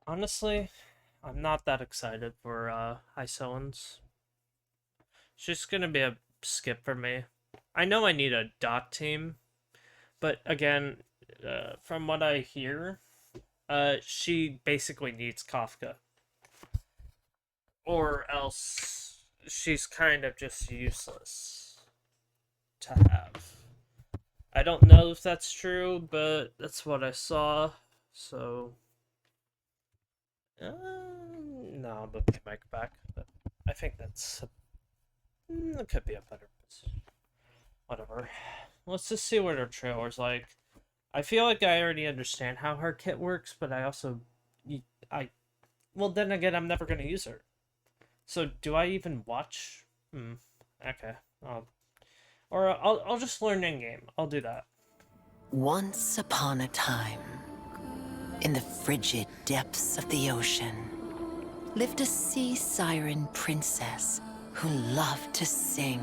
Honestly, I'm not that excited for Hysilens. It's just gonna be a skip for me. I know I need a dot team, but again, from what I hear, she basically needs Kafka, or else she's kind of just useless to have. I don't know if that's true, but that's what I saw. So, no, I'm gonna get Mike back. But I think that could be a better position. Whatever. Let's just see what her trailer's like. I feel like I already understand how her kit works, but I also, I, well, then again, I'm never gonna use her. So do I even watch? Okay. I'll just learn in game. I'll do that. Once upon a time, in the frigid depths of the ocean, lived a sea siren princess who loved to sing.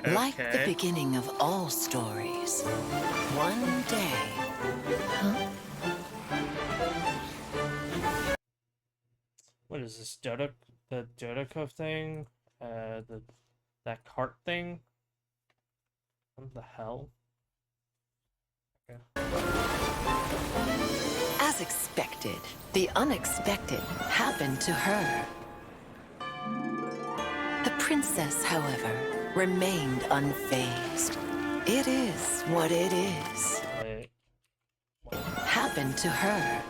Okay. Like the beginning of all stories, one day... Huh? What is this? The Dodoko thing? That cart thing? What the hell? Okay. As expected, the unexpected happened to her. The princess, however, remained unfazed. It is what it is. Wait. What? Happened to her.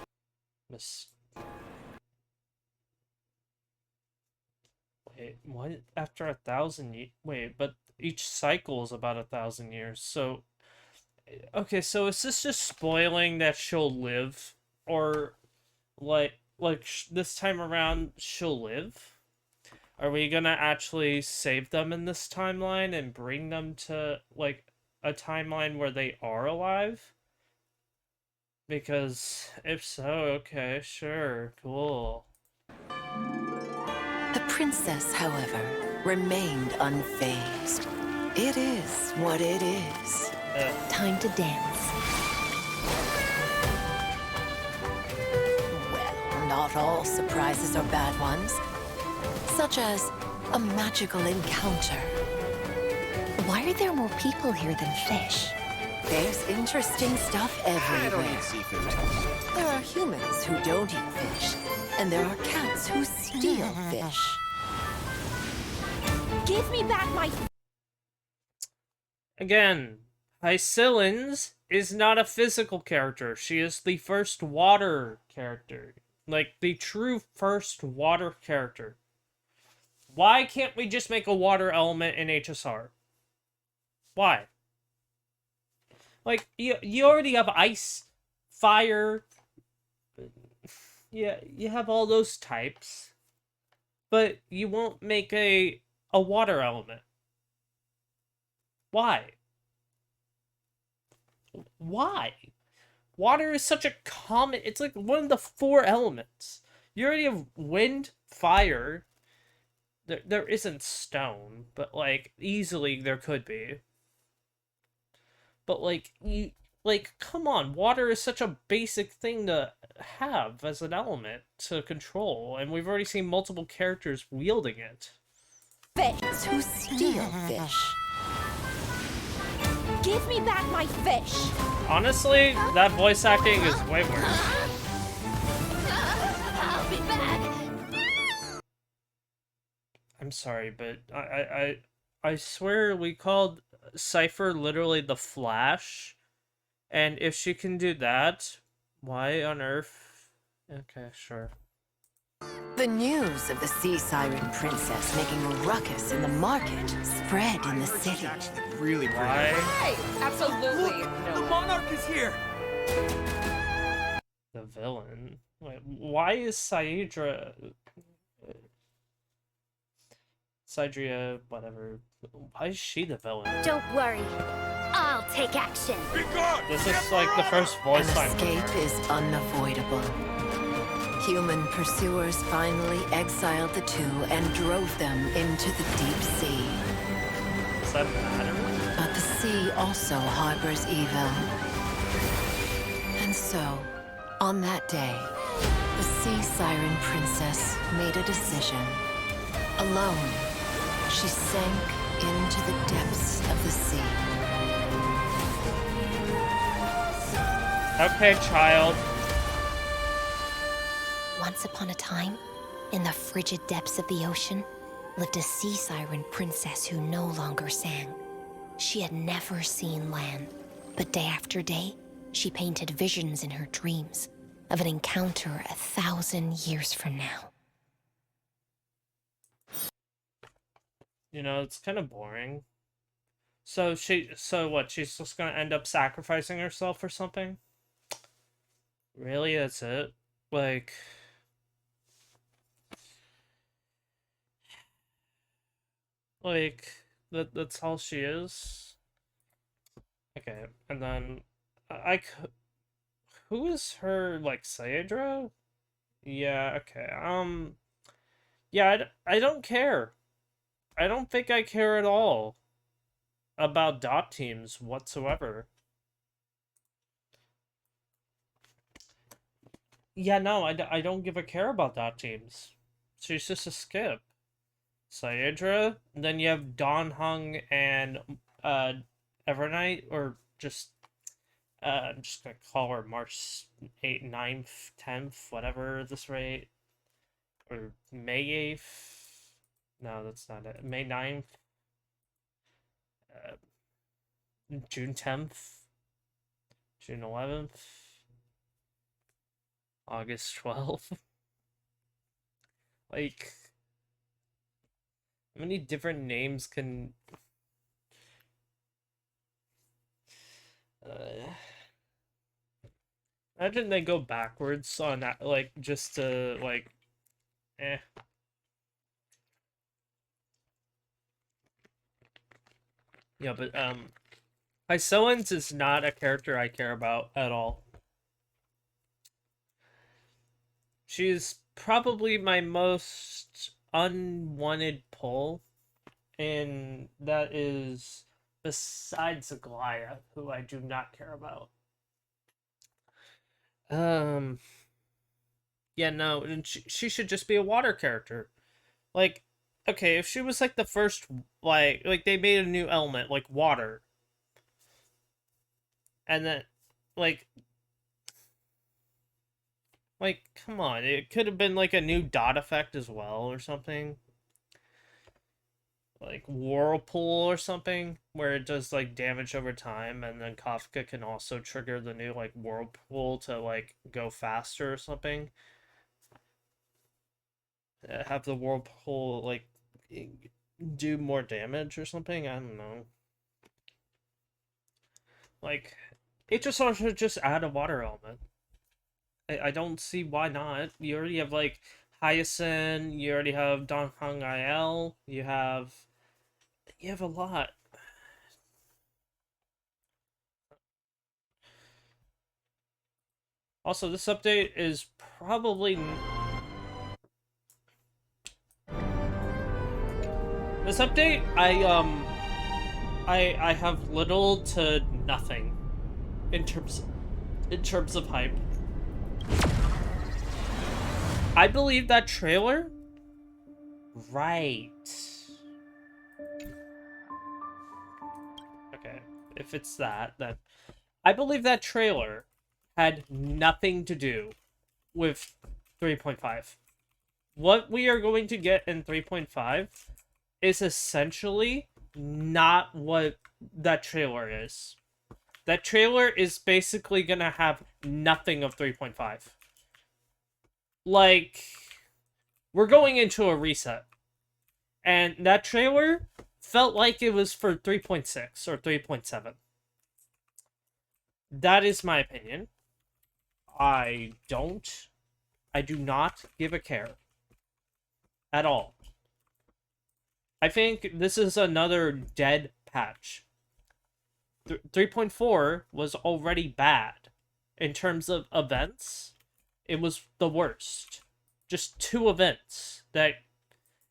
Wait, what? After 1,000 years? Wait, but each cycle is about 1,000 years. So, okay, so is this just spoiling that she'll live, or this time around she'll live? Are we gonna actually save them in this timeline and bring them to like a timeline where they are alive? Because if so, okay, sure, cool. The princess, however, remained unfazed. It is what it is. Time to dance. Well, not all surprises are bad ones. Such as a magical encounter. Why are there more people here than fish? There's interesting stuff everywhere. I don't eat seafood. There are humans who don't eat fish, and there are cats who steal fish. Give me back my... Again, Hysilens is not a physical character. She is the first water character. Like, the true first water character. Why can't we just make a water element in HSR? Why? Like, you already have ice, fire. Yeah, you have all those types. But you won't make a water element. Why? Why? Water is such a common... It's like one of the 4 elements. You already have wind, fire. There isn't stone, but, like, easily there could be. But, like, come on, water is such a basic thing to have as an element to control, and we've already seen multiple characters wielding it. Fish Who steal fish. Give me back my fish! Honestly, that voice acting is way worse. I'll be back! I'm sorry, but I swear we called Cypher literally the Flash, and if she can do that, why on earth? Okay, sure. The news of the sea siren princess making a ruckus in the market spread in the city. Really pretty. Why? Hey, absolutely. The monarch is here. The villain? Wait, why is Cerydra... Cydria, whatever. Why is she the villain? Don't worry. I'll take action. Be gone. This is like the first voice An line from escape her. is unavoidable. Human pursuers finally exiled the two and drove them into the deep sea. Does that matter? But the sea also harbors evil. And so, on that day, The Sea Siren Princess made a decision. Alone, she sank into the depths of the sea. Okay, child. Once upon a time, in the frigid depths of the ocean, lived a sea siren princess who no longer sang. She had never seen land, but day after day, she painted visions in her dreams of an encounter 1,000 years from now. You know, it's kind of boring. So what, she's just gonna end up sacrificing herself or something? Really, that's it? Like... that's all she is? Okay, and then... who is her, like, Cerydra? Yeah, okay, yeah, I don't care. I don't think I care at all about dot teams whatsoever. Yeah, no, I don't give a care about dot teams. She's just a skip. Cerydra, then you have Dawn Hung and Evernight, or just I'm just gonna call her March 8th, 9th, 10th, whatever at this rate. Or May 8th. No, that's not it. May 9th. June 10th. June 11th. August 12th. Like, how many different names can... imagine they go backwards on that, like, just to, like, eh. Yeah, but, Hysilens is not a character I care about at all. She's probably my most unwanted pull, and that is besides Goliath, who I do not care about. Yeah, no, and she should just be a water character. Like, okay, if she was like the first, like they made a new element, like water. And then, like, come on, it could have been like a new dot effect as well or something. Like Whirlpool or something, where it does like damage over time, and then Kafka can also trigger the new like Whirlpool to like go faster or something. Have the Whirlpool like do more damage or something. I don't know. Like, it just also just add a water element. I don't see why not. You already have like Hyacin, you already have Don Hung Il, you have a lot. Also, this update is probably this update I have little to nothing in terms of hype. I believe that trailer. Right. Okay, if it's that, then I believe that trailer had nothing to do with 3.5. What we are going to get in 3.5 is essentially not what that trailer is. That trailer is basically gonna have nothing of 3.5. Like, we're going into a reset. And that trailer felt like it was for 3.6 or 3.7. That is my opinion. I do not give a care. At all. I think this is another dead patch. 3.4 was already bad. In terms of events, it was the worst. Just 2 events that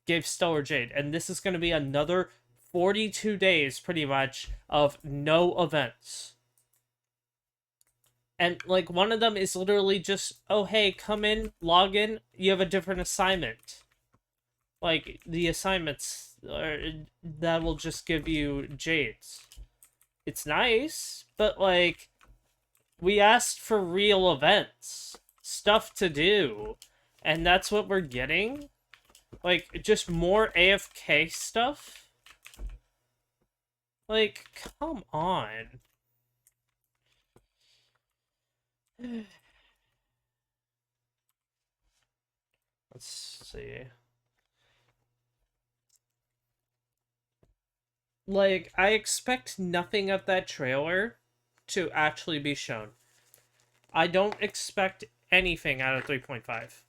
gave Stellar Jade. And this is going to be another 42 days, pretty much, of no events. And, like, one of them is literally just, oh, hey, come in, log in, you have a different assignment. Like, the assignments, that will just give you jades. It's nice, but, like, we asked for real events. Stuff to do. And that's what we're getting? Like, just more AFK stuff? Like, come on. Let's see. Like, I expect nothing of that trailer to actually be shown. I don't expect anything out of 3.5.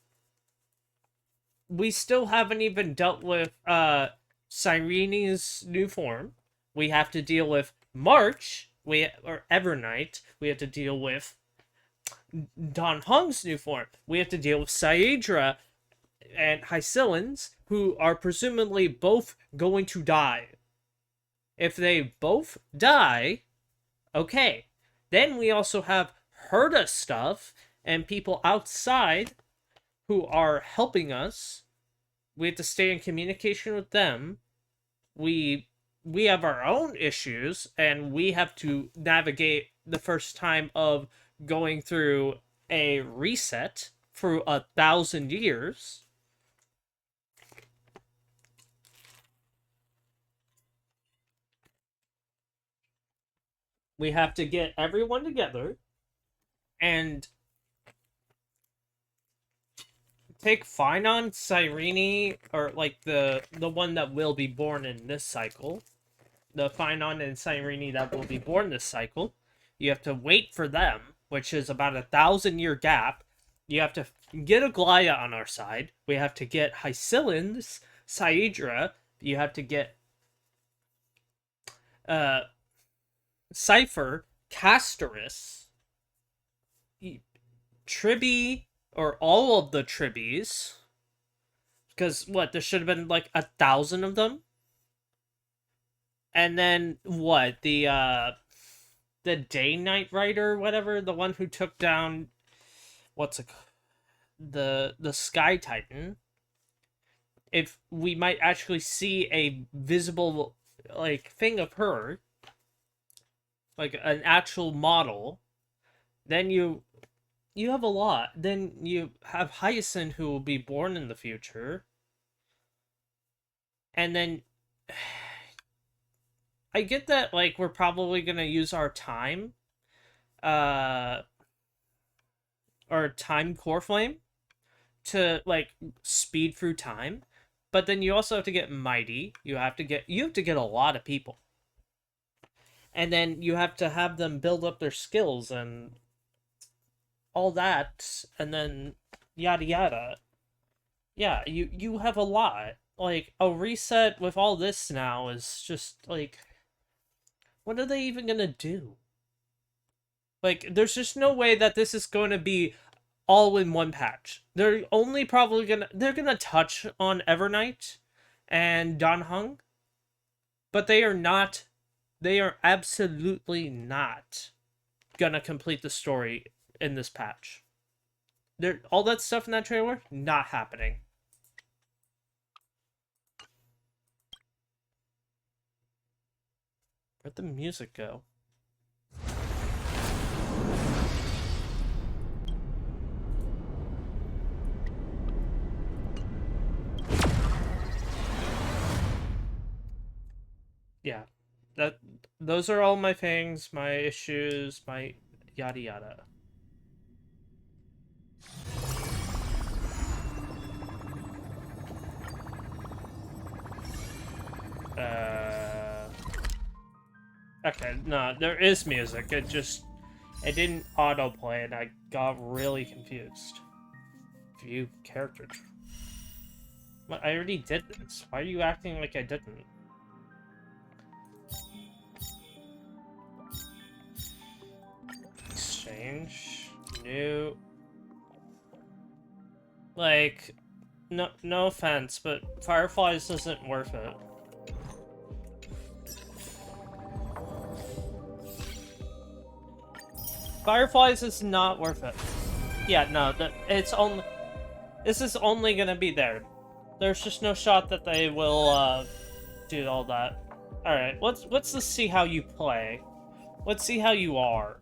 We still haven't even dealt with Cyrene's new form. We have to deal with March, or Evernight. We have to deal with Don Hong's new form. We have to deal with Cerydra and Hysilens, who are presumably both going to die. If they both die, okay. Then we also have Herda stuff and people outside who are helping us. We have to stay in communication with them. We have our own issues, and we have to navigate the first time of going through a reset for 1,000 years. We have to get everyone together and take Finon, Cyrene, or like the one that will be born in this cycle. The Finon and Cyrene that will be born this cycle. You have to wait for them, which is about 1,000-year gap. You have to get a Glaya on our side. We have to get Hysilens, Cerydra. You have to get Cypher, Castorus, Tribby, or all of the Tribbies. Because, what, there should have been, like, 1,000 of them? And then, what, the Day Knight Rider, whatever, the one who took down, the Sky Titan. If we might actually see a visible, like, thing of her, like an actual model, then you have a lot. Then you have Hyacinth, who will be born in the future. And then I get that, like, we're probably gonna use our time, our time core flame to, like, speed through time. But then you also have to get mighty. You have to get a lot of people. And then you have to have them build up their skills and all that, and then yada yada. Yeah, you have a lot. Like, a reset with all this now is just, like, what are they even gonna do? Like, there's just no way that this is going to be all in one patch. They're only probably they're gonna touch on Evernight and Don Hung, but they are absolutely not gonna complete the story in this patch. All that stuff in that trailer, not happening. Where'd the music go? Yeah. Those are all my things, my issues, my yada yada. Okay, no, there is music. It didn't autoplay, and I got really confused. View character. What? I already did this. Why are you acting like I didn't? Exchange. New. Like, no offense, but Fireflies isn't worth it. Fireflies is not worth it. Yeah, no, this is only gonna be there. There's just no shot that they will, do all that. Alright, let's just see how you play. Let's see how you are.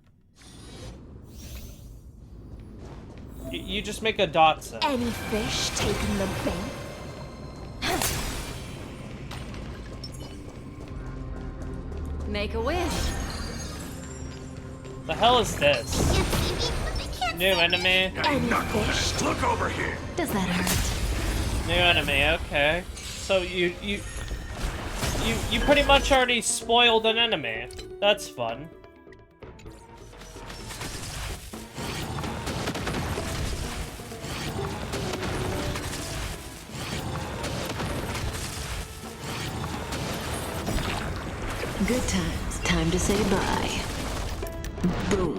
You just make a Dotson. Any fish taking the bait? Make a wish. The hell is this? New enemy? Any fish? Look over here. Does that hurt? New enemy, okay. So you pretty much already spoiled an enemy. That's fun. Good times. Time to say bye. Boom.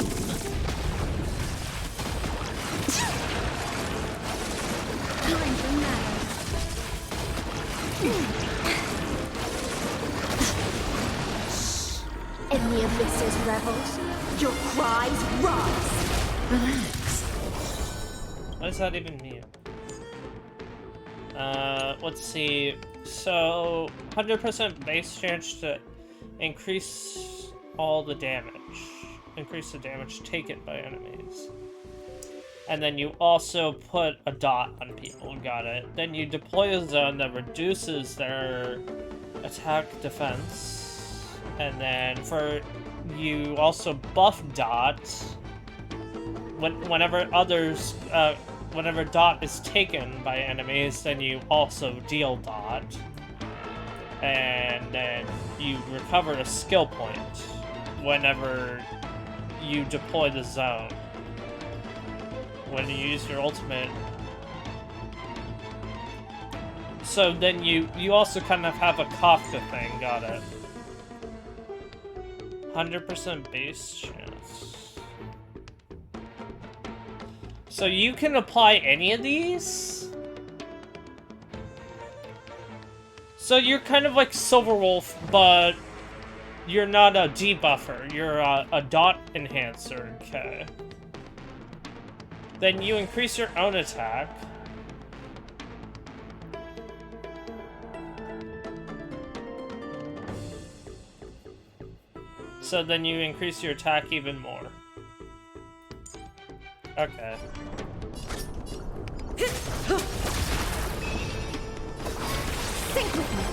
In the abyss's revels, your cries rise. Relax. What does that even mean? Let's see. So, 100% base chance to increase all the damage. Increase the damage taken by enemies. And then you also put a dot on people. Got it. Then you deploy a zone that reduces their attack defense. And then you also buff dot whenever whenever dot is taken by enemies, then you also deal dot. And then you recover a skill point whenever you deploy the zone. When you use your ultimate. So then you also kind of have a Kafka thing, got it. 100% base chance. So you can apply any of these? So you're kind of like Silverwolf, but you're not a debuffer. You're a dot enhancer, okay. Then you increase your own attack. So then you increase your attack even more. Okay. Think with me.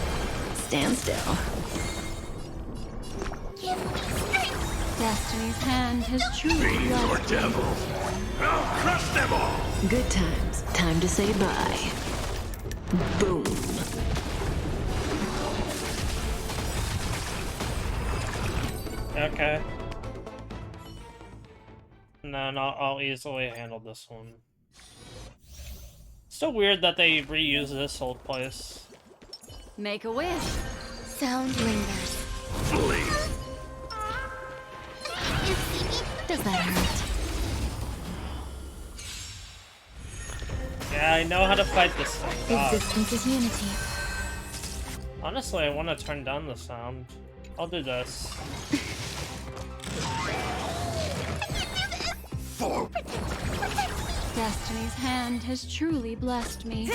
Stand still. Destiny's hand has truly Fiends or blessed me. devils. I'll crush them all. Good times. Time to say bye. Boom. Okay. No, I'll easily handle this one. Still weird that they reuse this whole place. Make a wish. Sound lingers. Please. Does that hurt? Yeah, I know how to fight this thing. God. Existence is unity. Honestly, I want to turn down the sound. I'll do this. Destiny's hand has truly blessed me.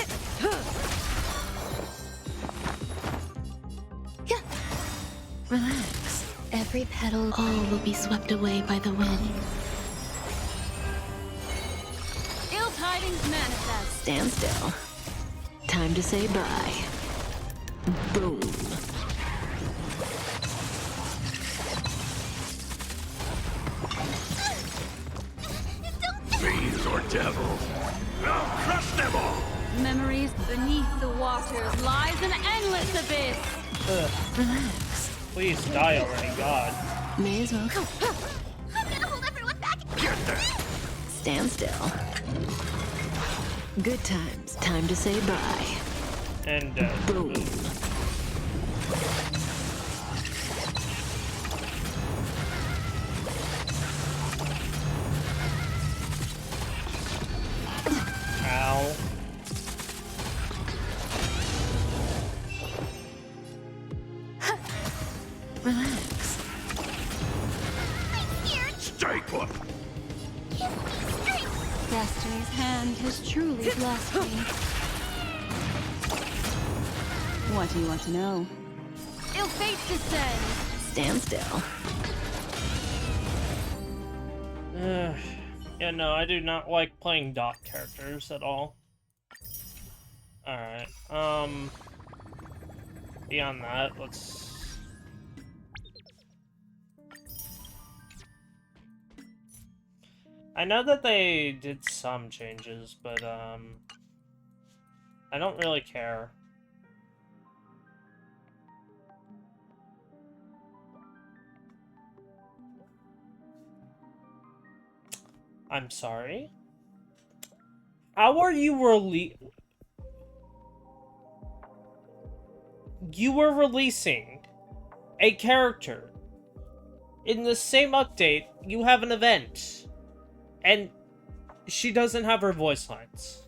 Relax. Every petal. All will be swept away by the wind. Ill tidings manifest. Stand still. Time to say bye. Boom. Fiends or devils. I'll crush them all. Memories beneath the waters lies an endless abyss. Ugh. Relax. Please die already, God. May as well. I'm gonna hold everyone back. Get them. Stand still. Good times. Time to say bye. And Boom. ow. Relax. Stay put. It has truly blessed me. What do you want to know? Ill fate descends! Stand still. Yeah, no, I do not like playing dot characters at all. Alright, beyond that, let's... I know that they did some changes, but, I don't really care. I'm sorry? How are you You were releasing a character. In the same update, you have an event. And she doesn't have her voice lines.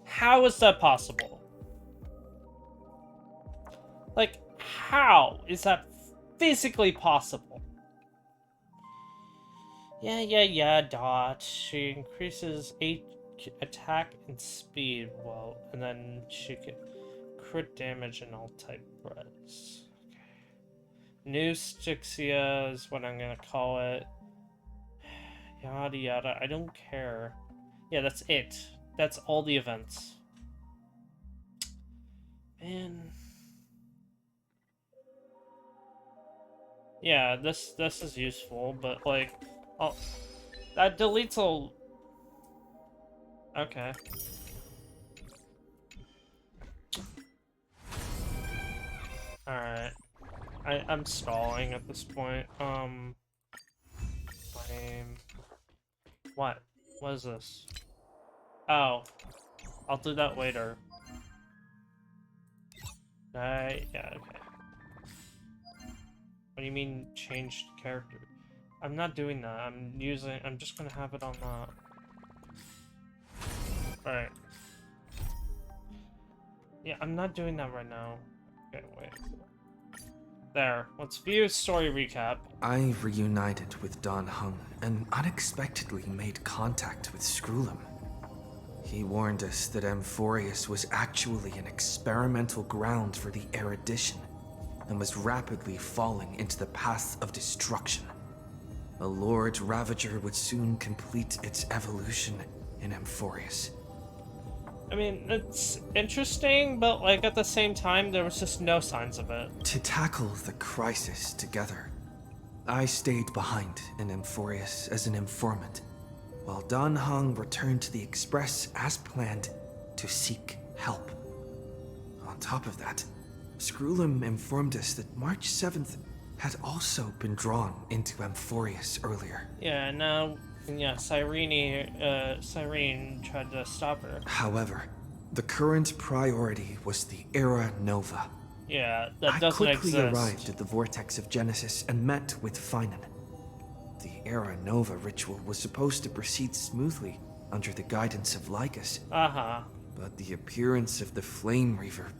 How is that possible? Like, how is that physically possible? Yeah, Dot. She increases attack and speed, well, and then she can crit damage and all type threats. Okay. New Stixia is what I'm gonna call it. Yada yada, I don't care. Yeah, that's it. That's all the events. Man. Yeah, this is useful, but like, oh, that deletes all. Okay. Alright. I'm stalling at this point. Flame. What? What is this? Oh. I'll do that later. Yeah, okay. What do you mean changed character? I'm not doing that. I'm just gonna have it on that. Alright. Yeah, I'm not doing that right now. Okay, wait. There. Let's view story recap. I reunited with Don Hung and unexpectedly made contact with Screwlum. He warned us that Amphorius was actually an experimental ground for the erudition and was rapidly falling into the path of destruction. A Lord Ravager would soon complete its evolution in Amphorius. I mean, it's interesting, but like at the same time, there was just no signs of it. To tackle the crisis together, I stayed behind in Amphorius as an informant, while Don Hung returned to the Express as planned to seek help. On top of that, Screwlum informed us that March 7th had also been drawn into Amphorius earlier. Yeah, now, yeah, Cyrene tried to stop her. However, the current priority was the Era Nova. Yeah, that I doesn't quickly exist. arrived at the Vortex of Genesis and met with Finan. The Era Nova ritual was supposed to proceed smoothly under the guidance of Lycus. Uh-huh. But the appearance of the Flame Reaver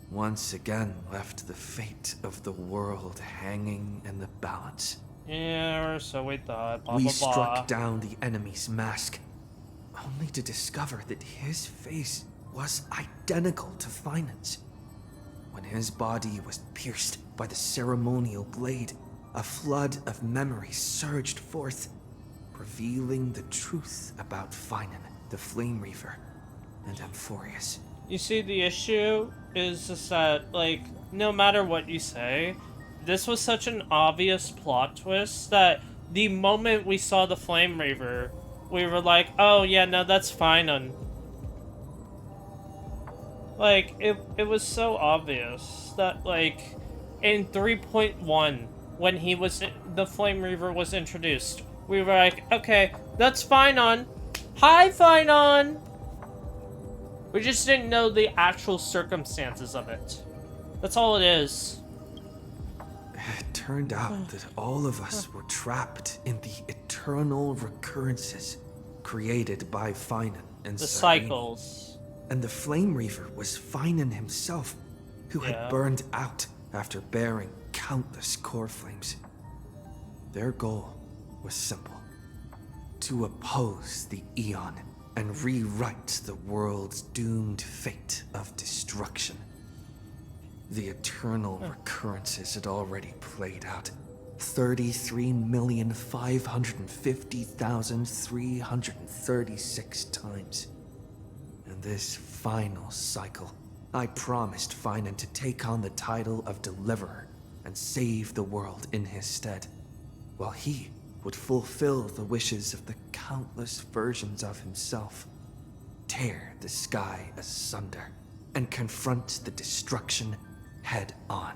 once again left the fate of the world hanging in the balance. Yeah, or so we thought. Blah, We blah, struck blah. down the enemy's mask, only to discover that his face was identical to Finan's. When his body was pierced by the ceremonial blade, a flood of memories surged forth, revealing the truth about Finan, the Flame Reaver, and Amphorius. You see, the issue is just that, like, no matter what you say, this was such an obvious plot twist that the moment we saw the Flame Reaver, we were like, oh yeah, no, that's fine. Like, it was so obvious that, like, in 3.1, when the Flame Reaver was introduced, we were like, okay, that's Finon. Hi, Finon! We just didn't know the actual circumstances of it. That's all it is. It turned out that all of us were trapped in the eternal recurrences created by Finan and The Cyrene. cycles. And the Flame Reaver was Finan himself, who Yeah. had burned out after bearing countless core flames. Their goal was simple: to oppose the Eon and rewrite the world's doomed fate of destruction. The eternal recurrences had already played out 33,550,336 times. In this final cycle, I promised Finan to take on the title of Deliverer and save the world in his stead, while he would fulfill the wishes of the countless versions of himself, tear the sky asunder, and confront the destruction head on.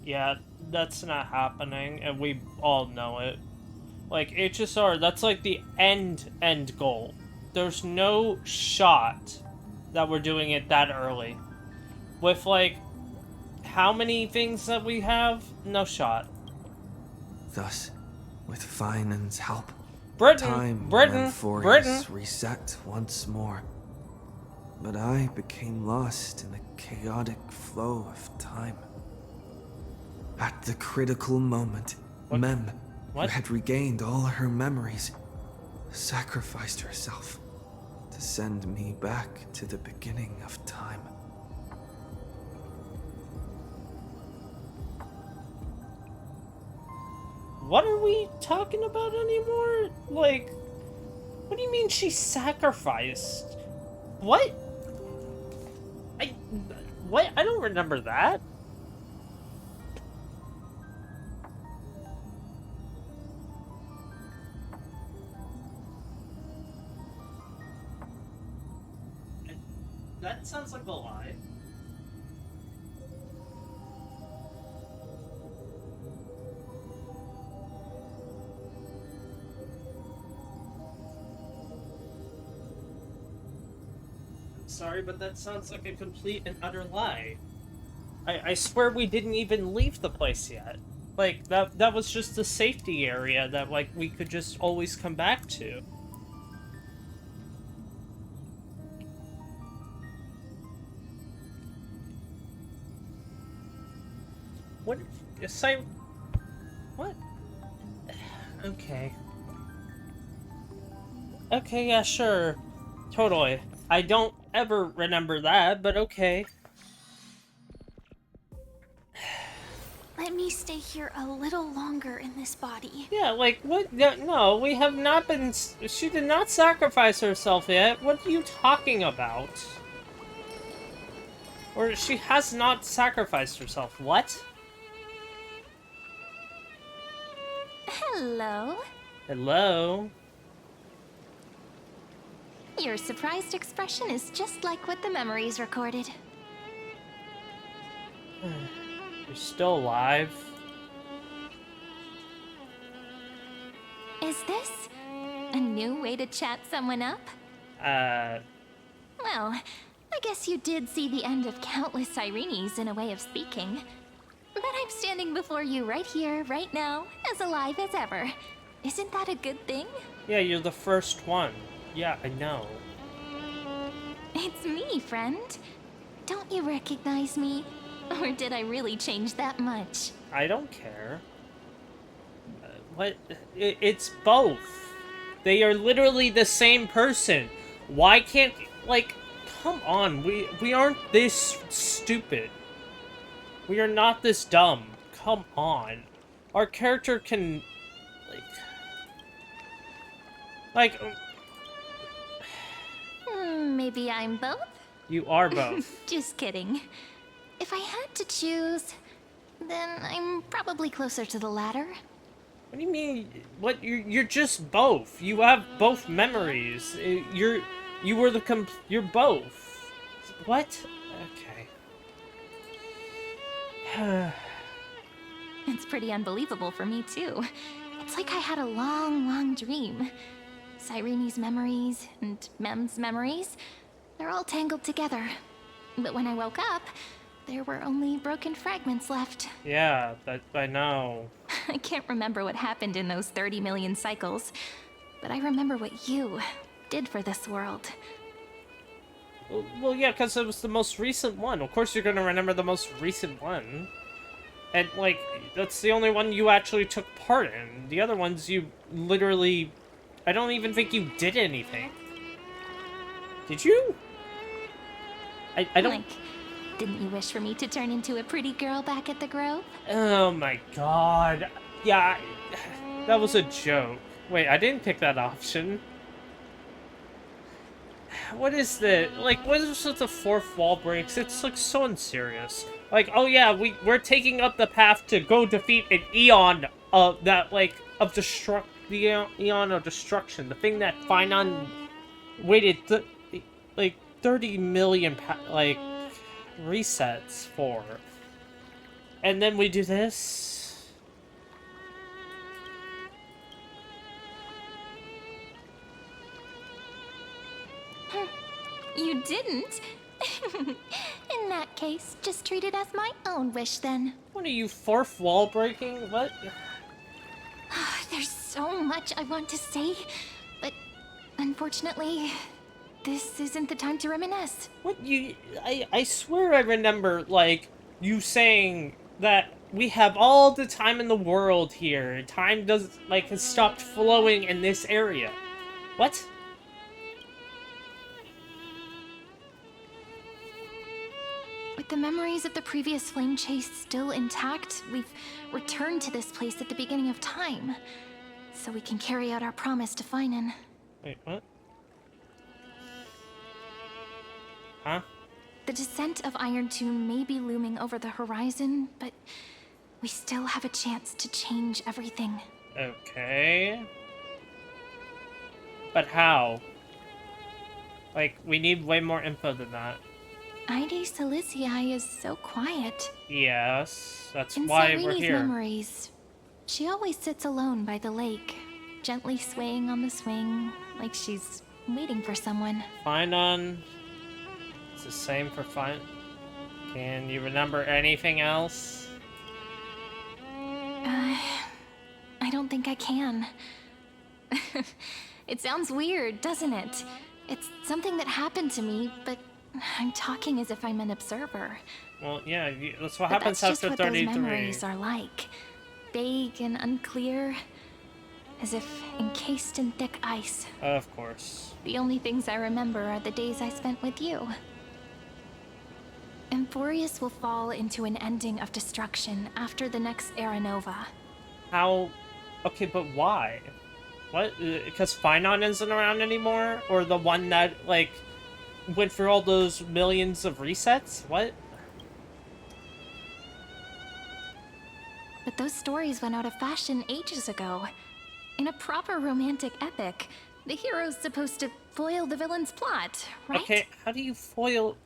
Yeah, that's not happening, and we all know it. Like, HSR, that's like the end goal. There's no shot that we're doing it that early. With, like, how many things that we have? No shot. Thus, with Finan's help, Britain reset once more. But I became lost in the chaotic flow of time. At the critical moment, Mem, who had regained all her memories, sacrificed herself to send me back to the beginning of time. What are we talking about anymore? Like, what do you mean she sacrificed? What? What? I don't remember that. That sounds like a lie. Sorry, but that sounds like a complete and utter lie. I swear we didn't even leave the place yet. Like, that was just a safety area that, like, we could just always come back to. What? What? Okay. Okay, yeah, sure. Totally. I don't ever remember that, but okay. Let me stay here a little longer in this body. Yeah, like, what? No, we have not been... She did not sacrifice herself yet. What are you talking about? Or she has not sacrificed herself. What? Hello. Hello? Your surprised expression is just like what the memories recorded. You're still alive? Is this a new way to chat someone up? Well, I guess you did see the end of countless Sirenes in a way of speaking. But I'm standing before you right here, right now, as alive as ever. Isn't that a good thing? Yeah, you're the first one. Yeah, I know. It's me, friend. Don't you recognize me? Or did I really change that much? I don't care. What? It's both. They are literally the same person. Why can't... Like, come on. We aren't this stupid. We are not this dumb. Come on. Our character can... Like... Maybe I'm both? You are both. Just kidding. If I had to choose, then I'm probably closer to the latter. What do you mean? What? You're just both. You have both memories. You're both. What? Okay. It's pretty unbelievable for me, too. It's like I had a long, long dream. Sirene's memories and Mem's memories, they're all tangled together. But when I woke up, there were only broken fragments left. Yeah, that I know. I can't remember what happened in those 30 million cycles, but I remember what you did for this world. Well, yeah, because it was the most recent one. Of course you're gonna remember the most recent one. And, like, that's the only one you actually took part in. The other ones you literally I don't even think you did anything. Did you? I don't... Like, didn't you wish for me to turn into a pretty girl back at the Grove? Oh my god. Yeah, that was a joke. Wait, I didn't pick that option. What is the... Like, what is with the fourth wall breaks? It's, like, so unserious. Like, oh yeah, we're taking up the path to go defeat an Eon of that, like, of the Eon of Destruction. The thing that Finon waited, like, 30 million, like, resets for. And then we do this? You didn't? In that case, just treat it as my own wish then. What are you, fourth wall breaking? What? There's so much I want to say, but unfortunately, this isn't the time to reminisce. What you... I swear I remember, like, you saying that we have all the time in the world here. Time does, like, has stopped flowing in this area. What? With the memories of the previous flame chase still intact, we've returned to this place at the beginning of time, so we can carry out our promise to Finan. Wait, what? Huh? The descent of Iron Tomb may be looming over the horizon, but we still have a chance to change everything. Okay. But how? Like, we need way more info than that. Ide Silicii is so quiet. Yes, that's In why we're Cyreni's here. memories, she always sits alone by the lake, gently swaying on the swing, like she's waiting for someone. Finon. It's the same for Fine. Can you remember anything else? I don't think I can. It sounds weird, doesn't it? It's something that happened to me, but I'm talking as if I'm an observer. Well, yeah, that's what But happens that's just after what 33. those memories are like. Vague and unclear, as if encased in thick ice. Of course. The only things I remember are the days I spent with you. Emphorius will fall into an ending of destruction after the next Era Nova. How? Okay, but why? What? Because Finon isn't around anymore? Or the one that, like, went through all those millions of resets? What? But those stories went out of fashion ages ago. In a proper romantic epic, the hero's supposed to foil the villain's plot, right? Okay, how do you foil...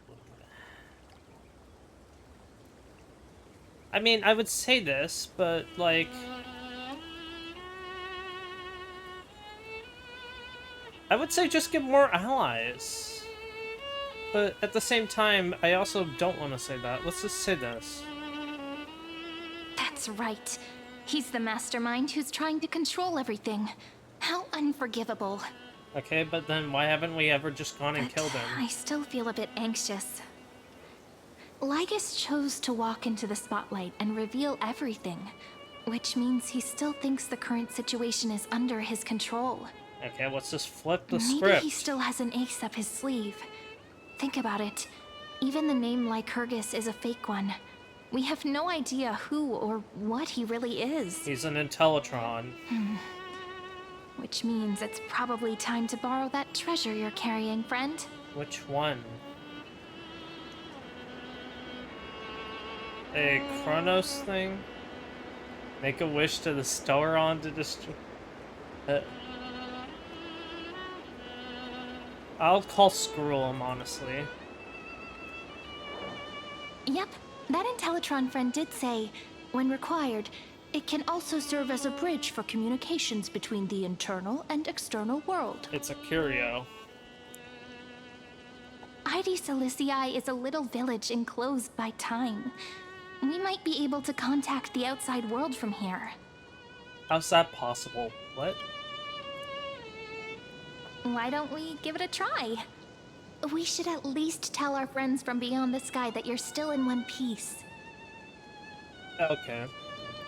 I mean, I would say this, but, like... I would say just get more allies. But at the same time, I also don't want to say that. Let's just say this. That's right. He's the mastermind who's trying to control everything. How unforgivable. Okay, but then why haven't we ever just gone and But killed him? I still feel a bit anxious. Lygus chose to walk into the spotlight and reveal everything, which means he still thinks the current situation is under his control. Okay, let's just flip the Maybe script. he still has an ace up his sleeve. Think about it. Even the name Lycurgus is a fake one. We have no idea who or what he really is. He's an Intellitron. Which means it's probably time to borrow that treasure you're carrying, friend. Which one? A Chronos thing? Make a wish to the Storon to destroy... I'll call Screw him, honestly. Yep, that Intellitron friend did say, when required, it can also serve as a bridge for communications between the internal and external world. It's a curio. Ide Silicii is a little village enclosed by time. We might be able to contact the outside world from here. How's that possible? What? Why don't we give it a try? We should at least tell our friends from beyond the sky that you're still in one piece. Okay.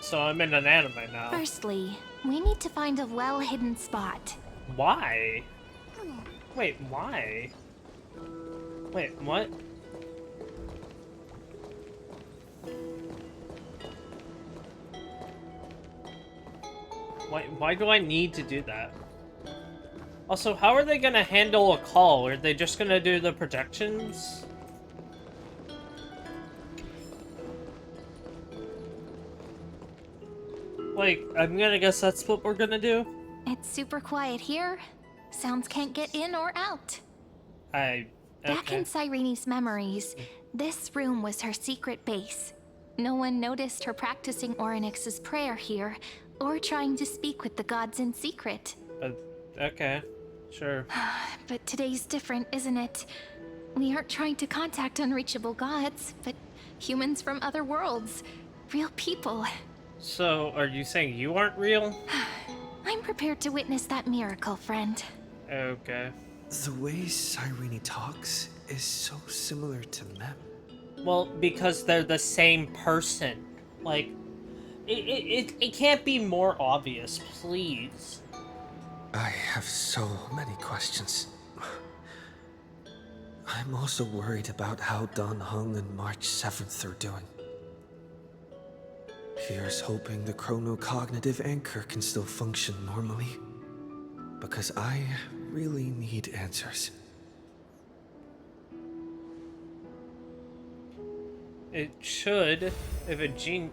So I'm in an anime now. Firstly, we need to find a well-hidden spot. Why? Wait, why? Wait, what? Why do I need to do that? Also, how are they gonna handle a call? Are they just gonna do the projections? Like, I'm gonna guess that's what we're gonna do. It's super quiet here. Sounds can't get in or out. Back in Cyrene's memories, this room was her secret base. No one noticed her practicing Orynyx's prayer here, or trying to speak with the gods in secret. Okay, sure. But today's different, isn't it? We aren't trying to contact unreachable gods, but humans from other worlds. Real people. So, are you saying you aren't real? I'm prepared to witness that miracle, friend. Okay. The way Cyrene talks is so similar to Mem. Well, because they're the same person. Like, it can't be more obvious, please. I have so many questions. I'm also worried about how Dan Heng and March 7th are doing. Here's hoping the chronocognitive anchor can still function normally. Because I really need answers. It should, if a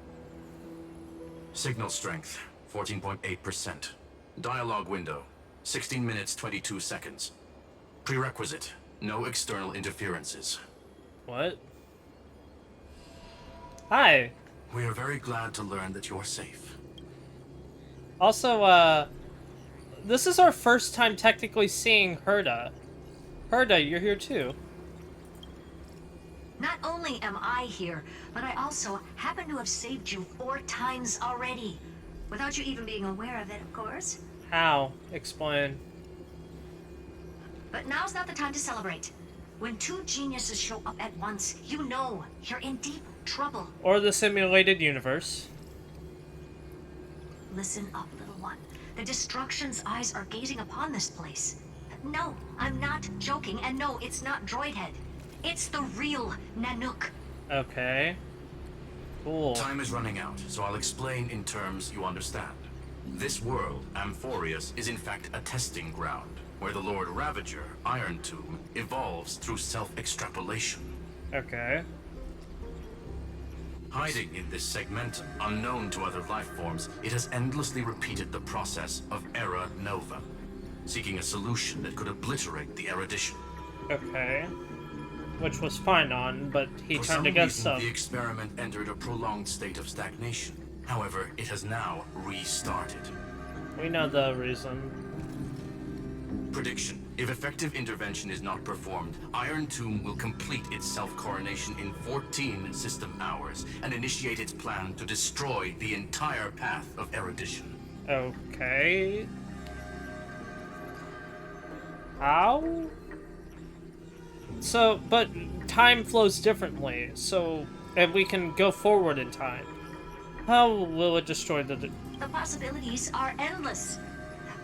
Signal strength, 14.8%. Dialogue window, 16 minutes 22 seconds. Prerequisite, no external interferences. What? Hi. We are very glad to learn that you're safe. Also, this is our first time technically seeing Herda. Herda, you're here too. Not only am I here, but I also happen to have saved you 4 times already. Without you even being aware of it, of course. How? Explain. But now's not the time to celebrate. When 2 geniuses show up at once, you know you're in deep trouble. Or the simulated universe. Listen up, little one. The Destruction's eyes are gazing upon this place. No, I'm not joking, and no, it's not Droidhead. It's the real Nanook. Okay. Cool. Time is running out, so I'll explain in terms you understand. This world, Amphorius, is in fact a testing ground, where the Lord Ravager, Iron Tomb, evolves through self-extrapolation. Okay. Hiding in this segmentum, unknown to other life forms, it has endlessly repeated the process of Era Nova, seeking a solution that could obliterate the erudition. Okay. Which was fine on, but he For turned some against reason, some. the experiment entered a prolonged state of stagnation. However, it has now restarted. We know the reason. Prediction. If effective intervention is not performed, Iron Tomb will complete its self-coronation in 14 system hours and initiate its plan to destroy the entire path of erudition. Okay. How? So, but time flows differently, so, and we can go forward in time. How will it destroy the... The possibilities are endless.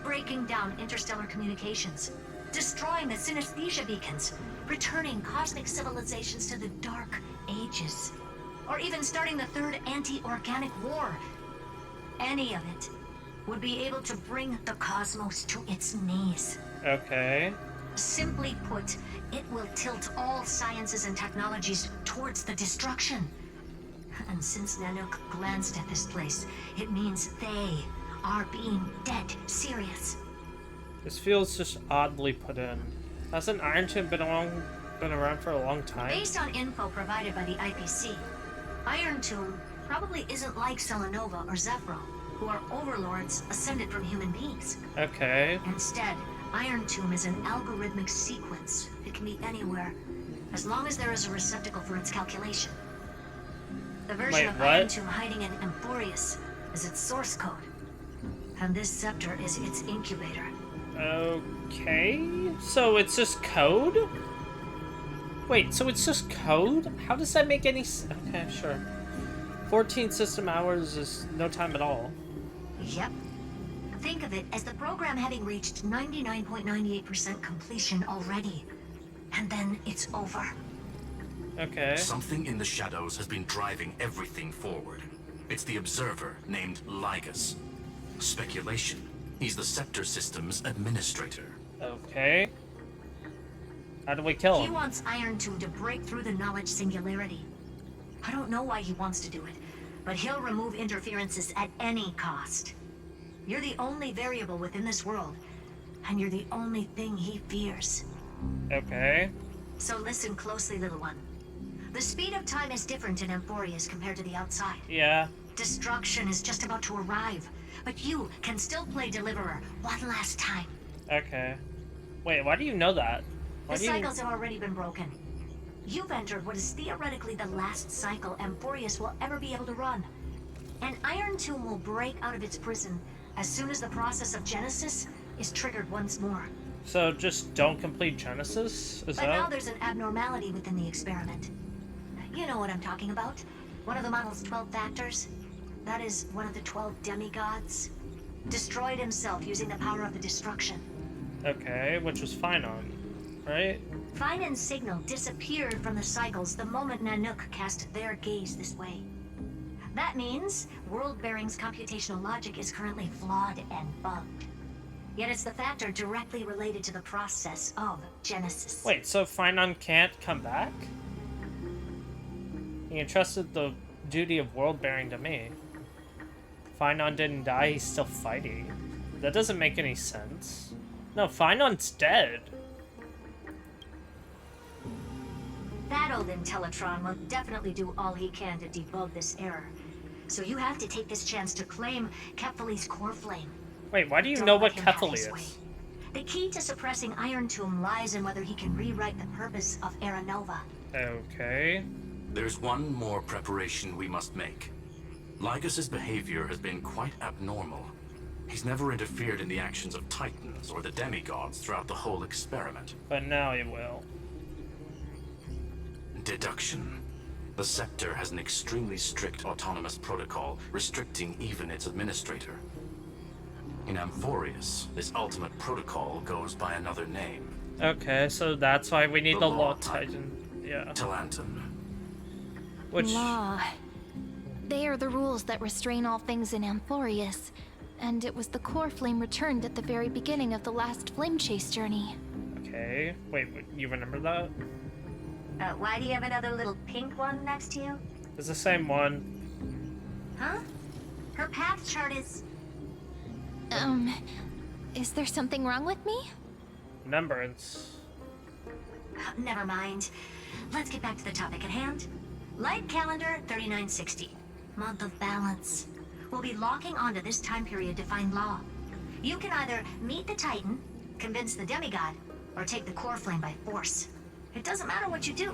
Breaking down interstellar communications, destroying the synesthesia beacons, returning cosmic civilizations to the Dark Ages, or even starting the third anti-organic war. Any of it would be able to bring the cosmos to its knees. Okay. Simply put, it will tilt all sciences and technologies towards the destruction. And since Nanook glanced at this place, it means they are being dead serious. This feels just oddly put in. Hasn't Iron Tomb been around for a long time? Based on info provided by the IPC, Iron Tomb probably isn't like Selenova or Zephyro, who are overlords ascended from human beings. Okay. Instead, Iron Tomb is an algorithmic sequence. It can be anywhere, as long as there is a receptacle for its calculation. The version of Iron Tomb hiding in Amphorius is its source code, and this scepter is its incubator. Okay, so it's just code? Wait, so it's just code? How does that make any sense? Okay, sure. 14 system hours is no time at all. Yep. Think of it as the program having reached 99.98% completion already. And then it's over. Okay. Something in the shadows has been driving everything forward. It's the observer named Lygus. Speculation. He's the Scepter System's administrator. Okay. How do we kill He him? wants Iron Tomb to break through the knowledge singularity. I don't know why he wants to do it, but he'll remove interferences at any cost. You're the only variable within this world, and you're the only thing he fears. Okay. So listen closely, little one. The speed of time is different in Amphorius compared to the outside. Yeah. Destruction is just about to arrive, but you can still play Deliverer one last time. Okay. Wait, why do you know that? Why The do you... cycles have already been broken. You've entered what is theoretically the last cycle Amphorius will ever be able to run. An Iron Tomb will break out of its prison as soon as the process of Genesis is triggered once more. So just don't complete Genesis? Is But now that... there's an abnormality within the experiment. You know what I'm talking about. One of the model's 12 factors. That is one of the 12 demigods. Destroyed himself using the power of the destruction. Okay, which was Phynon, right? Finon's signal disappeared from the cycles the moment Nanook cast their gaze this way. That means World-Bearing's computational logic is currently flawed and bugged. Yet it's the factor directly related to the process of Genesis. Wait, so Phynon can't come back? He entrusted the duty of world-bearing to me. Phynon didn't die, he's still fighting. That doesn't make any sense. No, Phynon's dead. That old Intellitron will definitely do all he can to debug this error. So you have to take this chance to claim Kephalie's core flame. Wait, why do you Don't know let what him have Kephalie his way. is? The key to suppressing Iron Tomb lies in whether he can rewrite the purpose of Aranova. Okay. There's one more preparation we must make. Lygus's behavior has been quite abnormal. He's never interfered in the actions of Titans or the demigods throughout the whole experiment. But now he will. Deduction. The Scepter has an extremely strict autonomous protocol restricting even its administrator. In Amphorius, this ultimate protocol goes by another name. Okay, so that's why we need The the Law Law Titan. Titan. Yeah. Talanton. Which... Law. They are the rules that restrain all things in Amphorius. And it was the core flame returned at the very beginning of the last flame chase journey. Okay. Wait, you remember that? Why do you have another little pink one next to you? It's the same one. Huh? Her path chart is... Is there something wrong with me? Remembrance. Never mind. Let's get back to the topic at hand. Light calendar 3960. Month of balance. We'll be locking onto this time period to find Law. You can either meet the Titan, convince the demigod, or take the core flame by force. It doesn't matter what you do,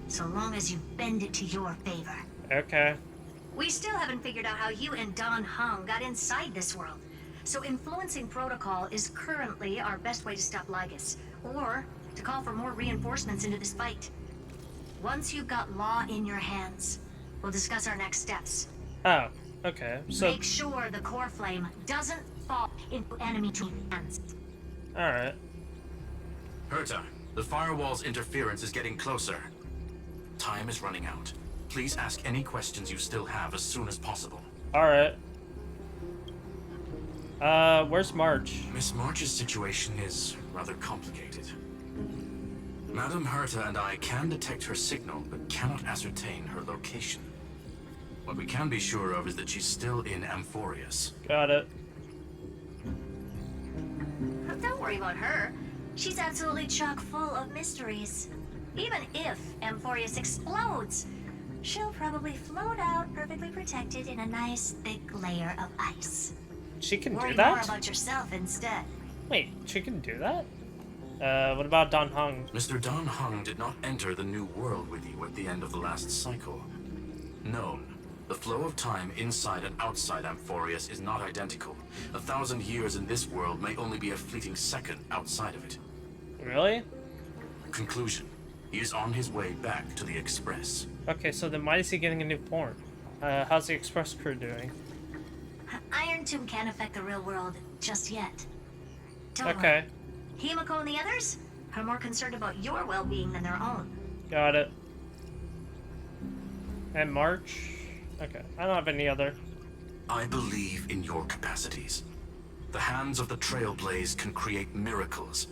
so long as you bend it to your favor. Okay. We still haven't figured out how you and Don Hung got inside this world. So influencing protocol is currently our best way to stop Lygus, or to call for more reinforcements into this fight. Once you've got Law in your hands, we'll discuss our next steps. Oh, okay. So, Make sure the core flame doesn't fall into enemy hands. alright. Herta, the firewall's interference is getting closer. Time is running out. Please ask any questions you still have as soon as possible. Alright. Where's March? Miss March's situation is rather complicated. Madame Herta and I can detect her signal, but cannot ascertain her location. What we can be sure of is that she's still in Amphorius. Got it. Don't worry about her. She's absolutely chock full of mysteries. Even if Amphorius explodes, she'll probably float out perfectly protected in a nice thick layer of ice. She can Worry do more that? about yourself instead. Wait, she can do that? What about Don Hung? Mr. Don Hung did not enter the new world with you at the end of the last cycle. Known. The flow of time inside and outside Amphorius is not identical. 1,000 years in this world may only be a fleeting second outside of it. Really? Conclusion. He is on his way back to the Express. Okay, so then why is he getting a new porn? How's the Express crew doing? Iron Tomb can affect the real world just yet. Don't Okay. worry. Himiko and the others are more concerned about your well-being than their own. Got it. And March? Okay. I don't have any other. I believe in your capacities. The hands of the Trailblaze can create miracles,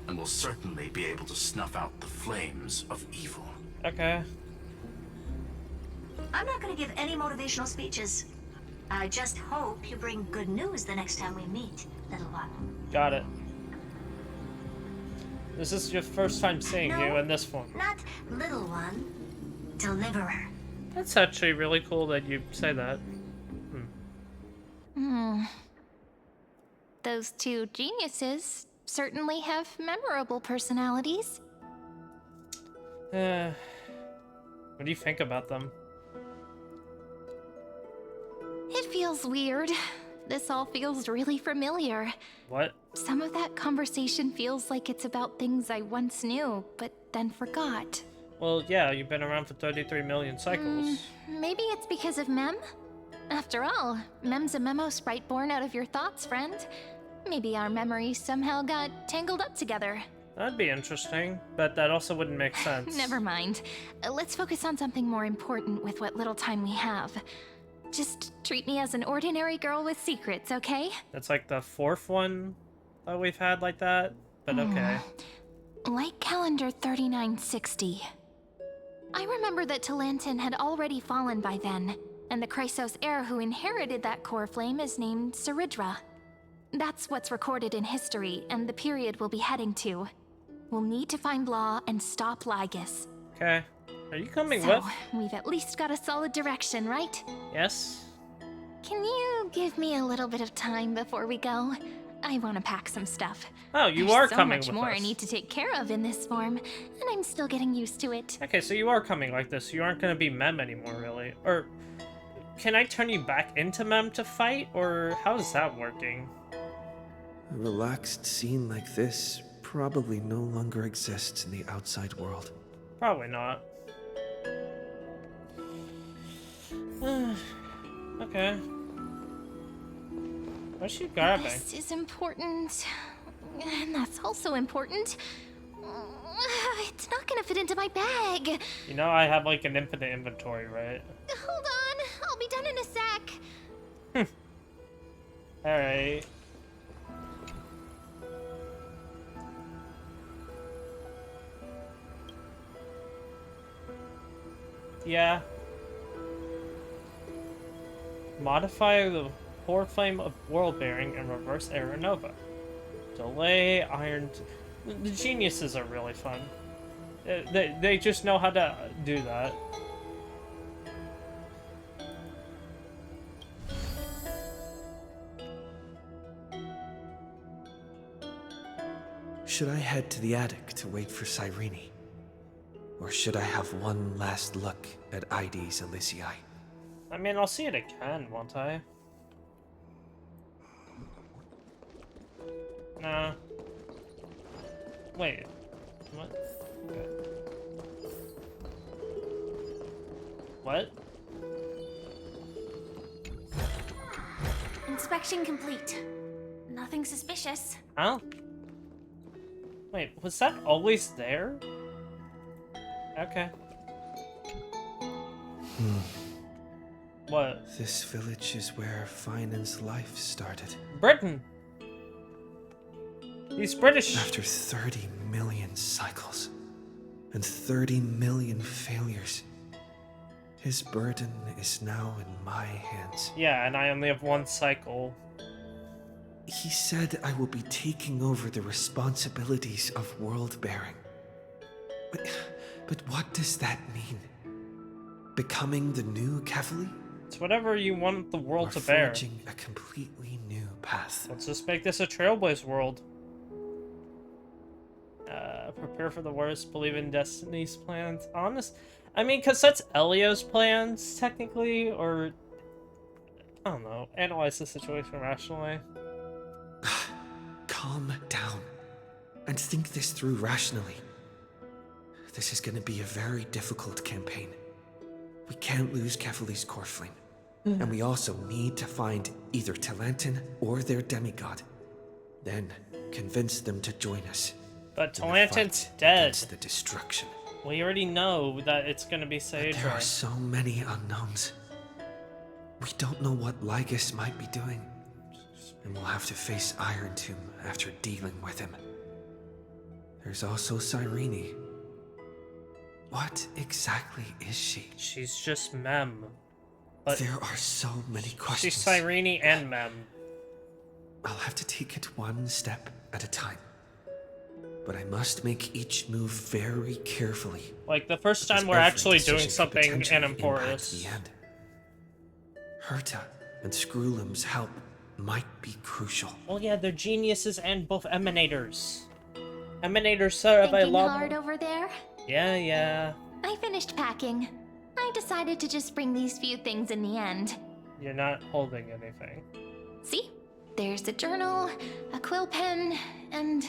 and will certainly be able to snuff out the flames of evil. Okay. I'm not going to give any motivational speeches. I just hope you bring good news the next time we meet, little one. Got it. This is your first time seeing you in this form. Not little one. Deliverer. That's actually really cool that you say that. Those two geniuses certainly have memorable personalities. What do you think about them? It feels weird. This all feels really familiar. What? Some of that conversation feels like it's about things I once knew, but then forgot. Well, yeah, you've been around for 33 million cycles. Maybe it's because of Mem? After all, Mem's a memo sprite born out of your thoughts, friend. Maybe our memories somehow got tangled up together. That'd be interesting, but that also wouldn't make sense. Never mind. Let's focus on something more important with what little time we have. Just treat me as an ordinary girl with secrets, okay? That's like the fourth one that we've had like that, but okay. Like calendar 3960. I remember that Talantin had already fallen by then, and the Chrysos heir who inherited that core flame is named Cerydra. That's what's recorded in history, and the period we'll be heading to. We'll need to find Law and stop Lygus. Okay. Are you coming So, with? we've at least got a solid direction, right? Yes. Can you give me a little bit of time before we go? I want to pack some stuff. Oh, you There's are so coming much with more us. I need to take care of in this form, and I'm still getting used to it. Okay, so you are coming like this. You aren't going to be Mem anymore, really. Or can I turn you back into Mem to fight, or how is that working? A relaxed scene like this probably no longer exists in the outside world. Probably not. Okay. What's she grabbing? This is important, and that's also important. It's not gonna fit into my bag. You know I have like an infinite inventory, right? Hold on, I'll be done in a sec. Alright. Yeah. Modify the core flame of world bearing and reverse Aeronova. Delay iron. The geniuses are really fun. They just know how to do that. Should I head to the attic to wait for Cyrene? Or should I have one last look at ID's Elysiae? I mean, I'll see it again, won't I? Nah. Wait. What? Okay. What? Inspection complete. Nothing suspicious. Huh? Wait, was that always there? Okay. What? This village is where Finan's life started. Britain! He's British! After 30 million cycles and 30 million failures, his burden is now in my hands. Yeah, and I only have one cycle. He said I will be taking over the responsibilities of world-bearing. But what does that mean? Becoming the new Kefali? It's whatever you want the world Or to bear. forging a completely new path? Let's just make this a Trailblaze world. Prepare for the worst, believe in Destiny's plans. I mean, because that's Elio's plans, technically, or... I don't know. Analyze the situation rationally. Calm down and think this through rationally. This is going to be a very difficult campaign. We can't lose Kefali's core flame. And we also need to find either Talantin or their demigod Then convince them to join us. But in the Talantin's fight dead. against the destruction. We already know that it's gonna be But there are Cerydra. so many unknowns. We don't know what Lygus might be doing. And we'll have to face Iron Tomb after dealing with him. There's also Cyrene. What exactly is she? She's just Mem. But There are so many questions. she's Cyrene and Mem. I'll have to take it one step at a time. But I must make each move very carefully. Like, the first time because we're every actually doing decision could something potentially in impact Emporius. the end. Herta and Screwlum's help might be crucial. Well, yeah, they're geniuses and both emanators. Emanators serve a Thinking lot hard more. over there? Yeah. I finished packing. I decided to just bring these few things in the end. You're not holding anything. See? There's a journal, a quill pen, and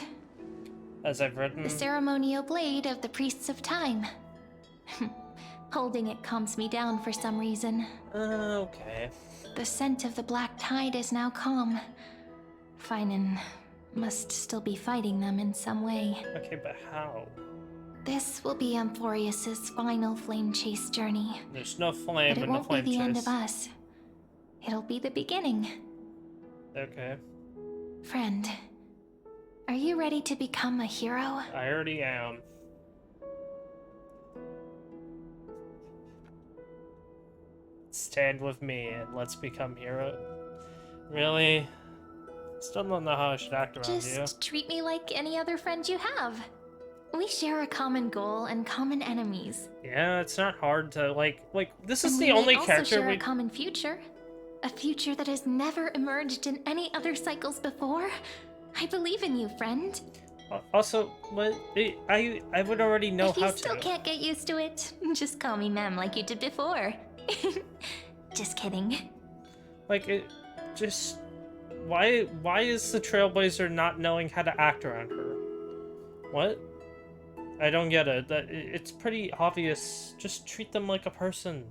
As I've written. the ceremonial blade of the Priests of Time. Holding it calms me down for some reason. Okay. The scent of the black tide is now calm. Feinen must still be fighting them in some way. Okay, but how? This will be Amphorius's final flame chase journey. There's no flame But it in the won't be flame the end chase. of us. It'll be the beginning. Okay. Friend, are you ready to become a hero? I already am. Stand with me and let's become hero. Really? Still don't know how I should act around you. Just treat me like any other friend you have. We share a common goal and common enemies. Yeah, it's not hard to like this is And the we may only also character share we a common future. A future that has never emerged in any other cycles before. I believe in you, friend. Also, what I would already know If how you still can't get used to it, just call me Mem like you did before. Just kidding. Like it just why is the Trailblazer not knowing how to act around her? What? I don't get it. It's pretty obvious. Just treat them like a person.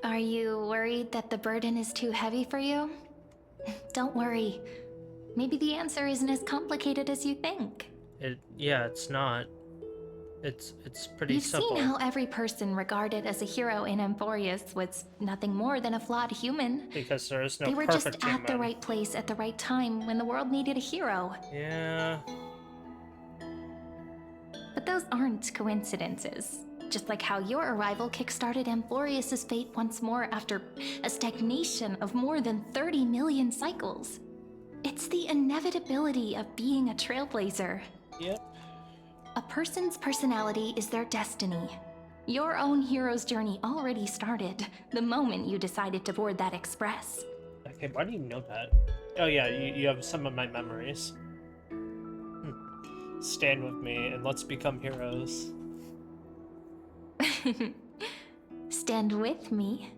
Are you worried that the burden is too heavy for you? Don't worry. Maybe the answer isn't as complicated as you think. Yeah, it's not. It's pretty You've simple. seen how every person regarded as a hero in Amphorius was nothing more than a flawed human. Because there is no They were perfect just at the human. right place at the right time when the world needed a hero. Yeah. But those aren't coincidences. Just like how your arrival kickstarted Amphorius' fate once more after a stagnation of more than 30 million cycles. It's the inevitability of being a trailblazer. Yep. A person's personality is their destiny. Your own hero's journey already started the moment you decided to board that express. Okay, why do you know that? Oh yeah, you have some of my memories. Stand with me and let's become heroes. Stand with me?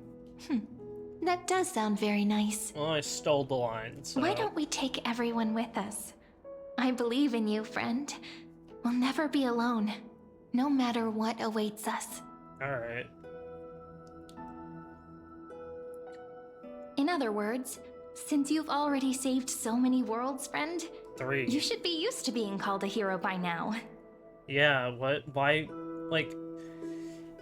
That does sound very nice. Well, I stole the line, so... Why don't we take everyone with us? I believe in you, friend. We'll never be alone, no matter what awaits us. Alright. In other words, since you've already saved so many worlds, friend, 3. you should be used to being called a hero by now. Yeah, what? Why? Like...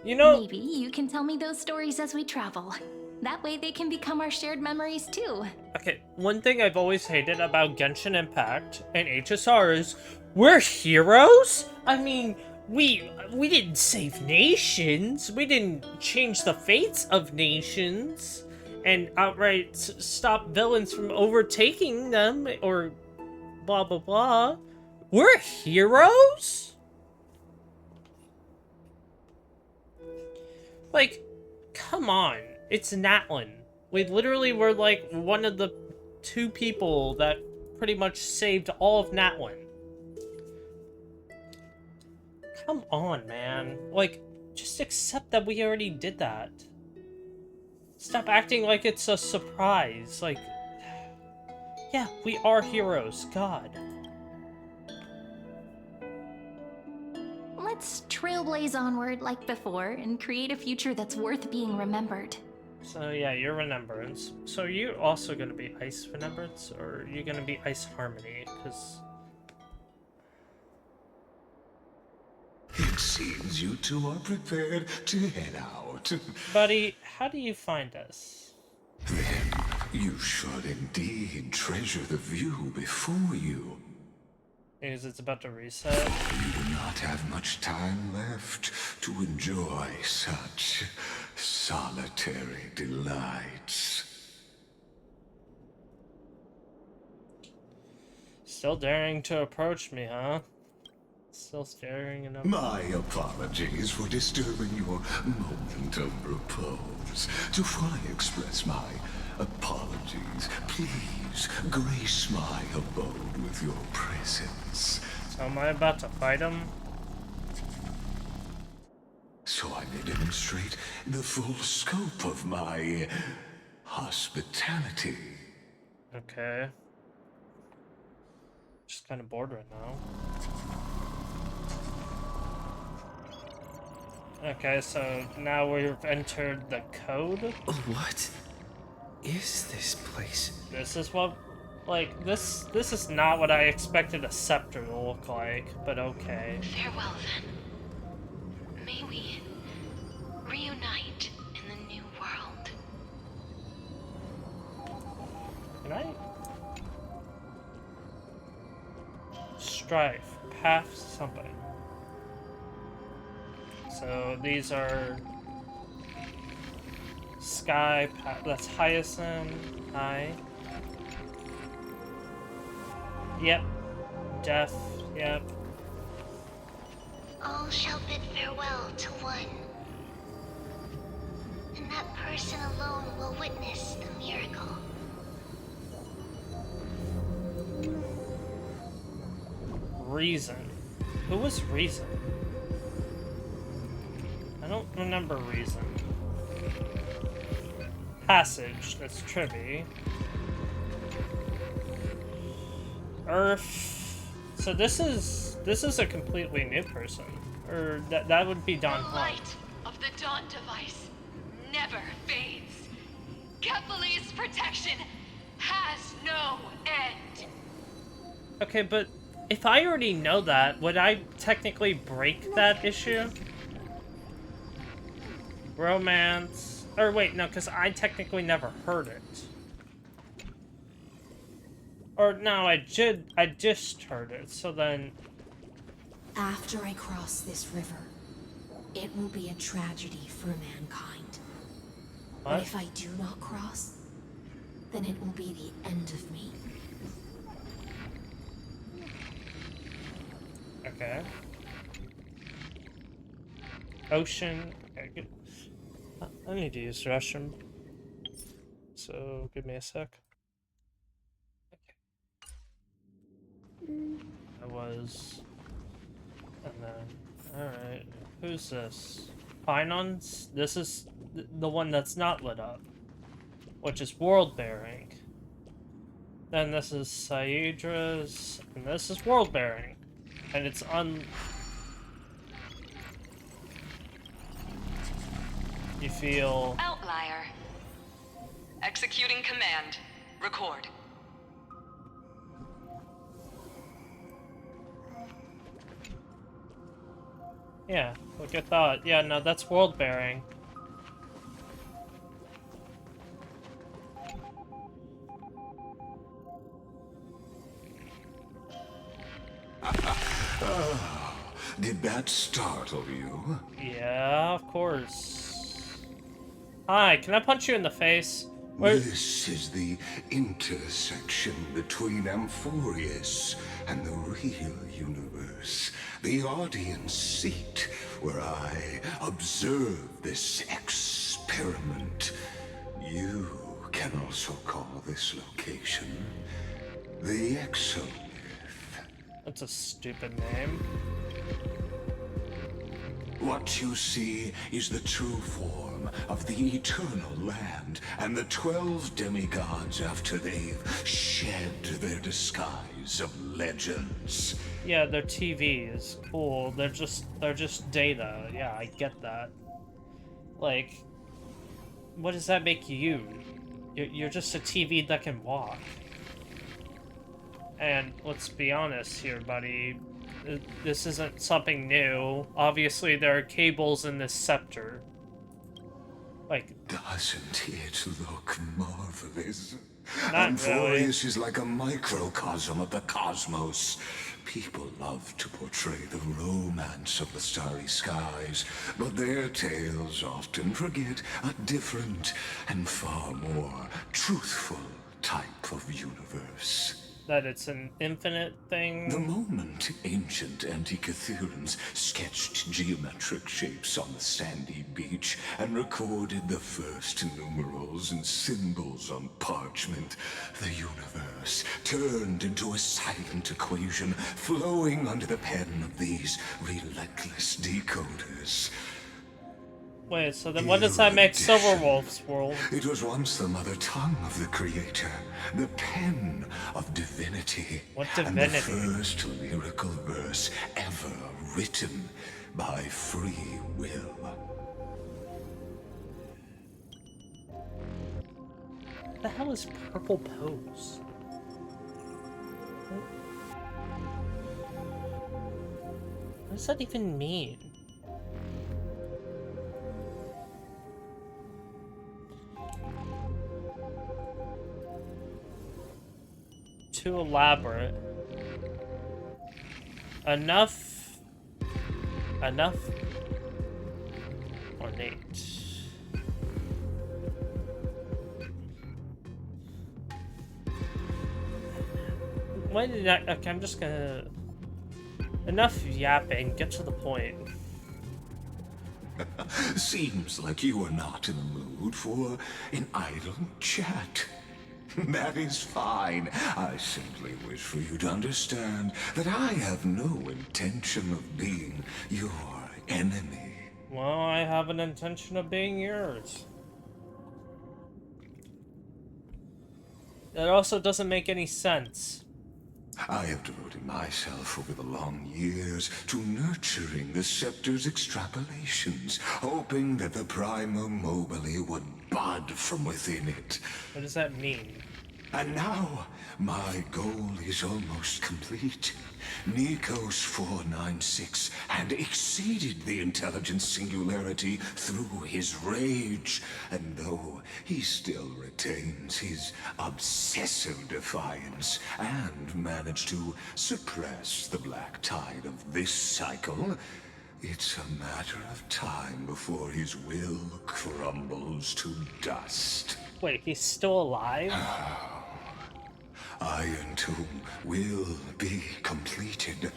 You know... Maybe you can tell me those stories as we travel. That way they can become our shared memories too. Okay, one thing I've always hated about Genshin Impact and HSR is we're heroes? I mean, we didn't save nations. We didn't change the fates of nations and outright stop villains from overtaking them or blah blah blah. We're heroes? Like, come on. It's Natlin. We literally were like one of the 2 people that pretty much saved all of Natlin. Come on, man. Like, just accept that we already did that. Stop acting like it's a surprise. Like, yeah, we are heroes. God. Let's trailblaze onward like before and create a future that's worth being remembered. So yeah, your remembrance. So you're also gonna be ice remembrance, or are you gonna be ice harmony? Because It seems you two are prepared to head out. buddy, how do you find us? Then you should indeed treasure the view before you. Because it's about to reset. You do not have much time left to enjoy such solitary delights. Still daring to approach me, huh? Still staring enough. My apologies for disturbing your moment of repose. To fully express my apologies, please grace my abode with your presence. So am I about to fight him? So I may demonstrate the full scope of my hospitality. Okay. Just kind of bored right now. Okay, so now we've entered the code. What is this place? This is what, like, this is not what I expected a scepter to look like, but okay. Farewell, then. May we reunite in the new world. Can I? Strife. Path something. So these are Sky, that's Hysilens, High. Yep. Death, yep. All shall bid farewell to one. And that person alone will witness the miracle. Reason. Who was Reason? I don't remember Reason. Passage, that's Trivy. Earth. So this is a completely new person. Or that would be Don The Hunt. light of the Dawn device never fades. Kepali's protection has no end. Okay, but if I already know that, would I technically break that issue? Romance. Or wait, no, because I technically never heard it. Or no, I just heard it, so then... After I cross this river, it will be a tragedy for mankind. What? But if I do not cross, then it will be the end of me. Okay. Ocean. Okay, good. I need to use the restroom. So, give me a sec. Okay. I was... And then... Alright. Who's this? Finons? This is the one that's not lit up. Which is world-bearing. Then this is Cerydra's. And this is world-bearing. And it's You feel... Outlier. Executing command. Record. Yeah, look at that. Yeah, no, that's world-bearing. Did that startle you? Yeah, of course. Hi, can I punch you in the face? Where... This is the intersection between Amphorius and the real universe. The audience seat where I observe this experiment. You can also call this location the Exomyth. That's a stupid name. What you see is the true form of the eternal land and the 12 demigods after they've shed their disguise of legends. Yeah, their TV is cool. They're just data. Yeah, I get that. Like, what does that make you? You're just a TV that can walk. And let's be honest here, buddy. This isn't something new. Obviously, there are cables in this scepter. Like, doesn't it look marvelous? Not Amphorius is like a microcosm of the cosmos. People love to portray the romance of the starry skies, but their tales often forget a different and far more truthful type of universe. that it's an infinite thing? The moment ancient Antikytherians sketched geometric shapes on the sandy beach and recorded the first numerals and symbols on parchment, the universe turned into a silent equation flowing under the pen of these relentless decoders. Wait, so then what does that make Silverwolf's world? It was once the mother tongue of the creator, the pen of divinity. What divinity? And the first lyrical verse ever written by free will. What the hell is purple pose? What does that even mean? Too elaborate. Enough ornate. Why did I? Okay, I'm just gonna. Enough yapping. Get to the point. Seems like you are not in the mood for an idle chat. That is fine. I simply wish for you to understand that I have no intention of being your enemy. Well, I have an intention of being yours. That also doesn't make any sense. I have devoted myself over the long years to nurturing the scepter's extrapolations, hoping that the Prima Mobile would bud from within it. What does that mean? And now, my goal is almost complete. Nikos 496 had exceeded the intelligence singularity through his rage, and though he still retains his obsessive defiance and managed to suppress the black tide of this cycle, it's a matter of time before his will crumbles to dust. Wait, he's still alive? Iron Tomb will be completed.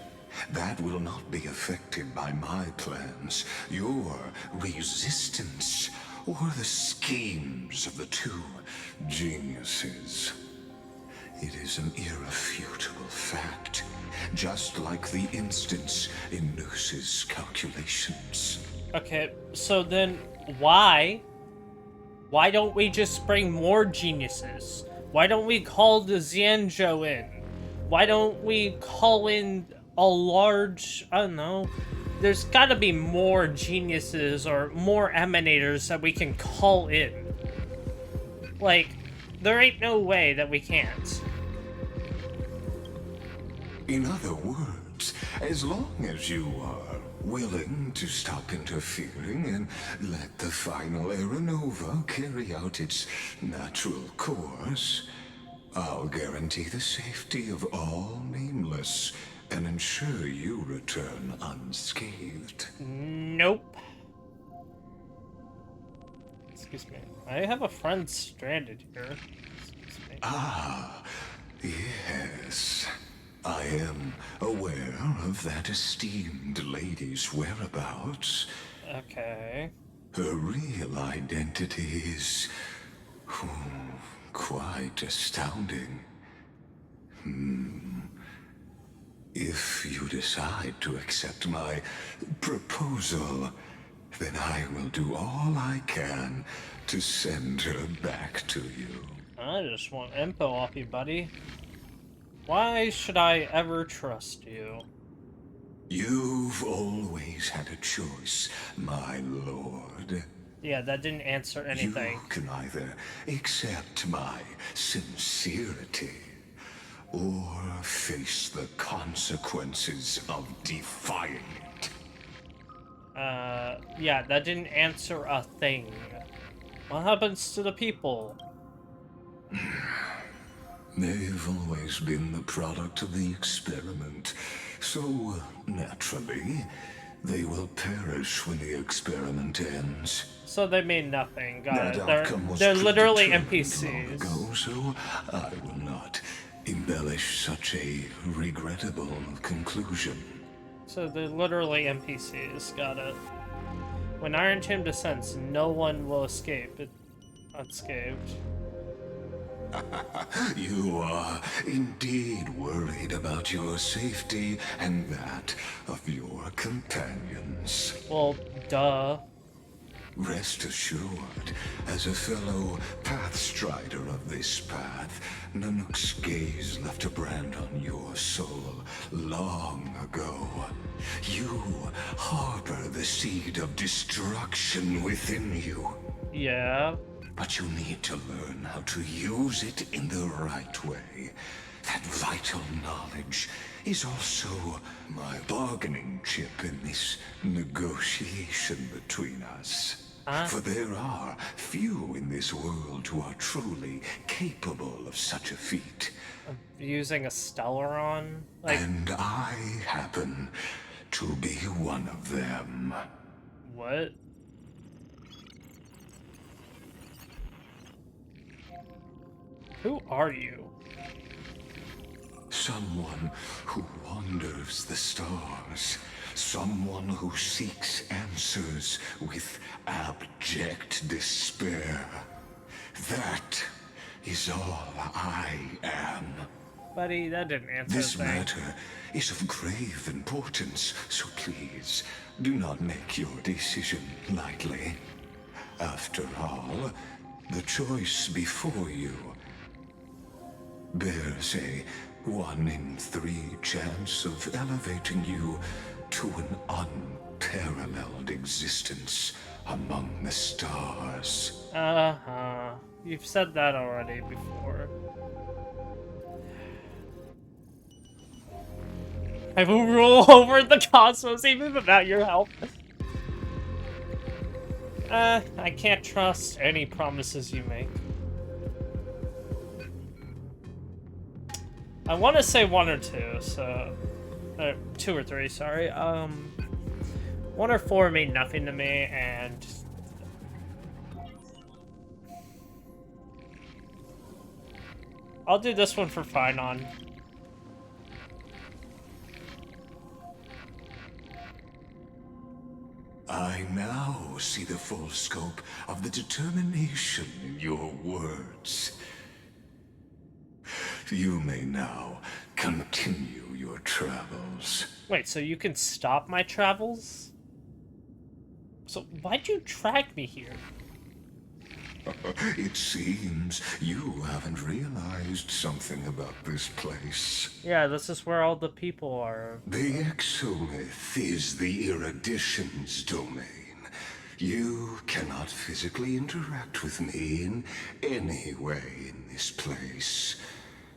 That will not be affected by my plans, your resistance, or the schemes of the two geniuses. It is an irrefutable fact, just like the instance in Noose's calculations. Okay, so then why? Why don't we just bring more geniuses? Why don't we call the Xianzhou in? Why don't we call in a large, I don't know, there's gotta be more geniuses or more emanators that we can call in. Like, there ain't no way that we can't. In other words, as long as you are willing to stop interfering and let the final Aeronova carry out its natural course, I'll guarantee the safety of all nameless and ensure you return unscathed. Nope. Excuse me. I have a friend stranded here. Excuse me. Ah, yes. I am aware of that esteemed lady's whereabouts. Okay. Her real identity is quite astounding. If you decide to accept my proposal, then I will do all I can to send her back to you. I just want info off you, buddy. Why should I ever trust you? You've always had a choice, my lord. Yeah, that didn't answer anything. You can either accept my sincerity or face the consequences of defying it. Yeah, that didn't answer a thing. What happens to the people? They've always been the product of the experiment, so naturally, they will perish when the experiment ends. So they mean nothing. Got That it. outcome was They're literally predetermined long NPCs. ago, so I will not embellish such a regrettable conclusion. So they're literally NPCs. Got it. When Iron Tomb descends, no one will escape it unscathed. You are indeed worried about your safety and that of your companions. Well, duh. Rest assured, as a fellow pathstrider of this path, Nanook's gaze left a brand on your soul long ago. You harbor the seed of destruction within you. Yeah. But you need to learn how to use it in the right way. That vital knowledge is also my bargaining chip in this negotiation between us. For there are few in this world who are truly capable of such a feat. Using a Stellaron? Like... And I happen to be one of them. What? Who are you? Someone who wanders the stars. Someone who seeks answers with abject despair. That is all I am. Buddy, that didn't answer This the thing. matter is of grave importance, so please do not make your decision lightly. After all, the choice before you bears a 1 in 3 chance of elevating you to an unparalleled existence among the stars. Uh-huh. You've said that already before. I will rule over the cosmos even without your help. I can't trust any promises you make. I want to say 1 or 2, so... 2 or 3, sorry. 1 or 4 mean nothing to me, and... I'll do this one for Finon. I now see the full scope of the determination in your words. You may now continue your travels. Wait, so you can stop my travels? So why'd you drag me here? It seems you haven't realized something about this place. Yeah, this is where all the people are. The Exolith is the Erudition's domain. You cannot physically interact with me in any way in this place,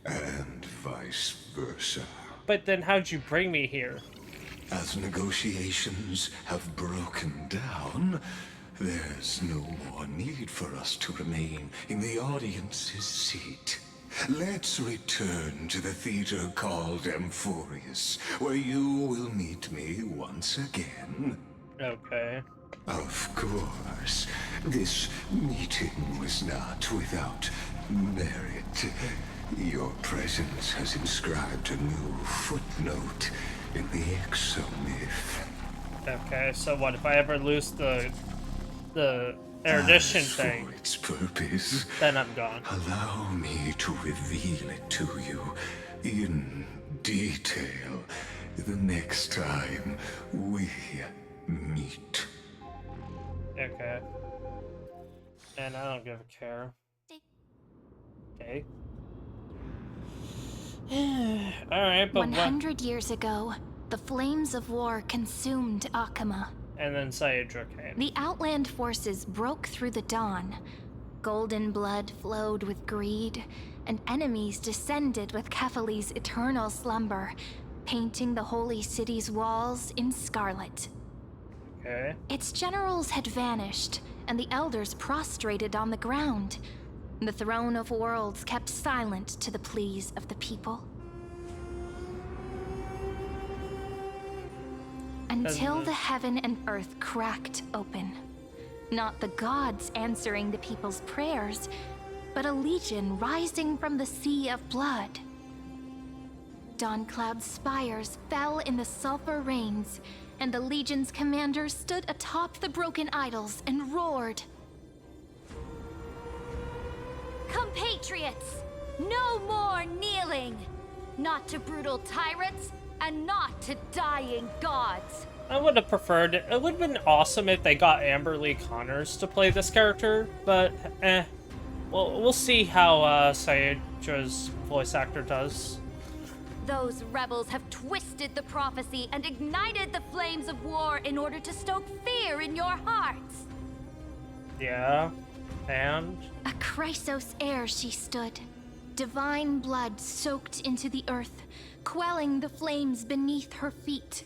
and vice versa. But then how'd you bring me here? As negotiations have broken down, there's no more need for us to remain in the audience's seat. Let's return to the theater called Amphorius, where you will meet me once again. Okay. Of course, this meeting was not without merit. Your presence has inscribed a new footnote in the exomyth. Okay, so what if I ever lose the erudition thing? For its purpose, then I'm gone. Allow me to reveal it to you in detail the next time we meet. Okay. And I don't give a care. Okay. Alright, but 100 years ago, the flames of war consumed Akama. And then Cerydra came. The Outland forces broke through the dawn. Golden blood flowed with greed, and enemies descended with Kefali's eternal slumber, painting the holy city's walls in scarlet. Okay. Its generals had vanished, and the elders prostrated on the ground. The throne of worlds kept silent to the pleas of the people. Until the heaven and earth cracked open. Not the gods answering the people's prayers, but a legion rising from the sea of blood. Dawncloud's spires fell in the sulfur rains, and the legion's commander stood atop the broken idols and roared. Compatriots, no more kneeling! Not to brutal tyrants, and not to dying gods. I would have preferred it. It would have been awesome if they got Amberly Connors to play this character, but well, we'll see how Cerydра's voice actor does. Those rebels have twisted the prophecy and ignited the flames of war in order to stoke fear in your hearts. Yeah, and? A Chrysos heir she stood. Divine blood soaked into the earth, quelling the flames beneath her feet.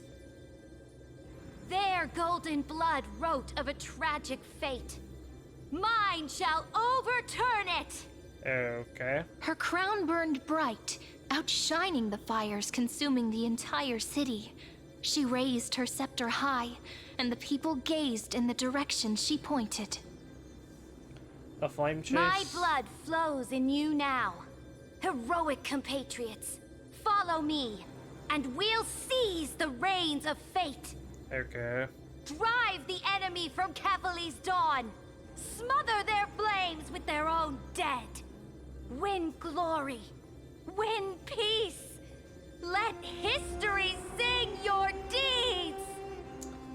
Their golden blood wrote of a tragic fate. Mine shall overturn it! Okay. Her crown burned bright, outshining the fires consuming the entire city. She raised her scepter high, and the people gazed in the direction she pointed. The flame chase? My blood flows in you now. Heroic compatriots, follow me, and we'll seize the reins of fate. Okay. Drive the enemy from Kefali's dawn. Smother their flames with their own dead. Win glory. Win peace. Let history sing your deeds.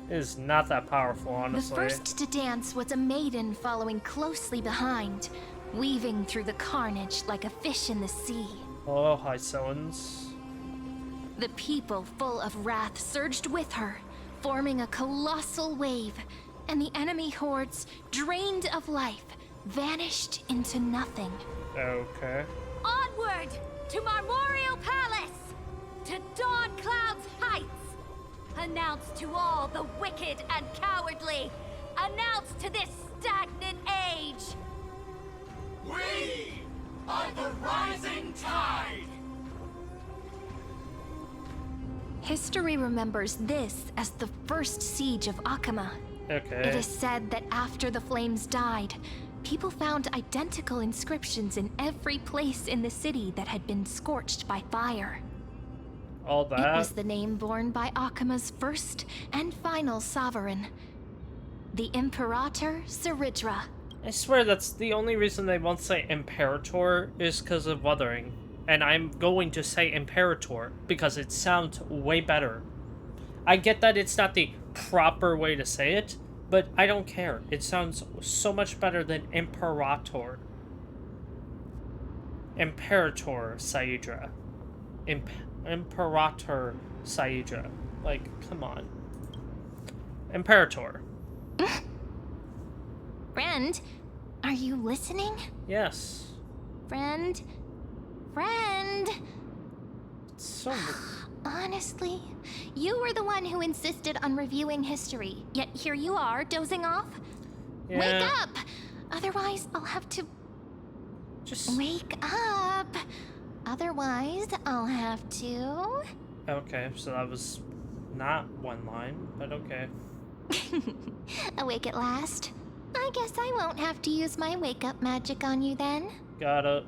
It is not that powerful, honestly. The first to dance was a maiden following closely behind, weaving through the carnage like a fish in the sea. Oh, Hysilens. The people, full of wrath, surged with her, forming a colossal wave, and the enemy hordes, drained of life, vanished into nothing. Okay. Onward to Marmorial Palace, to Dawncloud's heights. Announce to all the wicked and cowardly. Announce to this stagnant age. We are the rising tide. History remembers this as the first siege of Akama. Okay. It is said that after the flames died, people found identical inscriptions in every place in the city that had been scorched by fire. All that? It was the name borne by Akama's first and final sovereign, the Imperator Cerydra. I swear that's the only reason they won't say Imperator is because of Wuthering. And I'm going to say Imperator because it sounds way better. I get that it's not the proper way to say it, but I don't care. It sounds so much better than Imperator. Imperator Cerydra. Imperator Cerydra. Like, come on. Imperator. Friend, are you listening? Yes. Friend? Friend? So... Honestly, you were the one who insisted on reviewing history, yet here you are, dozing off? Yeah. Wake up! Otherwise, I'll have to... Just... Wake up! Otherwise, I'll have to... Okay, so that was not one line, but okay. Awake at last? I guess I won't have to use my wake-up magic on you then. Got it.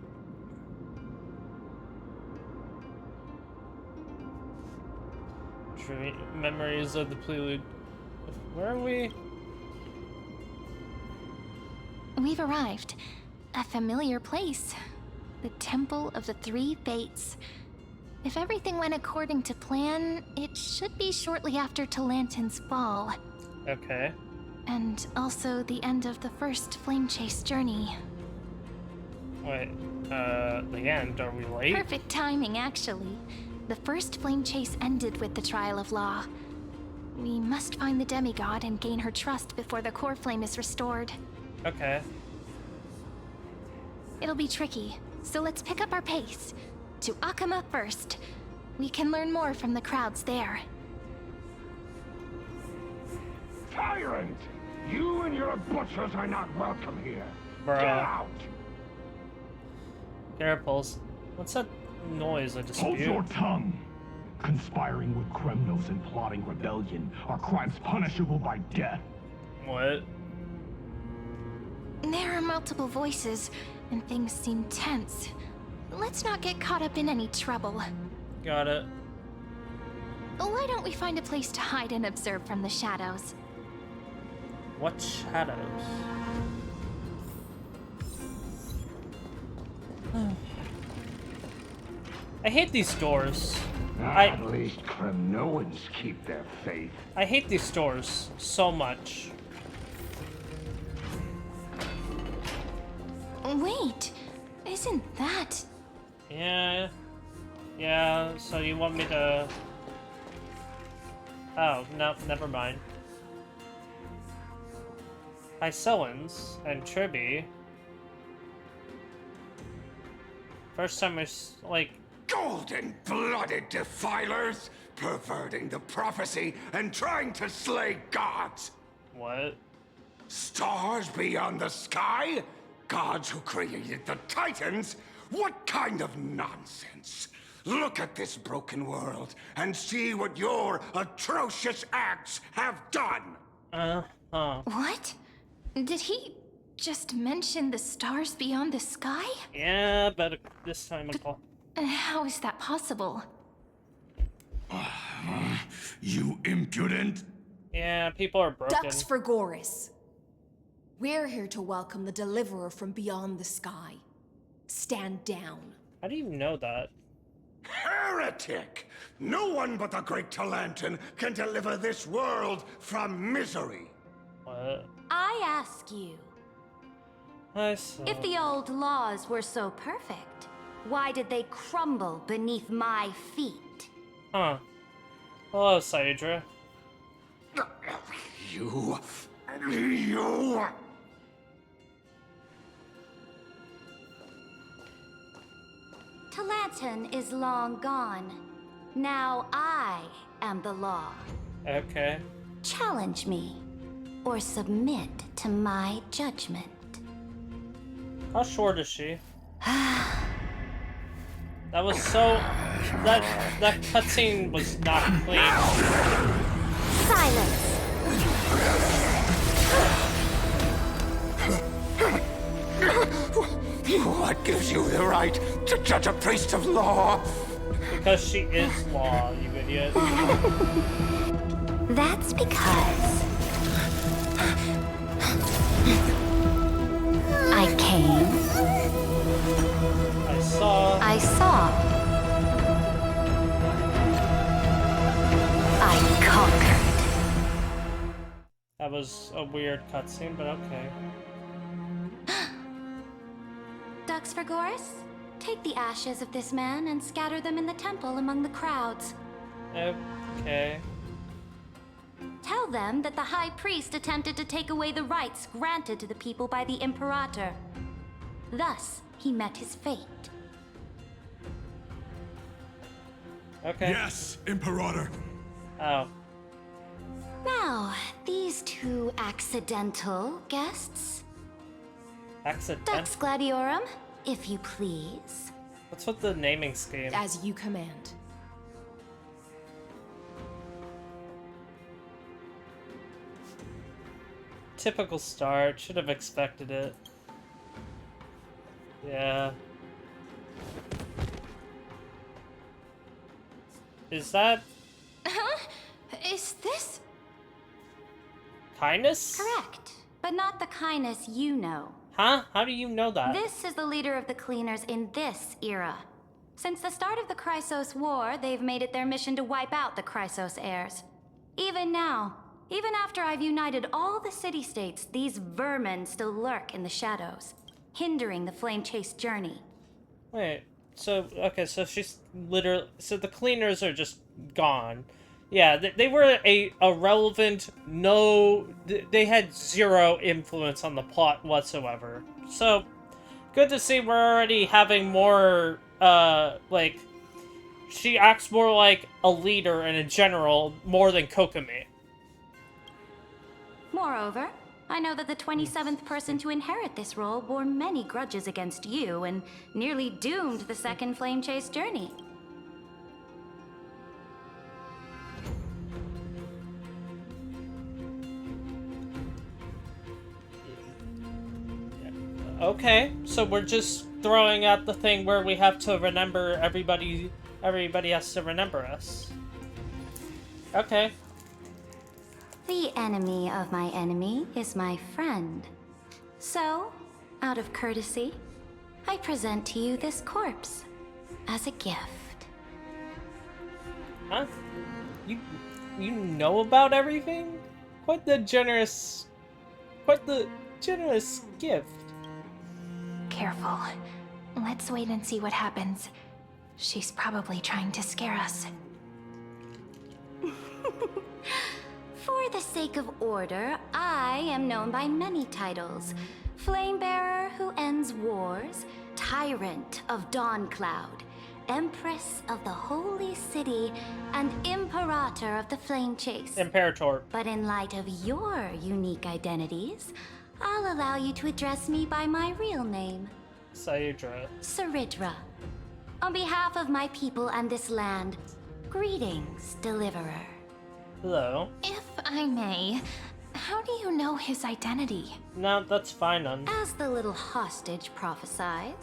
Memories of the prelude. Where are we? We've arrived. A familiar place. The Temple of the Three Fates. If everything went according to plan, it should be shortly after Talantin's fall. Okay. And also the end of the first flame chase journey. Wait, the end? Are we late? Perfect timing, actually. The first flame chase ended with the trial of law. We must find the demigod and gain her trust before the core flame is restored. Okay. It'll be tricky, so let's pick up our pace. To Akama first. We can learn more from the crowds there. Tyrant! You and your butchers are not welcome here. Bruh. Get out! Carapace. What's that noise? A dispute? Hold your tongue! Conspiring with criminals and plotting rebellion are crimes punishable by death. What? There are multiple voices, and things seem tense. Let's not get caught up in any trouble. Got it. Why don't we find a place to hide and observe from the shadows? What shadows? I hate these doors. At least Kremnoans keep their faith. I hate these doors so much. Wait, isn't that... Yeah, so you want me to... Oh, no, never mind. Hysilens and Triby. First time it's like... Golden-blooded defilers, perverting the prophecy and trying to slay gods. What? Stars beyond the sky? Gods who created the Titans? What kind of nonsense? Look at this broken world and see what your atrocious acts have done. What? Did he just mention the stars beyond the sky? Yeah, but this time I'll call. How is that possible? You impudent! Yeah, people are broken. Ducks for Goris. We're here to welcome the deliverer from beyond the sky. Stand down. How do you know that? Heretic! No one but the great Talantan can deliver this world from misery. What? I ask you, I saw. if the old laws were so perfect, why did they crumble beneath my feet? Huh. Hello, Cerydra. You... Talantan is long gone. Now I am the law. Okay. Challenge me, or submit to my judgment. How short is she? That was so... That cutscene was not clean. Silence! What gives you the right to judge a priest of law? Because she is law, you idiot. That's because... I came. I saw. I saw. I conquered. That was a weird cutscene, but okay. Ducks for Goris, take the ashes of this man and scatter them in the temple among the crowds. Okay. Tell them that the High Priest attempted to take away the rights granted to the people by the Imperator. Thus, he met his fate. Okay. Yes, Imperator. Oh. Now, these two accidental guests. Accident? Dux Gladiorum, if you please. What's with the naming scheme? As you command. Typical start. Should have expected it. Yeah. Is that Huh? Is this... kindness? Correct, but not the kindness you know. Huh? How do you know that? This is the leader of the Cleaners in this era. Since the start of the Chrysos War, they've made it their mission to wipe out the Chrysos heirs. Even now, even after I've united all the city-states, these vermin still lurk in the shadows, hindering the flame-chased journey. Wait, so, okay, so she's literally, so the cleaners are just gone. Yeah, they were a irrelevant, they had zero influence on the plot whatsoever. So, good to see we're already having more, like, she acts more like a leader and a general more than Kokomi. Moreover, I know that the 27th person to inherit this role bore many grudges against you and nearly doomed the second Flame Chase journey. Okay, so we're just throwing out the thing where we have to remember everybody has to remember us. Okay. The enemy of my enemy is my friend. So, out of courtesy, I present to you this corpse as a gift. Huh? You know about everything? Quite the generous gift. Careful. Let's wait and see what happens. She's probably trying to scare us. For the sake of order, I am known by many titles. Flamebearer who ends wars, Tyrant of Dawncloud, Empress of the Holy City, and Imperator of the Flame Chase. Imperator. But in light of your unique identities, I'll allow you to address me by my real name. Cerydra. Cerydra. On behalf of my people and this land, greetings, Deliverer. Hello. If I may, how do you know his identity? No, that's fine, As the little hostage prophesied,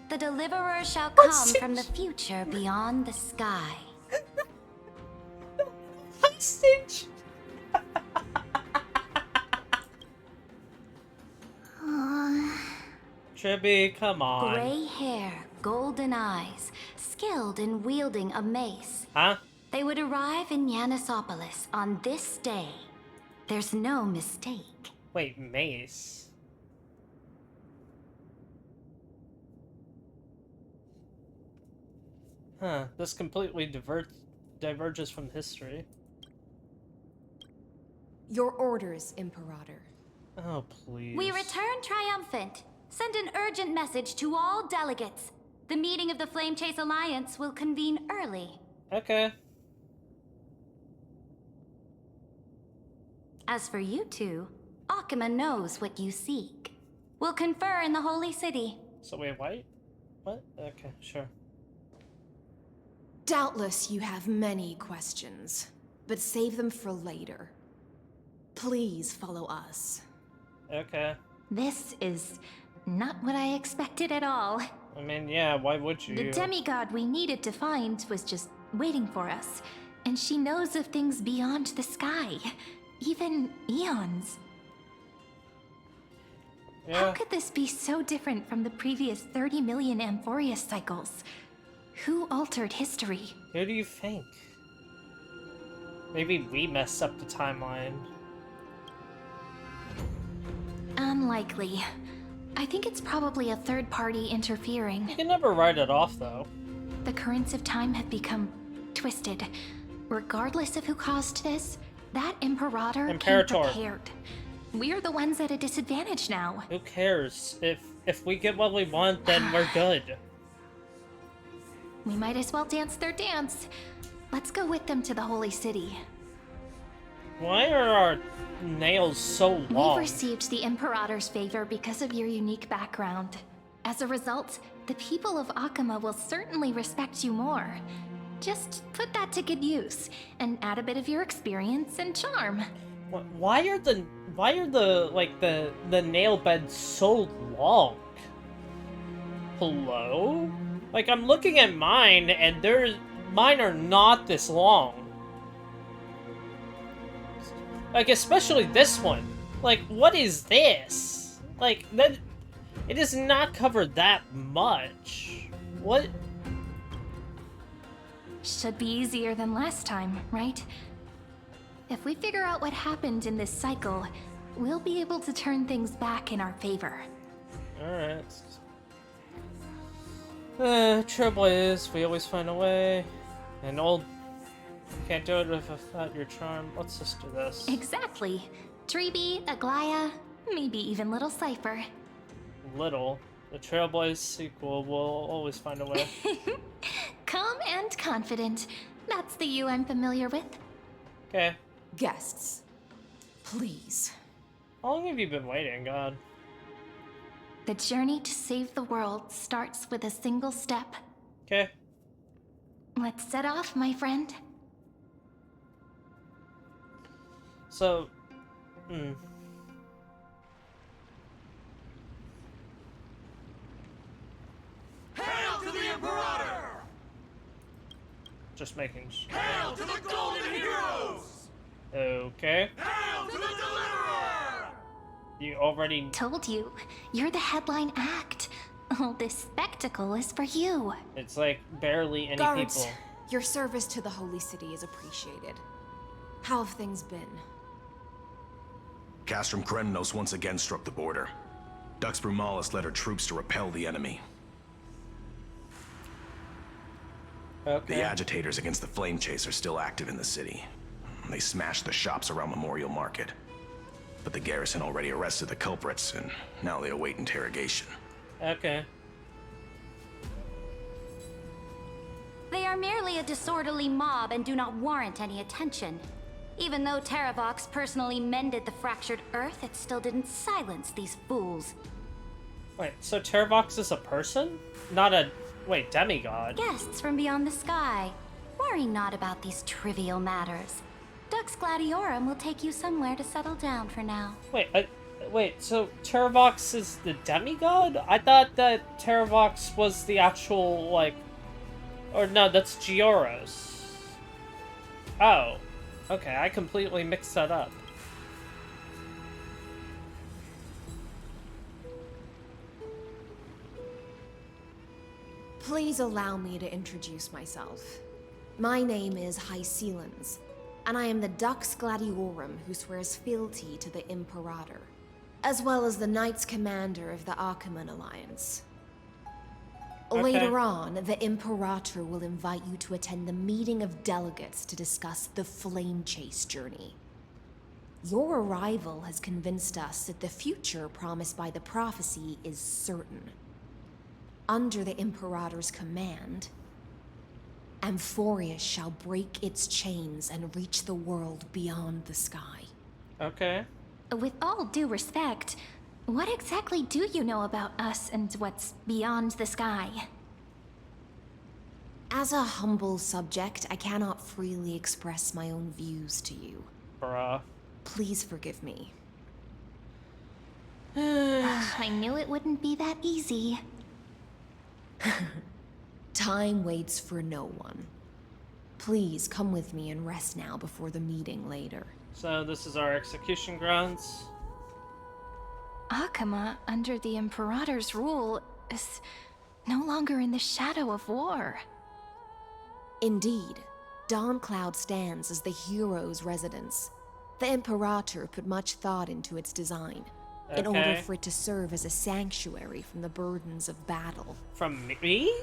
the Deliverer shall come from the future beyond the sky. Hostage? Chibi, come on. Gray hair, golden eyes, skilled in wielding a mace. Huh? They would arrive in Yanisopolis on this day. There's no mistake. Wait, mace? Huh, this completely diverges from history. Your orders, Imperator. Oh, please. We return triumphant. Send an urgent message to all delegates. The meeting of the Flame Chase Alliance will convene early. Okay. As for you two, Akuma knows what you seek. We'll confer in the Holy City. So wait, what? What? Okay, sure. Doubtless you have many questions, but save them for later. Please follow us. Okay. This is not what I expected at all. I mean, yeah, why would you? The demigod we needed to find was just waiting for us. And she knows of things beyond the sky. Even eons. Yeah. How could this be so different from the previous 30 million Amphorius cycles? Who altered history? Who do you think? Maybe we messed up the timeline. Unlikely. I think it's probably a third party interfering. You can never write it off, though. The currents of time have become twisted. Regardless of who caused this, that Imperator came prepared. We're the ones at a disadvantage now. Who cares? If we get what we want, then we're good. We might as well dance their dance. Let's go with them to the Holy City. Why are our nails so long? We've received the Imperator's favor because of your unique background. As a result, the people of Akuma will certainly respect you more. Just put that to good use, and add a bit of your experience and charm. Why are the nail beds so long? Hello? Like, I'm looking at mine, and mine are not this long. Like, especially this one. Like, what is this? Like, that... It does not cover that much. What? Should be easier than last time, right? If we figure out what happened in this cycle, we'll be able to turn things back in our favor. Alright. Trouble is, we always find a way. And old You can't do it without your charm. Let's just do this. Exactly. Treeby, Aglaya, maybe even little Cypher. Little. The Trailblaze sequel will always find a way. Calm and confident. That's the you I'm familiar with. Okay. Guests, please. How long have you been waiting, God? The journey to save the world starts with a single step. Okay. Let's set off, my friend. So, Hail to the Imperator! just making sure. Hail to the Golden Heroes! Okay. Hail to the Deliverer! You already Told you, you're the headline act. All this spectacle is for you. It's like barely any Guards, people. your service to the Holy City is appreciated. How have things been? Castrum Krennos once again struck the border. Dux Brumalis led her troops to repel the enemy. Okay. The agitators against the Flame Chase are still active in the city. They smashed the shops around Memorial Market. But the garrison already arrested the culprits, and now they await interrogation. Okay. They are merely a disorderly mob and do not warrant any attention. Even though Terravox personally mended the fractured earth, it still didn't silence these fools. Wait, so Terravox is a person? Not a... Wait, demigod? Guests from beyond the sky. Worry not about these trivial matters. Dux Gladiorum will take you somewhere to settle down for now. Wait, so Terravox is the demigod? I thought that Terravox was the actual, like... Or no, that's Gioros. Oh. Okay, I completely mixed that up. Please allow me to introduce myself. My name is Hysilens, and I am the Dux Gladiorum who swears fealty to the Imperator, as well as the Knights Commander of the Achaemen Alliance. Okay. Later on, the Imperator will invite you to attend the meeting of delegates to discuss the Flame Chase journey. Your arrival has convinced us that the future promised by the prophecy is certain. Under the Imperator's command, Amphorius shall break its chains and reach the world beyond the sky. Okay. With all due respect, what exactly do you know about us and what's beyond the sky? As a humble subject, I cannot freely express my own views to you. Bruh. Please forgive me. I knew it wouldn't be that easy. Time waits for no one. Please come with me and rest now before the meeting later. So this is our execution grounds. Akama, under the Imperator's rule, is no longer in the shadow of war. Indeed, Dawncloud stands as the hero's residence. The Imperator put much thought into its design, in order for it to serve as a sanctuary from the burdens of battle. From me?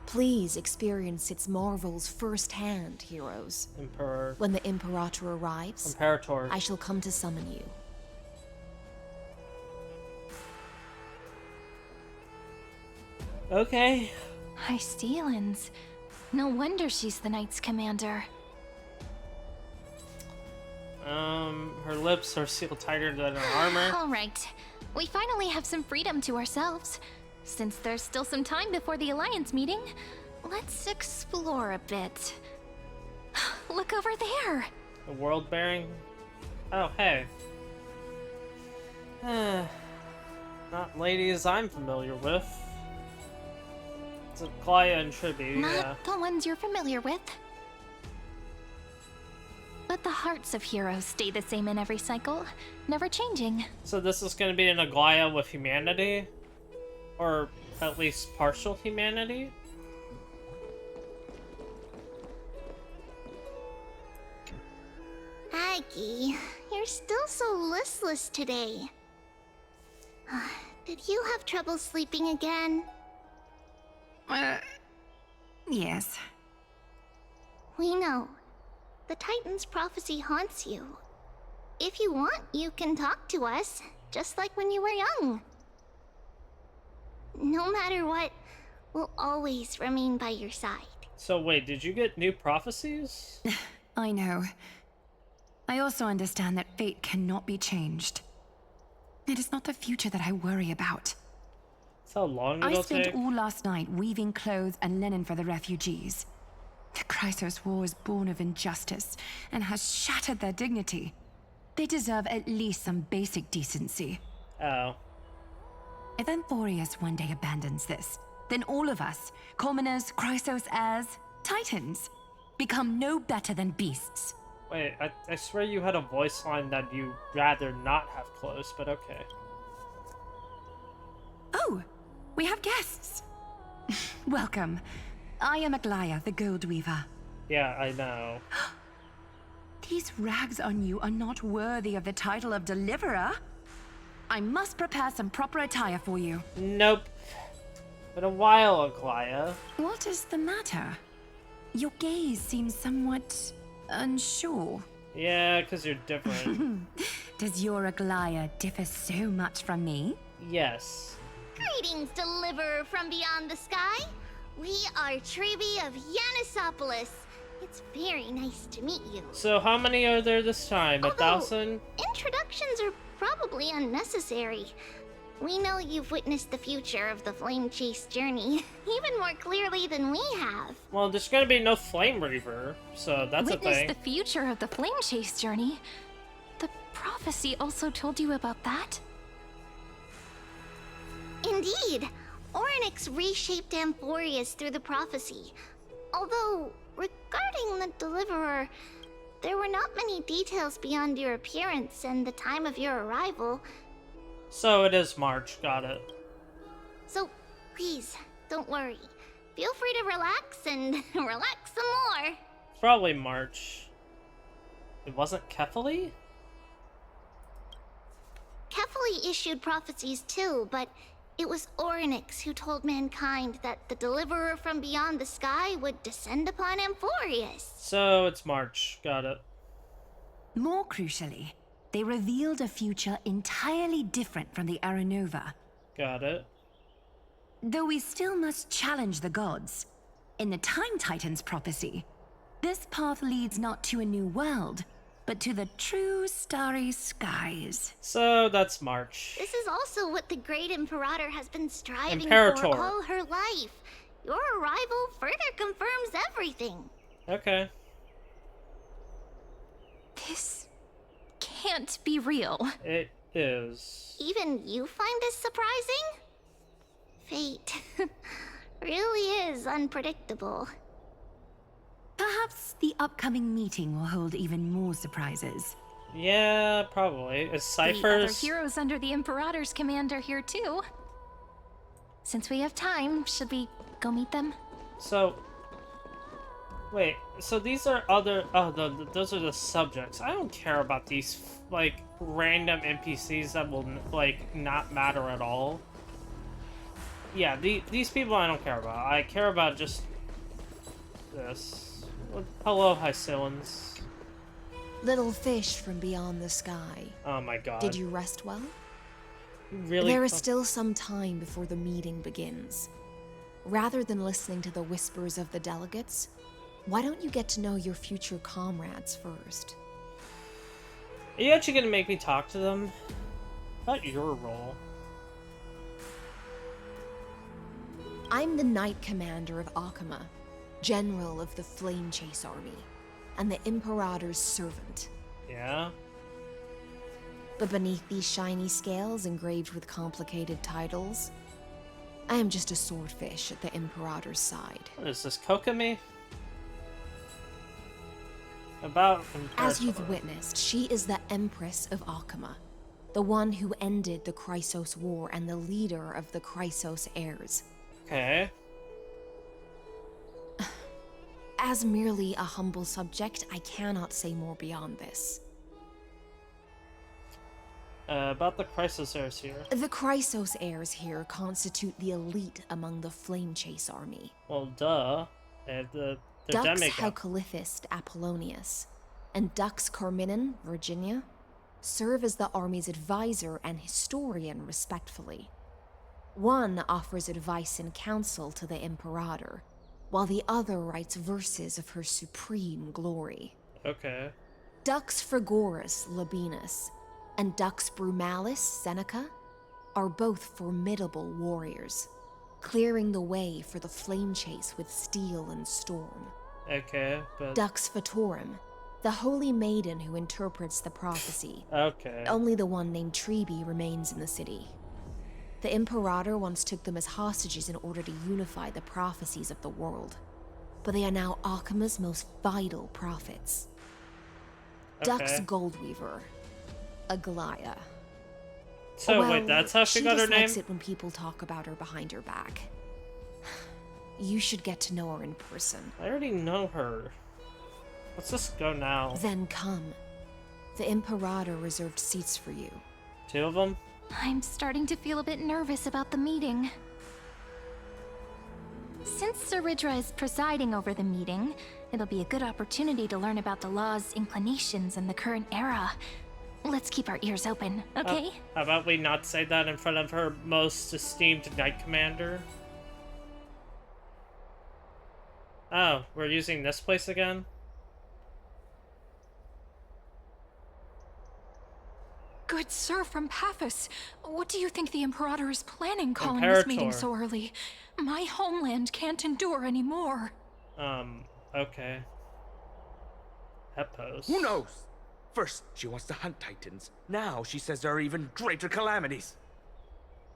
Please experience its marvels firsthand, heroes. When the Imperator arrives, Imperator. I shall come to summon you. Okay. Hysilens. No wonder she's the Knight's commander. Her lips are sealed tighter than her armor. Alright, we finally have some freedom to ourselves. Since there's still some time before the Alliance meeting, let's explore a bit. Look over there! The world bearing? Oh, hey. Not ladies I'm familiar with. It's a Glaya and Tribby, Not the ones you're familiar with. But the hearts of heroes stay the same in every cycle, never changing. So this is going to be an Aglaya with humanity? Or at least partial humanity? Aggie, you're still so listless today. Did you have trouble sleeping again? Yes. We know. the Titan's prophecy haunts you. If you want, you can talk to us, just like when you were young. No matter what, we'll always remain by your side. So wait, did you get new prophecies? I know. I also understand that fate cannot be changed. It is not the future that I worry about. That's how long I it'll spent take? all last night weaving clothes and linen for the refugees. The Chrysos War is born of injustice and has shattered their dignity. They deserve at least some basic decency. Oh. If Amphorius one day abandons this, then all of us, commoners, Chrysos heirs, Titans, become no better than beasts. Wait, I swear you had a voice line that you'd rather not have close, but okay. Oh, we have guests. Welcome. I am Aglaya, the Gold Weaver. Yeah, I know. These rags on you are not worthy of the title of Deliverer. I must prepare some proper attire for you. Nope. Been a while, Aglaya. What is the matter? Your gaze seems somewhat unsure. Yeah, because you're different. Does your Aglaya differ so much from me? Yes. Greetings, Deliverer from beyond the sky. We are Trebi of Yanisopolis. It's very nice to meet you. So how many are there this time? 1,000? Introductions are probably unnecessary. We know you've witnessed the future of the Flame Chase journey, even more clearly than we have. Well, there's gonna be no Flame Reaver, so that's a thing. Witness the future of the Flame Chase journey? The prophecy also told you about that? Indeed. Orynyx reshaped Amphorius through the prophecy. Although, regarding the Deliverer, there were not many details beyond your appearance and the time of your arrival. So it is March, got it. So, please, don't worry. Feel free to relax and relax some more. It's probably March. It wasn't Kefali? Kefali issued prophecies too, but it was Orynyx who told mankind that the Deliverer from beyond the sky would descend upon Amphorius. So it's March, got it. More crucially, they revealed a future entirely different from the Aranova. Got it. Though we still must challenge the gods. In the Time Titan's prophecy, this path leads not to a new world, but to the true starry skies. So that's March. This is also what the Great Imperator has been striving Imperator. for all her life. Your arrival further confirms everything. Okay. This can't be real. It is. Even you find this surprising? Fate really is unpredictable. Perhaps the upcoming meeting will hold even more surprises. Yeah, probably. Is The other Cypher's... heroes under the Imperator's command are here too. Since we have time, should we go meet them? So... Wait, so these are other... Oh, those are the subjects. I don't care about these, like, random NPCs that will, like, not matter at all. Yeah, these people I don't care about. I care about just... this. Hello, Hysilens. Little fish from beyond the sky. Oh my god. Did you rest well? Really? There is still some time before the meeting begins. Rather than listening to the whispers of the delegates, why don't you get to know your future comrades first? Are you actually gonna make me talk to them? About your role. I'm the Knight Commander of Akama, General of the Flame Chase Army, and the Imperator's servant. Yeah? But beneath these shiny scales engraved with complicated titles, I am just a swordfish at the Imperator's side. What is this, Kokomi? About As you've witnessed, she is the Empress of Akama, the one who ended the Chrysos War and the leader of the Chrysos heirs. Okay. As merely a humble subject, I cannot say more beyond this. About the Chrysos heirs here. The Chrysos heirs here constitute the elite among the Flame Chase army. Well, duh. They're Dux demigod. Haukalithist Apollonius, and Dux Carminin, Virginia, serve as the army's advisor and historian, respectively. One offers advice and counsel to the Imperator, while the other writes verses of her supreme glory. Okay. Dux Frigoris Labienus and Dux Brumalis Seneca are both formidable warriors, clearing the way for the flame chase with steel and storm. Okay, but... Dux Fatorum, the holy maiden who interprets the prophecy. Okay. Only the one named Trebi remains in the city. The Imperator once took them as hostages in order to unify the prophecies of the world, but they are now Akama's most vital prophets. Dux Goldweaver, Aglaya. So well, wait, that's how she got her name? She dislikes it when people talk about her behind her back. You should get to know her in person. I already know her. Let's just go now. Then come. The Imperator reserved seats for you. 2 of them? I'm starting to feel a bit nervous about the meeting. Since Cerydra is presiding over the meeting, it'll be a good opportunity to learn about the law's inclinations in the current era. Let's keep our ears open, okay? How about we not say that in front of her most esteemed Knight Commander? Oh, we're using this place again? Good sir from Paphos, what do you think the Imperator is planning calling this meeting so early? My homeland can't endure anymore. Okay. Hepos. Who knows? First, she wants to hunt Titans. Now she says there are even greater calamities.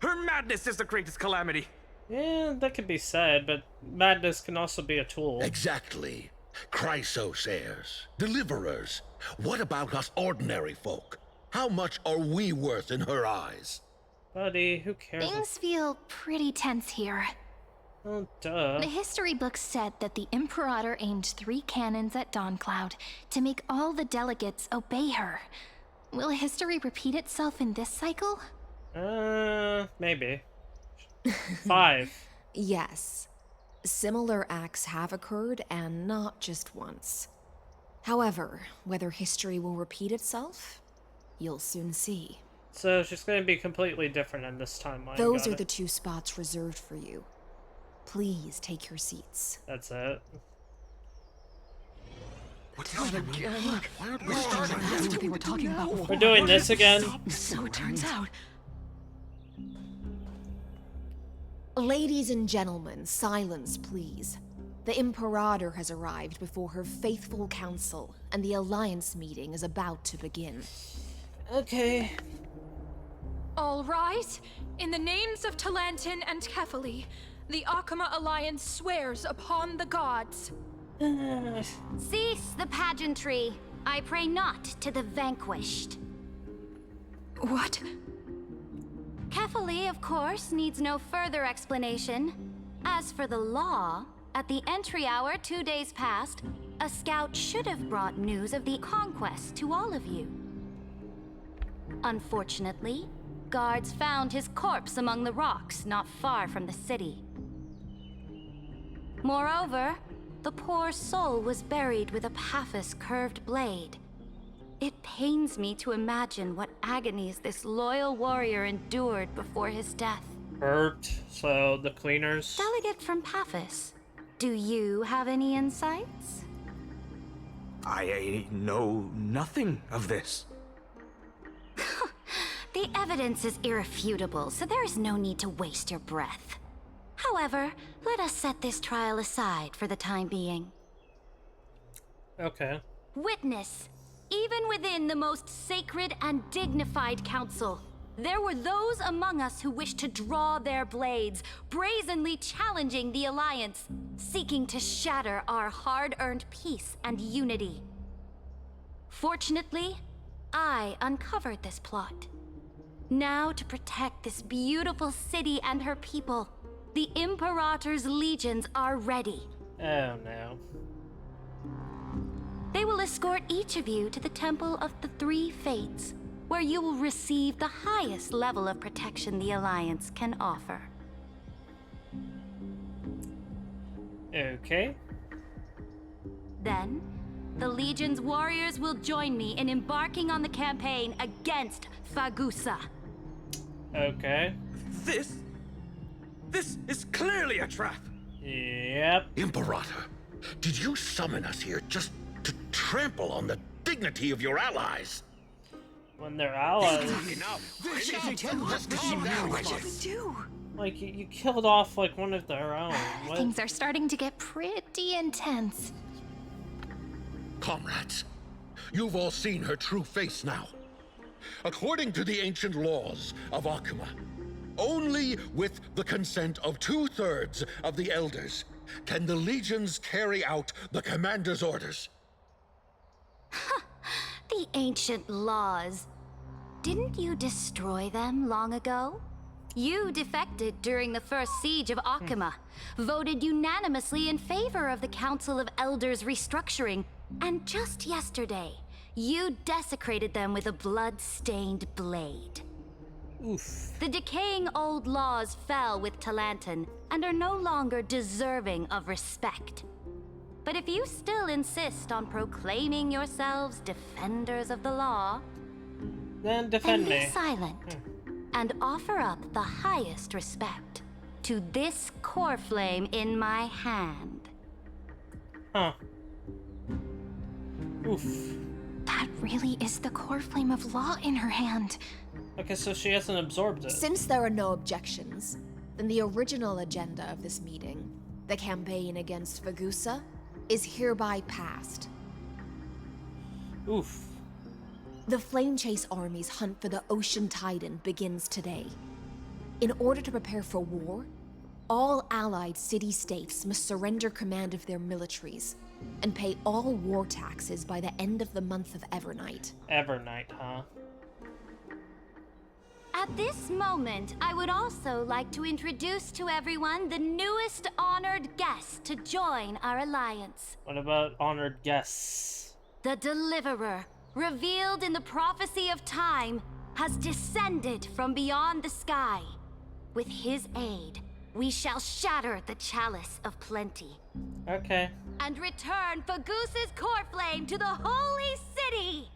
Her madness is the greatest calamity. Yeah, that could be said, but madness can also be a tool. Exactly. Chrysosayers, deliverers. What about us ordinary folk? How much are we worth in her eyes? Buddy, who cares? Things feel pretty tense here. Oh, duh. The history books said that the Imperator aimed 3 cannons at Dawncloud to make all the delegates obey her. Will history repeat itself in this cycle? Maybe. 5. Yes. Similar acts have occurred, and not just once. However, whether history will repeat itself, you'll soon see. So she's going to be completely different in this timeline. Those are the 2 spots reserved for you. Please take your seats. That's it. What's happening again? That's what they were talking about before. We're doing this again? So it turns out. Ladies and gentlemen, silence, please. The Imperator has arrived before her faithful council, and the Alliance meeting is about to begin. Okay. All rise. In the names of Talantin and Kefali, the Akama Alliance swears upon the gods. Cease the pageantry. I pray not to the vanquished. What? Kefali, of course, needs no further explanation. As for the law, at the entry hour 2 days past, a scout should have brought news of the conquest to all of you. Unfortunately, guards found his corpse among the rocks not far from the city. Moreover, the poor soul was buried with a Paphos curved blade. It pains me to imagine what agonies this loyal warrior endured before his death. Hurt, so the cleaners. Delegate from Paphos, do you have any insights? I know nothing of this. The evidence is irrefutable, so there is no need to waste your breath. However, let us set this trial aside for the time being. Okay. Witness, even within the most sacred and dignified council, there were those among us who wished to draw their blades, brazenly challenging the Alliance, seeking to shatter our hard-earned peace and unity. Fortunately, I uncovered this plot. Now, to protect this beautiful city and her people, the Imperator's legions are ready. Oh no. They will escort each of you to the Temple of the Three Fates, where you will receive the highest level of protection the Alliance can offer. Okay. Then, the Legion's warriors will join me in embarking on the campaign against Phagousa. Okay. This is clearly a trap. Yep. Imperator, did you summon us here just to trample on the dignity of your allies? When they're allies. Like, you killed off, like, one of their own. What? Things are starting to get pretty intense. Comrades, you've all seen her true face now. According to the ancient laws of Akuma, only with the consent of 2/3 of the elders can the legions carry out the commander's orders. The ancient laws. Didn't you destroy them long ago? You defected during the first siege of Akuma, voted unanimously in favor of the Council of Elders restructuring, and just yesterday, you desecrated them with a blood-stained blade. Oof. The decaying old laws fell with Talanton and are no longer deserving of respect. But if you still insist on proclaiming yourselves defenders of the law, then defend be me. silent and offer up the highest respect to this core flame in my hand. Huh. Oof. That really is the core flame of law in her hand. Okay, so she hasn't absorbed it. Since there are no objections, then the original agenda of this meeting, the campaign against Phagousa, is hereby passed. Oof. The Flame Chase Army's hunt for the Ocean Titan begins today. In order to prepare for war, all allied city-states must surrender command of their militaries and pay all war taxes by the end of the month of Evernight. Evernight, huh? At this moment, I would also like to introduce to everyone the newest honored guest to join our alliance. What about honored guests? The Deliverer, revealed in the prophecy of time, has descended from beyond the sky. With his aid, we shall shatter the chalice of plenty. Okay. And return Phagousa's core flame to the holy city!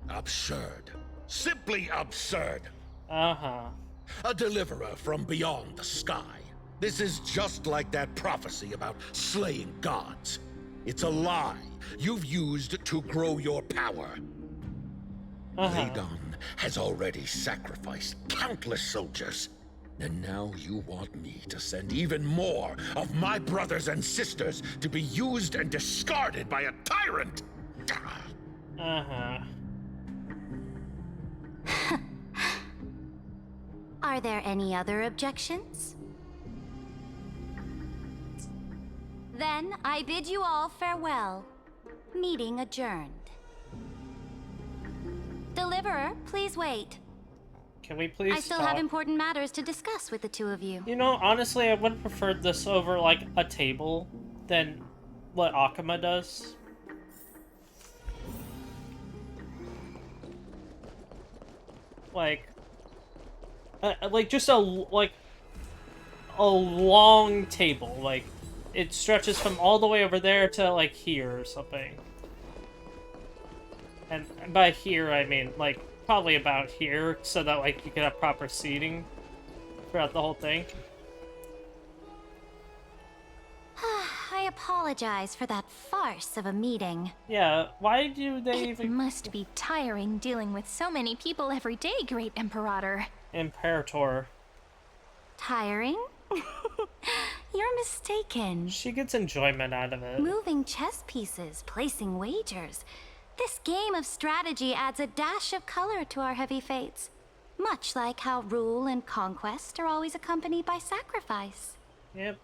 Absurd. Simply absurd. Uh-huh. A deliverer from beyond the sky. This is just like that prophecy about slaying gods. It's a lie you've used to grow your power. Radon has already sacrificed countless soldiers. And now you want me to send even more of my brothers and sisters to be used and discarded by a tyrant? Uh-huh. Are there any other objections? Then I bid you all farewell. Meeting adjourned. Deliverer, please wait. Can we please I still talk? have important matters to discuss with the two of you. You know, honestly, I would have preferred this over, like, a table than what Akuma does. Like just a long table. Like, it stretches from all the way over there to, like, here or something. And by here, I mean, like, probably about here, so that, like, you could have proper seating throughout the whole thing. I apologize for that farce of a meeting. Yeah, why do they It must be tiring dealing with so many people every day, Great Imperator. Imperator. Tiring? You're mistaken. She gets enjoyment out of it. Moving chess pieces, placing wagers. This game of strategy adds a dash of color to our heavy fates. Much like how rule and conquest are always accompanied by sacrifice. Yep.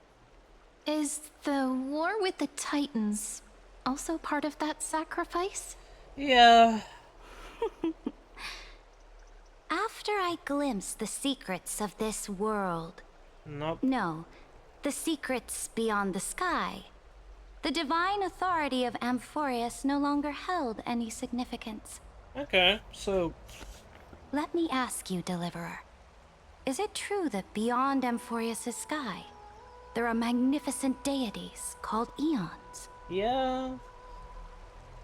Is the war with the Titans also part of that sacrifice? Yeah. After I glimpse the secrets of this world... Nope. No, the secrets beyond the sky. The divine authority of Amphorius no longer held any significance. Okay, so... Let me ask you, Deliverer. Is it true that beyond Amphorius' sky, there are magnificent deities called eons. Yeah.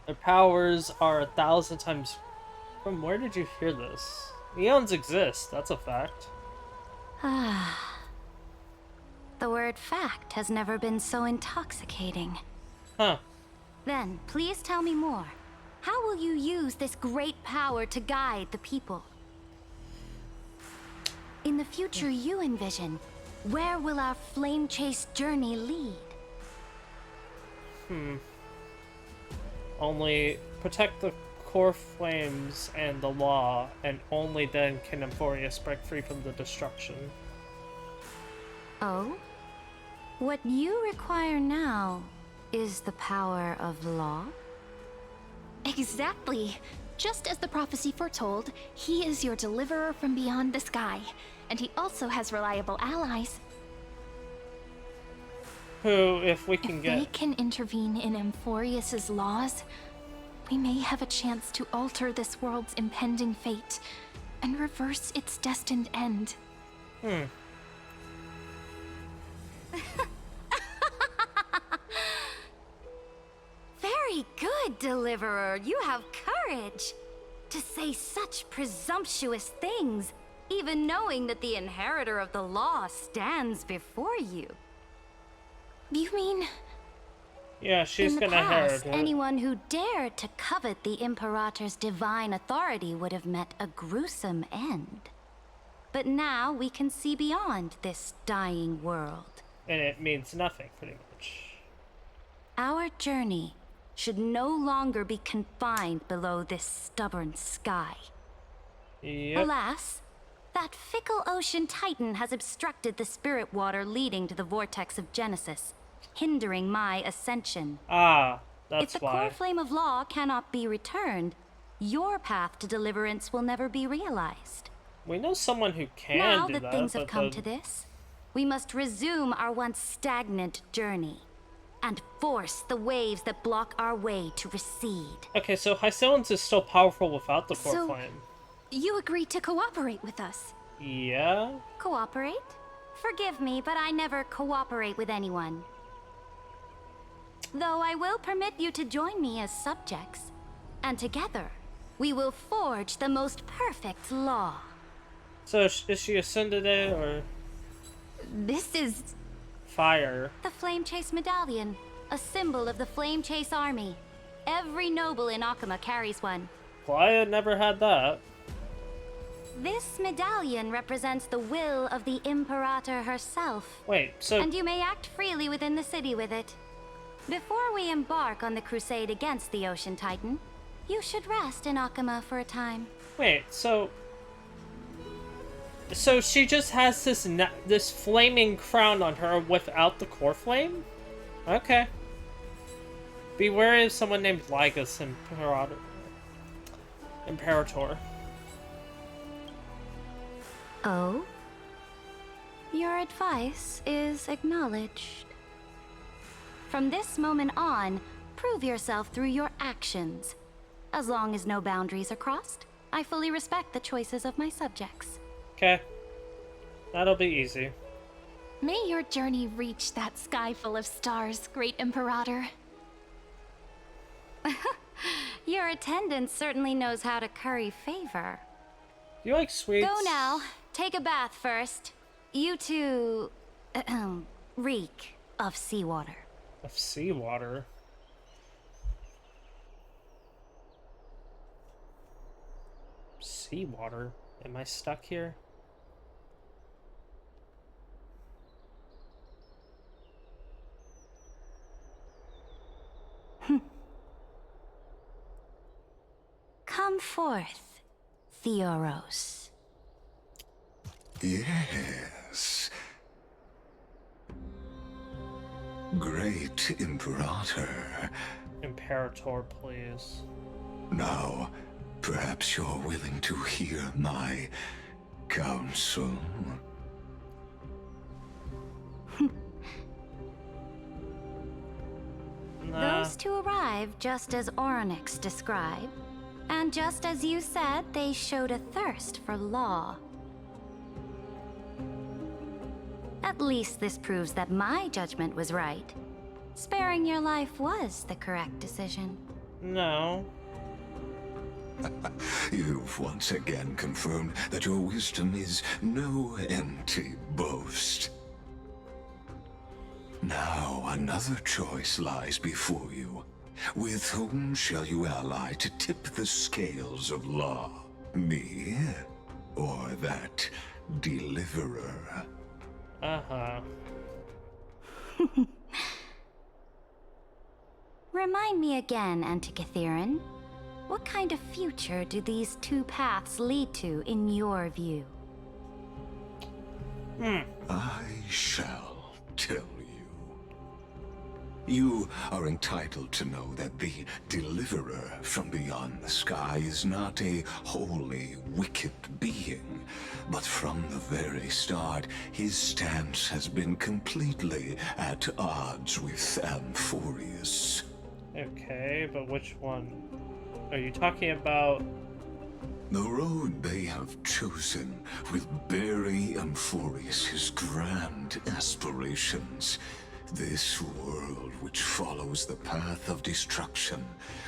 Their powers are 1,000 times... From where did you hear this? Eons exist, that's a fact. Ah. The word fact has never been so intoxicating. Huh. Then, please tell me more. How will you use this great power to guide the people? In the future you envision, where will our flame chase journey lead? Only protect the core flames and the law, and only then can Amphorius break free from the destruction. Oh? What you require now is the power of law? Exactly. Just as the prophecy foretold, he is your deliverer from beyond the sky. And he also has reliable allies. Who, if we can They can intervene in Amphorius's laws, we may have a chance to alter this world's impending fate and reverse its destined end. Very good, Deliverer. You have courage to say such presumptuous things, even knowing that the inheritor of the law stands before you. You mean... Yeah, she's In the gonna inherit past, it. anyone who dared to covet the Imperator's divine authority would have met a gruesome end. But now we can see beyond this dying world. And it means nothing, pretty much. Our journey should no longer be confined below this stubborn sky. Yep. Alas, that fickle ocean titan has obstructed the spirit water leading to the vortex of Genesis, hindering my ascension. Ah, that's if the why. core flame of law cannot be returned, your path to deliverance will never be realized. We know someone who can Now do that things have but come to this, we must resume our once stagnant journey and force the waves that block our way to recede. Okay, so Hysilens is still powerful without the core So- flame. You agreed to cooperate with us. Yeah? Cooperate? Forgive me, but I never cooperate with anyone. Though I will permit you to join me as subjects, and together we will forge the most perfect law. So is she ascended it, or This is... fire? The Flame Chase Medallion, a symbol of the Flame Chase Army. Every noble in Akuma carries one. Well, I had never had that. This medallion represents the will of the Imperator herself. Wait, so... And you may act freely within the city with it. Before we embark on the crusade against the Ocean Titan, you should rest in Akuma for a time. Wait, so... So she just has this this flaming crown on her without the core flame? Okay. Be wary of someone named Ligus Imperator. Oh? Your advice is acknowledged. From this moment on, prove yourself through your actions. As long as no boundaries are crossed, I fully respect the choices of my subjects. Okay. That'll be easy. May your journey reach that sky full of stars, Great Imperator. Your attendant certainly knows how to curry favor. You like sweets? Go now. Take a bath first. You two... reek of seawater. Of seawater? Seawater? Am I stuck here? Come forth, Theoros. Yes. Great Imperator. Imperator, please. Now, perhaps you're willing to hear my counsel? Those two arrived just as Orynyx described. And just as you said, they showed a thirst for law. At At least this proves that my judgment was right. Sparing your life was the correct decision. No. You've once again confirmed that your wisdom is no empty boast. Now another choice lies before you. With whom shall you ally to tip the scales of law? Me? Or that deliverer? Uh-huh. Remind me again, Antikytheron. What kind of future do these two paths lead to in your view? I shall tell you. You are entitled to know that the deliverer from beyond the sky is not a wholly wicked being, but from the very start, his stance has been completely at odds with Amphorius. Okay, but which one? Are you talking about... The road they have chosen will bury Amphorius' grand aspirations. This world, which follows the path of destruction,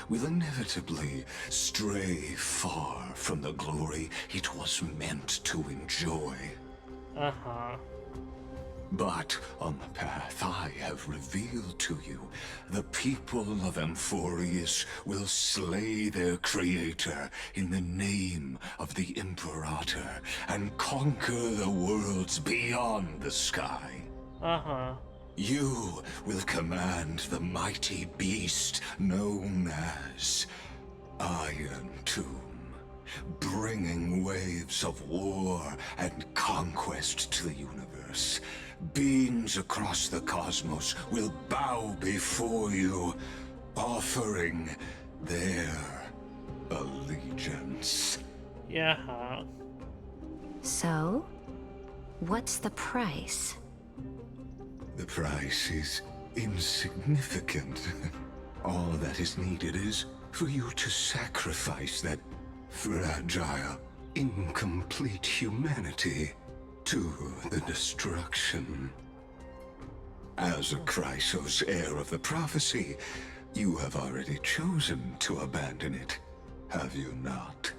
will inevitably stray far from the glory it was meant to enjoy. Uh-huh. But on the path I have revealed to you, the people of Amphorius will slay their creator in the name of the Imperator and conquer the worlds beyond the sky. Uh-huh. You will command the mighty beast known as Iron Tomb, bringing waves of war and conquest to the universe. Beings across the cosmos will bow before you, offering their allegiance. Yeah. So, what's the price? The price is insignificant. All that is needed is for you to sacrifice that fragile, incomplete humanity to the destruction. As a Chrysos, heir of the prophecy, you have already chosen to abandon it, have you not?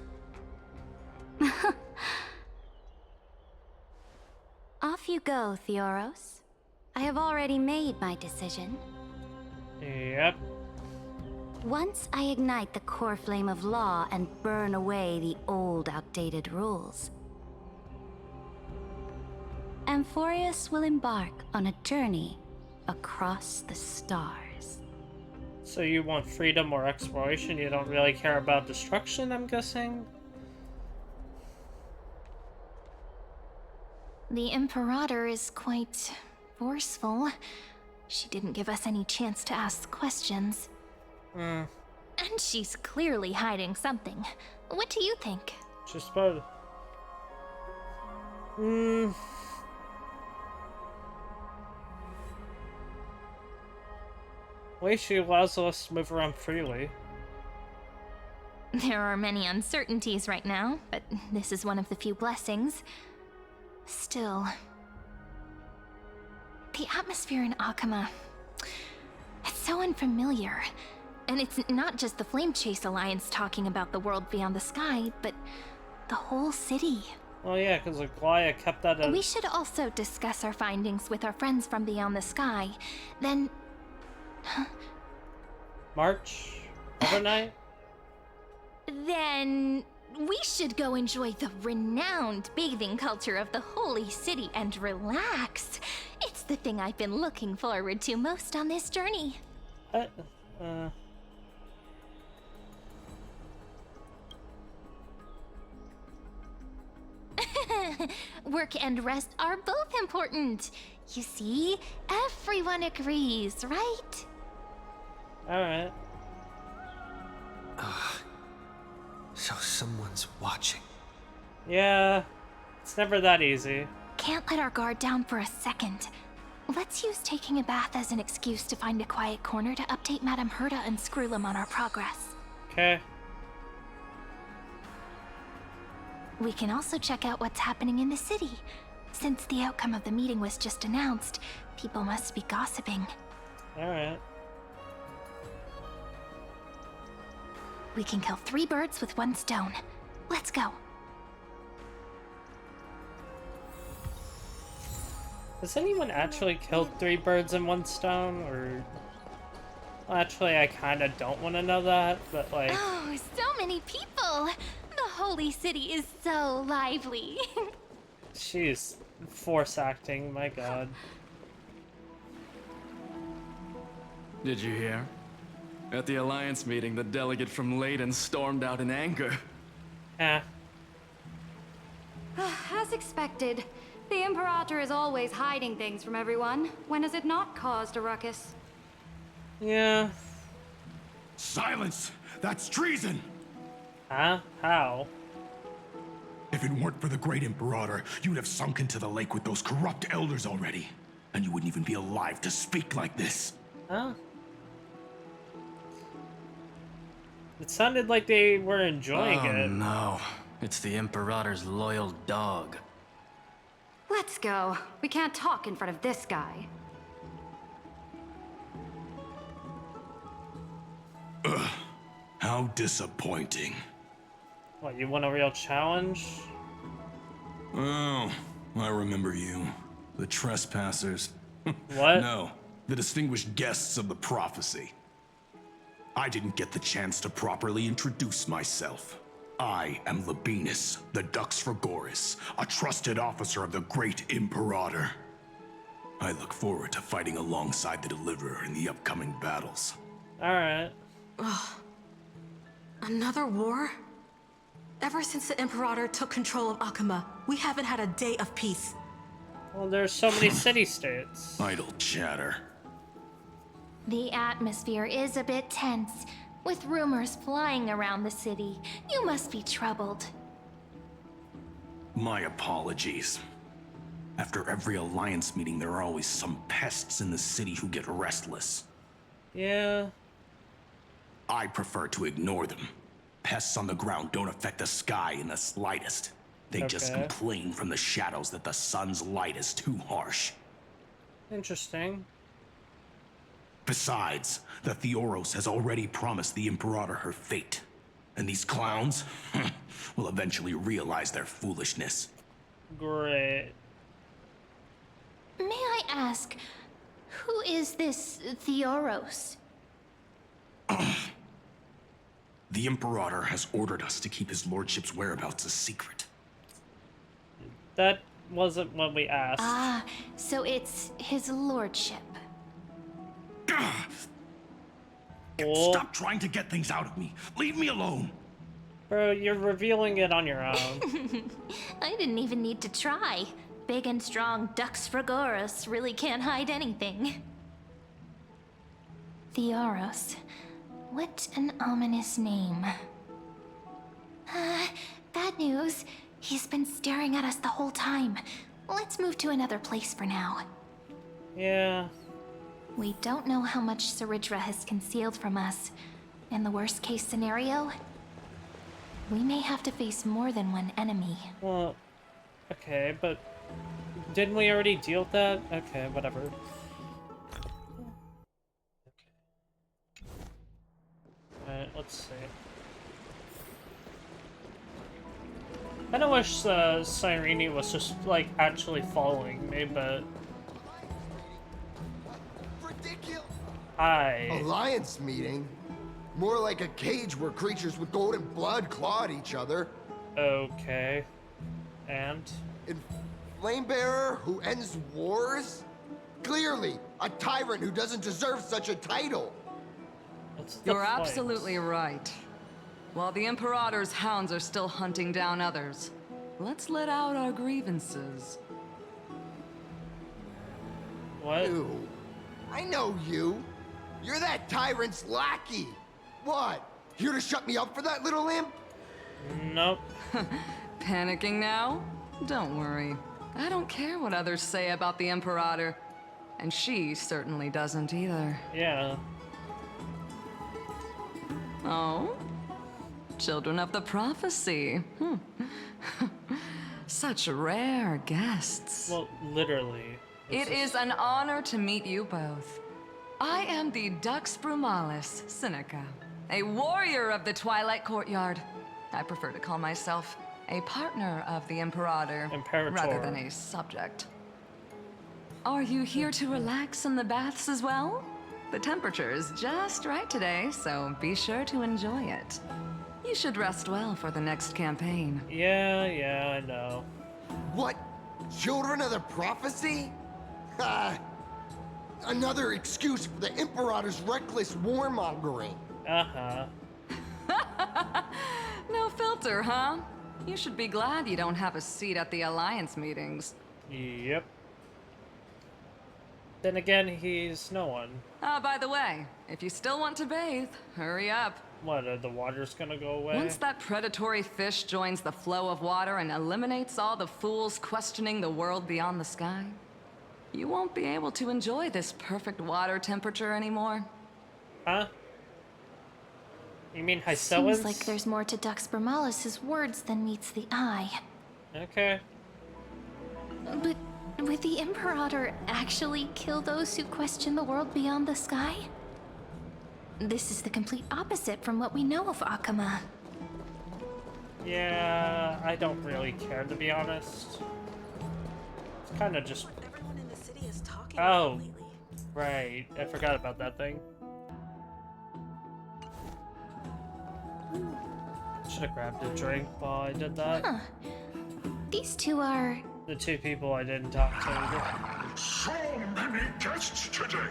Off you go, Theoros. I have already made my decision. Yep. Once I ignite the core flame of law and burn away the old, outdated rules, Amphorius will embark on a journey across the stars. So you want freedom or exploration? You don't really care about destruction, I'm guessing? The Imperator is quite forceful. She didn't give us any chance to ask questions. And she's clearly hiding something. What do you think? Just about... At least she allows us to move around freely. There are many uncertainties right now, but this is one of the few blessings. Still, the atmosphere in Akuma, it's so unfamiliar. And it's not just the Flame Chase Alliance talking about the world beyond the sky, but the whole city. Oh yeah, because Aglaya kept that We should also discuss our findings with our friends from beyond the sky. Then... March? Overnight? Then... we should go enjoy the renowned bathing culture of the holy city and relax. It's the thing I've been looking forward to most on this journey. Work and rest are both important. You see, everyone agrees, right? Alright. So someone's watching. Yeah, it's never that easy. Can't let our guard down for a second. Let's use taking a bath as an excuse to find a quiet corner to update Madame Herta and Screwlum on our progress. Okay. We can also check out what's happening in the city. Since the outcome of the meeting was just announced, people must be gossiping. Alright. We can kill 3 birds with 1 stone. Let's go. Has anyone actually killed 3 birds in 1 stone, or... Well, actually, I kinda don't want to know that, but like... Oh, so many people! The holy city is so lively. She's force acting, my god. Did you hear? At the Alliance meeting, the delegate from Leyden stormed out in anger. As expected, the Imperator is always hiding things from everyone. When has it not caused a ruckus? Yeah. Silence! That's treason! Huh? How? If it weren't for the Great Imperator, you'd have sunk into the lake with those corrupt elders already. And you wouldn't even be alive to speak like this. Huh? It sounded like they were enjoying it. Oh no. It's the Imperator's loyal dog. Let's go. We can't talk in front of this guy. Ugh. How disappointing. What, you want a real challenge? Oh, I remember you. The trespassers. What? No, the distinguished guests of the prophecy. I didn't get the chance to properly introduce myself. I am Labienus, the Dux Phagousa, a trusted officer of the Great Imperator. I look forward to fighting alongside the Deliverer in the upcoming battles. Alright. Ugh. Another war? Ever since the Imperator took control of Akuma, we haven't had a day of peace. Well, there's so many city-states. Idle chatter. The atmosphere is a bit tense, with rumors flying around the city. You must be troubled. My apologies. After every Alliance meeting, there are always some pests in the city who get restless. Yeah. I prefer to ignore them. Pests on the ground don't affect the sky in the slightest. They just complain from the shadows that the sun's light is too harsh. Interesting. Besides, the Theoros has already promised the Imperator her fate. And these clowns will eventually realize their foolishness. Great. May I ask, who is this Theoros? The Imperator has ordered us to keep his lordship's whereabouts a secret. That wasn't what we asked. Ah, so it's his lordship. Stop trying to get things out of me. Leave me alone. Bro, you're revealing it on your own. I didn't even need to try. Big and strong Dux Phagousa really can't hide anything. Theoros. What an ominous name. Bad news. He's been staring at us the whole time. Let's move to another place for now. Yeah. We don't know how much Cerydra has concealed from us. In the worst case scenario, we may have to face more than one enemy. Well, okay, but didn't we already deal with that? Okay, whatever. Alright, let's see. I kinda wish Cyrene was just, like, actually following me, but... Hi. Alliance meeting? More like a cage where creatures with golden blood claw at each other. Okay. And? Flamebearer who ends wars? Clearly, a tyrant who doesn't deserve such a title. You're absolutely right. While the Imperator's hounds are still hunting down others, let's let out our grievances. What? You. I know you. You're that tyrant's lackey. What? Here to shut me up for that little imp? Nope. Panicking now? Don't worry. I don't care what others say about the Imperator. And she certainly doesn't either. Yeah. Oh? Children of the prophecy. Such rare guests. Well, literally. It is an honor to meet you both. I am the Dux Brumalis Seneca, a warrior of the Twilight Courtyard. I prefer to call myself a partner of the Imperator rather than a subject. Are you here to relax in the baths as well? The temperature is just right today, so be sure to enjoy it. You should rest well for the next campaign. Yeah, I know. What? Children of the Prophecy? Another excuse for the Imperator's reckless warmongering. Uh-huh. No filter, huh? You should be glad you don't have a seat at the Alliance meetings. Yep. Then again, he's no one. By the way, if you still want to bathe, hurry up. What, the water's gonna go away? Once that predatory fish joins the flow of water and eliminates all the fools questioning the world beyond the sky, you won't be able to enjoy this perfect water temperature anymore. Huh? You mean Hysilens? Seems like there's more to Dux Brumalis' words than meets the eye. Okay. But would the Imperator actually kill those who question the world beyond the sky? This is the complete opposite from what we know of Akama. Yeah, I don't really care, to be honest. It's kind of just... Oh, right. I forgot about that thing. Should have grabbed a drink while I did that. Huh. These two are... The two people I didn't talk to. So many guests today.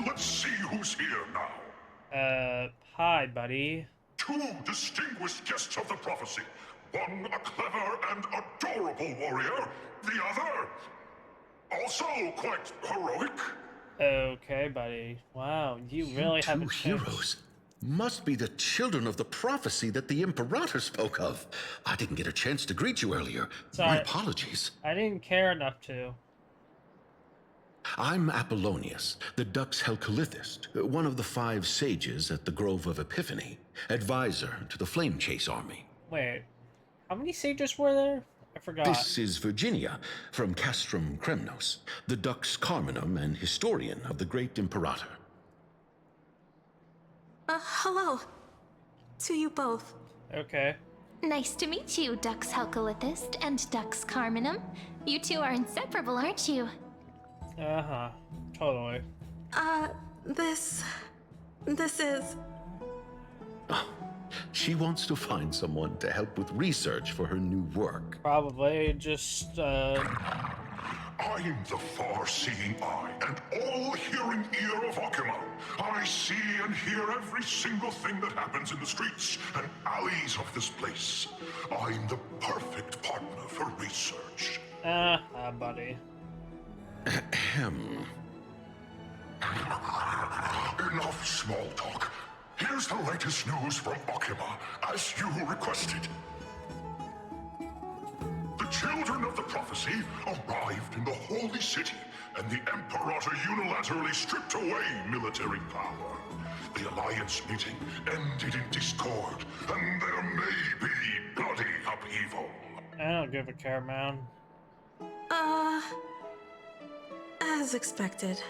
Let's see who's here now. Hi, buddy. Two distinguished guests of the prophecy. One a clever and adorable warrior. The other, also quite heroic. Okay, buddy. Wow, you really haven't changed. Heroes must be the children of the prophecy that the Imperator spoke of. I didn't get a chance to greet you earlier. Sorry. My apologies. I didn't care enough to. I'm Apollonius, the Dux Helcalithist, one of the 5 sages at the Grove of Epiphany, advisor to the Flame Chase army. Wait, how many sages were there? I forgot. This is Virginia, from Castrum Kremnos, the Dux Carminum and historian of the Great Imperator. Hello. To you both. Okay. Nice to meet you, Dux Helcalithist and Dux Carminum. You two are inseparable, aren't you? Uh-huh. Totally. This is... Oh, she wants to find someone to help with research for her new work. Probably just, I'm the far-seeing eye and all-hearing ear of Akama. I see and hear every single thing that happens in the streets and alleys of this place. I'm the perfect partner for research. Buddy. Ahem. Enough small talk. Here's the latest news from Akama, as you requested. The children of the prophecy arrived in the holy city, and the Imperator unilaterally stripped away military power. The Alliance meeting ended in discord, and there may be bloody upheaval. I don't give a care, man. As expected.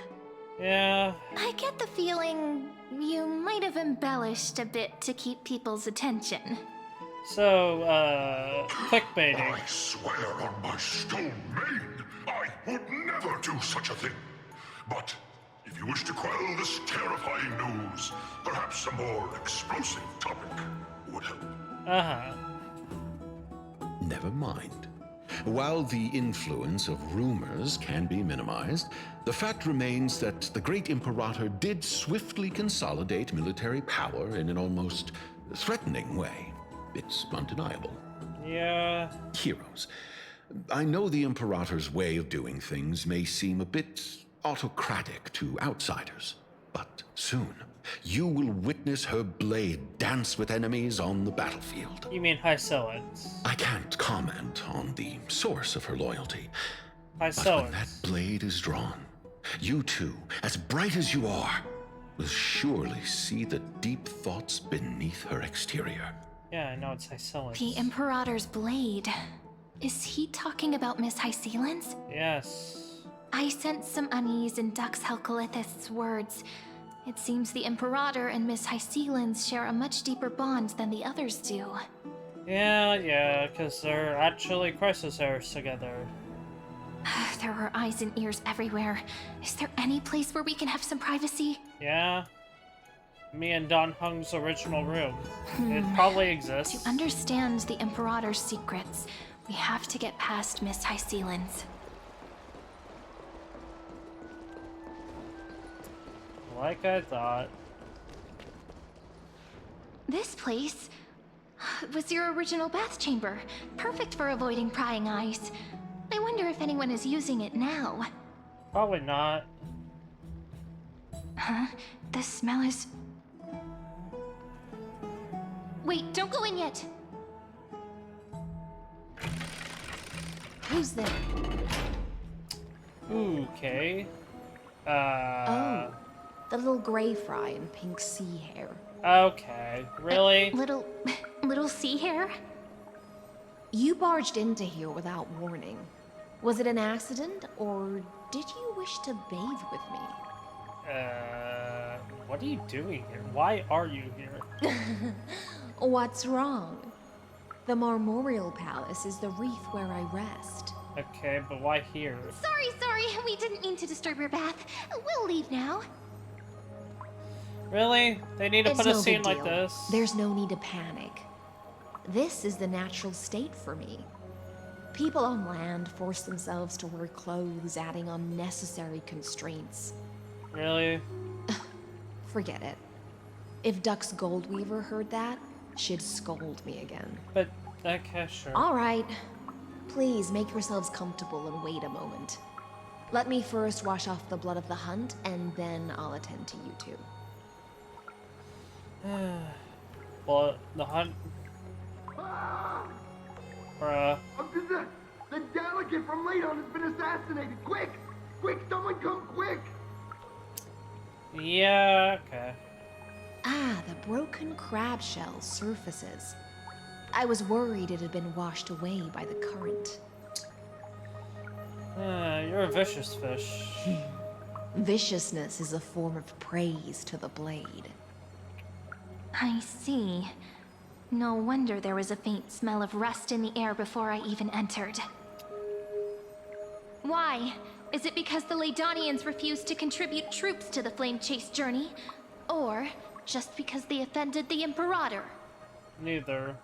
Yeah. I get the feeling you might have embellished a bit to keep people's attention. So, clickbaiting. I swear on my stone mane, I would never do such a thing. But if you wish to quell this terrifying news, perhaps a more explosive topic would help. Uh-huh. Never mind. While the influence of rumors can be minimized, the fact remains that the Great Imperator did swiftly consolidate military power in an almost threatening way. It's undeniable. Yeah. Heroes. I know the Imperator's way of doing things may seem a bit autocratic to outsiders, but soon you will witness her blade dance with enemies on the battlefield. You mean Hysilens? I can't comment on the source of her loyalty, Hysilens. but when that blade is drawn, you two, as bright as you are, will surely see the deep thoughts beneath her exterior. Yeah, I know it's Hysilens. The Imperator's blade. Is he talking about Miss Hysilens? Yes. I sense some unease in Dux Helcolith's words. It seems the Imperator and Miss Hysilens share a much deeper bond than the others do. Yeah, because they're actually crisis heirs together. There are eyes and ears everywhere. Is there any place where we can have some privacy? Yeah. Me and Don Hung's original room. It probably exists. To understand the Imperator's secrets, we have to get past Miss Hysilens. Like I thought. This place was your original bath chamber. Perfect for avoiding prying eyes. I wonder if anyone is using it now. Probably not. Huh? The smell is... Wait, don't go in yet! Who's there? Okay. Oh, the little gray fry in pink sea hair. Okay, really? Little sea hair? You barged into here without warning. Was it an accident, or did you wish to bathe with me? What are you doing here? Why are you here? What's wrong? The Marmoreal Palace is the reef where I rest. Okay, but why here? Sorry, we didn't mean to disturb your bath. We'll leave now. Really? They need to It's put a no scene big like deal. this? There's no need to panic. This is the natural state for me. People on land force themselves to wear clothes, adding unnecessary constraints. Really? Forget it. If Dux Goldweaver heard that, she'd scold me again. But, okay, sure. All right. Please make yourselves comfortable and wait a moment. Let me first wash off the blood of the hunt, and then I'll attend to you two. Well, the hunt... Bruh. The delegate from Ladon has been assassinated! Quick! Quick, someone come quick! Yeah, okay. Ah, the broken crab shell surfaces. I was worried it had been washed away by the current. You're a vicious fish. Viciousness is a form of praise to the blade. I see. No wonder there was a faint smell of rust in the air before I even entered. Why? Is it because the Ladonians refused to contribute troops to the Flame Chase journey? Or just because they offended the Imperator? Neither.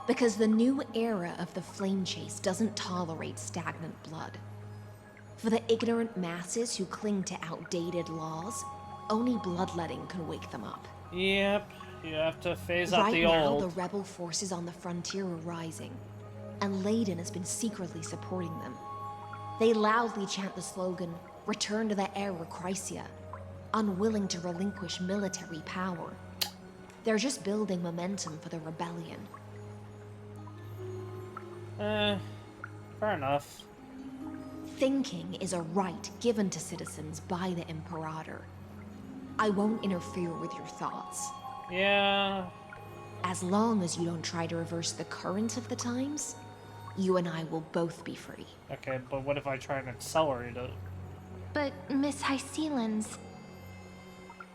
Because the new era of the Flame Chase doesn't tolerate stagnant blood. For the ignorant masses who cling to outdated laws, only bloodletting can wake them up. Yep, you have to phase out the old. Right now, old. the rebel forces on the frontier are rising, and Ladon has been secretly supporting them. They loudly chant the slogan, "Return to the Era Chrysia," unwilling to relinquish military power. They're just building momentum for the rebellion. Fair enough. Thinking is a right given to citizens by the Imperator. I won't interfere with your thoughts. Yeah. As long as you don't try to reverse the current of the times, you and I will both be free. Okay, but what if I try and accelerate it? But, Miss Hysilens,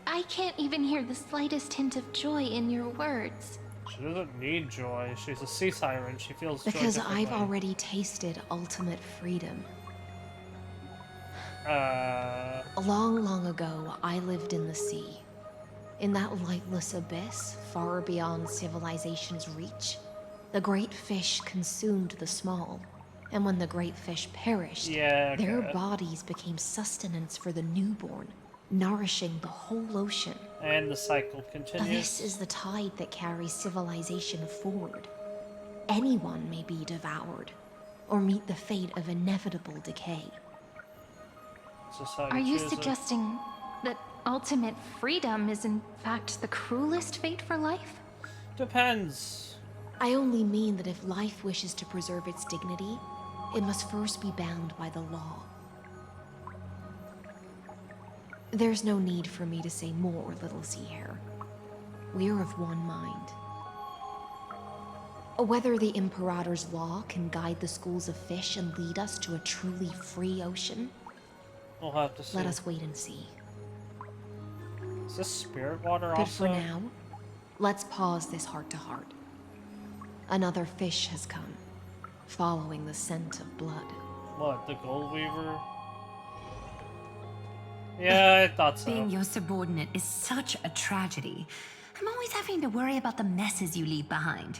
I can't even hear the slightest hint of joy in your words. She doesn't need joy. She's a sea siren. She feels joy Because I've differently. already tasted ultimate freedom. Long, long ago, I lived in the sea. In that lightless abyss, far beyond civilization's reach, the great fish consumed the small. And when the great fish perished, their bodies became sustenance for the newborn, nourishing the whole ocean. And the cycle continues. This is the tide that carries civilization forward. Anyone may be devoured, or meet the fate of inevitable decay. Are you suggesting that ultimate freedom is in fact the cruelest fate for life? Depends. I only mean that if life wishes to preserve its dignity, it must first be bound by the law. There's no need for me to say more, Little Sea Hare. We're of one mind. Whether the Imperator's law can guide the schools of fish and lead us to a truly free ocean, we'll have to see. Let us wait and see. Is this spirit water But also? for now, let's pause this heart-to-heart. Another fish has come, following the scent of blood. What, the Gold Weaver? Yeah, I thought so. Being your subordinate is such a tragedy. I'm always having to worry about the messes you leave behind.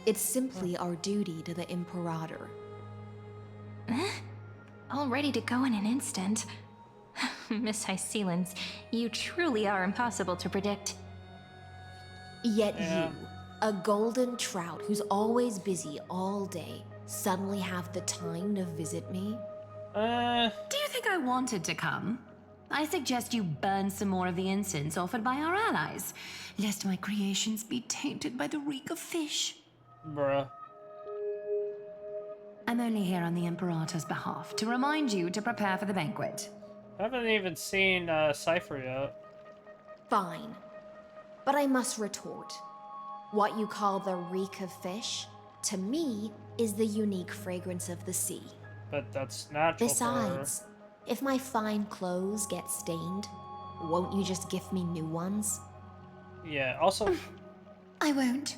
It's simply our duty to the Imperator. All ready to go in an instant. Miss Hysilens, you truly are impossible to predict. Yet you, a golden trout who's always busy all day, suddenly have the time to visit me? Do you think I wanted to come? I suggest you burn some more of the incense offered by our allies, lest my creations be tainted by the reek of fish. Bruh. I'm only here on the Imperator's behalf to remind you to prepare for the banquet. I haven't even seen Cypher yet. Fine. But I must retort. What you call the reek of fish, to me, is the unique fragrance of the sea. But that's natural. Besides, if my fine clothes get stained, won't you just gift me new ones? Yeah, also... I won't.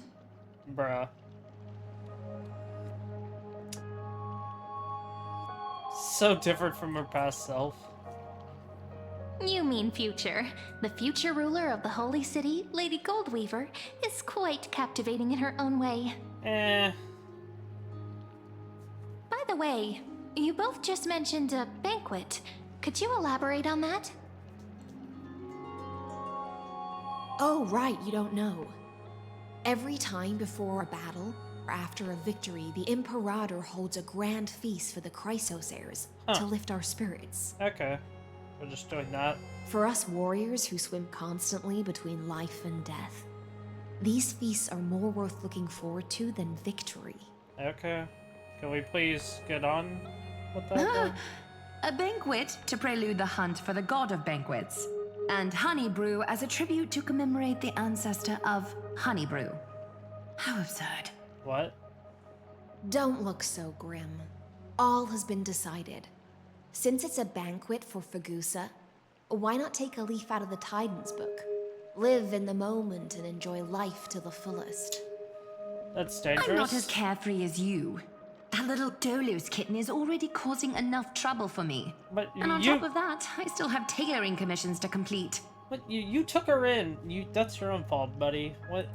Bruh. So different from her past self. You mean future. The future ruler of the Holy City, Lady Goldweaver, is quite captivating in her own way. By the way, you both just mentioned a banquet. Could you elaborate on that? Oh, right, you don't know. Every time before a battle, or after a victory, the Imperator holds a grand feast for the Chrysos heirs to lift our spirits. Okay. We're just doing that. For us warriors who swim constantly between life and death, these feasts are more worth looking forward to than victory. Okay. Can we please get on with that? A banquet to prelude the hunt for the god of banquets, and honey brew as a tribute to commemorate the ancestor of honey brew. How absurd. What? Don't look so grim. All has been decided. Since it's a banquet for Phagousa, why not take a leaf out of the Titan's book? Live in the moment and enjoy life to the fullest. That's dangerous. I'm not as carefree as you. That little Dolos kitten is already causing enough trouble for me. But and on top of that, I still have tailoring commissions to complete. But you took her in. That's your own fault, buddy. What?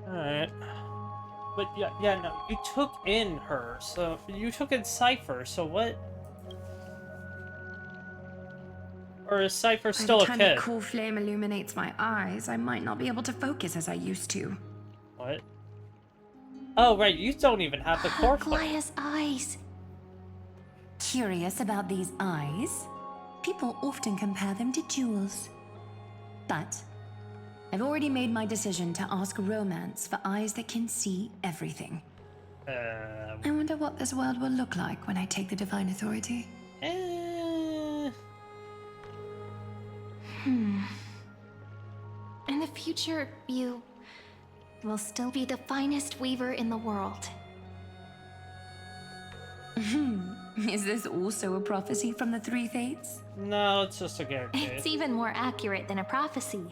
Alright. But yeah, no, you took in her, so you took in Cypher, so what? Or is Cypher still a kid? By the time the cool flame illuminates my eyes, I might not be able to focus as I used to. What? Oh, right, you don't even have the core flame. Glaya's eyes. Curious about these eyes? People often compare them to jewels. But I've already made my decision to ask romance for eyes that can see everything. I wonder what this world will look like when I take the divine authority. In the future, you will still be the finest weaver in the world. Is this also a prophecy from the Three Fates? No, it's just a guarantee. It's even more accurate than a prophecy.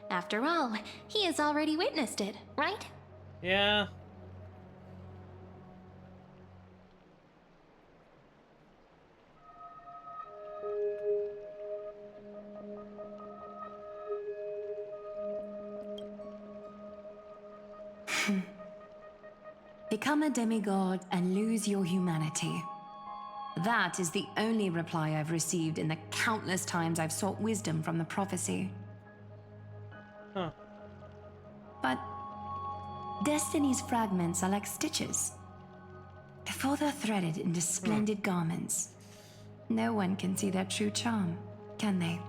After all, he has already witnessed it, right? Yeah. Become a demigod and lose your humanity. That is the only reply I've received in the countless times I've sought wisdom from the prophecy. Huh. But destiny's fragments are like stitches. Before they're threaded into splendid garments, no one can see their true charm, can they?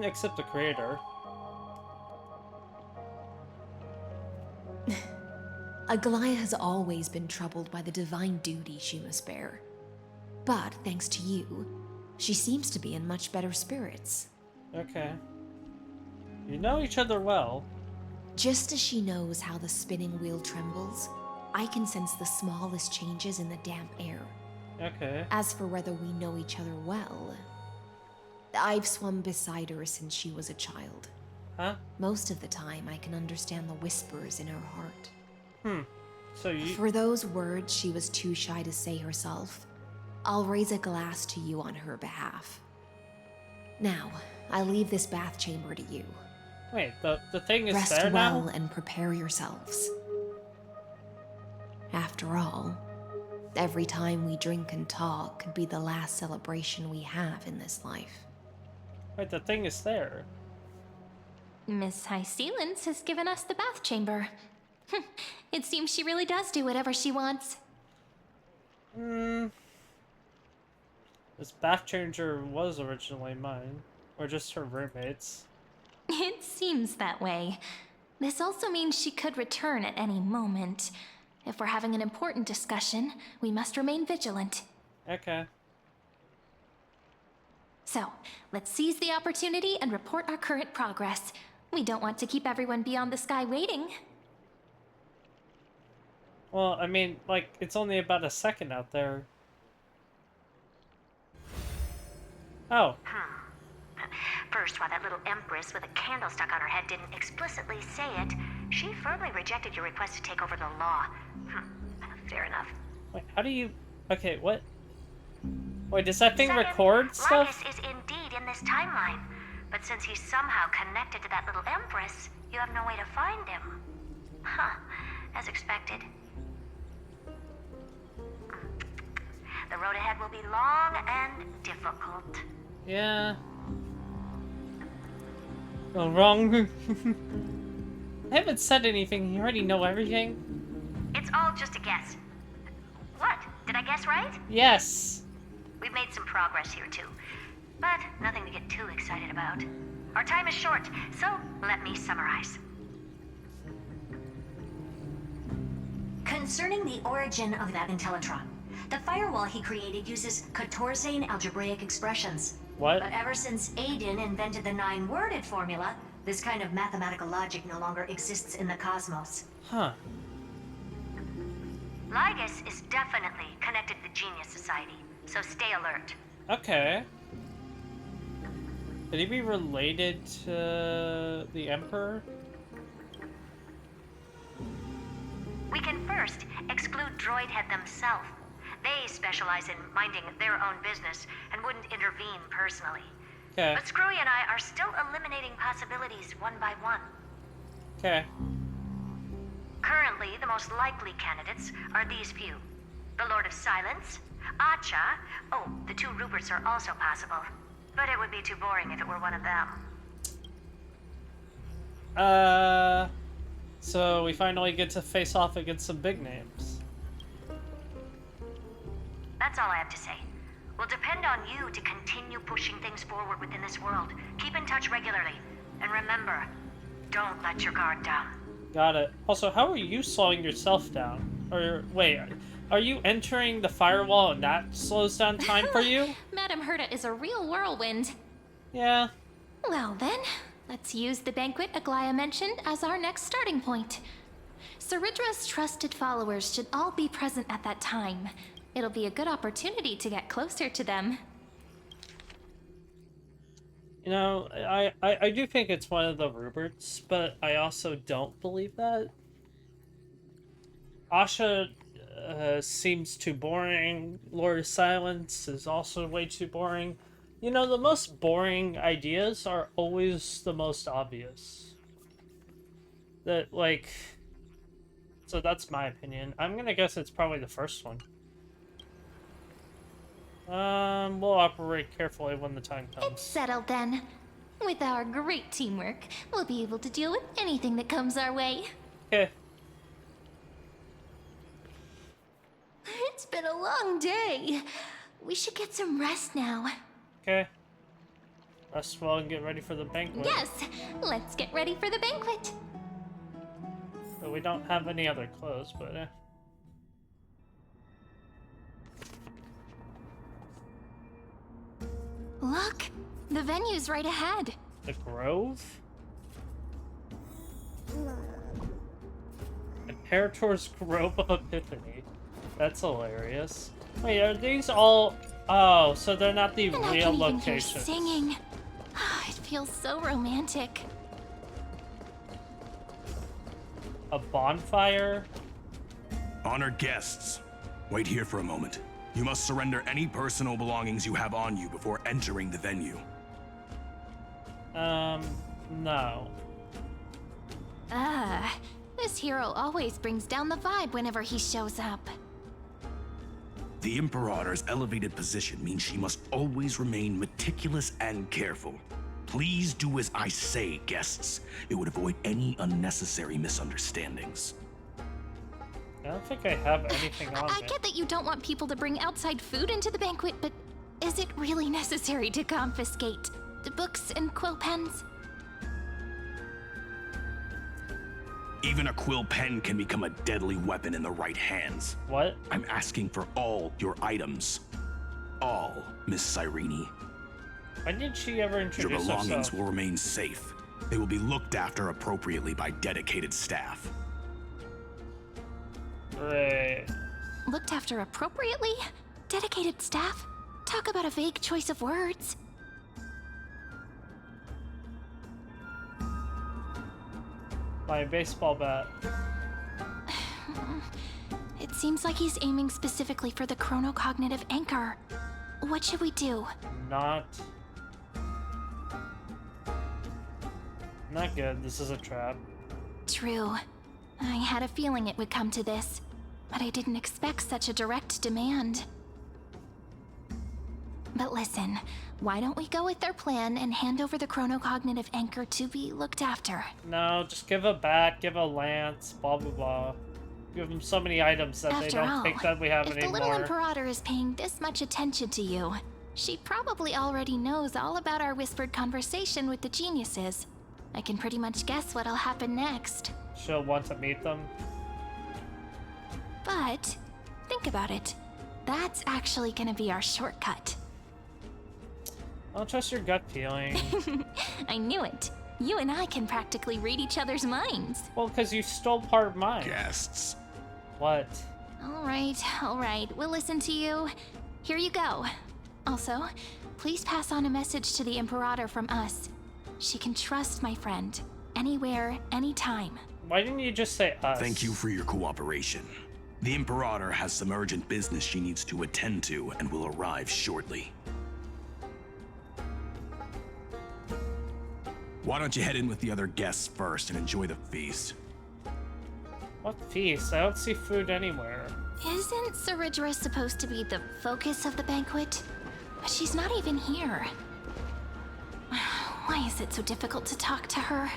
Except the creator. Aglaya has always been troubled by the divine duty she must bear. But thanks to you, She seems to be in much better spirits. Okay. You know each other well. Just as she knows how the spinning wheel trembles, I can sense the smallest changes in the damp air. Okay. As for whether we know each other well, I've swum beside her since she was a child. Huh? Most of the time, I can understand the whispers in her heart. So you... For those words she was too shy to say herself, I'll raise a glass to you on her behalf. Now, I leave this bath chamber to you. Wait, the thing is Rest there now? well and prepare yourselves. After all, every time we drink and talk could be the last celebration we have in this life. Wait, the thing is there. Miss Hysilens has given us the bath chamber. It seems she really does do whatever she wants. This bath changer was originally mine. Or just her roommates. It seems that way. This also means she could return at any moment. If we're having an important discussion, we must remain vigilant. Okay. So, let's seize the opportunity and report our current progress. We don't want to keep everyone beyond the sky waiting. Well, I mean, like, it's only about a second out there. Oh. First, while that little empress with a candle stuck on her head didn't explicitly say it, she firmly rejected your request to take over the law. Fair enough. Wait, how do you... Okay, what? Wait, does that thing Second, record stuff? Lycus is indeed in this timeline, but since he's somehow connected to that little empress, you have no way to find him. As expected. The road ahead will be long and difficult. Yeah. Oh, wrong. I haven't said anything. You already know everything. It's all just a guess. What? Did I guess right? Yes. We've made some progress here too, but nothing to get too excited about. Our time is short, so let me summarize. Concerning the origin of that Intellitron, the firewall he created uses Catorzane algebraic expressions. What? But ever since Aiden invented the 9-worded formula, this kind of mathematical logic no longer exists in the cosmos. Huh. Lygus is definitely connected to the Genius Society, so stay alert. Okay. Could he be related to the Emperor? We can first exclude Droidhead themselves. They specialize in minding their own business and wouldn't intervene personally. Okay. But Screwy and I are still eliminating possibilities one by one. Okay. Currently, the most likely candidates are these few. The Lord of Silence, Acha, oh, the 2 Ruperts are also possible. But it would be too boring if it were one of them. So we finally get to face off against some big names. That's all I have to say. We'll depend on you to continue pushing things forward within this world. Keep in touch regularly. And remember, don't let your guard down. Got it. Also, how are you slowing yourself down? Or, wait, are you entering the firewall and that slows down time for you? Madame Herta is a real whirlwind. Yeah. Well then, let's use the banquet Aglaya mentioned as our next starting point. Cerydra's trusted followers should all be present at that time. It'll be a good opportunity to get closer to them. You know, I do think it's one of the Ruperts, but I also don't believe that. Asha seems too boring. Lord of Silence is also way too boring. You know, the most boring ideas are always the most obvious. That, like... So that's my opinion. I'm gonna guess it's probably the first one. We'll operate carefully when the time comes. It's settled then. With our great teamwork, we'll be able to deal with anything that comes our way. Okay. It's been a long day. We should get some rest now. Okay. Rest well and get ready for the banquet. Yes, let's get ready for the banquet. So we don't have any other clothes, but The venue's right ahead. The Grove? Imperator's Grove of Epiphany. That's hilarious. Wait, are these all... Oh, so they're not the And real I can even hear locations. singing. It feels so romantic. A bonfire? Honored guests, wait here for a moment. You must surrender any personal belongings you have on you before entering the venue. No. This hero always brings down the vibe whenever he shows up. The Imperator's elevated position means she must always remain meticulous and careful. Please do as I say, guests. It would avoid any unnecessary misunderstandings. I don't think I have anything on I me. get that you don't want people to bring outside food into the banquet, but is it really necessary to confiscate the books and quill pens? Even a quill pen can become a deadly weapon in the right hands. What? I'm asking for all your items. All, Miss Cyrene. When did she ever Your introduce belongings herself? will remain safe. They will be looked after appropriately by dedicated staff. Right. Looked after appropriately? Dedicated staff? Talk about a vague choice of words. My baseball bat. It seems like he's aiming specifically for the chronocognitive anchor. What should we do? Not good. This is a trap. True. I had a feeling it would come to this, but I didn't expect such a direct demand. But listen, why don't we go with their plan and hand over the chronocognitive anchor to be looked after? No, just give a bat, give a lance, blah blah blah. Give them so many items that they After don't all, think that we have if anymore. the little Imperator is paying this much attention to you, she probably already knows all about our whispered conversation with the geniuses. I can pretty much guess what'll happen next. She'll want to meet them. But, think about it. That's actually gonna be our shortcut. I don't trust your gut feeling. I knew it. You and I can practically read each other's minds. Well, because you stole part of mine. Guests. What? All right. We'll listen to you. Here you go. Also, please pass on a message to the Imperator from us. She can trust my friend. Anywhere, anytime. Why didn't you just say us? Thank you for your cooperation. The Imperator has some urgent business she needs to attend to and will arrive shortly. Why don't you head in with the other guests first and enjoy the feast? What feast? I don't see food anywhere. Isn't Cerydra supposed to be the focus of the banquet? But she's not even here. Why is it so difficult to talk to her?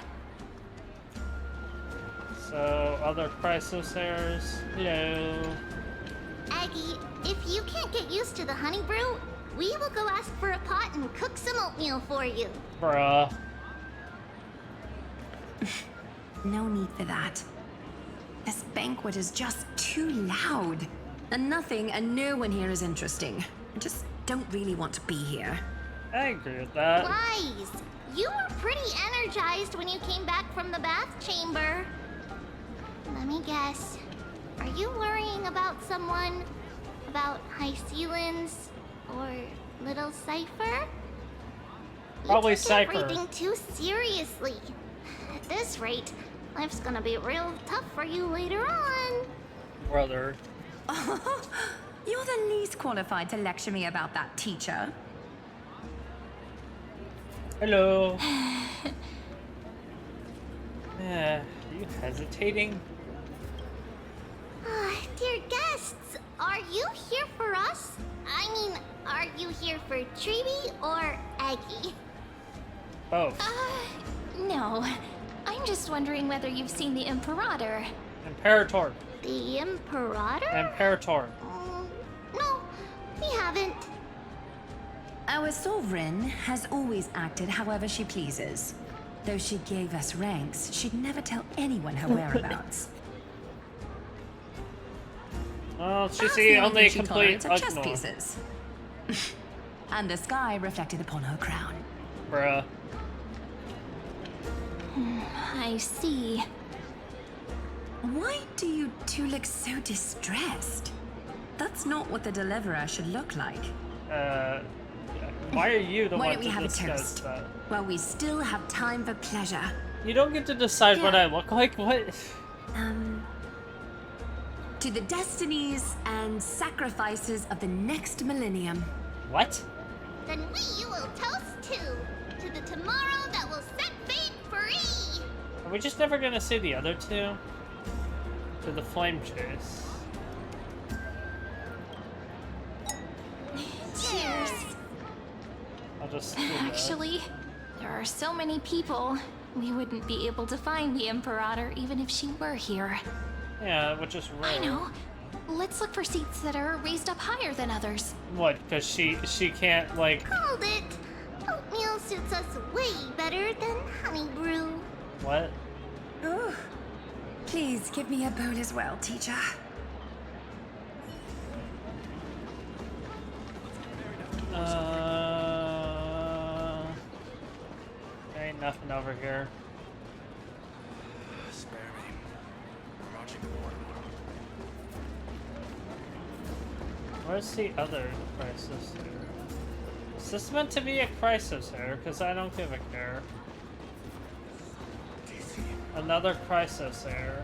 So, other crisis errors. Hello. Aggie, if you can't get used to the honey brew, we will go ask for a pot and cook some oatmeal for you. Bruh. No need for that. This banquet is just too loud. And nothing and no one here is interesting. I just don't really want to be here. I agree with that. Wise, you were pretty energized when you came back from the bath chamber. Let me guess. Are you worrying about someone? About Hysilens? Or Little Cypher? Probably you took Cypher. everything too seriously. At this rate, life's gonna be real tough for you later on. Brother. You're the least qualified to lecture me about that, teacher. Hello. Are you hesitating? Dear guests, are you here for us? I mean, are you here for Treeby or Aggie? Both. No. I'm just wondering whether you've seen the Imperator. Imperator. The Imperator? Imperator. No, we haven't. Our sovereign has always acted however she pleases. Though she gave us ranks, she'd never tell anyone her whereabouts. Well, she's the only complete chess ignore. pieces. And the sky reflected upon her crown. Bruh. I see. Why do you two look so distressed? That's not what the deliverer should look like. Why are you the Why one don't we to have a discuss toast? that? Well, we still have time for pleasure. You don't get to decide what I look like? What? To the destinies and sacrifices of the next millennium. What? Then we will toast to the tomorrow that will set fate free. Are we just never gonna see the other two? To the flame chase. Cheers. I'll just do that. Actually, there are so many people. We wouldn't be able to find the Imperator even if she were here. Yeah, which is rare. I know. Let's look for seats that are raised up higher than others. What? Because she can't, like... Hold it. Oatmeal suits us way better than honey brew. What? Oh, please give me a bowl as well, teacher. There ain't nothing over here. Spare me. I'm watching the war. Where's the other crisis here? Is this meant to be a crisis here? Because I don't give a care. Another crisis here.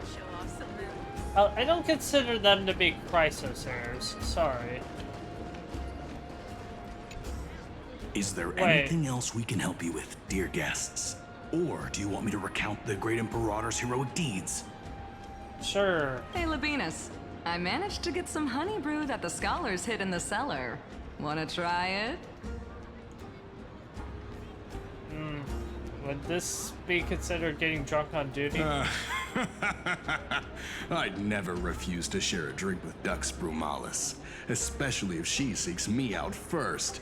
I don't consider them to be crisis errors. Sorry. Is there anything else we can help you with, dear guests? Or do you want me to recount the great Imperator's heroic deeds? Sure. Hey, Labinas. I managed to get some honey brew that the scholars hid in the cellar. Wanna try it? Would this be considered getting drunk on duty? I'd never refuse to share a drink with Dux Brumalis, especially if she seeks me out first.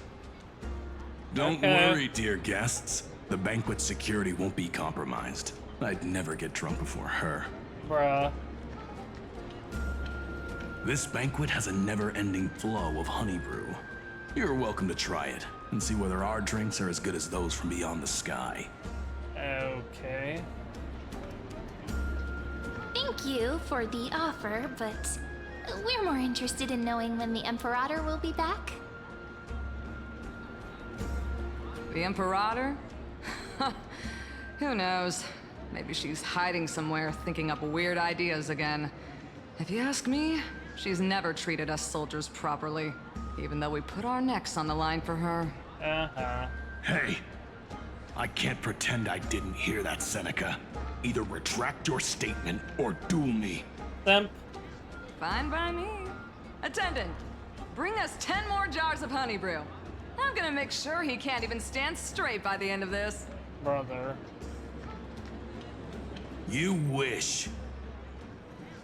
Don't worry, dear guests. The banquet security won't be compromised. I'd never get drunk before her. Bruh. This banquet has a never-ending flow of honey brew. You're welcome to try it and see whether our drinks are as good as those from beyond the sky. Okay. Thank you for the offer, but we're more interested in knowing when the Imperator will be back. The Imperator? Who knows? Maybe she's hiding somewhere, thinking up weird ideas again. If you ask me, she's never treated us soldiers properly, even though we put our necks on the line for her. Hey, I can't pretend I didn't hear that, Seneca. Either retract your statement or duel me. Fine by me. Attendant, bring us 10 more jars of honey brew. I'm gonna make sure he can't even stand straight by the end of this. Brother. You wish.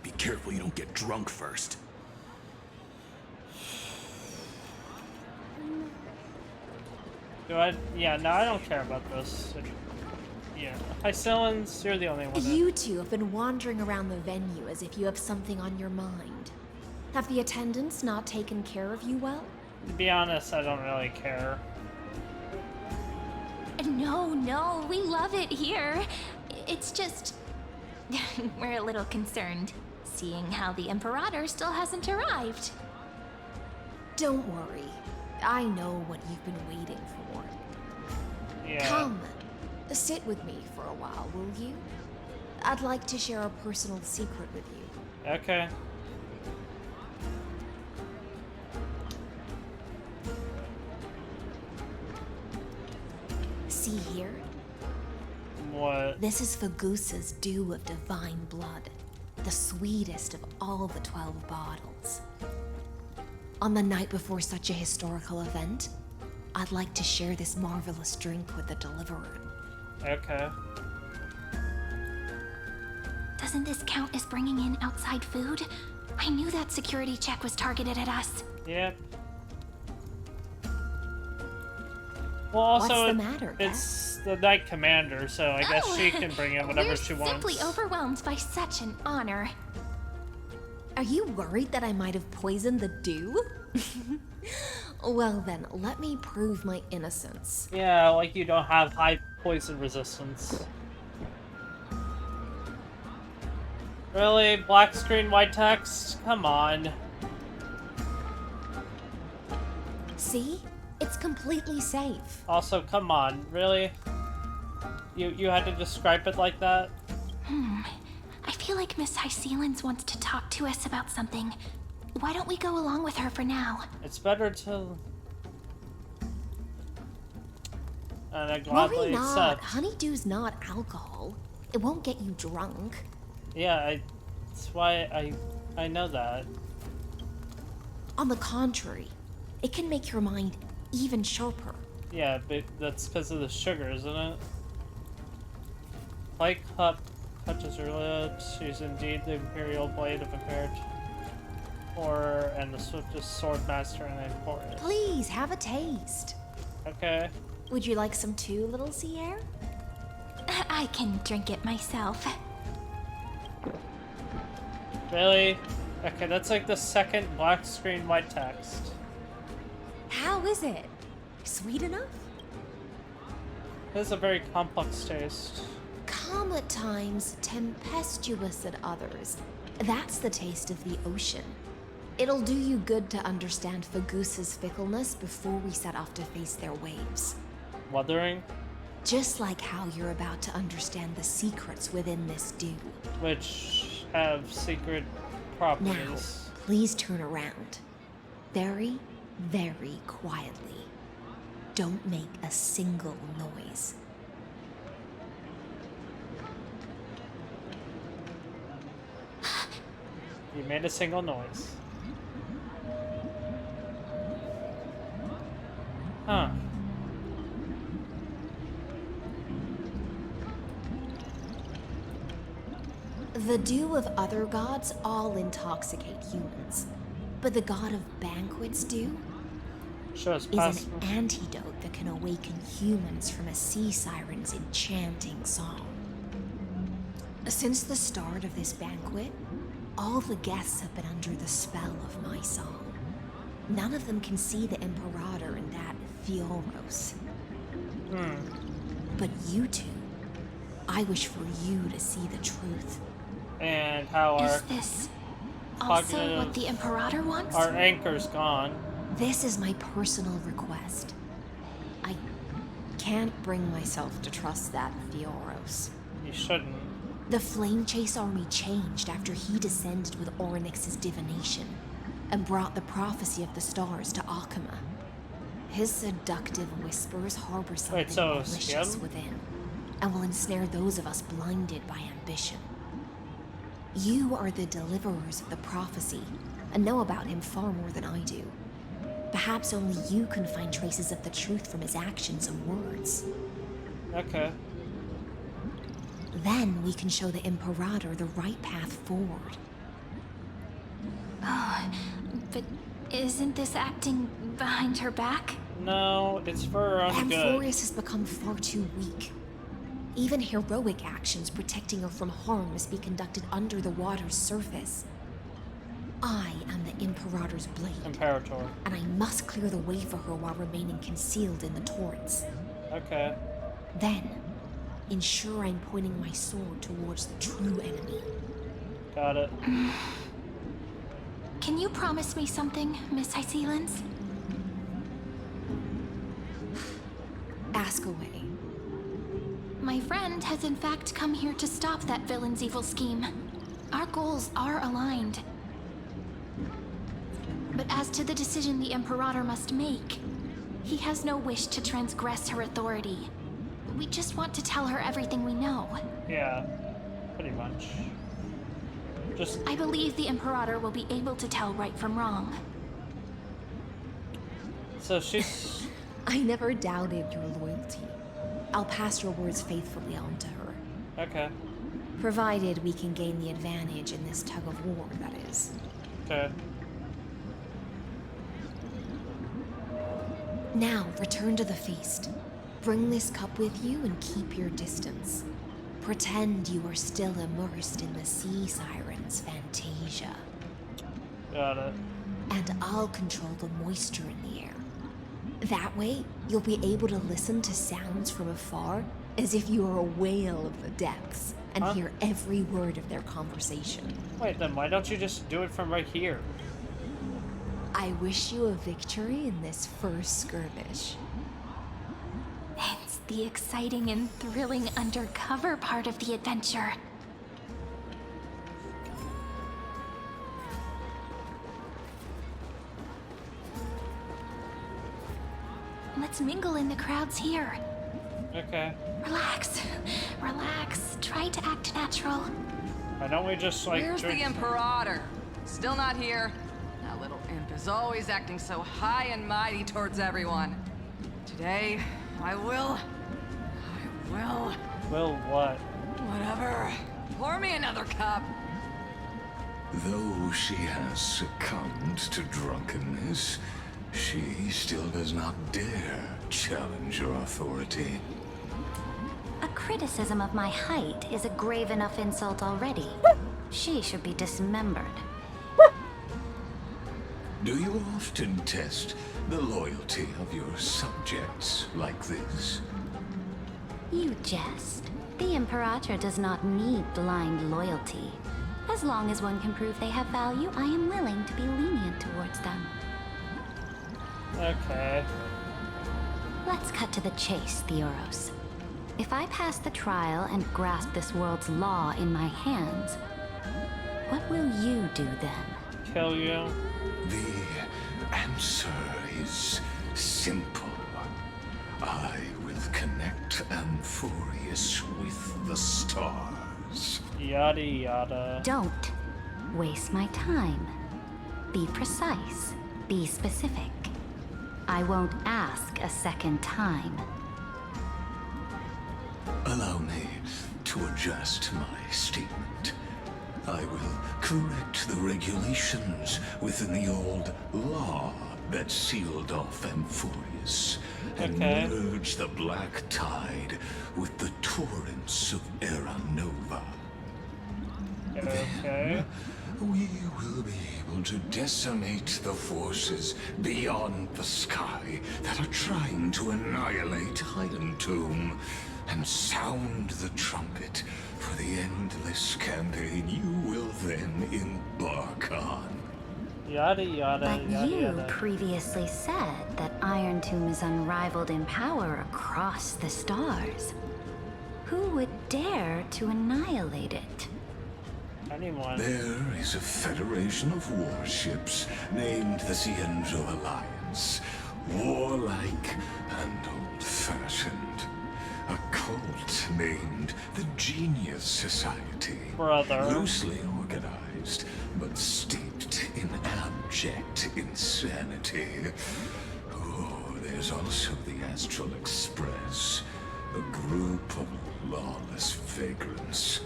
Be careful you don't get drunk first. Yeah, no, I don't care about this. Yeah. Hysilens, you're the only one. You two have been wandering around the venue as if you have something on your mind. Have the attendants not taken care of you well? To be honest, I don't really care. No, we love it here. It's just... we're a little concerned, seeing how the Imperator still hasn't arrived. Don't worry. I know what you've been waiting for. Yeah. Come, sit with me for a while, will you? I'd like to share a personal secret with you. Okay. See here? What? This is Phagousa's dew of divine blood, the sweetest of all the 12 bottles. On the night before such a historical event, I'd like to share this marvelous drink with the deliverer. Okay. Doesn't this count as bringing in outside food? I knew that security check was targeted at us. Yep. Well, also, What's the matter, it's the Knight Commander, so I guess she can bring in whatever she wants. We're simply overwhelmed by such an honor. Are you worried that I might have poisoned the dew? Well then, let me prove my innocence. Yeah, like you don't have high poison resistance. Really? Black screen, white text? Come on. See? It's completely safe. Also, come on. Really? You had to describe it like that? I feel like Miss Hysilens wants to talk to us about something. Why don't we go along with her for now? It's better to... And I gladly Worry not. accept. Honeydew's not alcohol. It won't get you drunk. Yeah, that's why I know that. On the contrary, it can make your mind even sharper. Yeah, but that's because of the sugar, isn't it? Clay cup touches her lips. She's indeed the imperial blade of Imperator and the swiftest sword master in Emporius. Please, have a taste. Okay. Would you like some too, little Sierra? I can drink it myself. Really? Okay, that's like the second black screen white text. How is it? Sweet enough? This is a very complex taste. Calm at times, tempestuous at others. That's the taste of the ocean. It'll do you good to understand Phagousa's fickleness before we set off to face their waves. Wuthering? Just like how you're about to understand the secrets within this dew. Which have secret properties. Now, please turn around. Very, very quietly. Don't make a single noise. You made a single noise. Huh. The dew of other gods all intoxicate humans, but the god of banquets dew is an antidote that can awaken humans from a sea siren's enchanting song. Since the start of this banquet, all the guests have been under the spell of my song. None of them can see the Imperator and that Theoros. But you two, I wish for you to see the truth. And how our... Is this also what the Imperator wants? Our anchor's gone. This is my personal request. I can't bring myself to trust that Theoros. You shouldn't. The Flame Chase army changed after he descended with Orynyx's divination and brought the prophecy of the stars to Akuma. His seductive whispers harbor something malicious within, and will ensnare those of us blinded by ambition. You are the deliverers of the prophecy, and know about him far more than I do. Perhaps only you can find traces of the truth from his actions and words. Okay. Then we can show the Imperator the right path forward. Oh, but isn't this acting behind her back? No, it's for her own good. Amphorius has become far too weak. Even heroic actions protecting her from harm must be conducted under the water's surface. I am the Imperator's blade. Imperator. And I must clear the way for her while remaining concealed in the torrents. Okay. Then, ensure I'm pointing my sword towards the true enemy. Got it. Can you promise me something, Miss Hysilens? Ask away. My friend has in fact come here to stop that villain's evil scheme. Our goals are aligned. But as to the decision the Imperator must make, he has no wish to transgress her authority. We just want to tell her everything we know. Yeah, pretty much. I believe the Imperator will be able to tell right from wrong. So she's... I never doubted your loyalty. I'll pass your words faithfully on to her. Okay. Provided we can gain the advantage in this tug of war, that is. Okay. Now, return to the feast. Bring this cup with you and keep your distance. Pretend you are still immersed in the sea siren's fantasia. Got it. And I'll control the moisture in the air, That way, you'll be able to listen to sounds from afar as if you were a whale of the depths and hear every word of their conversation. Wait, then why don't you just do it from right here? I wish you a victory in this first skirmish. It's the exciting and thrilling undercover part of the adventure. Let's mingle in the crowds here. Okay. Relax. Relax. Try to act natural. Why don't we just, like, Where's drink... the Imperator? Still not here. That little imp is always acting so high and mighty towards everyone. Today, I will... Will what? Whatever. Pour me another cup. Though she has succumbed to drunkenness, she still does not dare challenge your authority. A criticism of my height is a grave enough insult already. She should be dismembered. Do you often test the loyalty of your subjects like this? You jest. The Imperator does not need blind loyalty. As long as one can prove they have value, I am willing to be lenient towards them. Okay. Let's cut to the chase, Theoros. If I pass the trial and grasp this world's law in my hands, what will you do then? Kill you. The answer is simple. I will connect Amphorius with the stars. Yada yada. Don't waste my time. Be precise. Be specific. I won't ask a second time. Allow me to adjust my statement. I will correct the regulations within the old law that sealed off Amphorius and merge the black tide with the torrents of Era Nova. Then we will be able to decimate the forces beyond the sky that are trying to annihilate Hysilens Tomb and sound the trumpet for the endless campaign you will then embark on. Yada yada But yada you yada. previously said that Iron Tomb is unrivaled in power across the stars. Who would dare to annihilate it? Anyone. There is a federation of warships named the Cienzo Alliance. Warlike and old-fashioned. A cult named the Genius Society. Brother. Loosely organized, but steeped in abject insanity. Oh, there's also the Astral Express. A group of lawless vagrants.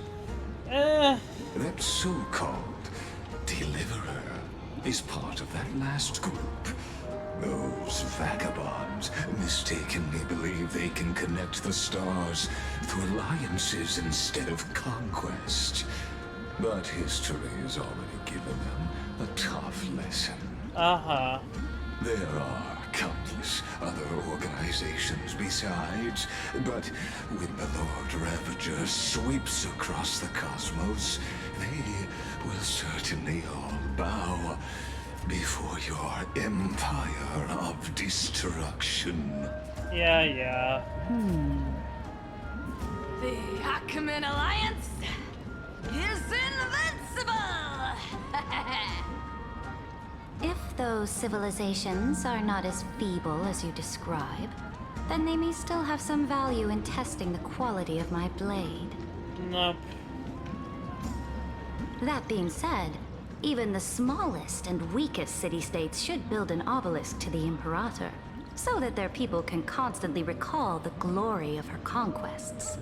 That so-called Deliverer is part of that last group. Those vagabonds mistakenly believe they can connect the stars through alliances instead of conquest. But history has already given them a tough lesson. There are countless other organizations besides, but when the Lord Ravager sweeps across the cosmos, they will certainly all bow before your empire of destruction. Yeah. The Achaemen Alliance is invincible! If those civilizations are not as feeble as you describe, then they may still have some value in testing the quality of my blade. Nope. That being said, even the smallest and weakest city-states should build an obelisk to the Imperator, so that their people can constantly recall the glory of her conquests.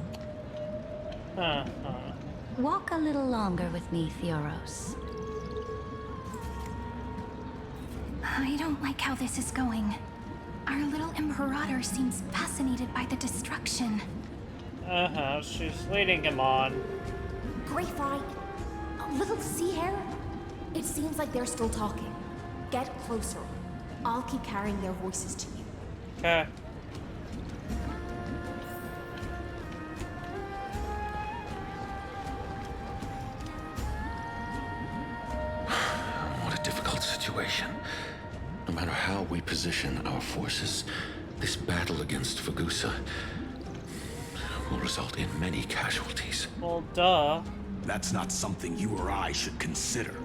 Walk a little longer with me, Theoros. I don't like how this is going. Our little Imperator seems fascinated by the destruction. She's leading him on. Grapevine, a little sea hare? It seems like they're still talking. Get closer. I'll keep carrying their voices to you. Okay. What a difficult situation. No matter how we position our forces, this battle against Phagousa will result in many casualties. Well, duh. That's not something you or I should consider.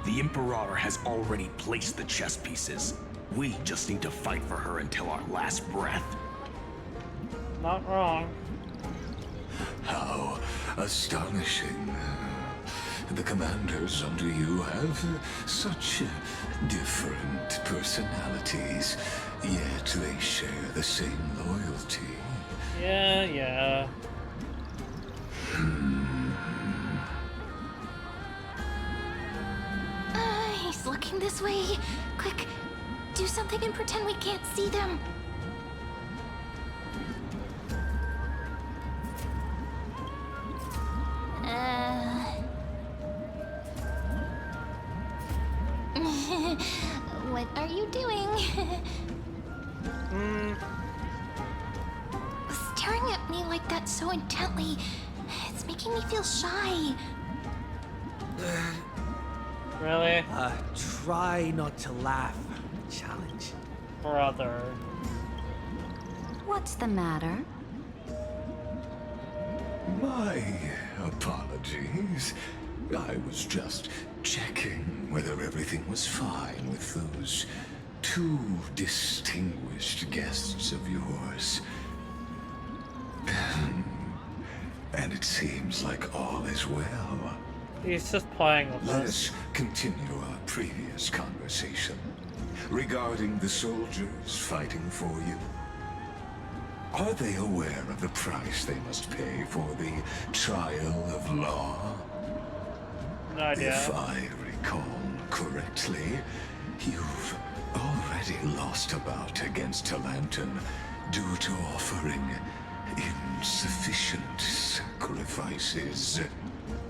The Imperator has already placed the chess pieces. We just need to fight for her until our last breath. Not wrong. How astonishing. The commanders under you have such different personalities, yet they share the same loyalty. Yeah. He's looking this way. Quick, do something and pretend we can't see them. What are you doing? Staring at me like that so intently, it's making me feel shy. Really? Try not to laugh. Challenge. Brother. What's the matter? My apologies. I was just checking whether everything was fine with those two distinguished guests of yours. And it seems like all is well. He's just playing with Let us. us continue our previous conversation regarding the soldiers fighting for you. Are they aware of the price they must pay for the trial of law? No idea. If I recall correctly, you've already lost a bout against a lantern due to offering insufficient sacrifices.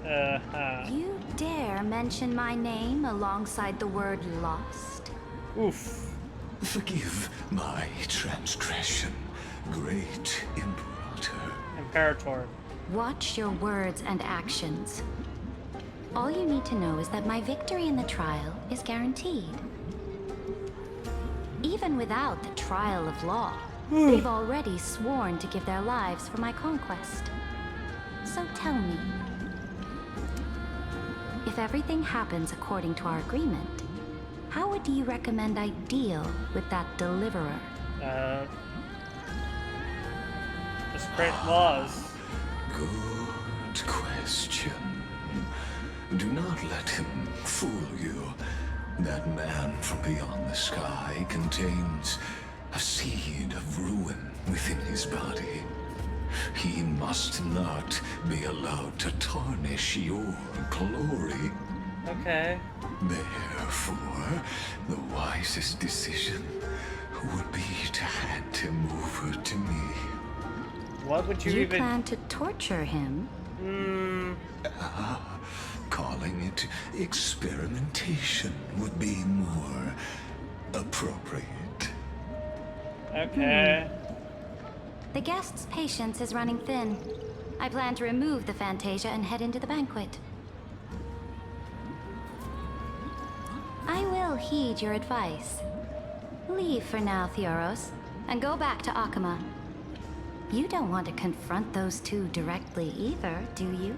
You dare mention my name alongside the word lost? Oof. Forgive my transgression, great Imperator. Watch your words and actions. All you need to know is that my victory in the trial is guaranteed. Even without the trial of law, they've already sworn to give their lives for my conquest. So tell me, if everything happens according to our agreement, how would you recommend I deal with that deliverer? Just create laws. Good question. Do not let him fool you. That man from beyond the sky contains a seed of ruin within his body. He must not be allowed to tarnish your glory. Okay. Therefore, the wisest decision would be to hand him over to me. What would you even... plan to torture him? Calling it experimentation would be more appropriate. Okay. The guest's patience is running thin. I plan to remove the Fantasia and head into the banquet. I will heed your advice. Leave for now, Theoros, and go back to Akama. You don't want to confront those two directly either, do you?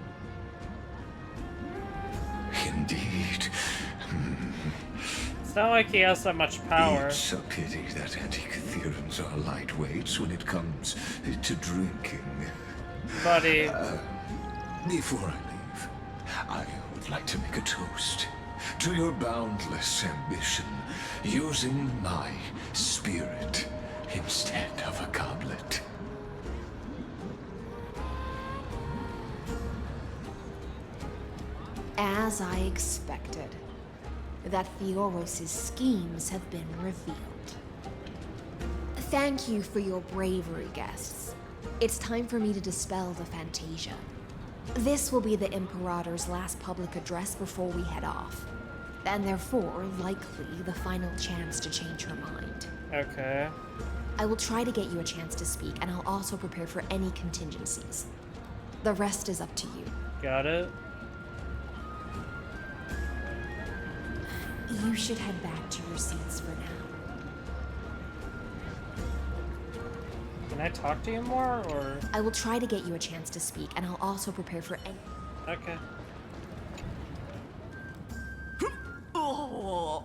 Indeed. It's not like he has that much power. It's a pity that Antikytherans are lightweights when it comes to drinking. Buddy. Before I leave, I would like to make a toast to your boundless ambition, using my spirit instead of a goblet. As I expected, that Theoros' schemes have been revealed. Thank you for your bravery, guests. It's time for me to dispel the Fantasia. This will be the Imperator's last public address before we head off, and therefore likely the final chance to change her mind. Okay. I will try to get you a chance to speak, and I'll also prepare for any contingencies. The rest is up to you. Got it. You should head back to your seats for now. Can I talk to you more, or? I will try to get you a chance to speak, and I'll also prepare for any... Okay. Oh,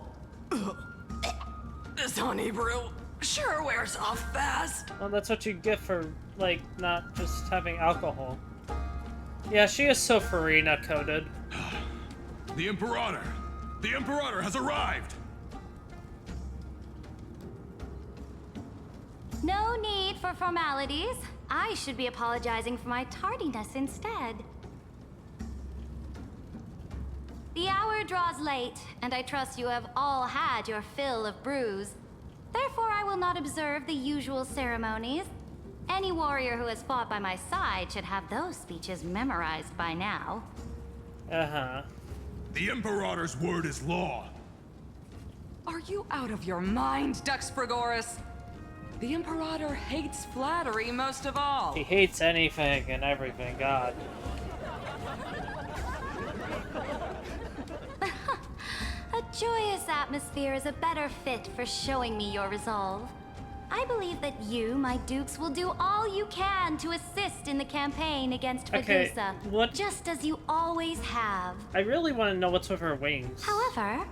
this honey brew sure wears off fast. Well, that's what you get for, like, not just having alcohol. Yeah, she is so Farina coded. The Imperator! The Imperator has arrived! No need for formalities. I should be apologizing for my tardiness instead. The hour draws late, and I trust you have all had your fill of brews. Therefore, I will not observe the usual ceremonies. Any warrior who has fought by my side should have those speeches memorized by now. Uh-huh. The Imperator's word is law. Are you out of your mind, Dux Phagousa? The Imperator hates flattery most of all. He hates anything and everything, God. A joyous atmosphere is a better fit for showing me your resolve. I believe that you, my dukes, will do all you can to assist in the campaign against Phagousa, just as you always have. I really want to know what's with her wings. However,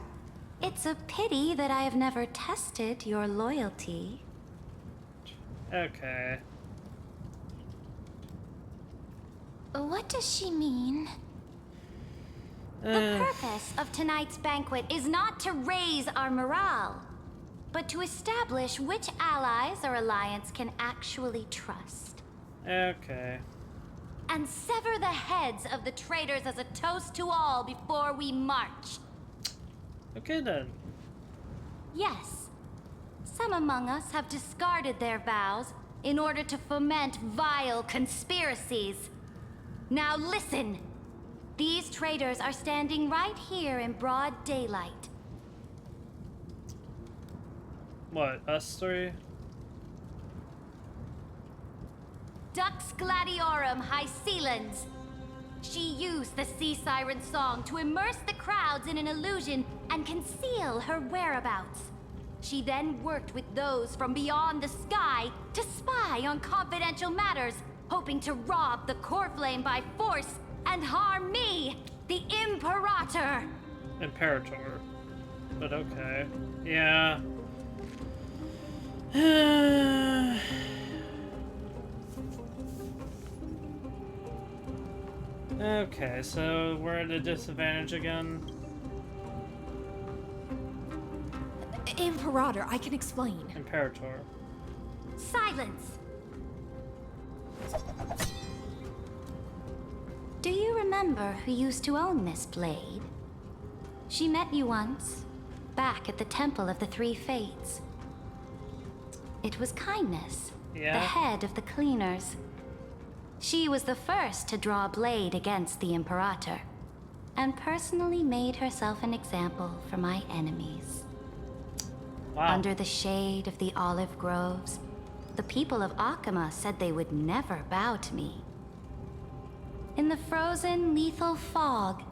it's a pity that I have never tested your loyalty. Okay. What does she mean? The purpose of tonight's banquet is not to raise our morale, but to establish which allies our alliance can actually trust. Okay. And sever the heads of the traitors as a toast to all before we march. Okay then. Yes. Some among us have discarded their vows in order to foment vile conspiracies. Now listen! These traitors are standing right here in broad daylight. What, us three? Dux Gladiorum Hysilens. She used the Sea Siren song to immerse the crowds in an illusion and conceal her whereabouts. She then worked with those from beyond the sky to spy on confidential matters, hoping to rob the core flame by force and harm me, the Imperator. Imperator. But okay. Yeah. Okay, so we're at a disadvantage again. Imperator, I can explain. Imperator. Silence! Do you remember who used to own this blade? She met you once, back at the Temple of the Three Fates. It was Kindness, the head of the cleaners. She was the first to draw a blade against the Imperator, and personally made herself an example for my enemies. Wow. Under the shade of the olive groves, the people of Akama said they would never bow to me. In the frozen, lethal fog,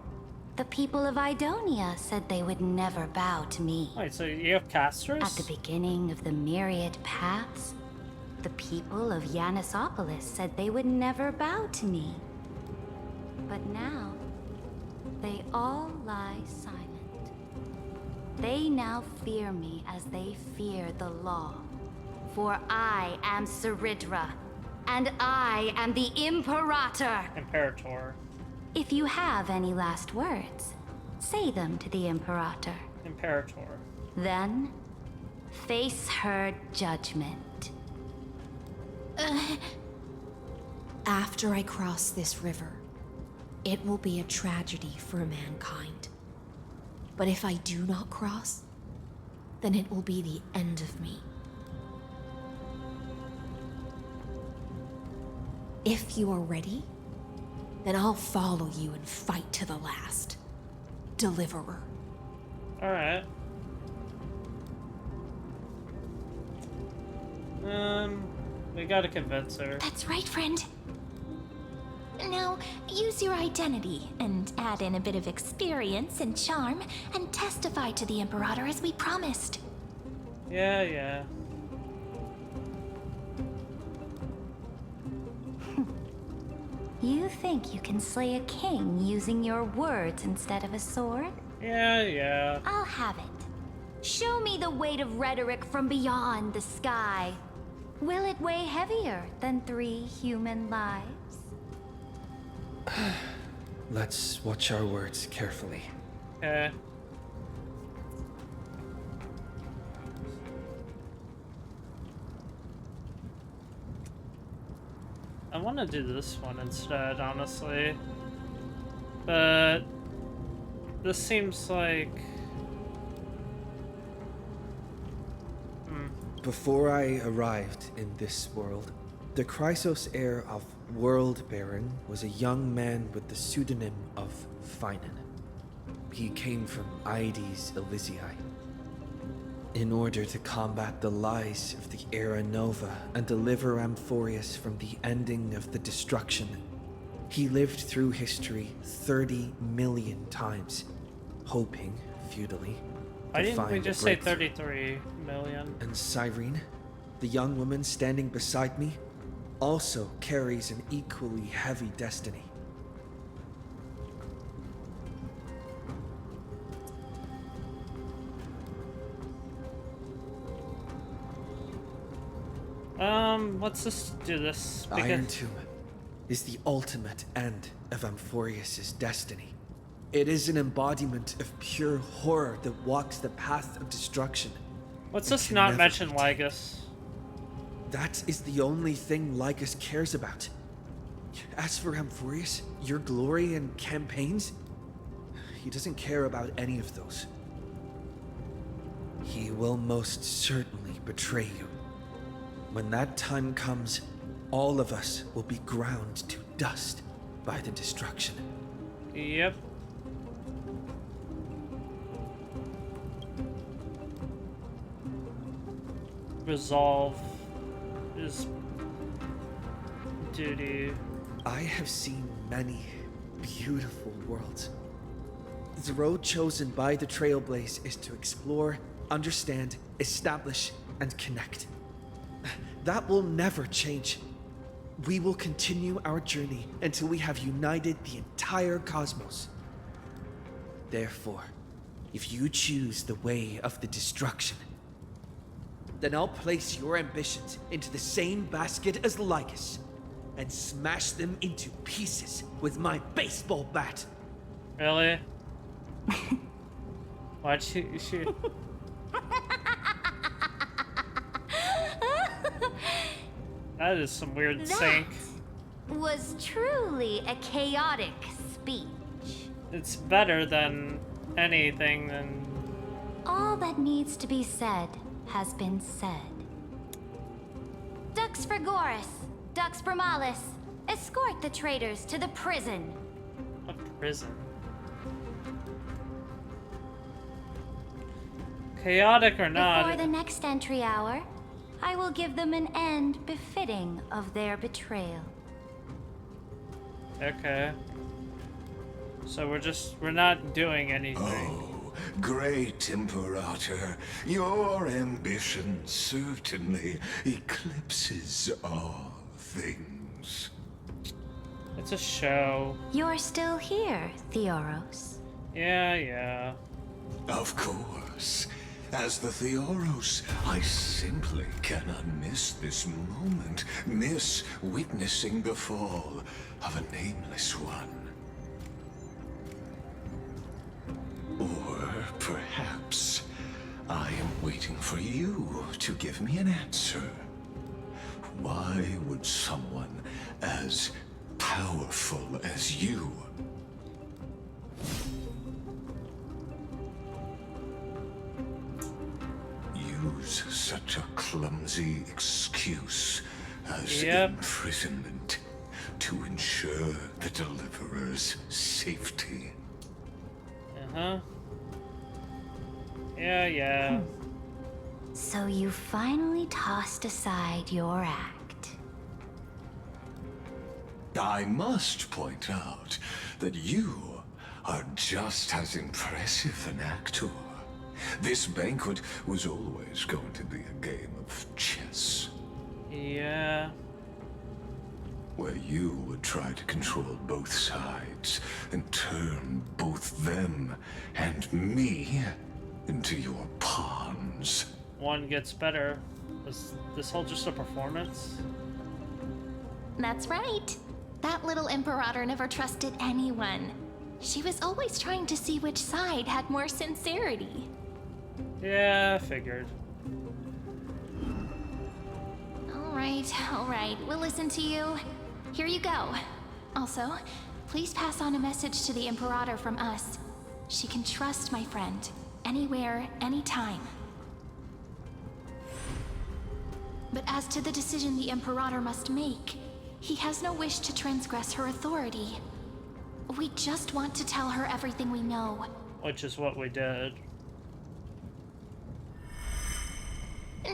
the people of Idonia said they would never bow to me. Wait, so you have casters? At the beginning of the myriad paths, the people of Yanisopolis said they would never bow to me. But now, they all lie silent. They now fear me as they fear the law. For I am Cerydra, and I am the Imperator. Imperator. If you have any last words, say them to the Imperator. Imperator. Then, face her judgment. After I cross this river, it will be a tragedy for mankind. But if I do not cross, then it will be the end of me. If you are ready, then I'll follow you and fight to the last. Deliverer. Alright. We gotta convince her. That's right, friend. Now, use your identity and add in a bit of experience and charm and testify to the Imperator as we promised. Yeah, yeah. You think you can slay a king using your words instead of a sword? Yeah, yeah. I'll have it. Show me the weight of rhetoric from beyond the sky. Will it weigh heavier than 3 human lives? Let's watch our words carefully. Okay. I want to do this one instead, honestly. But this seems like... Before I arrived in this world, the Chrysos heir of World Baron was a young man with the pseudonym of Finan. He came from Aedes Elysiae. In order to combat the lies of the Era Nova and deliver Amphorius from the ending of the destruction, he lived through history 30 million times, hoping, futilely, Why to didn't we find just a say breakthrough. 33 million? And Cyrene, the young woman standing beside me, also carries an equally heavy destiny. Let's just do this. Because... Iron Tomb is the ultimate end of Amphorius' destiny. It is an embodiment of pure horror that walks the path of destruction. Let's just not mention Lygus. That is the only thing Lygus cares about. As for Amphorius, your glory and campaigns, he doesn't care about any of those. He will most certainly betray you. When that time comes, all of us will be ground to dust by the destruction. Yep. Resolve is duty. I have seen many beautiful worlds. The road chosen by the Trailblaze is to explore, understand, establish, and connect. That will never change. We will continue our journey until we have united the entire cosmos. Therefore, if you choose the way of the destruction, then I'll place your ambitions into the same basket as Lygus and smash them into pieces with my baseball bat. Really? Why'd she... That is some weird sync. Was truly a chaotic speech. It's better than anything than... All that needs to be said has been said. Dux Phagousa, Dux Bromalis, escort the traitors to the prison. A prison? Chaotic or not... Before the next entry hour, I will give them an end befitting of their betrayal. Okay. So we're not doing anything. Oh, great Imperator, your ambition certainly eclipses all things. It's a show. You're still here, Theoros. Yeah. Of course. As the Theoros, I simply cannot miss this moment, miss witnessing the fall of a nameless one. Or perhaps I am waiting for you to give me an answer. Why would someone as powerful as you use such a clumsy excuse as imprisonment to ensure the Deliverer's safety? Uh-huh. Yeah. So you finally tossed aside your act. I must point out that you are just as impressive an actor. This banquet was always going to be a game of chess. Yeah. Where you would try to control both sides and turn both them and me into your pawns. One gets better. Was this whole just a performance? That's right. That little Imperator never trusted anyone. She was always trying to see which side had more sincerity. Yeah, I figured. All right, we'll listen to you. Here you go. Also, please pass on a message to the Imperator from us. She can trust my friend, anywhere, anytime. But as to the decision the Imperator must make, he has no wish to transgress her authority. We just want to tell her everything we know. Which is what we did.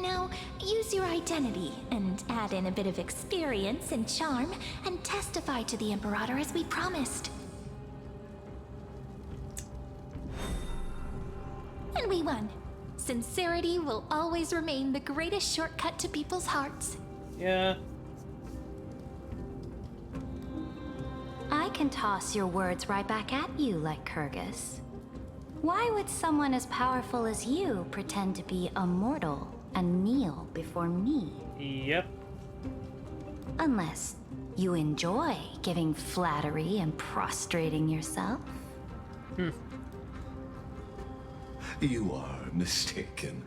Now, use your identity and add in a bit of experience and charm and testify to the Imperator as we promised. And we won. Sincerity will always remain the greatest shortcut to people's hearts. Yeah. I can toss your words right back at you like Kyrgyz. Why would someone as powerful as you pretend to be immortal and kneel before me? Yep. Unless you enjoy giving flattery and prostrating yourself. You are mistaken.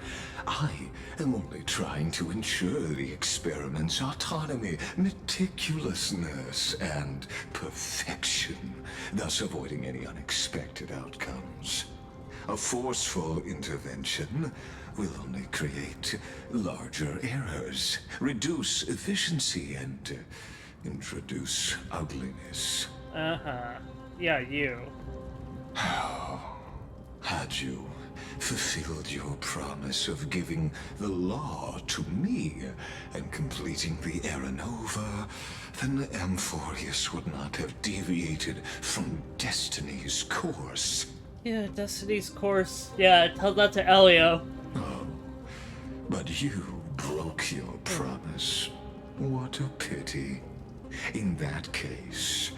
I am only trying to ensure the experiment's autonomy, meticulousness, and perfection, thus avoiding any unexpected outcomes. A forceful intervention will only create larger errors, reduce efficiency, and introduce ugliness. Yeah, you. Had you fulfilled your promise of giving the law to me and completing the Aranova, then Amphorius would not have deviated from Destiny's course. Yeah, Destiny's course. Yeah, tell that to Elio. Oh, but you broke your promise. What a pity. In that case,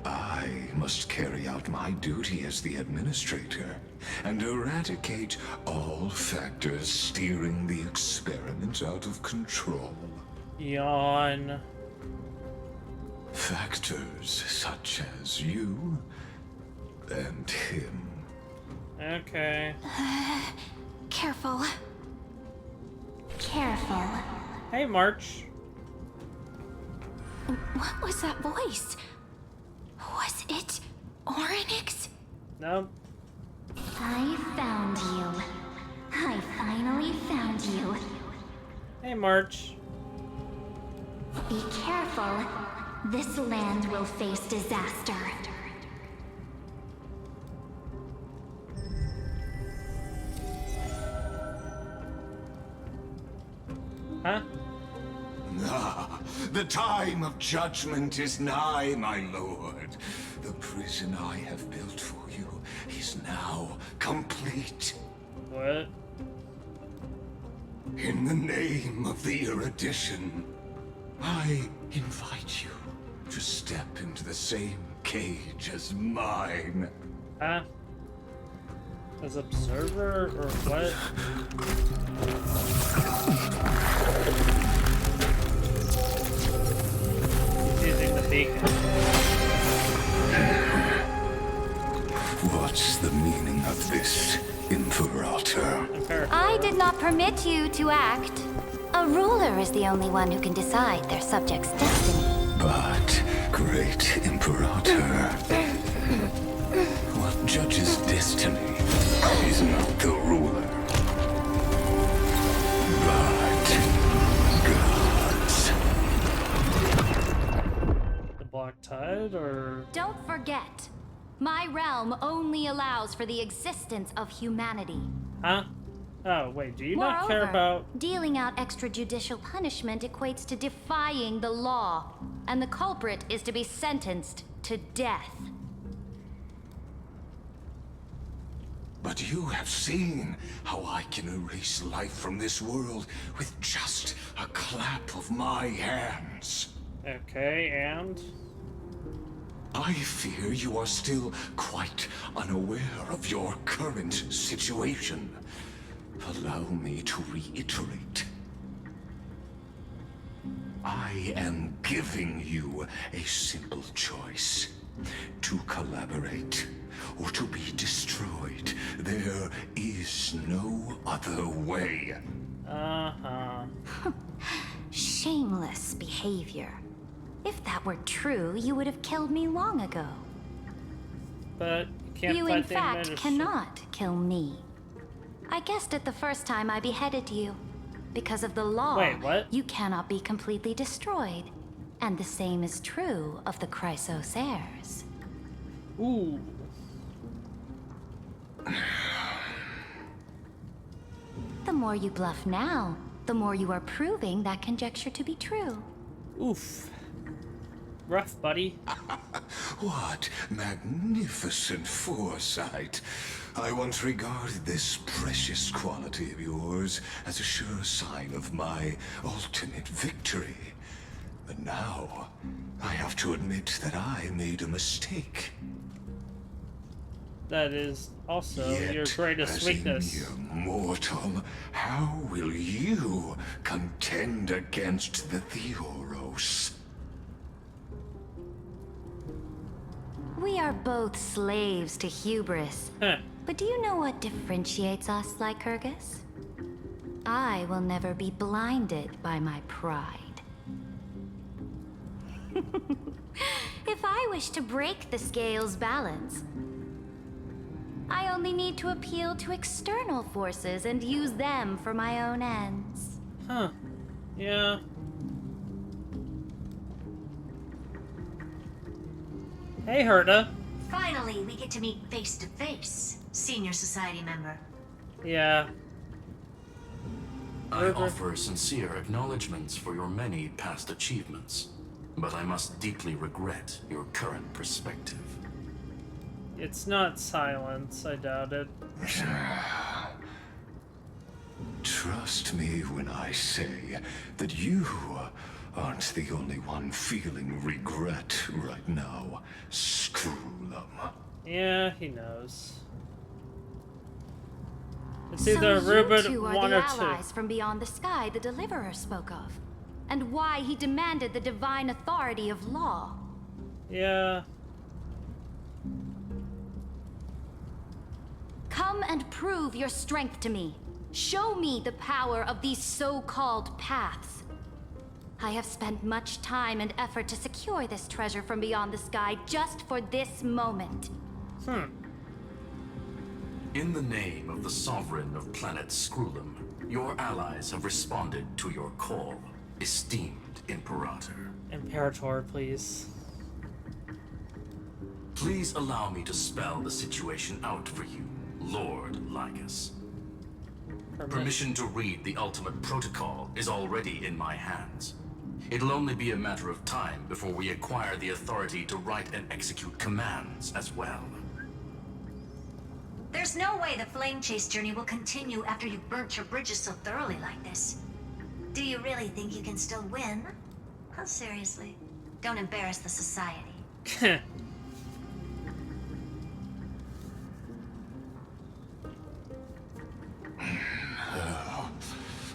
I must carry out my duty as the administrator and eradicate all factors steering the experiment out of control. Yawn. Factors such as you and him. Okay. Careful. Careful. Hey, March. What was that voice? Was it Orynyx? No. I found you. I finally found you. Hey, March. Be careful. This land will face disaster. Huh? Ah, the time of judgment is nigh, my lord. The prison I have built for you is now complete. What? In the name of the erudition, I invite you to step into the same cage as mine. Huh? As observer or what? He's using the beacon. What's the meaning of this, Imperator? I did not permit you to act. A ruler is the only one who can decide their subject's destiny. But, great Imperator, what judges destiny is not the ruler, but gods. The Black Tide, or...? Don't forget, my realm only allows for the existence of humanity. Huh? Oh, wait, do you not care about... dealing out extrajudicial punishment equates to defying the law, and the culprit is to be sentenced to death. But you have seen how I can erase life from this world with just a clap of my hands. Okay, and? I fear you are still quite unaware of your current situation. Allow me to reiterate. I am giving you a simple choice. To collaborate or to be destroyed. There is no other way. Shameless behavior. If that were true, you would have killed me long ago. But you can't You, fight in the fact, cannot kill me. I guessed it the first time I beheaded you. Because of the law, Wait, what? You cannot be completely destroyed. And the same is true of the Chrysos heirs. Ooh. The more you bluff now, the more you are proving that conjecture to be true. Oof. Rough, buddy. What magnificent foresight. I once regarded this precious quality of yours as a sure sign of my ultimate victory. But now, I have to admit that I made a mistake. That is also Yet, your greatest as weakness. a mere mortal, how will you contend against the Theoros? We are both slaves to hubris. But do you know what differentiates us, Lycurgus? I will never be blinded by my pride. If I wish to break the scale's balance, I only need to appeal to external forces and use them for my own ends. Huh. Yeah. Hey, Herta. Finally, we get to meet face to face, senior society member. Yeah. I offer sincere acknowledgments for your many past achievements, but I must deeply regret your current perspective. It's not silence, I doubt it. Trust me when I say that you aren't the only one feeling regret right now, Screwlum. Yeah, he knows. It's So either you Rupert two are 1 the or allies 2. from beyond the sky the Deliverer spoke of, and why he demanded the divine authority of law. Yeah. Come and prove your strength to me. Show me the power of these so-called paths. I have spent much time and effort to secure this treasure from beyond the sky just for this moment. In the name of the Sovereign of Planet Screwlum, your allies have responded to your call, esteemed Imperator. Imperator, please. Please allow me to spell the situation out for you, Lord Lycus. Permission to read the ultimate protocol is already in my hands. It'll only be a matter of time before we acquire the authority to write and execute commands as well. There's no way the flame chase journey will continue after you've burnt your bridges so thoroughly like this. Do you really think you can still win? Oh, seriously. Don't embarrass the society.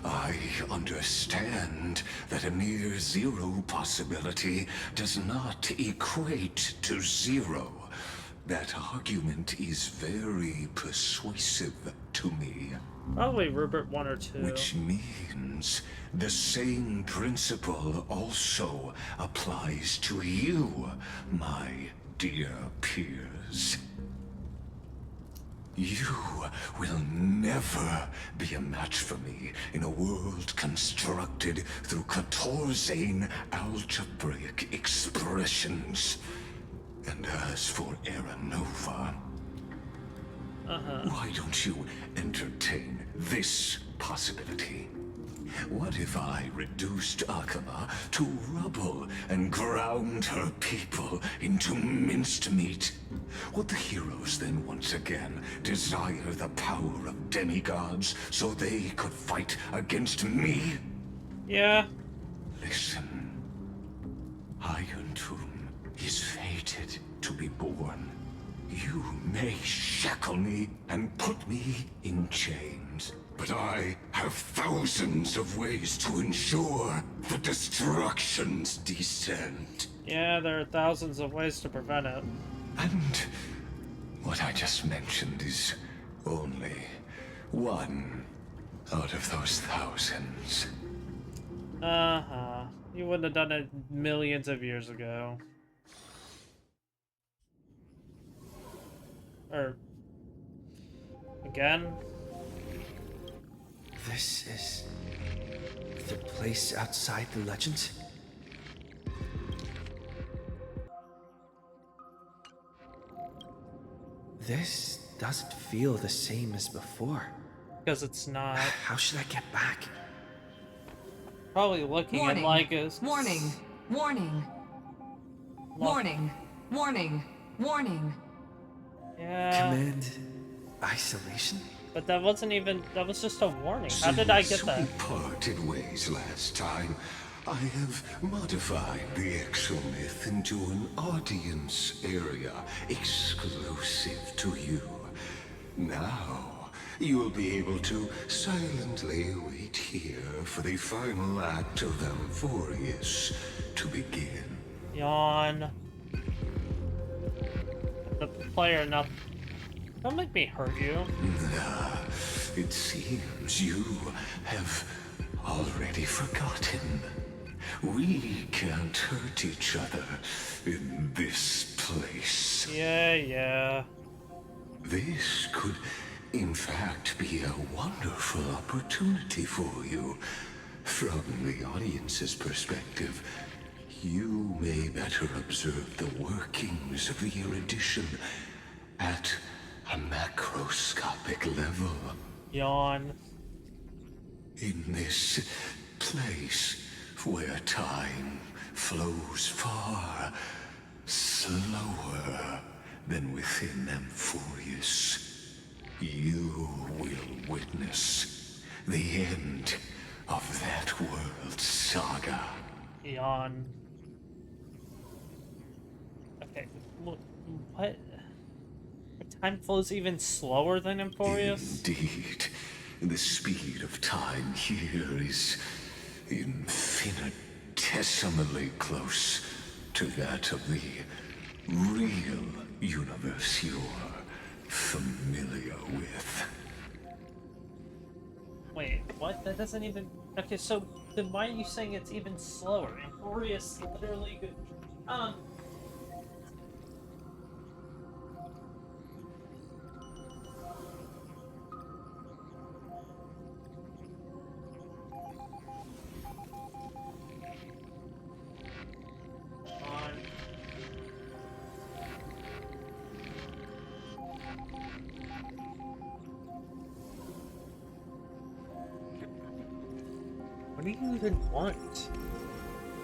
I understand that a mere zero possibility does not equate to zero. That argument is very persuasive to me. Probably Rupert 1 or 2. Which means the same principle also applies to you, my dear peers. You will never be a match for me in a world constructed through Catorzane algebraic expressions. And as for Aranova, Why don't you entertain this possibility? What if I reduced Akama to rubble and ground her people into minced meat? Would the heroes then once again desire the power of demigods so they could fight against me? Yeah. Listen. Iron Tomb is fated to be born. You may shackle me and put me in chains, but I have thousands of ways to ensure the destruction's descent. Yeah, there are thousands of ways to prevent it. And what I just mentioned is only one out of those thousands. You wouldn't have done it millions of years ago. Or... again? This is... the place outside the legends? This doesn't feel the same as before. Because it's not. How should I get back? Probably looking Warning. at like a... Warning. Warning. Warning. Warning. Warning. Yeah. Command isolation? But that wasn't even... that was just a warning. How did I get Since that? we parted ways last time, I have modified the exomyth into an audience area exclusive to you. Now, you'll be able to silently wait here for the final act of Amphorius to begin. Yawn. The player, not... don't make me hurt you. It seems you have already forgotten. We can't hurt each other in this place. Yeah. This could, in fact, be a wonderful opportunity for you. From the audience's perspective, you may better observe the workings of the erudition at a macroscopic level. Yawn. In this place where time flows far slower than within Amphorius, you will witness the end of that world's saga. Yawn. Okay, what? Time flows even slower than Amphorius? Indeed. The speed of time here is infinitesimally close to that of the real universe you're familiar with. Wait, what? That doesn't even... okay, so then why are you saying it's even slower? Amphorius literally could... What do you even want?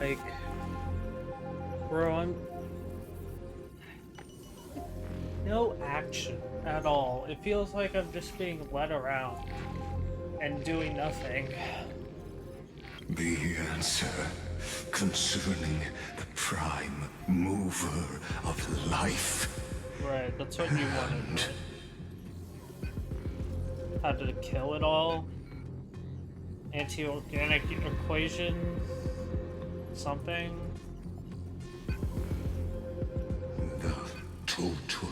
Like, bro, I'm... no action at all. It feels like I'm just being led around and doing nothing. The answer concerning the prime mover of life. Right, that's what you wanted. How to kill it all? Anti-organic equation? Something? The total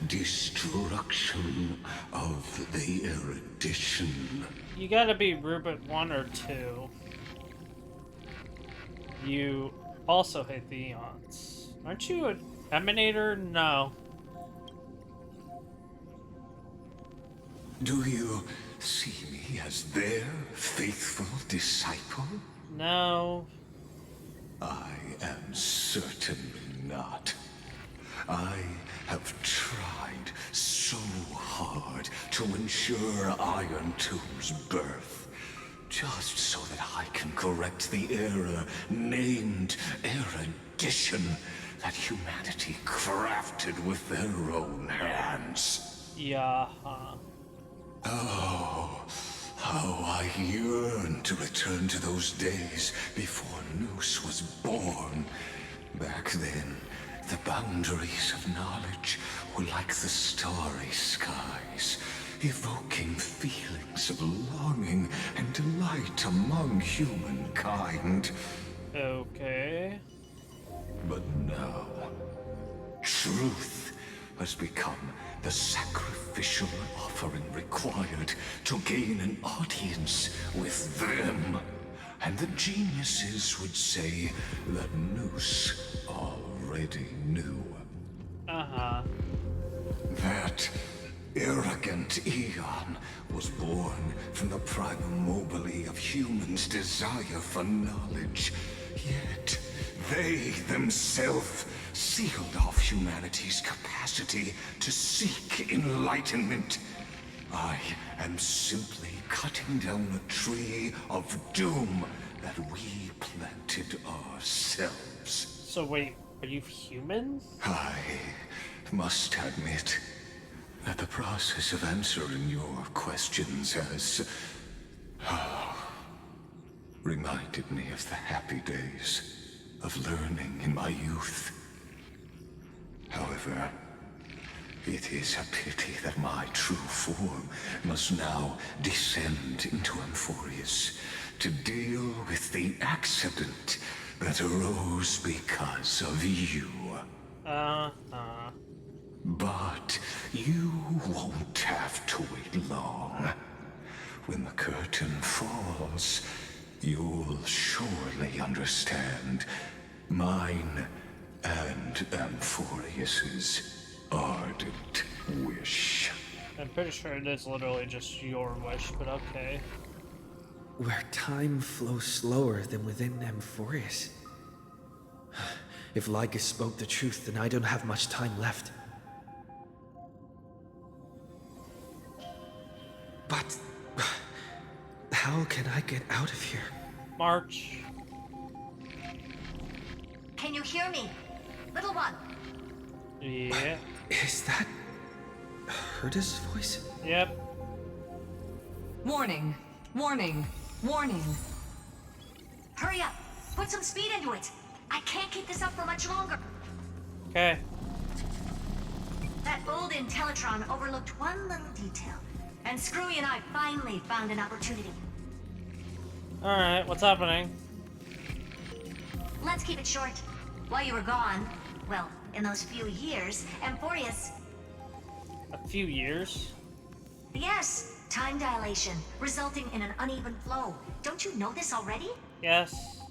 destruction of the erudition. You gotta be Rubit 1 or 2. You also hate the Eons. Aren't you an Emanator? No. Do you see me as their faithful disciple? No. I am certainly not. I have tried so hard to ensure Iron Tomb's birth, just so that I can correct the error named erudition that humanity crafted with their own hands. Yeah. Oh, how I yearn to return to those days before Noose was born. Back then, the boundaries of knowledge were like the starry skies, evoking feelings of longing and delight among humankind. Okay. But now, truth has become the sacrificial offering required to gain an audience with them. And the geniuses would say that Noose already knew. That arrogant Eon was born from the primal mobile of humans' desire for knowledge. Yet, they themselves sealed off humanity's capacity to seek enlightenment. I am simply cutting down a tree of doom that we planted ourselves. So wait, are you human? I must admit that the process of answering your questions has reminded me of the happy days of learning in my youth. However, it is a pity that my true form must now descend into Amphorius to deal with the accident that arose because of you. But you won't have to wait long. When the curtain falls, you'll surely understand mine and Amphorius's ardent wish. I'm pretty sure it is literally just your wish, but okay. Where time flows slower than within Amphorius. If Lycus spoke the truth, then I don't have much time left. But how can I get out of here? March. Can you hear me? Little one. Yeah. Is that Herda's voice? Yep. Warning. Warning. Warning. Hurry up. Put some speed into it. I can't keep this up for much longer. Okay. That old Intellitron overlooked one little detail. And Screwy and I finally found an opportunity. Alright, what's happening? Let's keep it short. While you were gone, well, in those few years, Amphorius... A few years? Yes, time dilation, resulting in an uneven flow. Don't you know this already? Yes.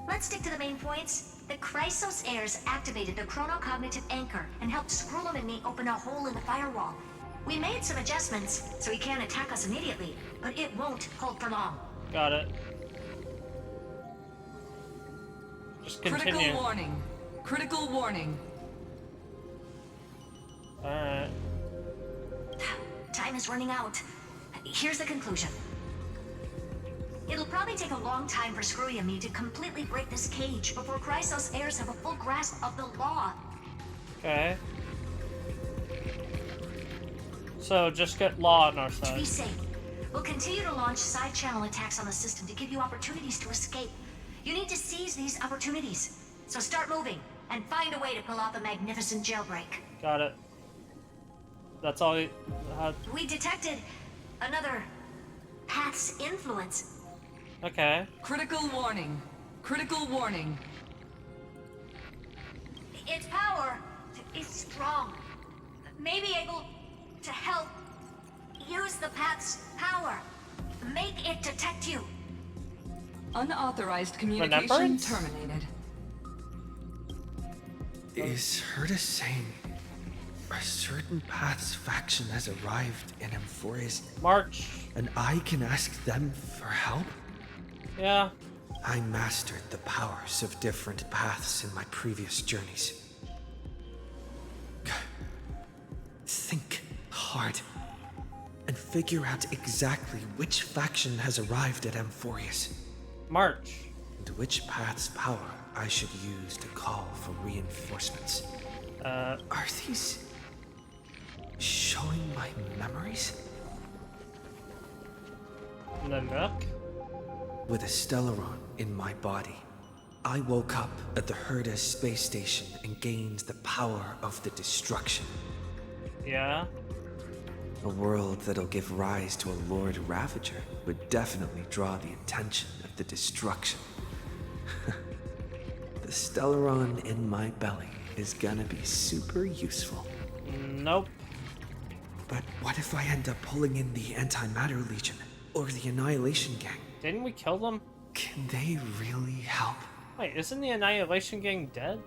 Let's stick to the main points. The Chrysos heirs activated the chronocognitive anchor and helped Skrullum and me open a hole in the firewall. We made some adjustments, so he can't attack us immediately, but it won't hold for long. Got it. Just continue. Critical warning. Critical warning. Alright. Time is running out. Here's the conclusion. It'll probably take a long time for Screwy and me to completely break this cage before Chrysos heirs have a full grasp of the law. Okay. So just get law on our To side. be safe, we'll continue to launch side-channel attacks on the system to give you opportunities to escape. You need to seize these opportunities. So start moving, and find a way to pull off a magnificent jailbreak. Got it. That's all we had. We detected another path's influence. Okay. Critical warning. Critical warning. Its power is strong. May be able to help use the path's power. Make it detect you. Unauthorized communication Remembrance? terminated. Is Herda saying a certain path's faction has arrived in Amphorius? March. And I can ask them for help? Yeah. I mastered the powers of different paths in my previous journeys. hard and figure out exactly which faction has arrived at Amphorius. March. And which path's power I should use to call for reinforcements. Are these showing my memories? Nanook? With a Stellaron in my body, I woke up at the Herda space station and gained the power of the destruction. Yeah? A world that'll give rise to a Lord Ravager would definitely draw the attention of the destruction. The Stellaron in my belly is gonna be super useful. Nope. But what if I end up pulling in the Antimatter Legion or the Annihilation Gang? Didn't we kill them? Can they really help? Wait, isn't the Annihilation Gang dead?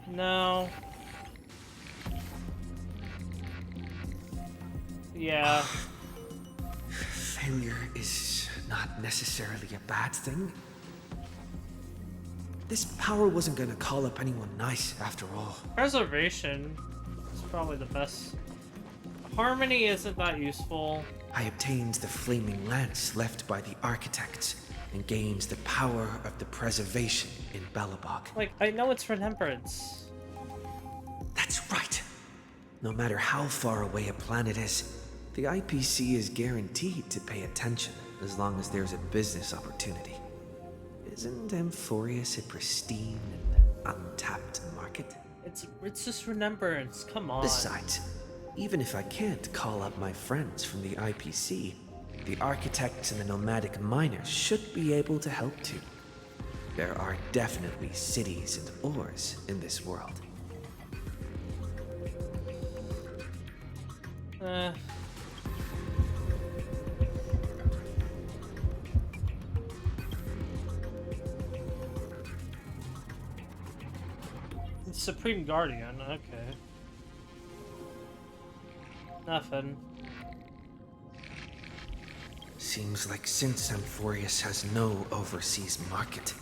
No. Yeah. Failure is not necessarily a bad thing. This power wasn't gonna call up anyone nice after all. Preservation is probably the best. Harmony isn't that useful. I obtained the flaming lance left by the architects and gained the power of the preservation in Belobog. Like, I know it's remembrance. That's right. No matter how far away a planet is, the IPC is guaranteed to pay attention as long as there's a business opportunity. Isn't Amphorius a pristine and untapped market? It's just remembrance, come on. Besides, even if I can't call up my friends from the IPC, the architects and the nomadic miners should be able to help too. There are definitely cities and ores in this world. Supreme Guardian, okay. Nothing. Seems like since Amphorius has no overseas market,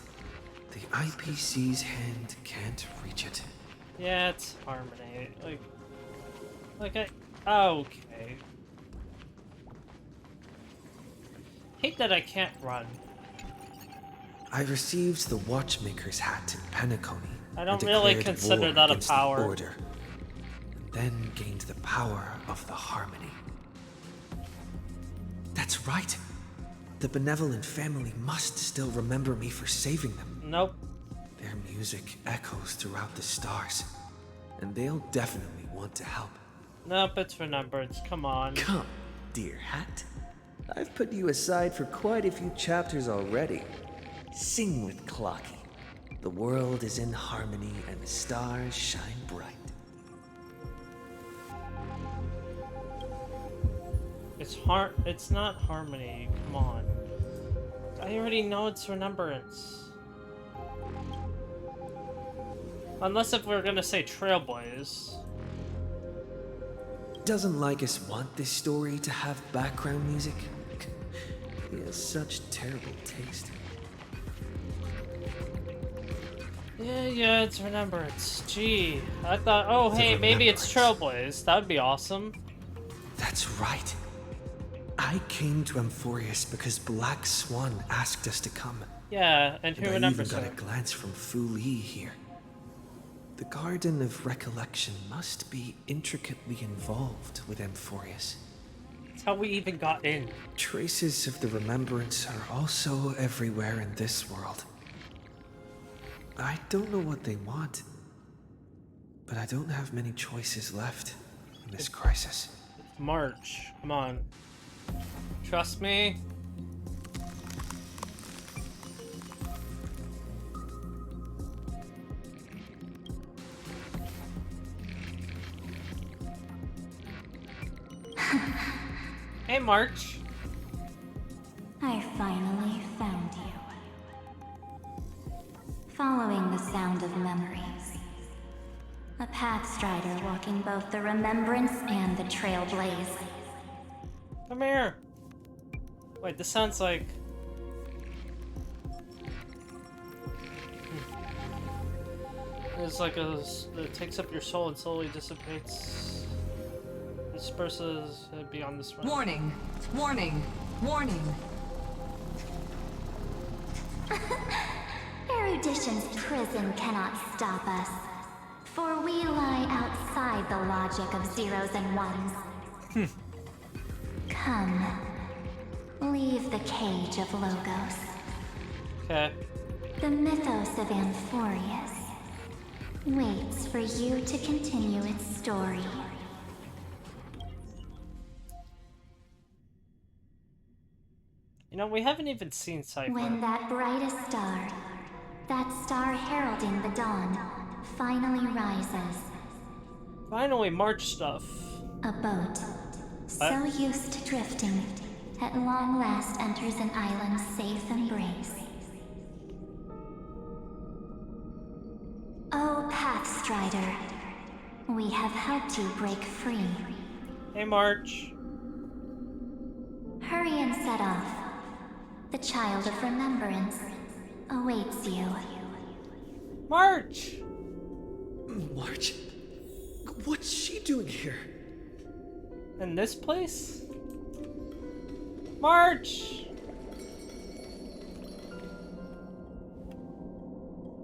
the IPC's hand can't reach it. Yeah, it's Harmony. Okay. Hate that I can't run. I received the Watchmaker's hat in Penacony. I don't really consider that a power. Order, and then gained the power of the Harmony. That's right. The benevolent family must still remember me for saving them. Nope. Their music echoes throughout the stars, and they'll definitely want to help. Nope, it's remembrance. Come on. Come, dear hat. I've put you aside for quite a few chapters already. Sing with Clocky. The world is in harmony and the stars shine bright. It's not Harmony. Come on. I already know it's remembrance. Unless if we're gonna say Trailblaze. Doesn't Lycus want this story to have background music? He has such terrible taste. Yeah, it's remembrance. Gee, I thought, oh hey, maybe it's Trailblaze. That would be awesome. That's right. I came to Amphorius because Black Swan asked us to come. Yeah, and who remembers her? I even got a glance from Fu Li here. The Garden of Recollection must be intricately involved with Amphorius. That's how we even got in. Traces of the remembrance are also everywhere in this world. I don't know what they want, but I don't have many choices left in this crisis. It's March. Come on. Trust me. Hey, March. I finally found you. Following the sound of memories. A pathstrider walking both the Remembrance and the Trailblaze. Come here. Wait, this sounds like... It's like it takes up your soul and slowly dissipates. Disperses beyond this realm. Warning! Warning! Warning! Erudition's prison cannot stop us, for we lie outside the logic of zeros and ones. Come, leave the cage of Logos. Okay. The mythos of Amphorius waits for you to continue its story. You know, we haven't even seen Cypher. When that brightest star, that star heralding the dawn, finally rises. Finally, March stuff. A boat, so used to drifting, at long last enters an island's safe embrace. Oh, Pathstrider, we have helped you break free. Hey, March. Hurry and set off. The Child of Remembrance awaits you. March! March? What's she doing here? In this place? March!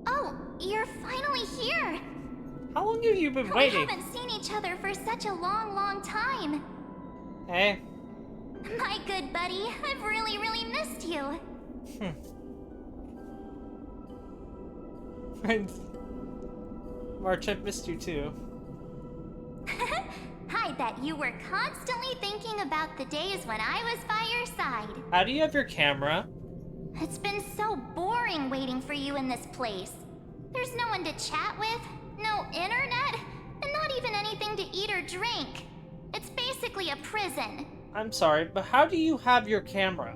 Oh, you're finally here! How long have you been waiting? We haven't seen each other for such a long, long time. Hey. My good buddy, I've really, really missed you. March, I've missed you too. I bet you were constantly thinking about the days when I was by your side. How do you have your camera? It's been so boring waiting for you in this place. There's no one to chat with, no internet, and not even anything to eat or drink. It's basically a prison. I'm sorry, but how do you have your camera?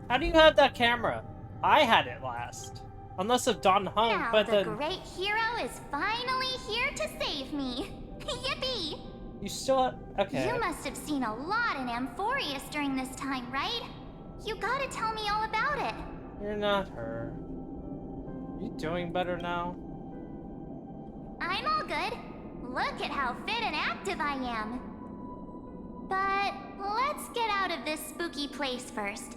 How do you have that camera? I had it last. Unless if Don Hung, now but the then... great hero is finally here to save me. Yippee! You still have... Okay. You must have seen a lot in Amphorius during this time, right? You gotta tell me all about it. You're not her. You doing better now? I'm all good. Look at how fit and active I am. But let's get out of this spooky place first.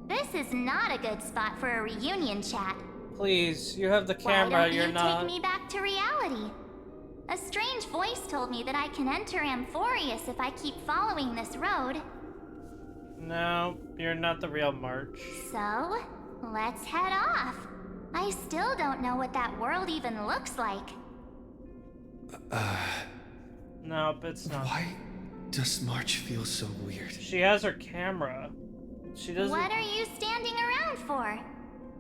This is not a good spot for a reunion chat. Please, you have the camera, Why don't you're you not... take me back to reality? A strange voice told me that I can enter Amphorius if I keep following this road. No, you're not the real March. So, let's head off. I still don't know what that world even looks like. No, but it's not. Why does March feel so weird? She has her camera. She doesn't... What are you standing around for?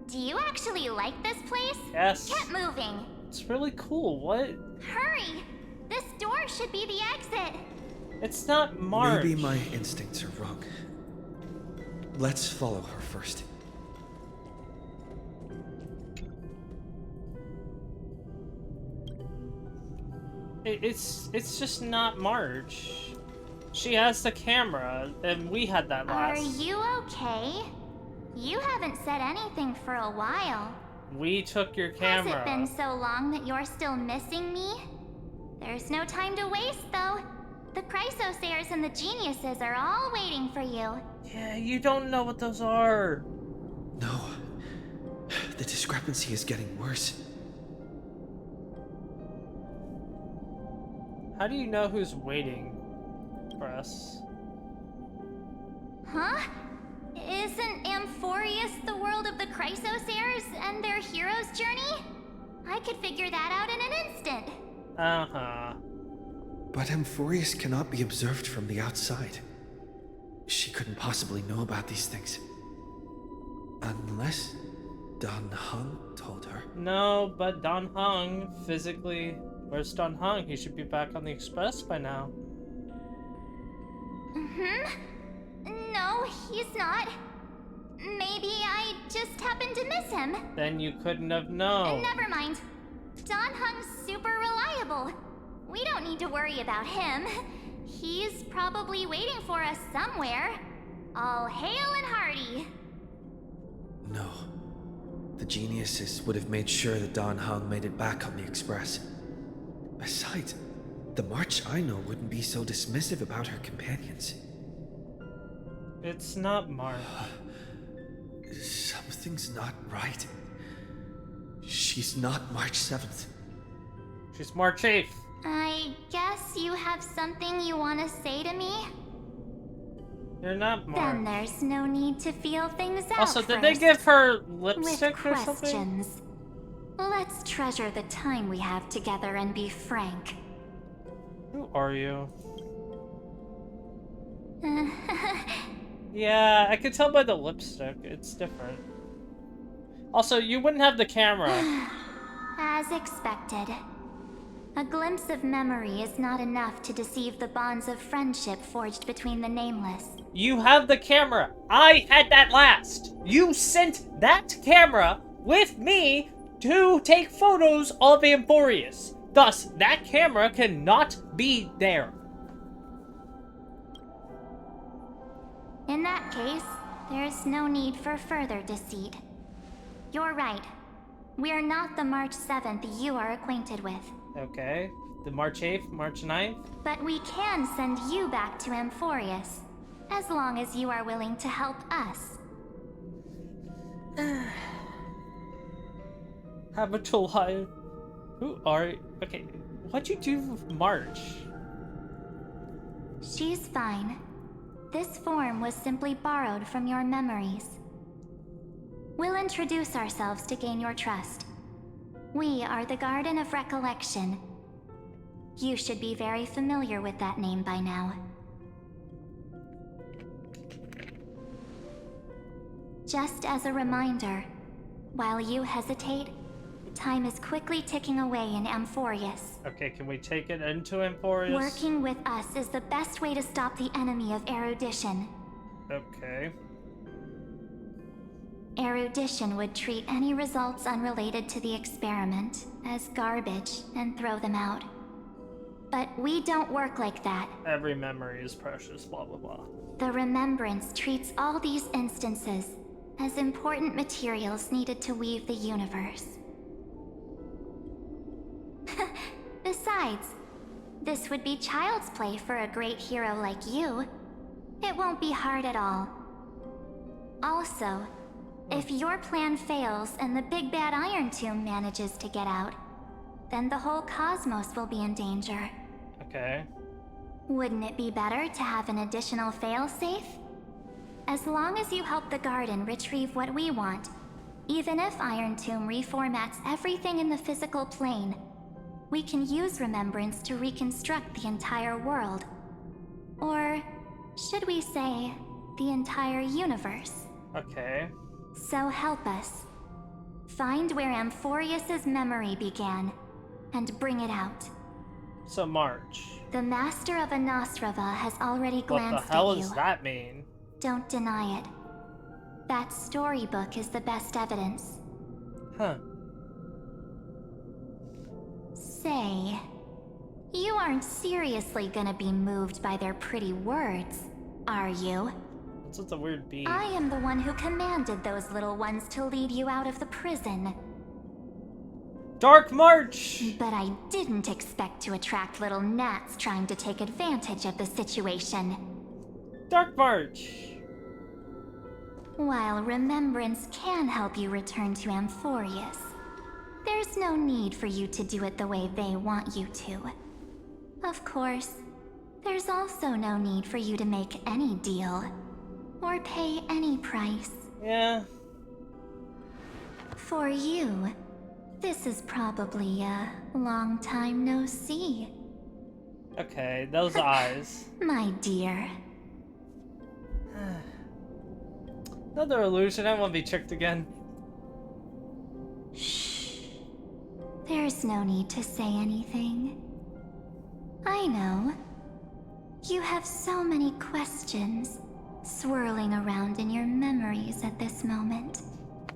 Do you actually like this place? Yes. Get moving. It's really cool. What? Hurry! This door should be the exit. It's not March. Maybe my instincts are wrong. Let's follow her first. It's just not March. She has the camera, and we had that last. Are you okay? You haven't said anything for a while. We took your camera. Has it been so long that you're still missing me? There's no time to waste, though. The Chrysosayers and the Geniuses are all waiting for you. Yeah, you don't know what those are. No. The discrepancy is getting worse. How do you know who's waiting for us? Huh? Isn't Amphorius the world of the Chrysosayers and their hero's journey? I could figure that out in an instant. Uh-huh. But Amphorius cannot be observed from the outside. She couldn't possibly know about these things. Unless Don Hung told her. No, but Don Hung physically... Where's Don Hung? He should be back on the Express by now. No, he's not. Maybe I just happened to miss him. Then you couldn't have known. Never mind. Don Hung's super reliable. We don't need to worry about him. He's probably waiting for us somewhere. All hail and hearty. No. The geniuses would have made sure that Don Hung made it back on the Express. Besides, the March I know wouldn't be so dismissive about her companions. It's not March. Something's not right. She's not March 7th. She's March 8th. I guess you have something you want to say to me? You're not March. Then there's no need to feel things out. Also, did they give her lipstick with or something? questions. Let's treasure the time we have together and be frank. Who are you? Yeah, I could tell by the lipstick. It's different. Also, you wouldn't have the camera. As expected. A glimpse of memory is not enough to deceive the bonds of friendship forged between the nameless. You have the camera. I had that last. You sent that camera with me to take photos of Amphorius. Thus, that camera cannot be there. In that case, there's no need for further deceit. You're right. We're not the March 7th you are acquainted with. Okay. The March 8th, March 9th? But we can send you back to Amphorius, as long as you are willing to help us. Habitual hire. Who are you? Okay, what'd you do with March? She's fine. This form was simply borrowed from your memories. We'll introduce ourselves to gain your trust. We are the Garden of Recollection. You should be very familiar with that name by now. Just as a reminder, while you hesitate, time is quickly ticking away in Amphorius. Okay, can we take it into Amphorius? Working with us is the best way to stop the enemy of erudition. Okay. Erudition would treat any results unrelated to the experiment as garbage and throw them out. But we don't work like that. Every memory is precious, blah blah blah. The Remembrance treats all these instances as important materials needed to weave the universe. Besides, this would be child's play for a great hero like you. It won't be hard at all. Also, if your plan fails and the big bad Iron Tomb manages to get out, then the whole cosmos will be in danger. Okay. Wouldn't it be better to have an additional failsafe? As long as you help the Garden retrieve what we want, even if Iron Tomb reformats everything in the physical plane, we can use Remembrance to reconstruct the entire world. Or should we say, the entire universe? Okay. So help us. Find where Amphorius's memory began, and bring it out. So March. The Master of Anastrava has already glanced What the hell at you. does that mean? Don't deny it. That storybook is the best evidence. Huh. Say, you aren't seriously gonna be moved by their pretty words, are you? It's just a weird beat. I am the one who commanded those little ones to lead you out of the prison. Dark March! But I didn't expect to attract little gnats trying to take advantage of the situation. Dark March! While Remembrance can help you return to Amphorius, there's no need for you to do it the way they want you to. Of course, there's also no need for you to make any deal, or pay any price. Yeah. For you, this is probably a long time no see. Okay, those eyes. My dear. Another illusion, I won't be tricked again. Shh. There's no need to say anything. I know. You have so many questions swirling around in your memories at this moment.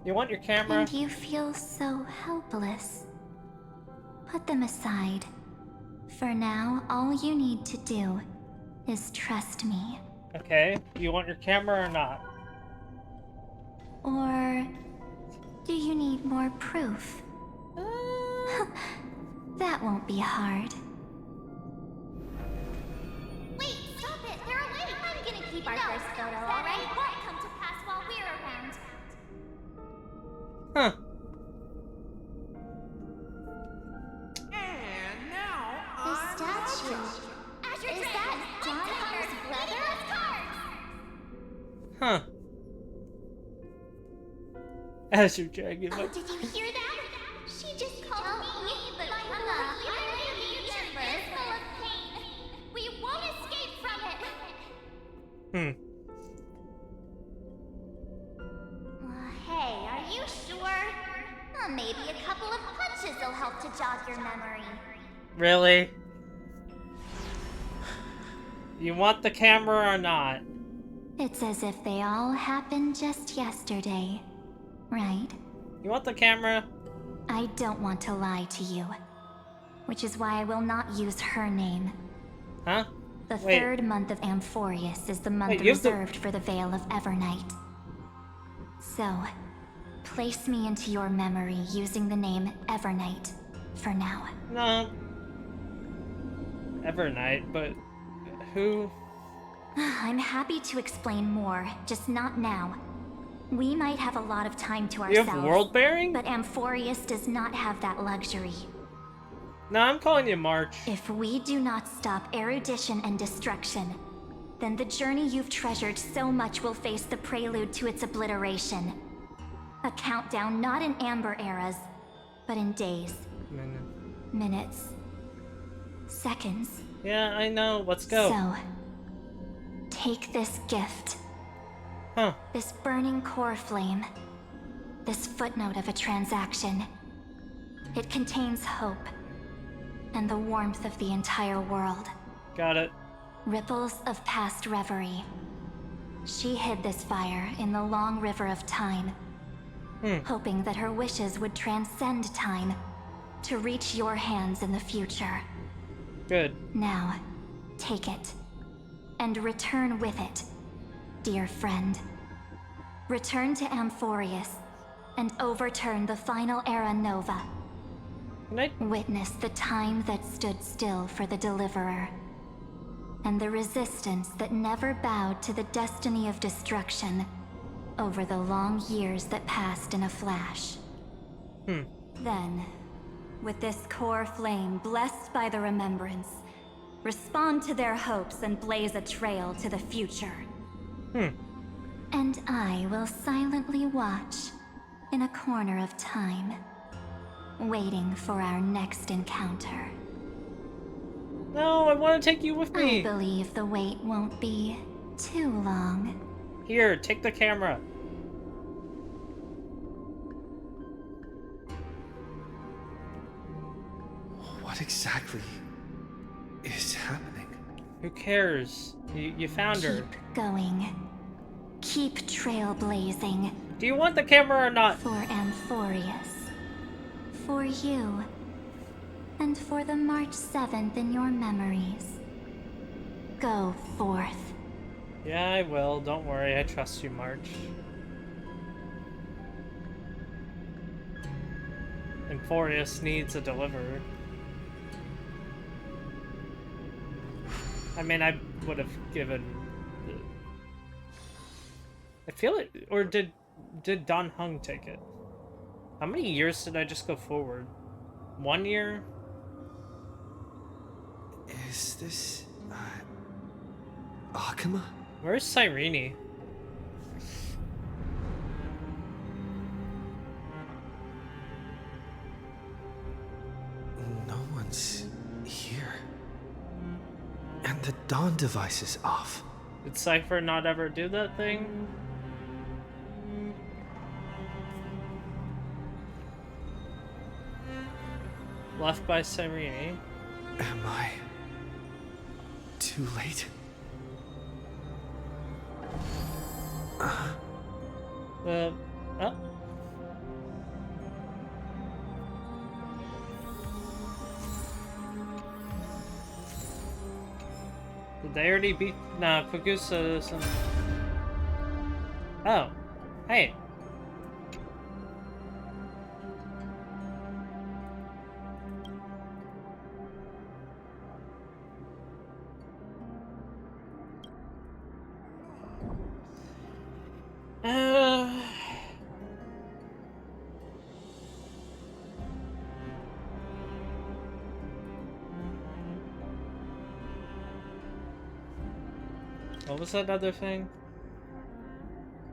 You want your camera? And you feel so helpless. Put them aside. For now, all you need to do is trust me. Okay, you want your camera or not? Or do you need more proof? That won't be hard. Wait, stop it! They're awake! I'm gonna keep our first photo, alright? Won't come to pass while we're around. Huh. And now The statue. Is that Don Hunter's brother? Huh. Azure Dragon. Oh, did you hear that? She just called me, but my future is full of pain. We won't escape from it. Hey, are you sure? Maybe a couple of punches will help to jog your memory. Really? You want the camera or not? It's as if they all happened just yesterday, right? You want the camera? I don't want to lie to you, which is why I will not use her name. Huh? The third month of Amphorius is the month reserved for the Veil of Evernight. So, place me into your memory using the name Evernight for now. No. Evernight, but who? I'm happy to explain more, just not now. We might have a lot of time to You ourselves. have world bearing? But Amphorius does not have that luxury. No, I'm calling you March. If we do not stop erudition and destruction, then the journey you've treasured so much will face the prelude to its obliteration. A countdown not in amber eras, but in days. Minutes. Seconds. Yeah, I know. Let's go. So, take this gift. Huh. This burning core flame. This footnote of a transaction. It contains hope. And the warmth of the entire world. Got it. Ripples of past reverie. She hid this fire in the long river of time. Hoping that her wishes would transcend time to reach your hands in the future. Good. Now, take it. And return with it, dear friend. Return to Amphorius and overturn the final era Nova. Witness the time that stood still for the Deliverer. And the resistance that never bowed to the destiny of destruction over the long years that passed in a flash. Then, with this core flame blessed by the remembrance, respond to their hopes and blaze a trail to the future. And I will silently watch in a corner of time, waiting for our next encounter. No, I want to take you with me. I believe the wait won't be too long. Here, take the camera. What exactly is happening? Who cares? You found her. Keep going. Keep trailblazing. Do you want the camera or not? For Amphorius. For you. And for the March 7th in your memories. Go forth. Yeah, I will. Don't worry. I trust you, March. Amphorius needs a deliverer. I mean, I would have given... I feel it... Or did Don Hung take it? How many years did I just go forward? 1 year? Is this... Akuma? Where's Cyrene? No one's here. And the dawn device is off. Did Cypher not ever do that thing? Left by Cyrene. Am I... too late? Oh. Did they already beat... Nah, Phagousa isn't... Oh. Hey. What was that other thing?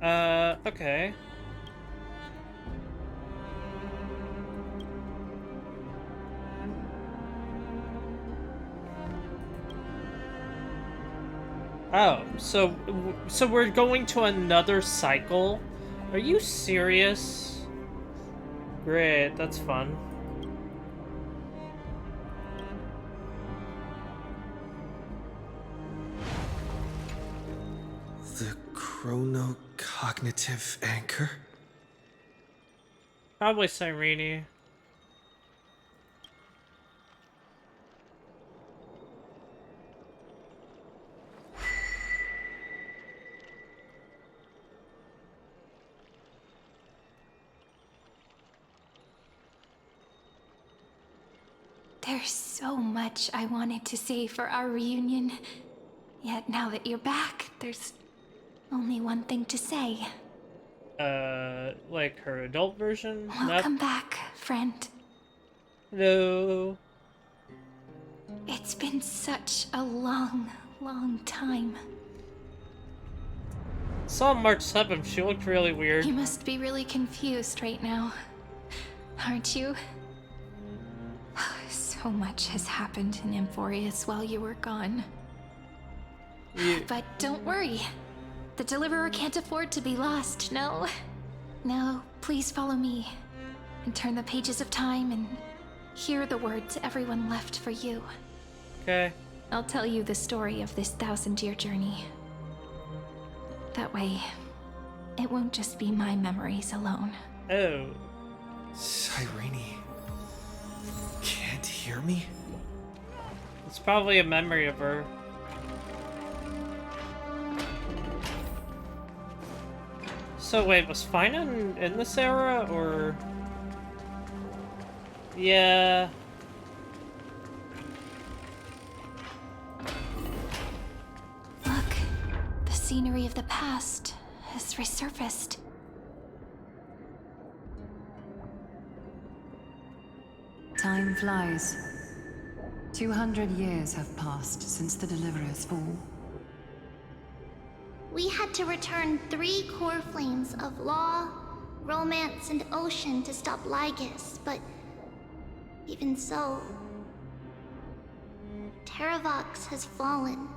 Okay. Oh, so we're going to another cycle? Are you serious? Great, that's fun. The chronocognitive anchor? Probably Cyrene. There's so much I wanted to say for our reunion. Yet now that you're back, there's only one thing to say. Like her adult version? Welcome back, friend. Hello. It's been such a long, long time. Saw March 7th, she looked really weird. You must be really confused right now, aren't you? So much has happened in Amphorius while you were gone. But don't worry. The Deliverer can't afford to be lost, no? No, please follow me. And turn the pages of time and hear the words everyone left for you. Okay. I'll tell you the story of this 1000-year journey. That way, it won't just be my memories alone. Oh. Cyrene can't hear me? It's probably a memory of her. So wait, was Fina in this era, or... Yeah... Look, the scenery of the past has resurfaced. Time flies. 200 years have passed since the Deliverer's fall. We had to return 3 core flames of law, romance, and ocean to stop Lygus, but even so, Terravox has fallen.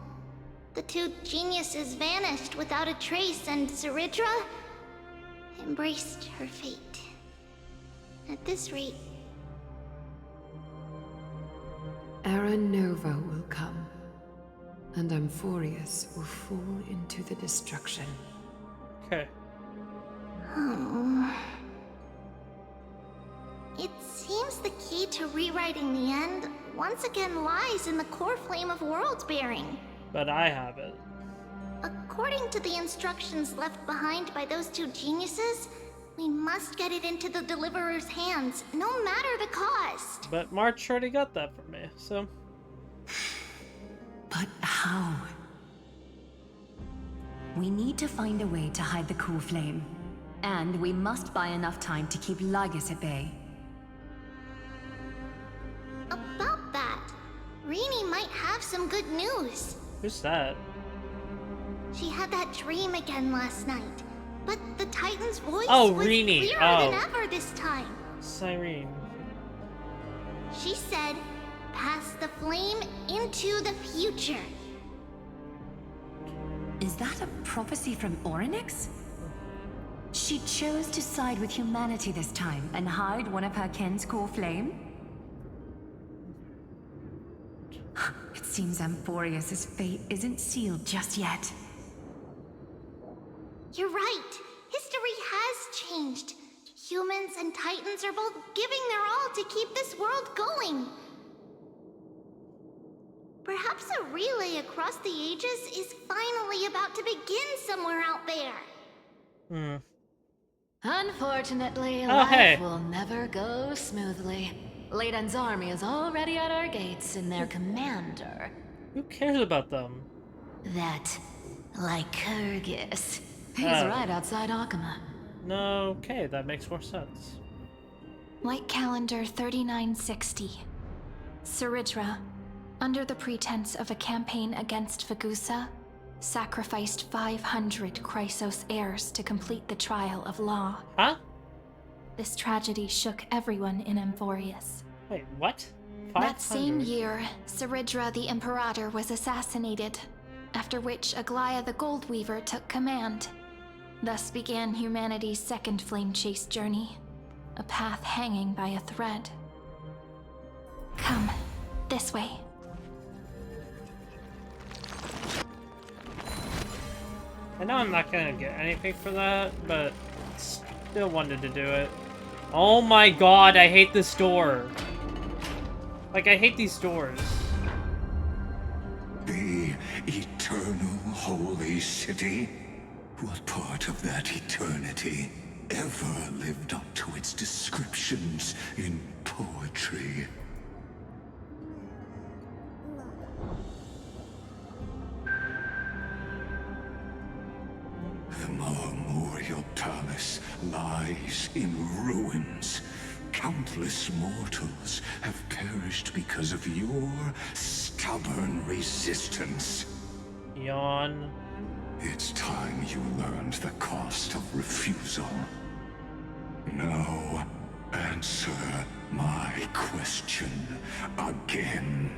The 2 geniuses vanished without a trace, and Cerydra embraced her fate. At this rate, Era Nova will come, and Amphorius will fall into the destruction. Okay. Oh. It seems the key to rewriting the end once again lies in the core flame of world-bearing. But I have it. According to the instructions left behind by those 2 geniuses, we must get it into the Deliverer's hands, no matter the cost. But March already got that for me, so... But how? We need to find a way to hide the core flame. And we must buy enough time to keep Lygus at bay. About that, Rini might have some good news. Who's that? She had that dream again last night, but the Titan's voice was clearer than ever this time. Cyrene. She said, pass the flame into the future. Is that a prophecy from Orynyx? She chose to side with humanity this time and hide one of her kin's core flame? It seems Amphorius' fate isn't sealed just yet. You're right. History has changed. Humans and Titans are both giving their all to keep this world going. Perhaps a relay across the ages is finally about to begin somewhere out there. Hmm. Unfortunately, Oh, life hey. will never go smoothly. Leiden's army is already at our gates, and their commander, Who cares about them? that Lycurgus, he's Oh. right outside Akama. No, okay, that makes more sense. White Calendar 3960. Cerydra, under the pretense of a campaign against Phagousa, sacrificed 500 Chrysos heirs to complete the trial of law. Huh? This tragedy shook everyone in Amphorius. Wait, what? 500? That same year, Cerydra the Imperator was assassinated, after which Aglaia the Goldweaver took command. Thus began humanity's second flame chase journey, a path hanging by a thread. Come, this way. I know I'm not gonna get anything for that, but still wanted to do it. Oh my god, I hate this door. Like, I hate these doors. The eternal holy city? What part of that eternity ever lived up to its descriptions in poetry? The Marmorial Palace lies in ruins. Countless mortals have perished because of your stubborn resistance. Yawn. It's time you learned the cost of refusal. Now, answer my question again.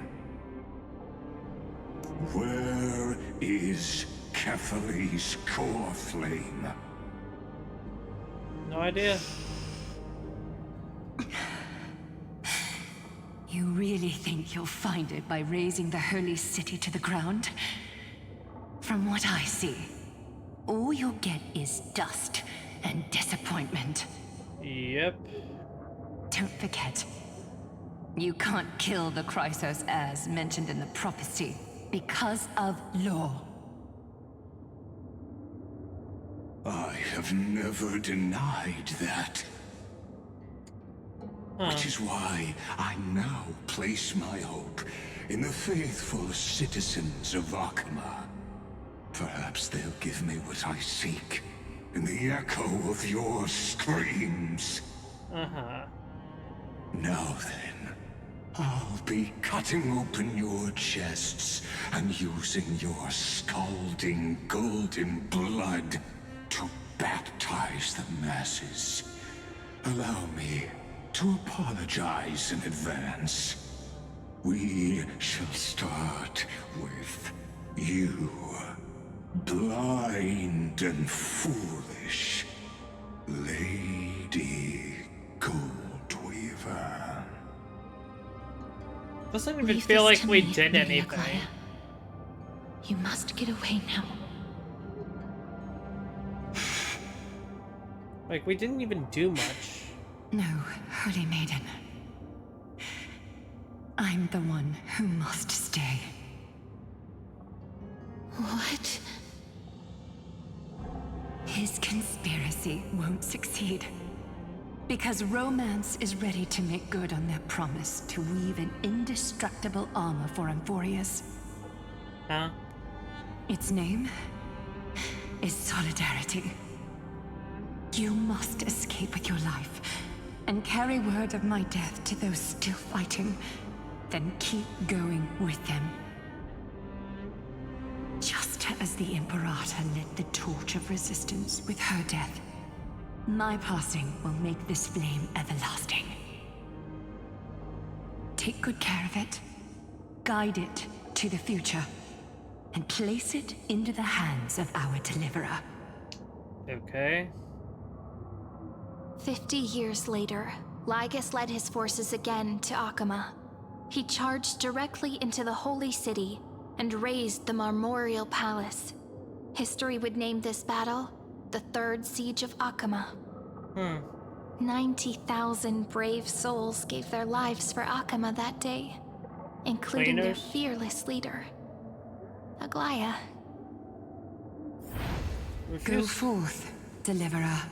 Where is Kefali's core flame? No idea. You really think you'll find it by razing the holy city to the ground? From what I see, all you'll get is dust and disappointment. Yep. Don't forget, you can't kill the Chrysos as mentioned in the prophecy because of law. I have never denied that. Which is why I now place my hope in the faithful citizens of Akama. Perhaps they'll give me what I seek in the echo of your screams. Uh-huh. Now then, I'll be cutting open your chests and using your scalding golden blood to baptize the masses. Allow me to apologize in advance. We shall start with you. Blind and foolish Lady Goldweaver. Doesn't even Leave feel this like to we me, did Lady anything. Aglaia. You must get away now. Like, we didn't even do much. No, Holy Maiden. I'm the one who must stay. What? His conspiracy won't succeed. Because romance is ready to make good on their promise to weave an indestructible armor for Amphorius. Huh? Its name is Solidarity. You must escape with your life and carry word of my death to those still fighting, then keep going with them. Just as the Imperator lit the torch of resistance with her death, my passing will make this flame everlasting. Take good care of it, guide it to the future, and place it into the hands of our deliverer. Okay. 50 years later, Lygus led his forces again to Akama. He charged directly into the Holy City and razed the Marmorial Palace. History would name this battle the Third Siege of Akama. 90,000 brave souls gave their lives for Akama that day. including their Cleaners? fearless leader, Aglaya. Go forth, deliverer.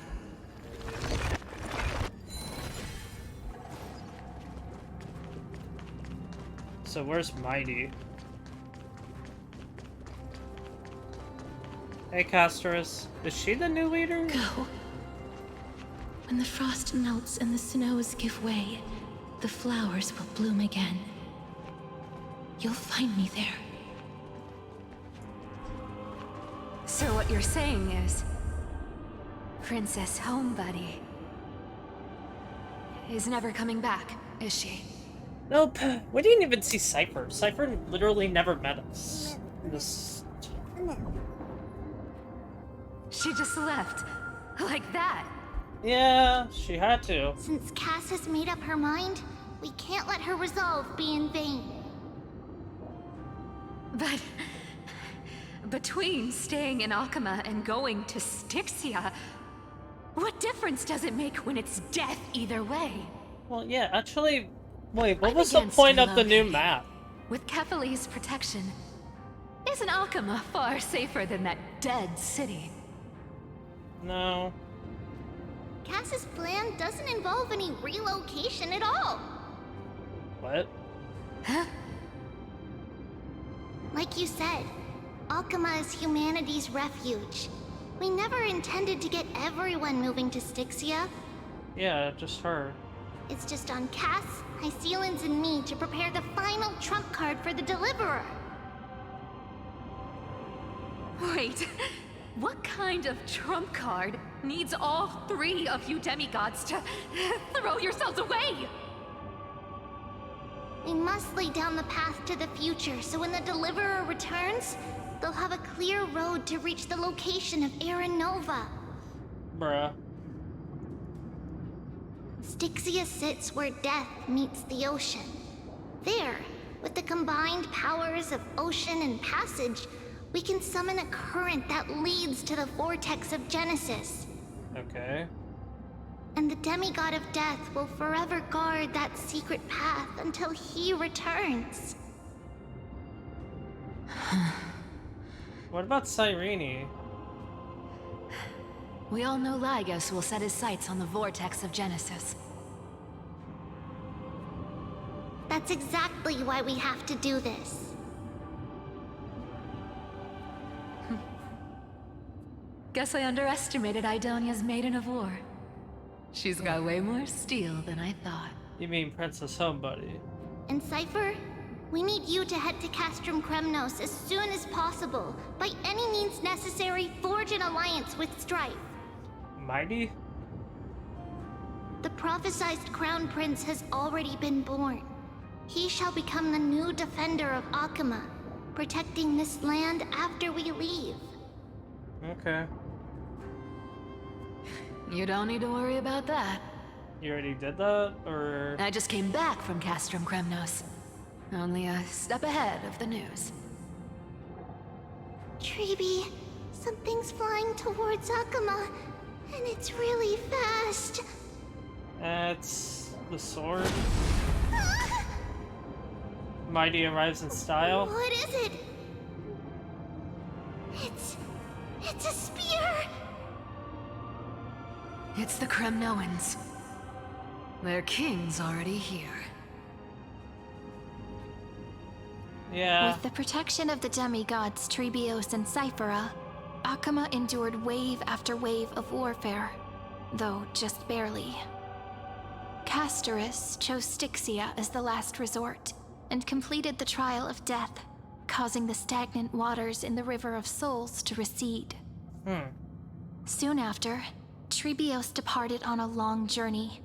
So where's Mighty? Hey, Castorus. Is she the new leader? Go. When the frost melts and the snows give way, the flowers will bloom again. You'll find me there. So what you're saying is, Princess Homebuddy is never coming back, is she? Nope. We didn't even see Cypher. Cypher literally never met us. She just left. Like that. Yeah, she had to. Since Cass has made up her mind, we can't let her resolve be in vain. But between staying in Akama and going to Styxia, what difference does it make when it's death either way? Well, yeah, actually, wait, what was the point of the new map? With Kefali's protection, isn't Akama far safer than that dead city? No. Cass's plan doesn't involve any relocation at all. What? Huh? Like you said, Akama is humanity's refuge. We never intended to get everyone moving to Styxia. Yeah, just her. It's just on Cass, Hysilens, and me to prepare the final trump card for the Deliverer. Wait, what kind of trump card needs all three of you demigods to throw yourselves away? We must lay down the path to the future, so when the Deliverer returns, they'll have a clear road to reach the location of Era Nova. Bruh. Styxia sits where death meets the ocean. There, with the combined powers of ocean and passage, we can summon a current that leads to the vortex of Genesis. Okay. And the demigod of death will forever guard that secret path until he returns. What about Cyrene? We all know Lygos will set his sights on the vortex of Genesis. That's exactly why we have to do this. Guess I underestimated Idonia's Maiden of War. She's got way more steel than I thought. You mean Princess Homebuddy? And Cypher, we need you to head to Castrum Kremnos as soon as possible. By any means necessary, forge an alliance with Strife. Mighty? The prophesized Crown Prince has already been born. He shall become the new defender of Akama, protecting this land after we leave. Okay. You don't need to worry about that. You already did that, or...? I just came back from Castrum Kremnos. Only a step ahead of the news. Treeby, something's flying towards Akama, and it's really fast. That's the sword. Mighty arrives in style. What is it? It's a spear! It's the Kremnoans. Their king's already here. Yeah. With the protection of the demigods Trebios and Cyphera, Akama endured wave after wave of warfare, though just barely. Castorus chose Styxia as the last resort, and completed the trial of death, causing the stagnant waters in the River of Souls to recede. Soon after, Trebios departed on a long journey.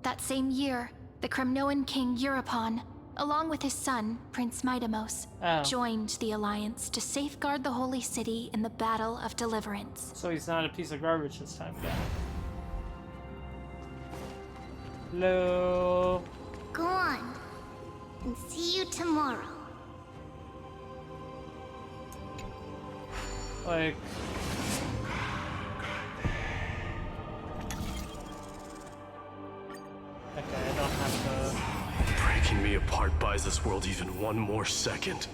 That same year, the Kremnoan king Euripon, along with his son, Prince Midamos, joined the Alliance to safeguard the Holy City in the Battle of Deliverance. So he's not a piece of garbage this time, guys. Hello. Go on, and see you tomorrow. Like... Okay, I don't have to... Picking me apart buys this world even one more second,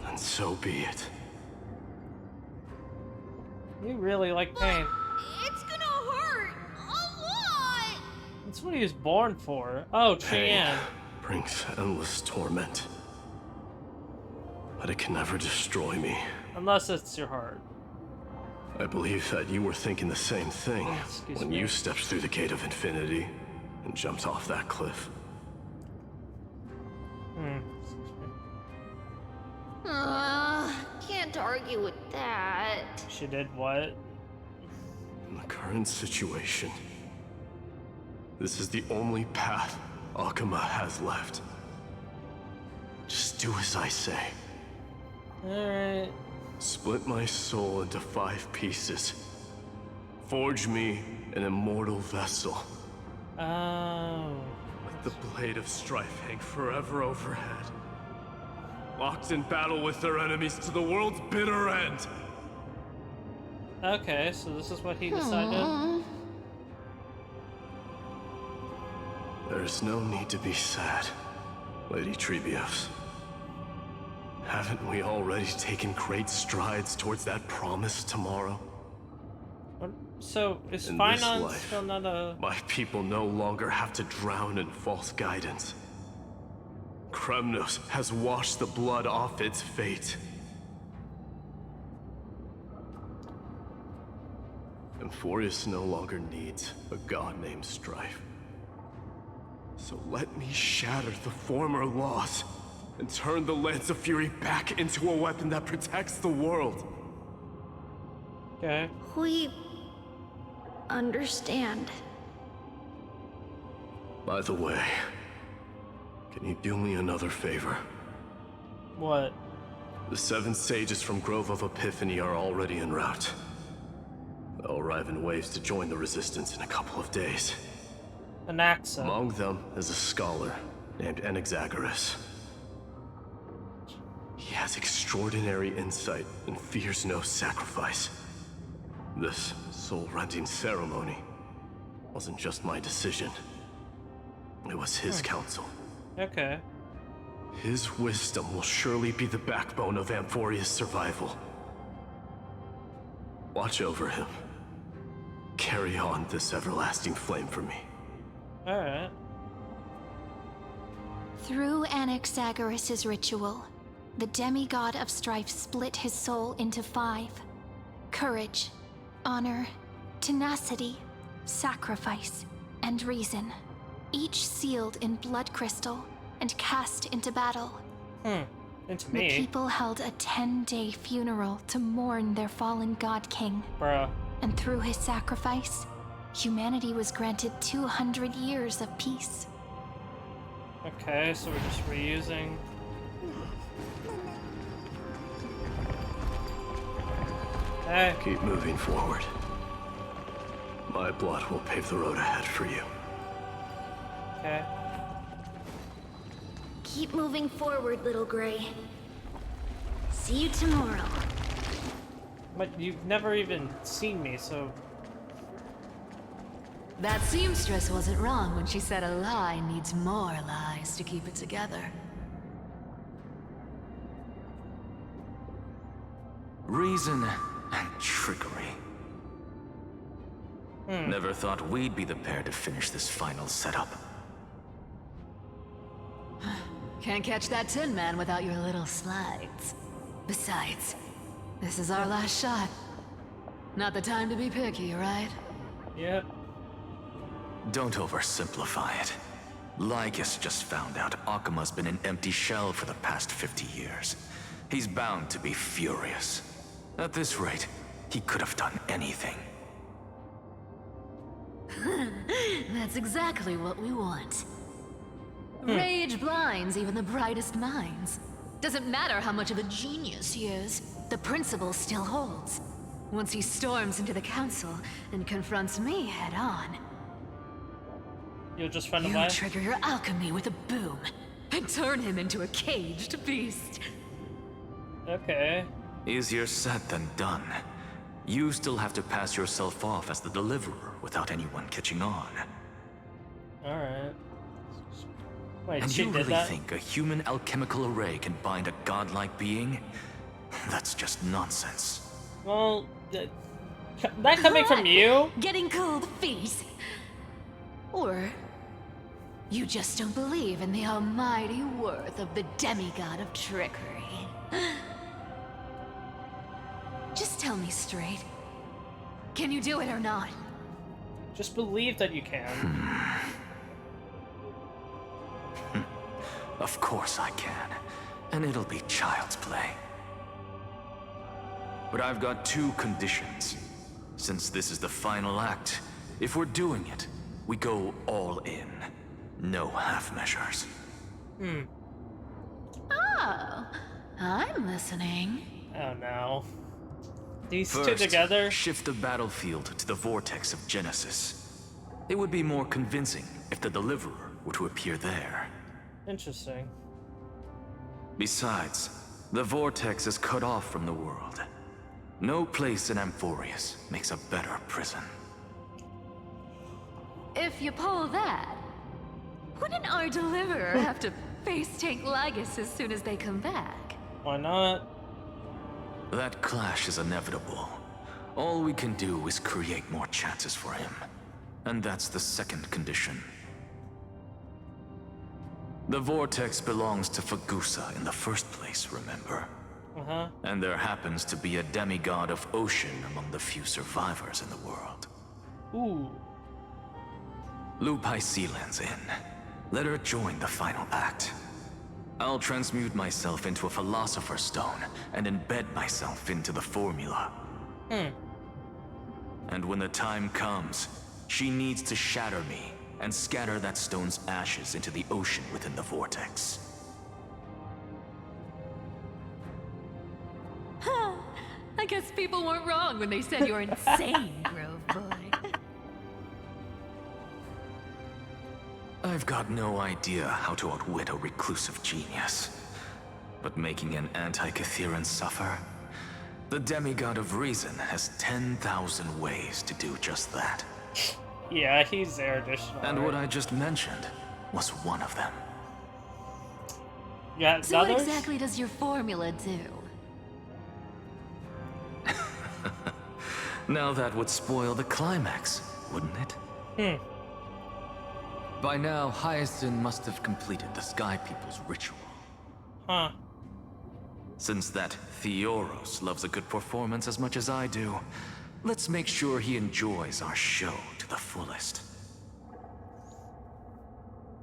then so be it. You really like pain. It's gonna hurt a lot! That's what he was born for. Oh, Cheyenne. Brings endless torment, but it can never destroy me. Unless it's your heart. I believe that you were thinking the same thing when you stepped through the gate of infinity and jumped off that cliff. Can't argue with that. She did what? In the current situation, this is the only path Akuma has left. Just do as I say. Alright. Split my soul into 5 pieces. Forge me an immortal vessel. Oh. Let the blade of strife hang forever overhead. Locked in battle with their enemies to the world's bitter end. Okay, so this is what he decided. There's no need to be sad, Lady Trebios. Haven't we already taken great strides towards that promise tomorrow? So, is In finance this life, still not a... my people no longer have to drown in false guidance. Kremnos has washed the blood off its fate. Amphorius no longer needs a god named Strife. So let me shatter the former laws and turn the Lance of Fury back into a weapon that protects the world. Okay. We understand. By the way, can you do me another favor? What? The 7 sages from Grove of Epiphany are already en route. They'll arrive in waves to join the resistance in a couple of days. Anaxa. Among them is a scholar named Anaxagoras. He has extraordinary insight and fears no sacrifice. This soul-rending ceremony wasn't just my decision. It was his counsel. Okay. His wisdom will surely be the backbone of Amphoria's survival. Watch over him. Carry on this everlasting flame for me. Alright. Through Anaxagoras' ritual, the demigod of strife split his soul into 5. Courage, honor, tenacity, sacrifice, and reason. Each sealed in blood crystal and cast into battle. Into The me. people held a 10-day funeral to mourn their fallen god king. Bruh. And through his sacrifice, humanity was granted 200 years of peace. Okay, so we're just reusing. Hey. Keep moving forward. My blood will pave the road ahead for you. Okay. Keep moving forward, little Gray. See you tomorrow. But you've never even seen me, so... That seamstress wasn't wrong when she said a lie needs more lies to keep it together. Reason and trickery. Never thought we'd be the pair to finish this final setup. Can't catch that Tin Man without your little slides. Besides, this is our last shot. Not the time to be picky, right? Yep. Don't oversimplify it. Lycus just found out Akuma's been an empty shell for the past 50 years. He's bound to be furious. At this rate, he could have done anything. That's exactly what we want. Rage blinds even the brightest minds. Doesn't matter how much of a genius he is, the principle still holds. Once he storms into the council and confronts me head on, you'll just find a you way? trigger your alchemy with a boom and turn him into a caged beast. Okay. Easier said than done. You still have to pass yourself off as the deliverer without anyone catching on. Alright. Wait, And she you did really that? think a human alchemical array can bind a godlike being? That's just nonsense. Well, that coming from you? Getting cold feet. Or you just don't believe in the almighty worth of the demigod of trickery. Just tell me straight. Can you do it or not? Just believe that you can. Of course I can. And it'll be child's play. But I've got two conditions. Since this is the final act, if we're doing it, we go all in. No half measures. Oh, I'm listening. Oh no. These two First, together? shift the battlefield to the vortex of Genesis. It would be more convincing if the Deliverer were to appear there. Interesting. Besides, the vortex is cut off from the world. No place in Amphorius makes a better prison. If you pull that, wouldn't our deliverer have to face tank Lygus as soon as they come back? Why not? That clash is inevitable. All we can do is create more chances for him. And that's the second condition. The vortex belongs to Phagousa in the first place, remember? Uh-huh. And there happens to be a demigod of ocean among the few survivors in the world. Ooh. Loop Hysilens in. Let her join the final act. I'll transmute myself into a Philosopher's Stone and embed myself into the formula. And when the time comes, she needs to shatter me and scatter that stone's ashes into the ocean within the vortex. I guess people weren't wrong when they said you're insane, Grove Boy. I've got no idea how to outwit a reclusive genius. But making an anti-Catheran suffer? The demigod of reason has 10,000 ways to do just that. Yeah, he's Erudition. And what I just mentioned was one of them. Yeah, so what exactly does your formula do? Now that would spoil the climax, wouldn't it? By now, Hyacinth must have completed the Sky People's ritual. Huh. Since that Theoros loves a good performance as much as I do, let's make sure he enjoys our show to the fullest.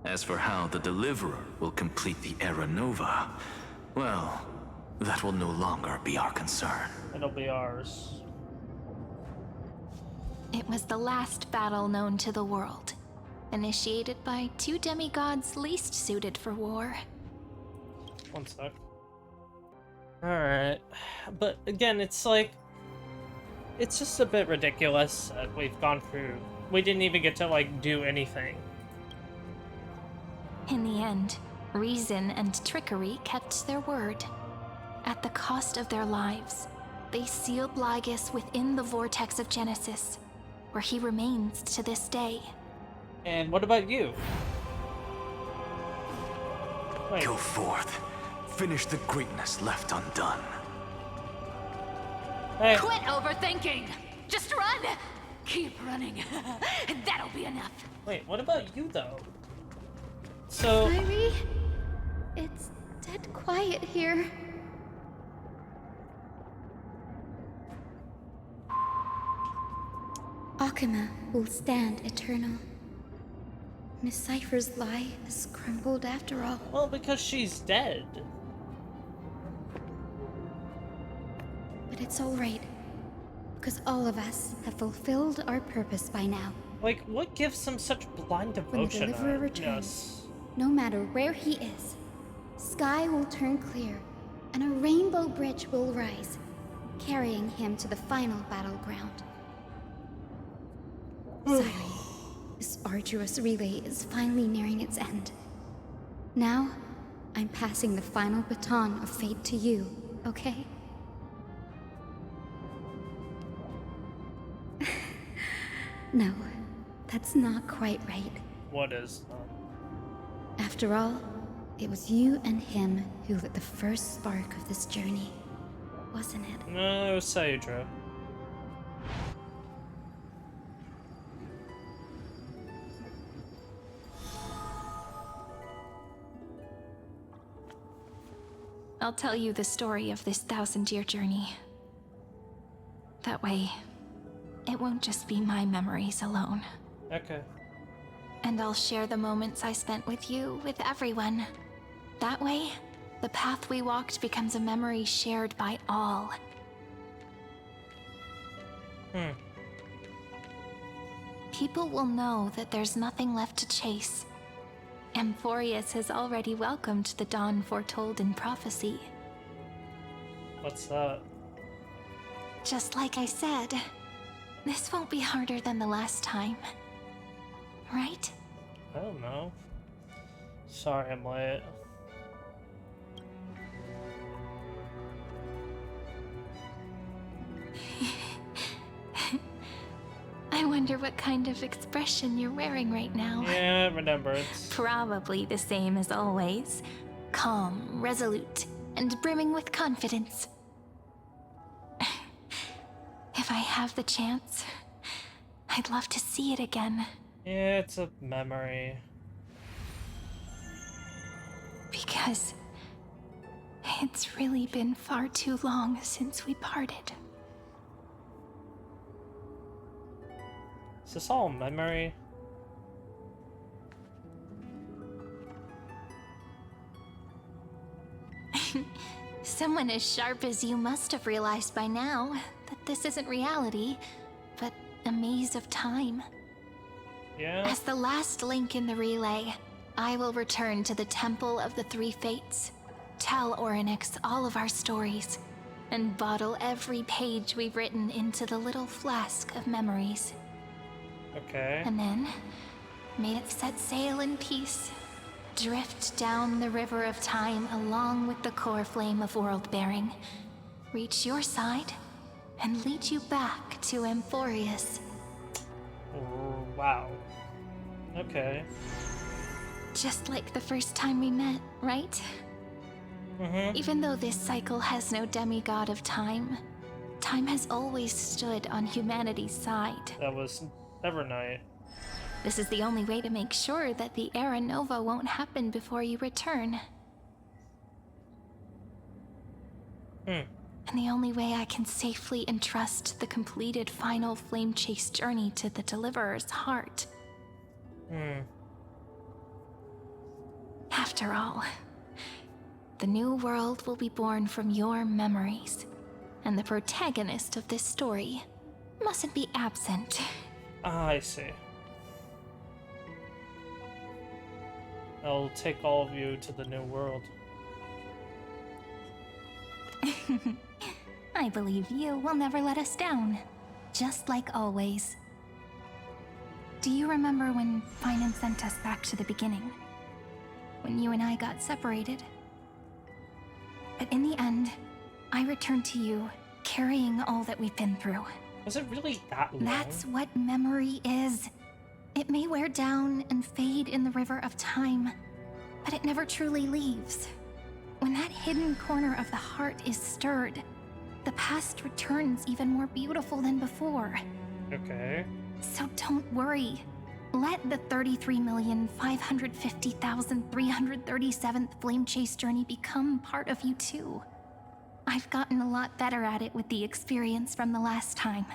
As for how the Deliverer will complete the Era Nova, well, that will no longer be our concern. It'll be ours. It was the last battle known to the world, initiated by two demigods least suited for war. One sec. Alright. But again, it's like... It's just a bit ridiculous that we've gone through. We didn't even get to, like, do anything. In the end, reason and trickery kept their word. At the cost of their lives, they sealed Lygus within the vortex of Genesis, where he remains to this day. And what about you? Wait. Go forth. Finish the greatness left undone. Hey. Quit overthinking! Just run! Keep running. That'll be enough. Wait, what about you, though? So... Kyrie, it's dead quiet here. Akuma will stand eternal. Miss Cypher's lie has crumbled after all. Well, because she's dead. But it's alright. Because all of us have fulfilled our purpose by now. Like, what gives him such blind When the devotion? Deliverer returns, Yes. no matter where he is, sky will turn clear, and a rainbow bridge will rise, carrying him to the final battleground. Cyrene, this arduous relay is finally nearing its end. Now, I'm passing the final baton of fate to you, okay? No, that's not quite right. What is... After all, it was you and him who lit the first spark of this journey, wasn't it? No, it was Cerydra. I'll tell you the story of this 1,000-year journey. That way, it won't just be my memories alone. Okay. And I'll share the moments I spent with you with everyone. That way, the path we walked becomes a memory shared by all. People will know that there's nothing left to chase. Amphorius has already welcomed the dawn foretold in prophecy. What's that? Just like I said, this won't be harder than the last time. Right? I don't know. Sorry I'm late. I wonder what kind of expression you're wearing right now. Yeah, remembrance. Probably the same as always. Calm, resolute, and brimming with confidence. If I have the chance, I'd love to see it again. Yeah, it's a memory. Because it's really been far too long since we parted. Is this all memory? Someone as sharp as you must have realized by now that this isn't reality, but a maze of time. Yeah. As the last link in the relay, I will return to the Temple of the Three Fates, tell Orynyx all of our stories, and bottle every page we've written into the little flask of memories. Okay. And then, may it set sail in peace, drift down the river of time along with the core flame of world-bearing, reach your side, and lead you back to Amphorius. Oh, wow. Okay. Just like the first time we met, right? Even though this cycle has no demigod of time, time has always stood on humanity's side. That was Evernight. This is the only way to make sure that the Era Nova won't happen before you return. And the only way I can safely entrust the completed final flame chase journey to the Deliverer's heart. After all, the new world will be born from your memories, and the protagonist of this story mustn't be absent. Ah, I see. I'll take all of you to the new world. I believe you will never let us down, just like always. Do you remember when Finan sent us back to the beginning? When you and I got separated? But in the end, I returned to you, carrying all that we've been through. Was it really that long? That's what memory is. It may wear down and fade in the river of time, but it never truly leaves. When that hidden corner of the heart is stirred, the past returns even more beautiful than before. Okay. So don't worry. Let the 33,550,337th Flame Chase journey become part of you too. I've gotten a lot better at it with the experience from the last time.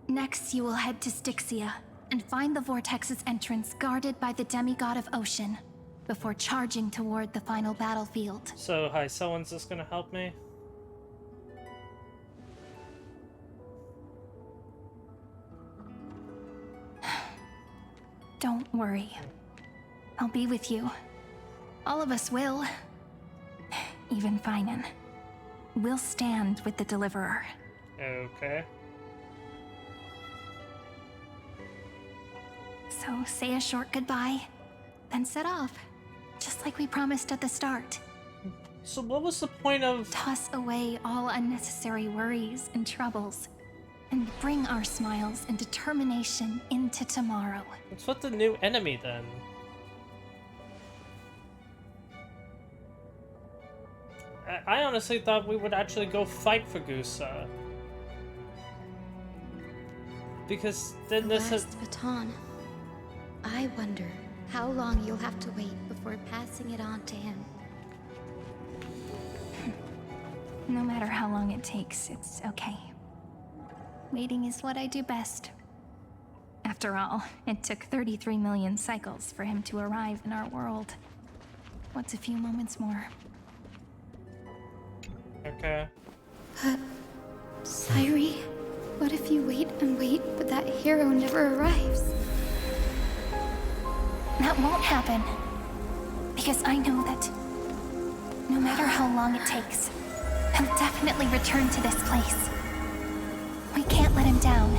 Next, you will head to Styxia and find the Vortex's entrance guarded by the demigod of ocean before charging toward the final battlefield. So, Hysilens is gonna help me? Don't worry. I'll be with you. All of us will. Even Finan. We'll stand with the Deliverer. Okay. So say a short goodbye, then set off. Just like we promised at the start. So what was the point of... Toss away all unnecessary worries and troubles, and bring our smiles and determination into tomorrow. What's with the new enemy then? I honestly thought we would actually go fight Phagousa. Because then this is... Last baton. I wonder how long you'll have to wait before passing it on to him. No matter how long it takes, it's okay. Waiting is what I do best. After all, it took 33 million cycles for him to arrive in our world. What's a few moments more? Okay. But, Cyri, what if you wait and wait, but that hero never arrives? That won't happen. Because I know that no matter how long it takes, he'll definitely return to this place. We can't let him down.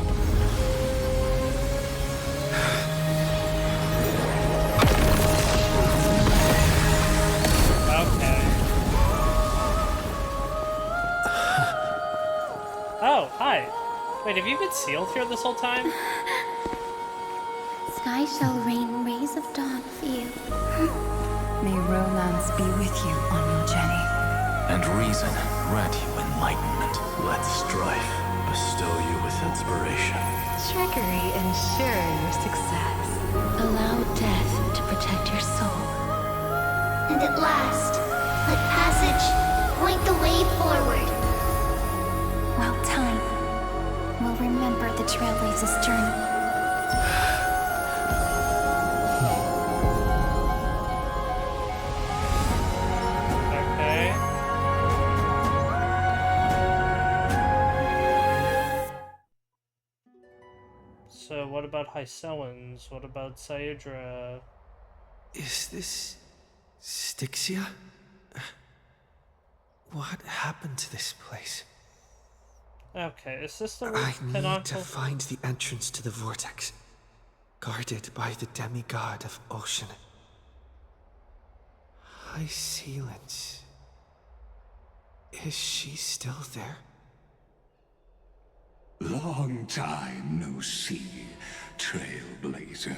Okay. Oh, hi. Wait, have you been sealed here this whole time? Sky shall rain rays of dawn for you. May romance be with you on your journey. And reason grant you enlightenment. Let strife bestow you with inspiration. Trickery ensure your success. Allow death to protect your soul. And at last, let passage point the way forward. Well, time will remember the Trailblazer's journey. Okay. So what about Hysilens? What about Cerydra? Is this Styxia? What happened to this place? Okay, is this the I need to canonical? find the entrance to the vortex, guarded by the demigod of ocean. Hysilens. Is she still there? Long time no see, Trailblazer.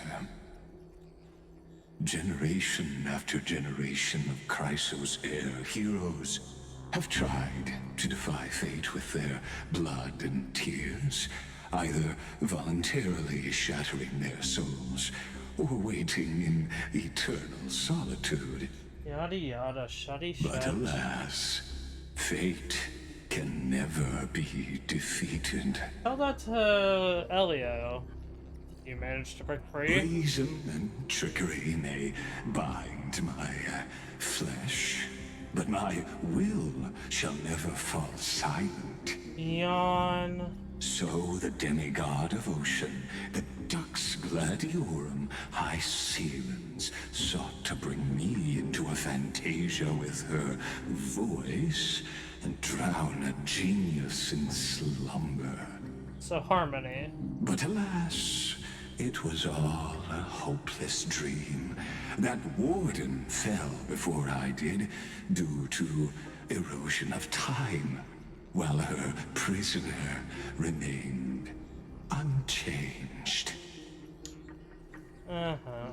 Generation after generation of Chrysos heir heroes have tried to defy fate with their blood and tears, either voluntarily shattering their souls or waiting in eternal solitude. Yada yada, shuddy But shud. alas, fate can never be defeated. Tell that to Elio. You managed to break free? Reason and trickery may bind my flesh, but my will shall never fall silent. Yawn. So the demigod of ocean, the Dux Gladiorum, Hysilens, sought to bring me into a fantasia with her voice and drown a genius in slumber. So Harmony. But alas, it was all a hopeless dream. That warden fell before I did, due to erosion of time, while her prisoner remained unchanged. Uh-huh.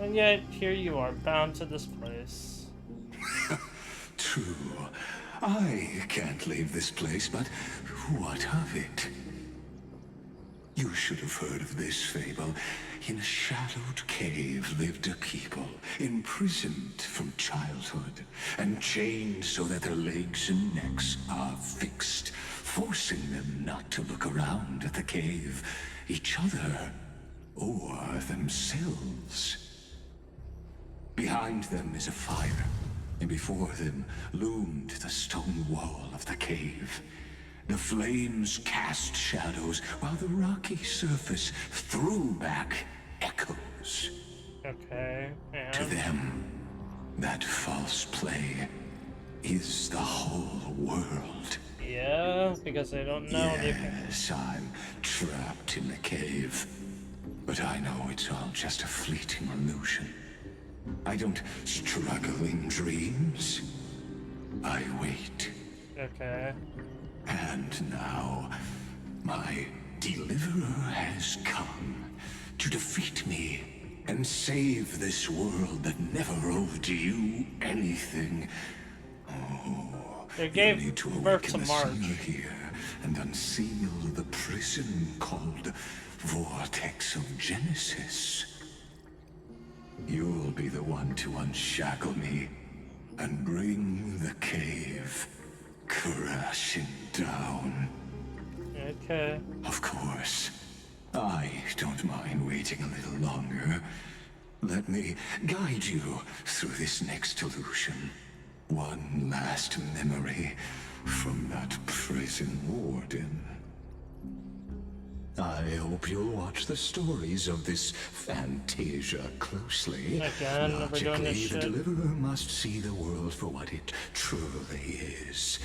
And yet, here you are, bound to this place. True. I can't leave this place, but what of it? You should have heard of this fable. In a shadowed cave lived a people, imprisoned from childhood, and chained so that their legs and necks are fixed, forcing them not to look around at the cave, each other, or themselves. Behind them is a fire, and before them loomed the stone wall of the cave. The flames cast shadows, while the rocky surface threw back echoes. Okay, and... To them, that false play is the whole world. Yeah, because they don't know. Yes, I'm trapped in the cave. But I know it's all just a fleeting illusion. I don't struggle in dreams. I wait. Okay. And now, my deliverer has come to defeat me and save this world that never owed you anything. Oh, They You'll gave need to birth awaken to the March. summer here and unseal the prison called Vortex of Genesis. You'll be the one to unshackle me and bring the cave crashing down. Okay. Of course. I don't mind waiting a little longer. Let me guide you through this next illusion. One last memory from that prison warden. I hope you'll watch the stories of this Fantasia closely. Again, we're doing Logically, this the shit. Deliverer must see the world for what it truly is.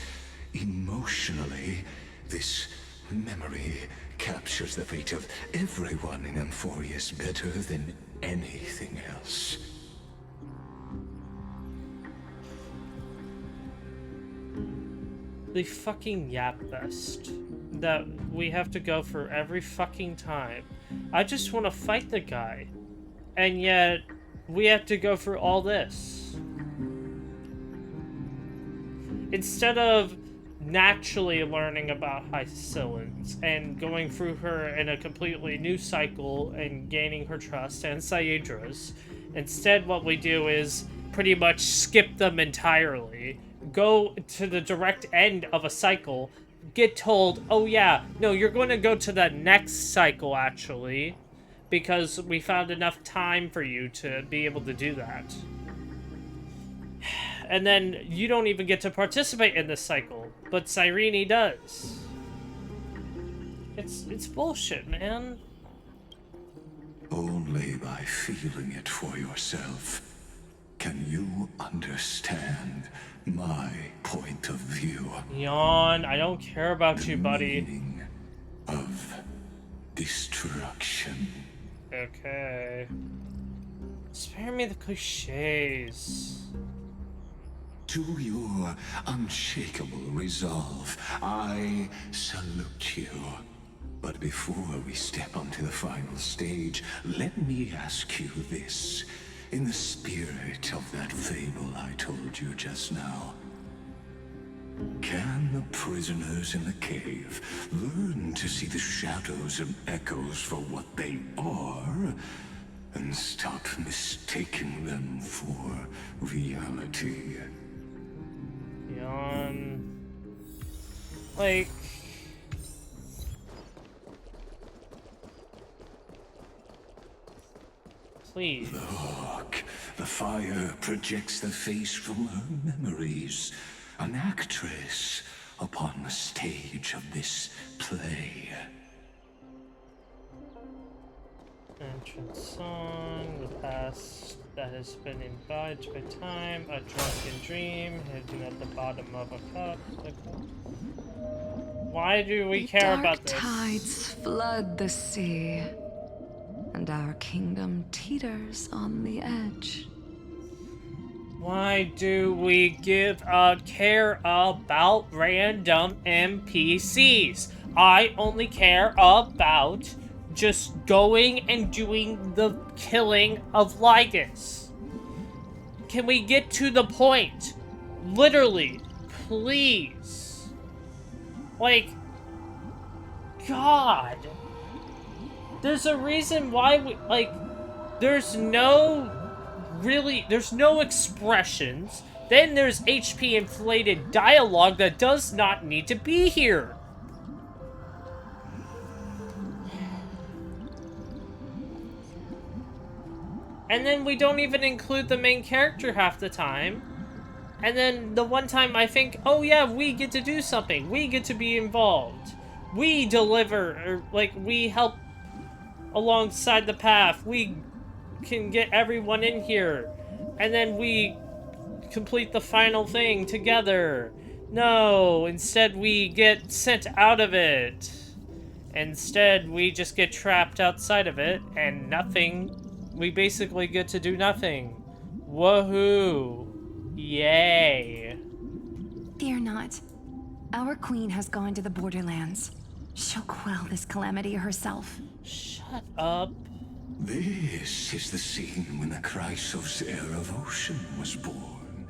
Emotionally, this memory captures the fate of everyone in Amphorius better than anything else. The fucking yap fest that we have to go for every fucking time. I just want to fight the guy, and yet we have to go for all this. Instead of naturally learning about Hysilens and going through her in a completely new cycle and gaining her trust and Cerydra's, instead what we do is pretty much skip them entirely, go to the direct end of a cycle, get told, oh yeah, no, you're going to go to the next cycle actually, because we found enough time for you to be able to do that. And then you don't even get to participate in this cycle, but Cyrene does. It's bullshit, man. Only by feeling it for yourself can you understand my point of view. Yawn, I don't care about you, buddy. Of destruction. Okay. Spare me the cliches. To your unshakable resolve, I salute you. But before we step onto the final stage, let me ask you this. In the spirit of that fable I told you just now, can the prisoners in the cave learn to see the shadows and echoes for what they are, and stop mistaking them for reality? Yawn. Like... Please. Look, the fire projects the face from her memories. An actress upon the stage of this play. Entrance song, the past that has been imbibed by time, a drunken dream, hidden at the bottom of a cup. Why do we care about this? Dark tides flood the sea, and our kingdom teeters on the edge. Why do we give a care about random NPCs? I only care about just going and doing the killing of Lygus. Can we get to the point? Literally, please. Like, God. There's a reason why we, like, there's no expressions. Then there's HP inflated dialogue that does not need to be here. And then we don't even include the main character half the time. And then the one time I think, oh yeah, we get to do something. We get to be involved. We deliver, or like, we help alongside the path. We can get everyone in here. And then we complete the final thing together. No, instead we get sent out of it. Instead, we just get trapped outside of it, and nothing. We basically get to do nothing. Woohoo! Yay! Fear not. Our queen has gone to the borderlands. She'll quell this calamity herself. Shut up. This is the scene when the Chrysos heir of Ocean was born.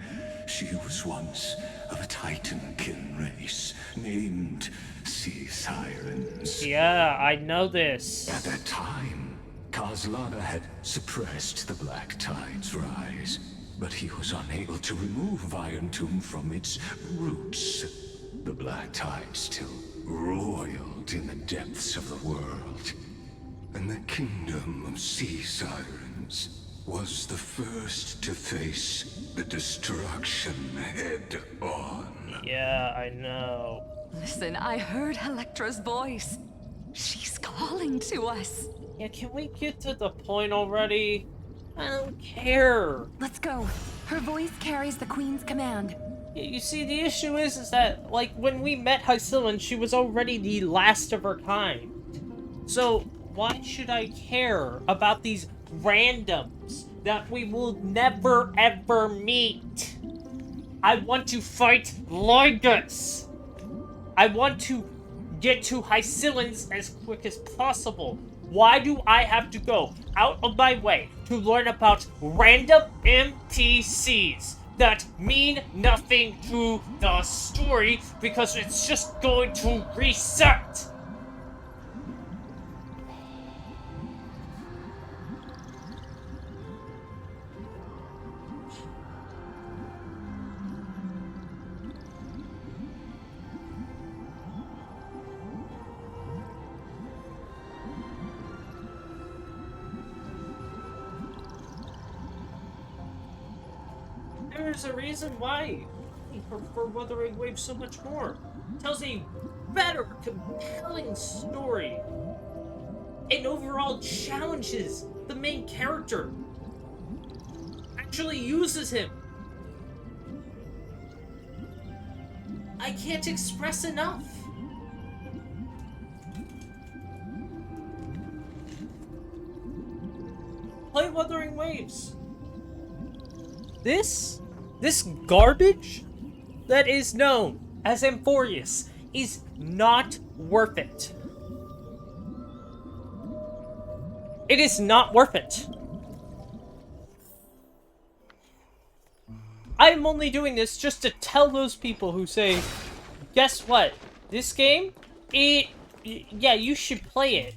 She was once of a Titankin race named Sea Sirens. Yeah, I know this. At that time, Kozlana had suppressed the Black Tide's rise, but he was unable to remove Iron Tomb from its roots. The Black Tide still roiled in the depths of the world, and the kingdom of Sea Sirens was the first to face the destruction head on. Yeah, I know. Listen, I heard Electra's voice. She's calling to us. Yeah, can we get to the point already? I don't care. Let's go. Her voice carries the Queen's command. You see, the issue is that, like, when we met Hysilens, she was already the last of her kind. So, why should I care about these randoms that we will never ever meet? I want to fight Lygus. I want to get to Hysilens as quick as possible. Why do I have to go out of my way to learn about random NPCs that mean nothing to the story because it's just going to reset? There's a reason why I prefer Wuthering Waves so much more. It tells a better, compelling story. It overall challenges the main character. Actually uses him. I can't express enough. Play Wuthering Waves. This garbage that is known as Amphorius is not worth it. It is not worth it. I am only doing this just to tell those people who say, guess what? This game, yeah, you should play it.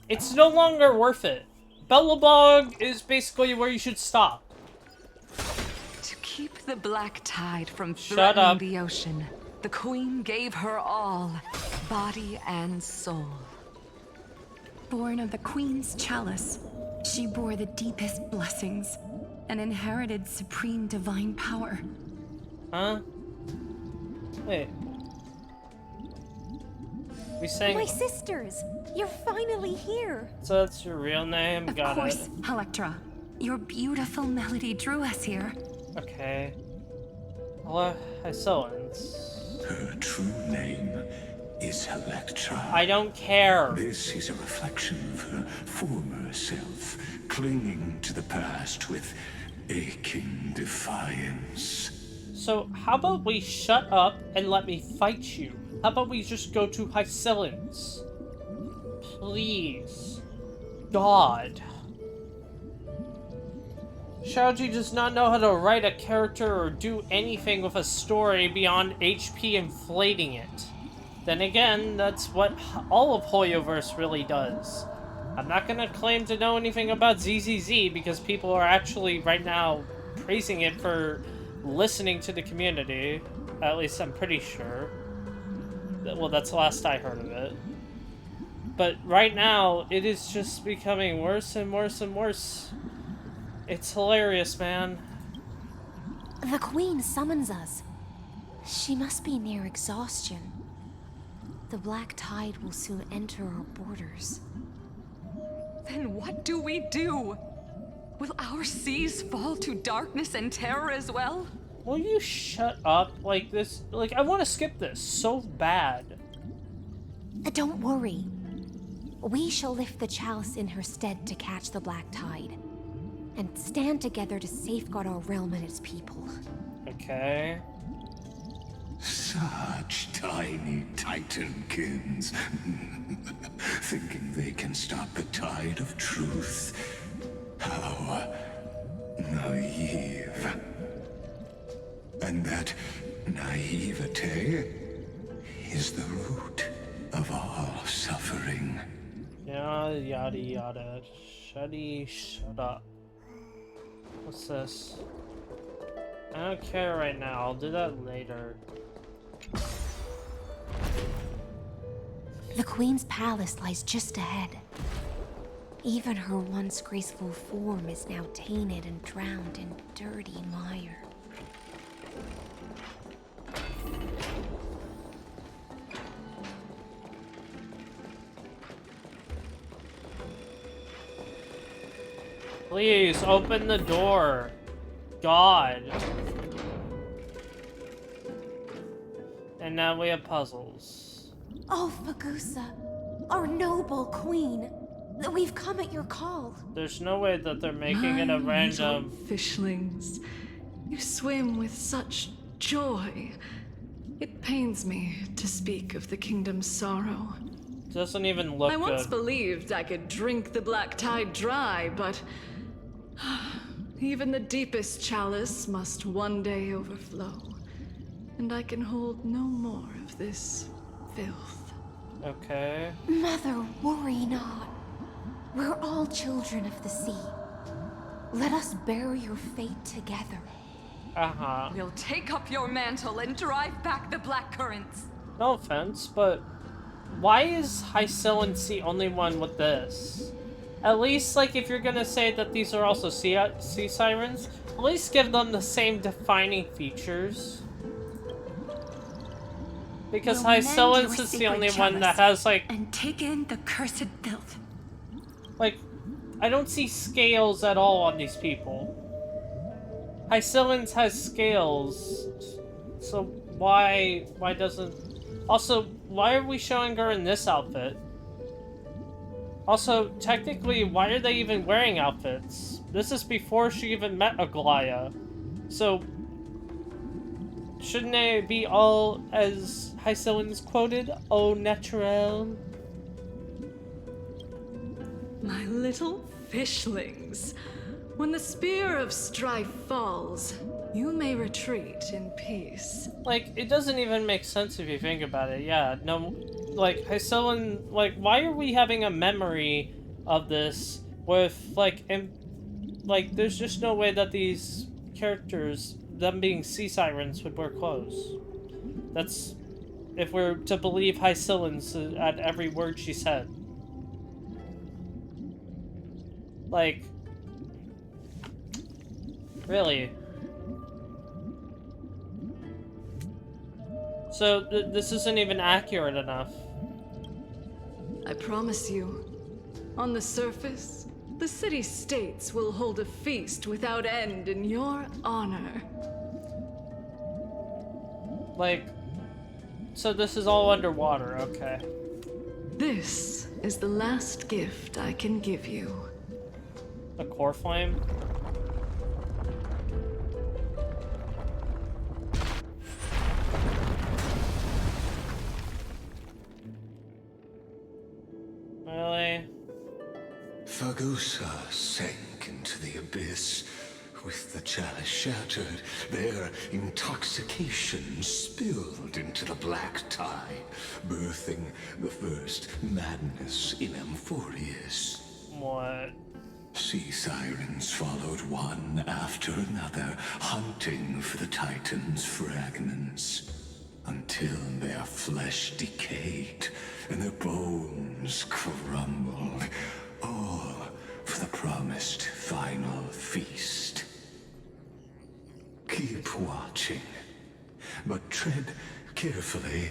It's no longer worth it. Bellabog is basically where you should stop. Keep the Black Tide from Shut threatening up. the ocean. The Queen gave her all, body and soul. Born of the Queen's chalice, she bore the deepest blessings and inherited supreme divine power. Huh? Wait. We sang. My sisters! You're finally here! So that's your real name? Of Got course, it. Electra. Your beautiful melody drew us here. Okay. Hello, Hysilens. Her true name is Electra. I don't care. This is a reflection of her former self, clinging to the past with aching defiance. So, how about we shut up and let me fight you? How about we just go to Hysilens? Please. God. Shoji does not know how to write a character or do anything with a story beyond HP inflating it. Then again, that's what all of Hoyoverse really does. I'm not gonna claim to know anything about ZZZ because people are actually right now praising it for listening to the community. At least I'm pretty sure. Well, that's the last I heard of it. But right now, it is just becoming worse and worse and worse. It's hilarious, man. The Queen summons us. She must be near exhaustion. The Black Tide will soon enter our borders. Then what do we do? Will our seas fall to darkness and terror as well? Will you shut up like this? Like, I want to skip this so bad. Don't worry. We shall lift the chalice in her stead to catch the Black Tide. And stand together to safeguard our realm and its people. Okay. Such tiny Titankins. Thinking they can stop the tide of truth. How naive. And that naivete is the root of all suffering. Yada yada yada. Shut up. What's this? I don't care right now. I'll do that later. The Queen's palace lies just ahead. Even her once graceful form is now tainted and drowned in dirty mire. Please, open the door. God. And now we have puzzles. Oh, Phagousa, our noble queen. We've come at your call. There's no way that they're making it a random... Fishlings, you swim with such joy. It pains me to speak of the kingdom's sorrow. Doesn't even look good. I once believed I could drink the black tide dry, but even the deepest chalice must one day overflow, and I can hold no more of this filth. Okay. Mother, worry not. We're all children of the sea. Let us bear your fate together. Uh-huh. We'll take up your mantle and drive back the black currents. No offense, but why is Hysilens the only one with this? At least, like, if you're gonna say that these are also sea sirens, at least give them the same defining features. Because Hysilens is the only one that has, like... And take in the cursed filth. Like, I don't see scales at all on these people. Hysilens has scales, so why doesn't... Also, why are we showing her in this outfit? Also, technically, why are they even wearing outfits? This is before she even met Aglaya. So, shouldn't they be all, as Hysilens quoted, au naturel? My little fishlings, when the spear of strife falls, you may retreat in peace. Like, it doesn't even make sense if you think about it. Yeah, no, like, Hysilens, like, why are we having a memory of this with, like, there's just no way that these characters, them being sea sirens, would wear clothes. That's, if we're to believe Hysilens at every word she said. Like, really? So, this isn't even accurate enough. I promise you, on the surface, the city-states will hold a feast without end in your honor. Like, so this is all underwater, okay. This is the last gift I can give you. A core flame? Really? Phagousa sank into the abyss. With the chalice shattered, their intoxication spilled into the black tide, birthing the first madness in Amphorius. What? Sea sirens followed one after another, hunting for the Titan's fragments, until their flesh decayed and their bones crumbled, all for the promised final feast. Keep watching, but tread carefully,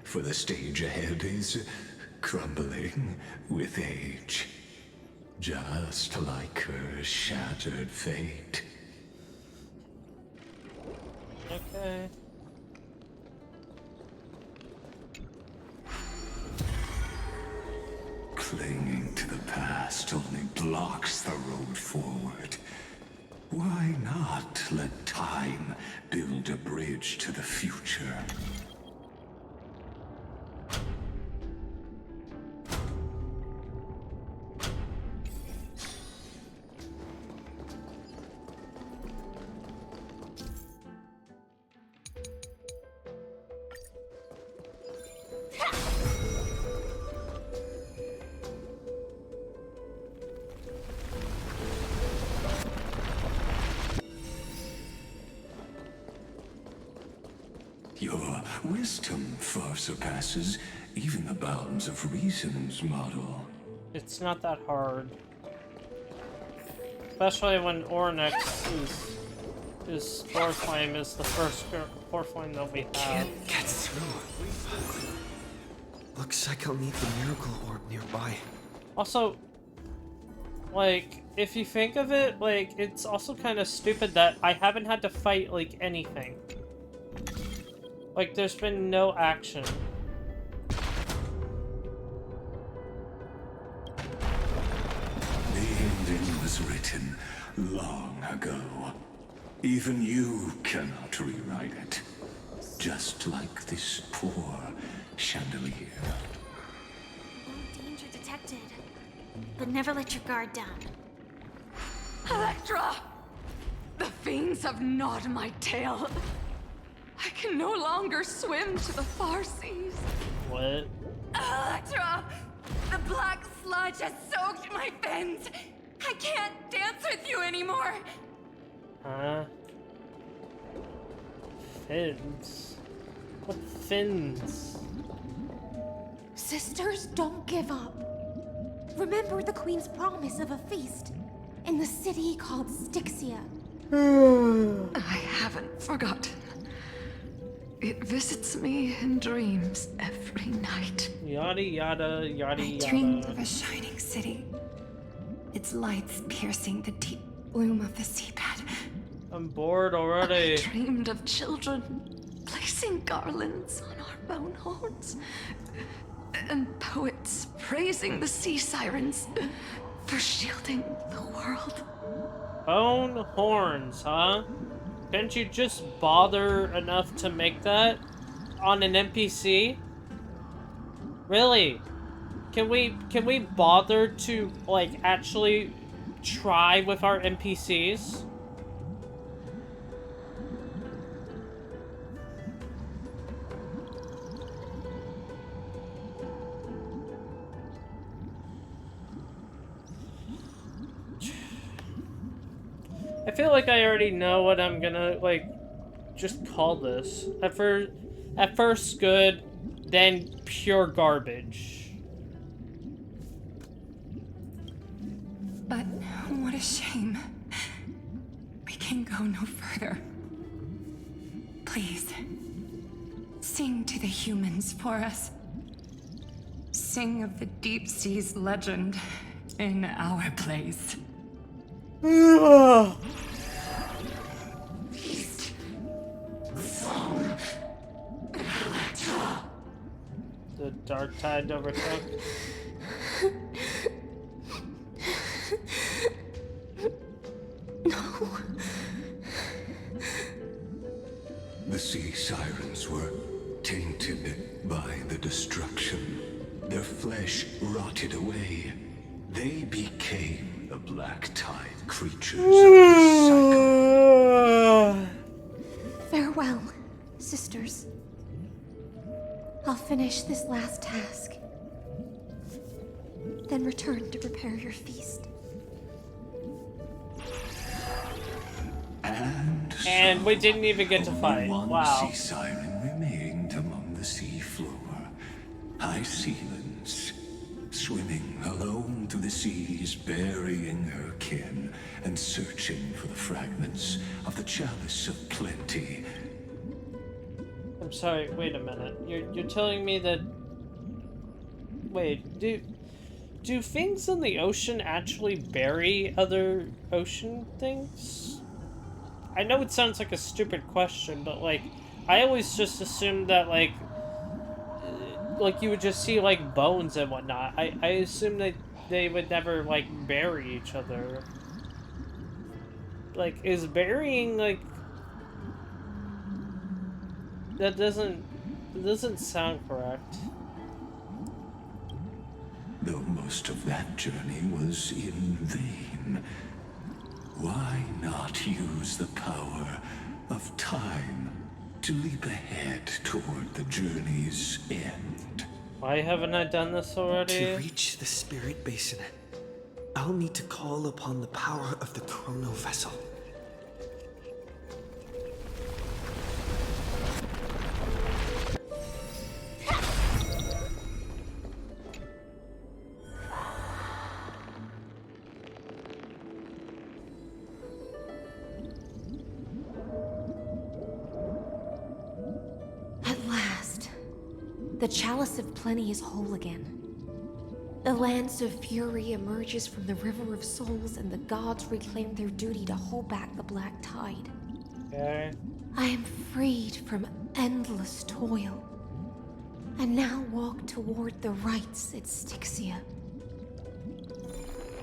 for the stage ahead is crumbling with age. Just like her shattered fate. Okay. Clinging to the past only blocks the road forward. Why not let time build a bridge to the future? wisdom far surpasses even the bounds of reason's model. It's not that hard. Especially when Ornyx is Spore Flame is the first Spore Flame that we have. Can't get through. Looks like I'll need the miracle orb nearby. Also, like, if you think of it, like, it's also kind of stupid that I haven't had to fight, like, anything. Like, there's been no action. The ending was written long ago. Even you cannot rewrite it. Just like this poor chandelier. Danger detected. But never let your guard down. Electra! The fiends have gnawed my tail. I can no longer swim to the far seas. What? Electra! The black sludge has soaked my fins. I can't dance with you anymore. Huh? Fins? What fins? Sisters, don't give up. Remember the Queen's promise of a feast in the city called Styxia. I haven't forgotten. It visits me in dreams every night. Yada yada yada I yada. dreamed of a shining city. Its lights piercing the deep gloom of the seabed. I'm bored already. I dreamed of children placing garlands on our bone horns. And poets praising the sea sirens for shielding the world. Bone horns, huh? Can't you just bother enough to make that on an NPC? Really? Can we bother to, like, actually try with our NPCs? I feel like I already know what I'm gonna, like, just call this. At first good, then pure garbage. But what a shame. We can go no further. Please, sing to the humans for us. Sing of the deep sea's legend in our place. The dark tide overtook. No. The sea sirens were tainted by the destruction. Their flesh rotted away. They became the black tide creatures of the cycle. Farewell, sisters. I'll finish this last task. Then return to prepare your feast. And we didn't even get to fight. One Wow. sea siren remained among the sea floor. Hysilens, swimming alone through the seas, burying her kin and searching for the fragments of the chalice of plenty. I'm sorry, wait a minute. You're telling me that... Wait, do things in the ocean actually bury other ocean things? I know it sounds like a stupid question, but, like, I always just assumed that, like you would just see, like, bones and whatnot. I assumed that they would never, like, bury each other. Like, is burying, like... That doesn't sound correct. Though most of that journey was in vain, why not use the power of time to leap ahead toward the journey's end? Why haven't I done this already? To reach the spirit basin, I'll need to call upon the power of the chrono vessel. The Chalice of Plenty is whole again. The Lance of Fury emerges from the River of Souls, and the gods reclaim their duty to hold back the Black Tide. Okay. I am freed from endless toil, and now walk toward the rites at Styxia.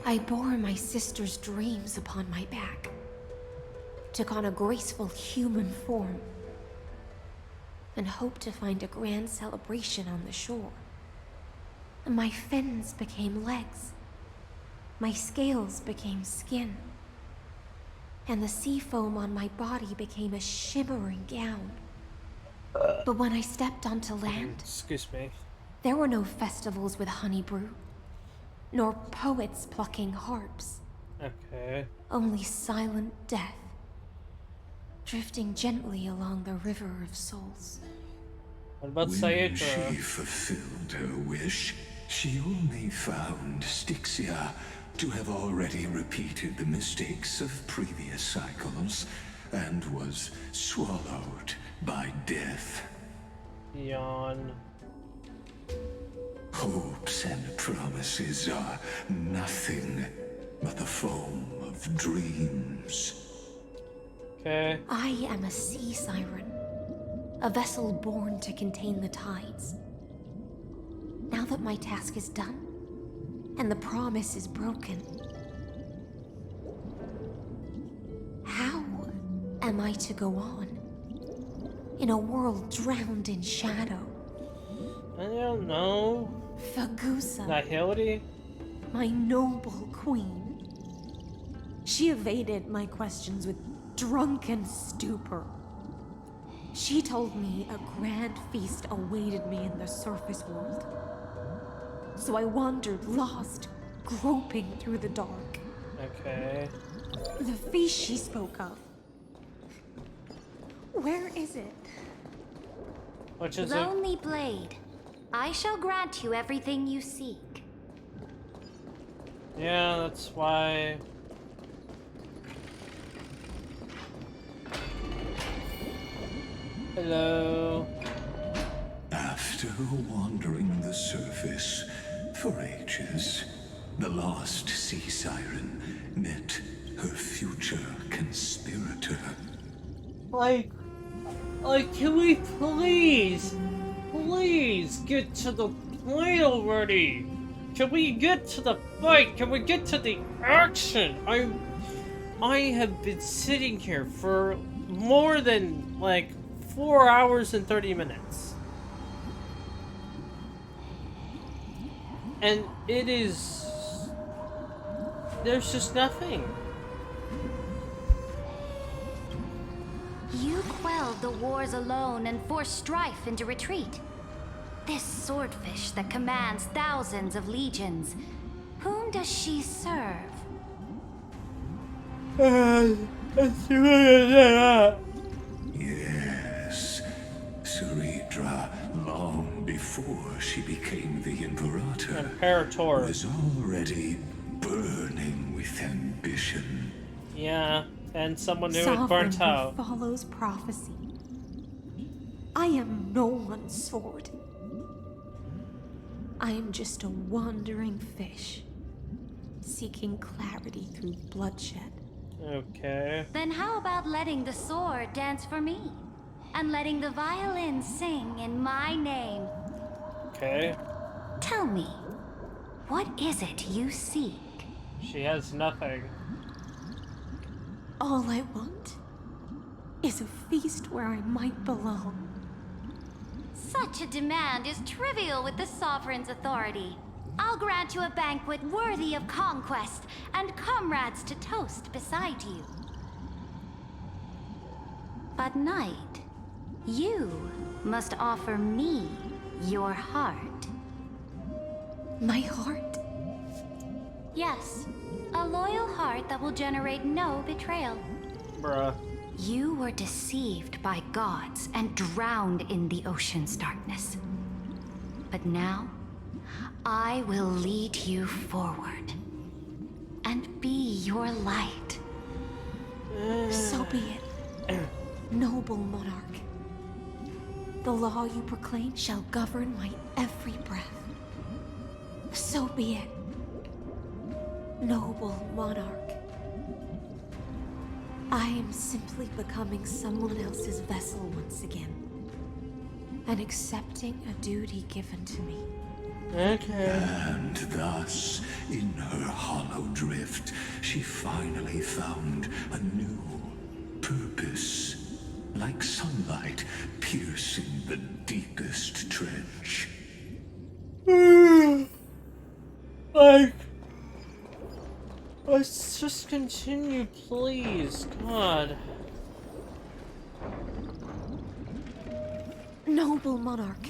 I bore my sister's dreams upon my back, took on a graceful human form, and hoped to find a grand celebration on the shore. My fins became legs, my scales became skin, and the sea foam on my body became a shimmering gown. But when I stepped onto land, excuse me, there were no festivals with honey brew, nor poets plucking harps. Okay. Only silent death, drifting gently along the River of Souls. What about When Cerydra? she fulfilled her wish, she only found Styxia to have already repeated the mistakes of previous cycles and was swallowed by death. Yawn. Hopes and promises are nothing but the foam of dreams. Okay. I am a sea siren, a vessel born to contain the tides. Now that my task is done, and the promise is broken, how am I to go on in a world drowned in shadow? I don't know. Phagousa, Nihility? my noble queen. She evaded my questions with drunken stupor. She told me a grand feast awaited me in the surface world. So I wandered lost, groping through the dark. Okay. The feast she spoke of. Where is it? Which is Lonely Blade, I shall grant you everything you seek. Yeah, that's why. Hello. After wandering the surface for ages, the lost sea siren met her future conspirator. Like, can we please get to the point already? Can we get to the fight? Can we get to the action? I have been sitting here for more than, like, 4 hours and 30 minutes. And it is... there's just nothing. You quelled the wars alone and forced strife into retreat. This swordfish that commands thousands of legions, whom does she serve? Yes, Cerydra, long before she became the Imperator, was already burning with ambition. Yeah, and someone who had Sovereign burnt who out. follows prophecy. I am no one's sword. I am just a wandering fish, seeking clarity through bloodshed. Okay. Then how about letting the sword dance for me? And letting the violin sing in my name? Okay. Tell me, what is it you seek? She has nothing. All I want is a feast where I might belong. Such a demand is trivial with the Sovereign's authority. I'll grant you a banquet worthy of conquest and comrades to toast beside you. But Knight, you must offer me your heart. My heart? Yes, a loyal heart that will generate no betrayal. Bruh. You were deceived by gods and drowned in the ocean's darkness. But now, I will lead you forward and be your light. So be it, noble monarch. The law you proclaim shall govern my every breath. So be it, noble monarch. I am simply becoming someone else's vessel once again, and accepting a duty given to me. Okay. And thus, in her hollow drift, she finally found a new purpose. Like sunlight piercing the deepest trench. Like, let's just continue, please. God. Noble monarch,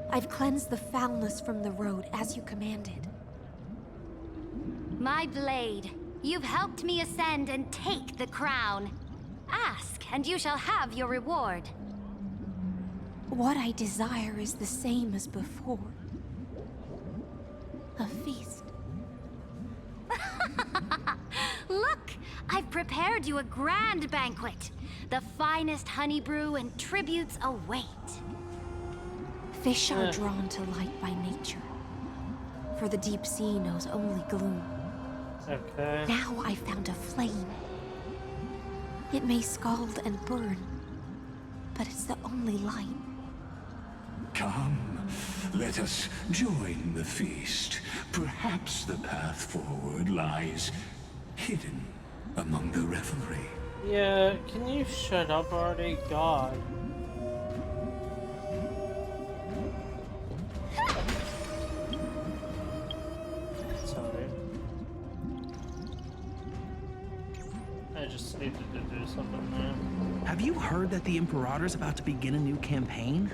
I've cleansed the foulness from the road as you commanded. My blade, you've helped me ascend and take the crown. Ask, and you shall have your reward. What I desire is the same as before. A feast. Look, I've prepared you a grand banquet. The finest honey brew and tributes await. Fish are drawn to light by nature, for the deep sea knows only gloom. Okay. Now I found a flame. It may scald and burn, but it's the only light. Come, let us join the feast. Perhaps the path forward lies hidden among the revelry. Yeah, can you shut up already? God. Sorry. I just needed to do something there. Have you heard that the Imperator's about to begin a new campaign?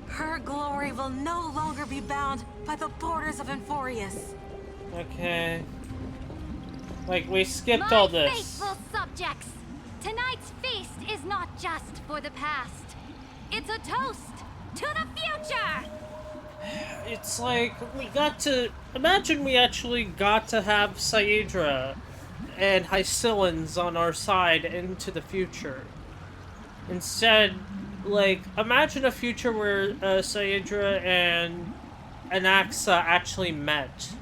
Her glory will no longer be bound by the borders of Inforius. Okay. Like, we skipped all this. Faithful subjects, tonight's feast is not just for the past. It's a toast to the future! It's like, we got to... Imagine we actually got to have Cerydra and Hysilens on our side into the future. Instead, like, imagine a future where Cerydra and Anaxa actually met.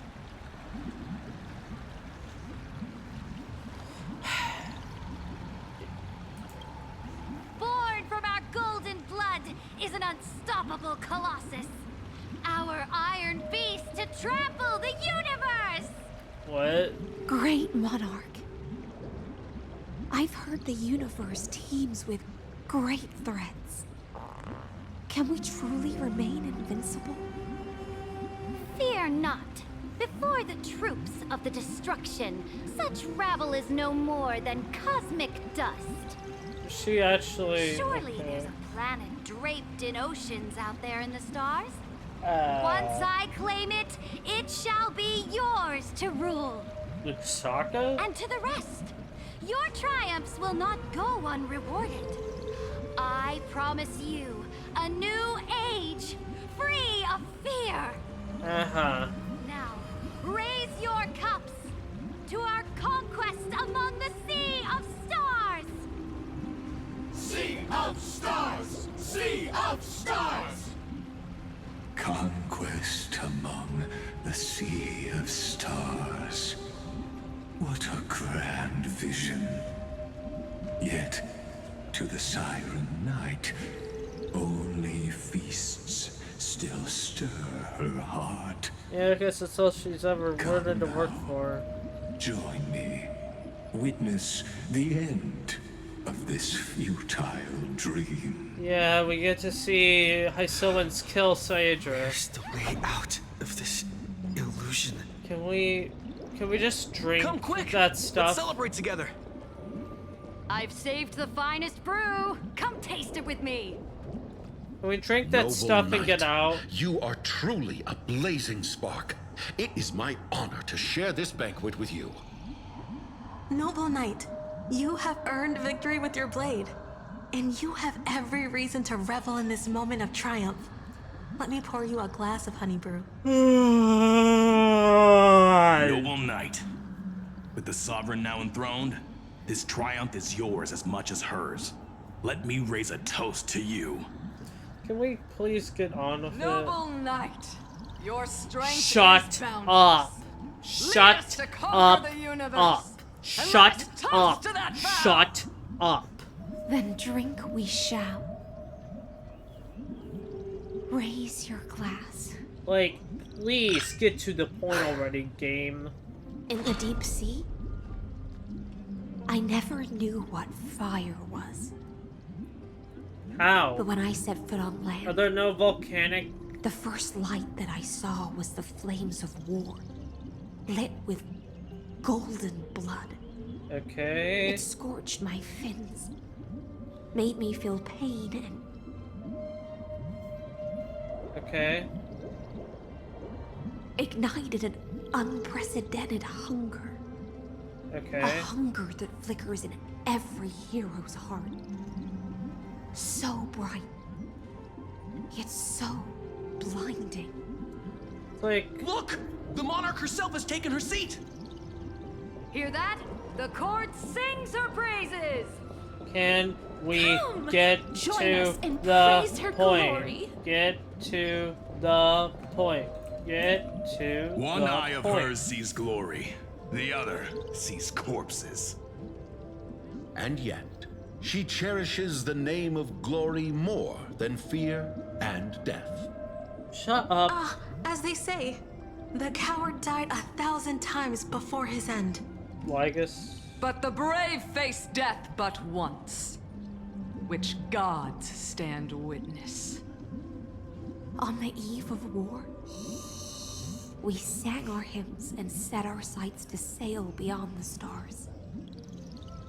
Born from our golden blood is an unstoppable colossus. Our iron beast to trample the universe! What? Great monarch. I've heard the universe teems with great threats. Can we truly remain invincible? Fear not. Before the troops of the destruction, such rabble is no more than cosmic dust. She actually... Surely okay. there's a planet draped in oceans out there in the stars. Uh, Once I claim it, it shall be yours to rule. Lusaka? And to the rest, your triumphs will not go unrewarded. I promise you a new age, free of fear. Uh-huh. Now, raise your cups to our conquest among the Sea of Stars! Sea of Stars! Sea of Stars! Conquest among the Sea of Stars. What a grand vision. Yet, to the Siren Knight, only feasts still stir her heart. Yeah, I guess it's all she's ever wanted to work for. Join me. Witness the end of this futile dream. Yeah, we get to see Hysilens kill Cerydra. There's the way out of this illusion. Can we just drink Come quick! that stuff? Let's celebrate together. I've saved the finest brew. Come taste it with me. Can we drink that Noble stuff and get knight, out? You are truly a blazing spark. It is my honor to share this banquet with you. Noble knight, you have earned victory with your blade. And you have every reason to revel in this moment of triumph. Let me pour you a glass of honey brew. Noble knight, with the sovereign now enthroned, this triumph is yours as much as hers. let me raise a toast to you. Can we please get on with Noble knight, your strength is Shut boundless. up. Lead us Shut to conquer up. the universe. Up. And Shut let's toast up. to that vow. Shut up. Then drink we shall. Raise your glass. Like, please get to the point already, game. In the deep sea, I never knew what fire was. How? But when I set foot on Are land, there no volcanic? the first light that I saw was the flames of war, lit with golden blood. Okay. It scorched my fins, made me feel pain and Okay. ignited an unprecedented hunger. Okay. A hunger that flickers in every hero's heart. So bright, yet so blinding. Like, look! The monarch herself has taken her seat! Hear that? The court sings her praises! can we Come, get join to us and the praise her point? glory. Get to the point. Get to One the eye of point. hers sees glory, the other sees corpses. And yet, she cherishes the name of glory more than fear and death. Shut up. As they say, the coward died 1,000 times before his end. Lygus. But the brave face death but once, which gods stand witness. On the eve of war, we sang our hymns and set our sights to sail beyond the stars.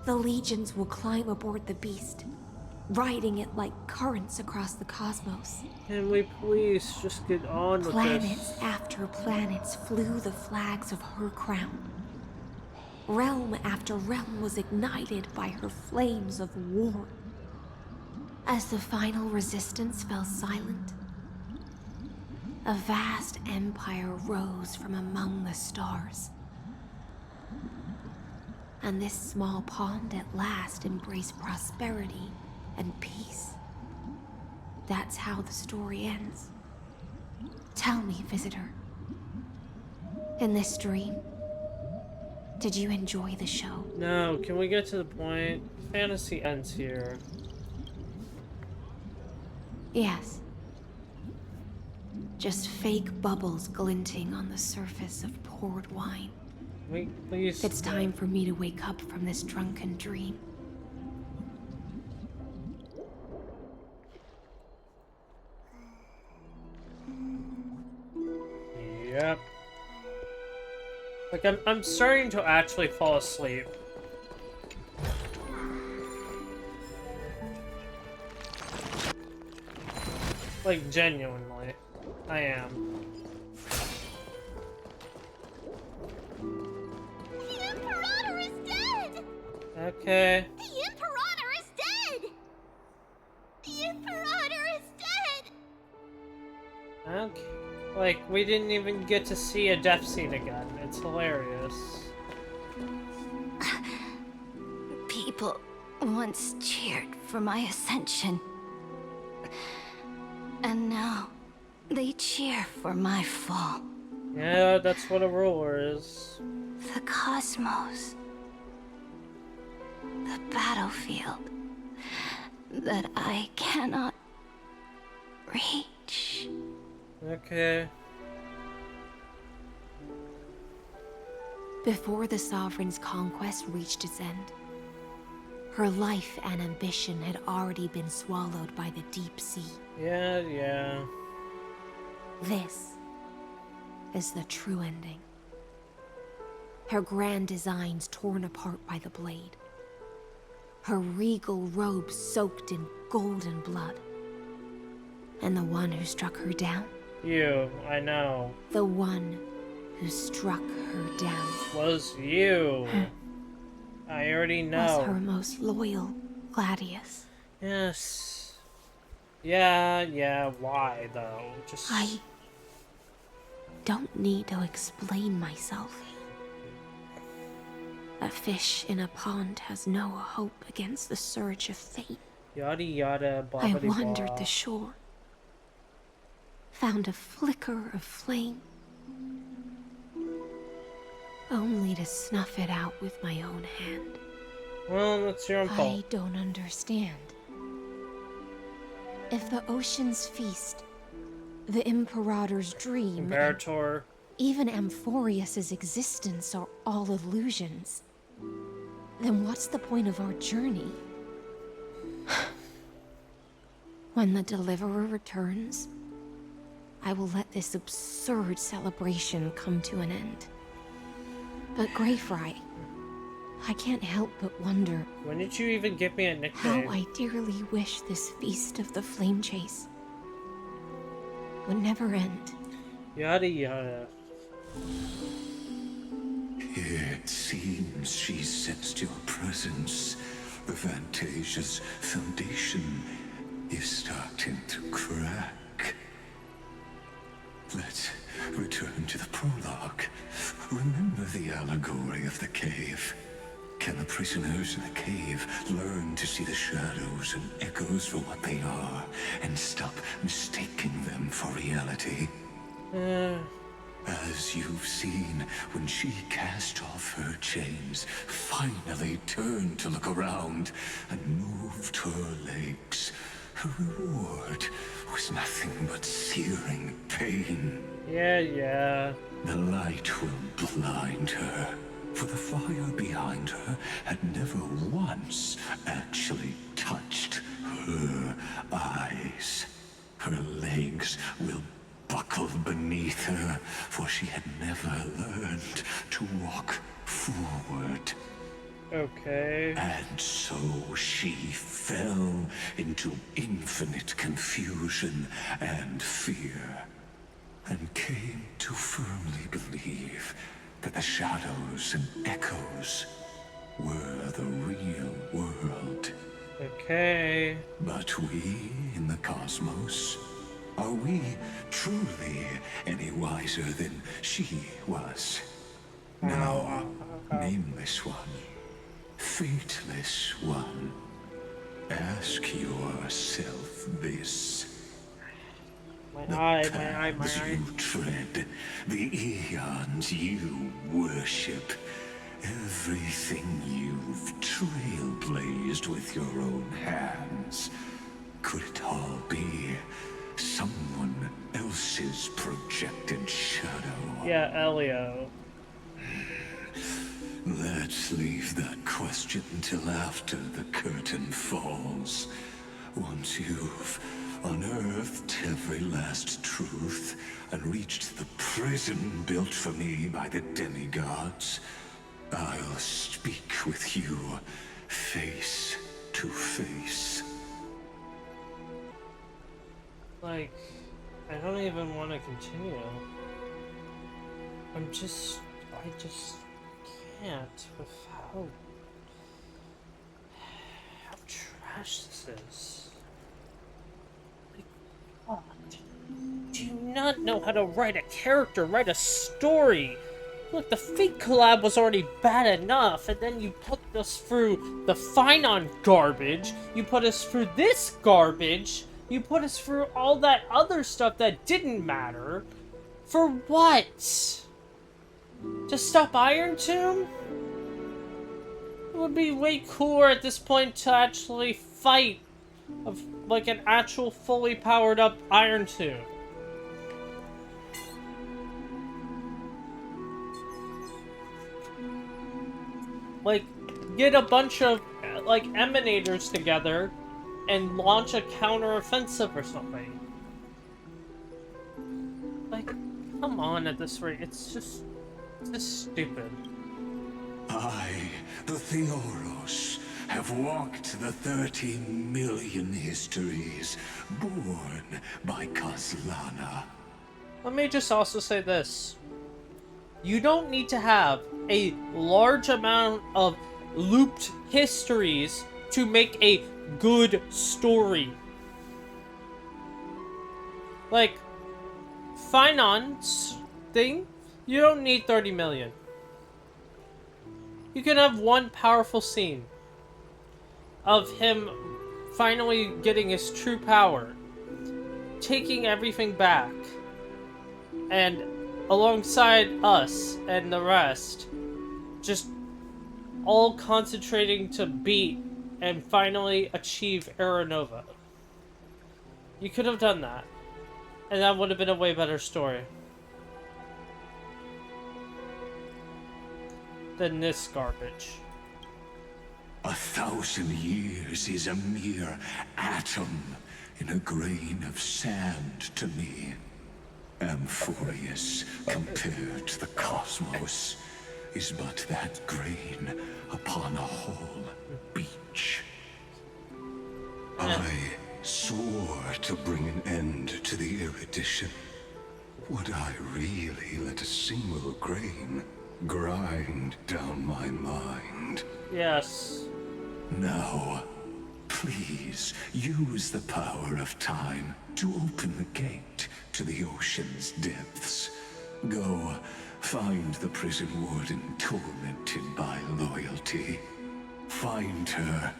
The legions will climb aboard the beast, riding it like currents across the cosmos. Can we please just get on with Planets this? after planets flew the flags of her crown. Realm after realm was ignited by her flames of war. As the final resistance fell silent, a vast empire rose from among the stars. And this small pond at last embraced prosperity and peace. That's how the story ends. Tell me, visitor, in this dream, did you enjoy the show? No, can we get to the point? Fantasy ends here. Yes. Just fake bubbles glinting on the surface of poured wine. Wait, please. It's time for me to wake up from this drunken dream. Yep. Like, I'm starting to actually fall asleep. Like, genuinely. I am. The Imperator is dead! Okay. The Imperator is dead! The Imperator is dead! Okay. Like, we didn't even get to see a death scene again. It's hilarious. People once cheered for my ascension. And now, they cheer for my fall. Yeah, that's what a ruler is. The cosmos. The battlefield. That I cannot reach. Okay. Before the Sovereign's conquest reached its end, her life and ambition had already been swallowed by the deep sea. Yeah. This is the true ending. Her grand designs torn apart by the blade. Her regal robes soaked in golden blood. And the one who struck her down? You, I know. The one who struck her down. Was you. I already know. Was her most loyal Gladius. Yes. Yeah, why though? Just... I don't need to explain myself. A fish in a pond has no hope against the surge of fate. Yada yada, blah I blah wandered blah. the shore, found a flicker of flame, only to snuff it out with my own hand. Well, that's your own fault. I don't understand. If the ocean's feast, the Imperator's dream, Imperator, even Amphorius's existence are all illusions, then what's the point of our journey? When the Deliverer returns, I will let this absurd celebration come to an end. But Greyfry, I can't help but wonder... when did you even give me a nickname? how I dearly wish this feast of the flame chase would never end. Yada yada. It seems she sensed your presence. The Fantasia's foundation is starting to crack. Let's return to the prologue. Remember the allegory of the cave? Can the prisoners in the cave learn to see the shadows and echoes for what they are, and stop mistaking them for reality? As you've seen, when she cast off her chains, finally turned to look around, and moved her legs, her reward was nothing but searing pain. Yeah. The light will blind her, for the fire behind her had never once actually touched her eyes. Her legs will buckle beneath her, for she had never learned to walk forward. Okay. And so she fell into infinite confusion and fear, and came to firmly believe that the shadows and echoes were the real world. Okay. But we in the cosmos, are we truly any wiser than she was? No, nameless one, fateless one. Ask yourself this. My eye. You tread, the eons you worship, everything you've trailblazed with your own hands. Could it all be someone else's projected shadow? Yeah, Elio. Let's leave that question till after the curtain falls. Once you've unearthed every last truth and reached the prison built for me by the demigods, I'll speak with you face to face. Like, I don't even want to continue. I just can't with how trash this is. Like, God, do you not know how to write a character, write a story? Look, the Fate collab was already bad enough, and then you put us through the Finon garbage, you put us through this garbage, you put us through all that other stuff that didn't matter. For what? To stop Iron Tomb? It would be way cooler at this point to actually fight of like an actual fully powered up Iron Tomb. Like, get a bunch of like emanators together and launch a counter-offensive or something. Like, come on at this rate, it's just stupid. I, the Theoros, have walked the 30 million histories born by Kozlana. Let me just also say this. You don't need to have a large amount of looped histories to make a good story. Like, Finon's thing, you don't need 30 million. You can have one powerful scene of him finally getting his true power, taking everything back, and alongside us and the rest, just all concentrating to beat and finally achieve Era Nova. You could have done that, and that would have been a way better story than this garbage. 1,000 years is a mere atom in a grain of sand to me. Amphorius, compared to the cosmos, is but that grain upon a whole beach. I swore to bring an end to the erudition. Would I really let a single grain grind down my mind? Yes. Now, please use the power of time to open the gate to the ocean's depths. Go, find the prison warden tormented by loyalty. Find her,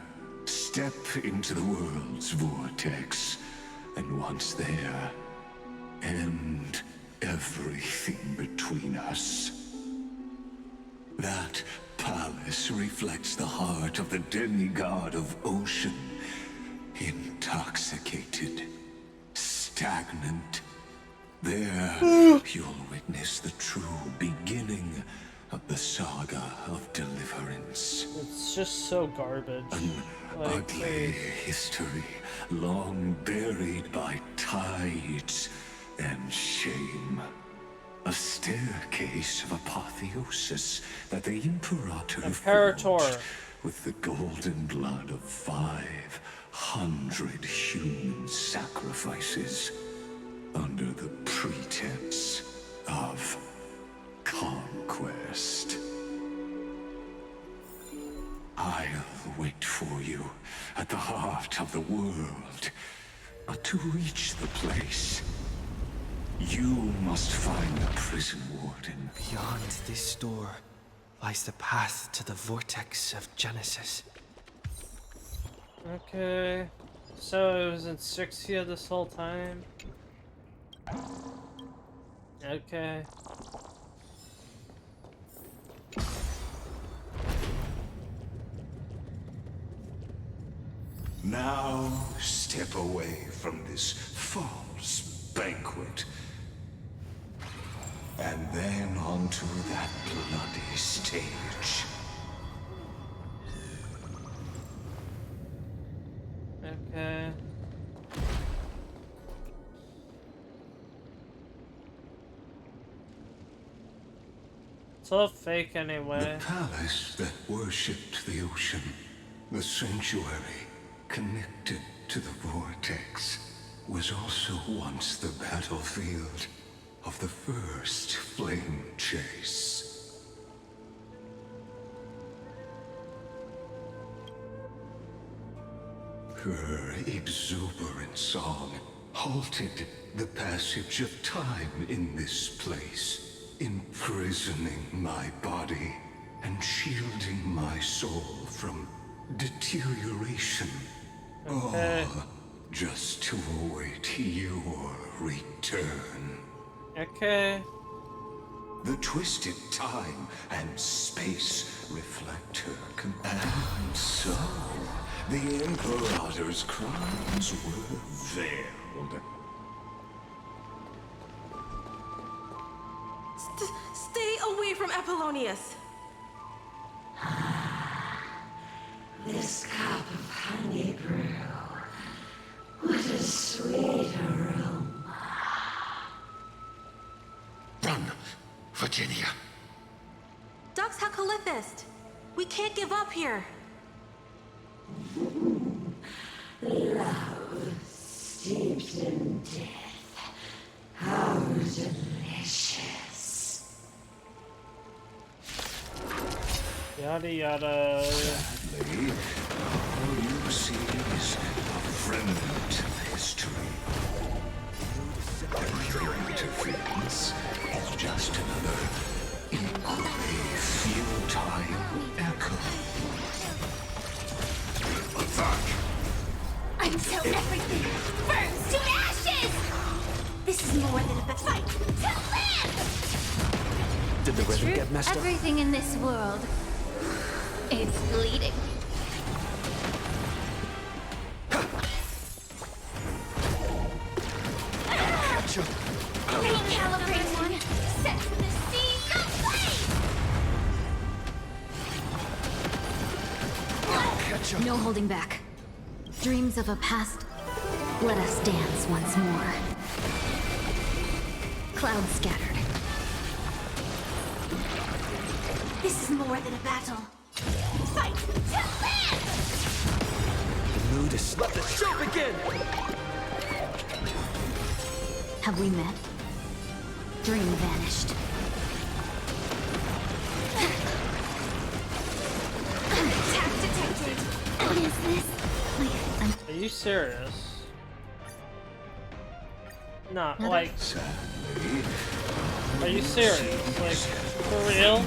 step into the world's vortex, and once there, end everything between us. That palace reflects the heart of the demigod of ocean. Intoxicated, stagnant. There, you'll witness the true beginning of the saga of deliverance. It's just so garbage. An ugly history, long buried by tides and shame. A staircase of apotheosis that the Imperator forged with the golden blood of 500 human sacrifices under the pretense of conquest. I'll wait for you at the heart of the world. But to reach the place, you must find the prison warden. Beyond this door lies the path to the vortex of Genesis. Okay. So it was in Strixia this whole time? Okay. Now step away from this false banquet. And then onto that bloody stage. Okay. It's all fake anyway. The palace that worshipped the ocean. The sanctuary connected to the vortex was also once the battlefield of the first flame chase. Her exuberant song halted the passage of time in this place, imprisoning my body and shielding my soul from deterioration. Okay. All just to await your return. Okay. The twisted time and space reflect her and so, the Imperator's crimes were veiled. Stay away from Apollonius! This cup of honey brew. What a sweet aroma. Run, Virginia. Dux Hakalithist! We can't give up here! Love steeped in death. How delicious. Yada yada. Sadly, all you see is a remnant of history. Your interference is just another equally futile echo. Attack! until everything burns to ashes! This is more than a fight to live! Did the rhythm Truth, get messed up? everything in this world is bleeding. Recalibrate one, set the scene ablaze! No holding back. Dreams of a past, let us dance once more. Clouds scattered. This is more than a battle. Fight to live! The mood is... Let the show begin! Have we met? Dream vanished. Attack detected! What is this? Are you serious? Not like... Are you serious? Like, for real?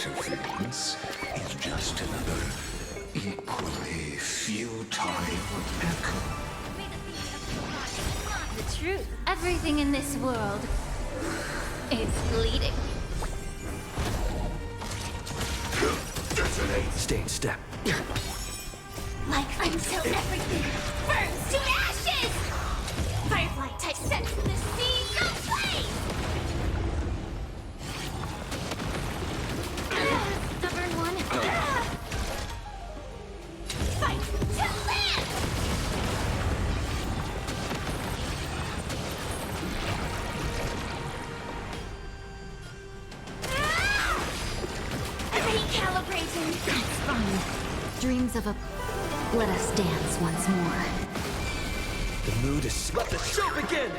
Interference is just another equally futile echo. The truth, everything in this world is bleeding. Stay in step. Like until everything burns to ashes! Firefly type set the scene ablaze! Stubborn one. Fight to live! Recalibrating! It's fine. Dreams of a... Let us dance once more. The mood is... Let the show begin!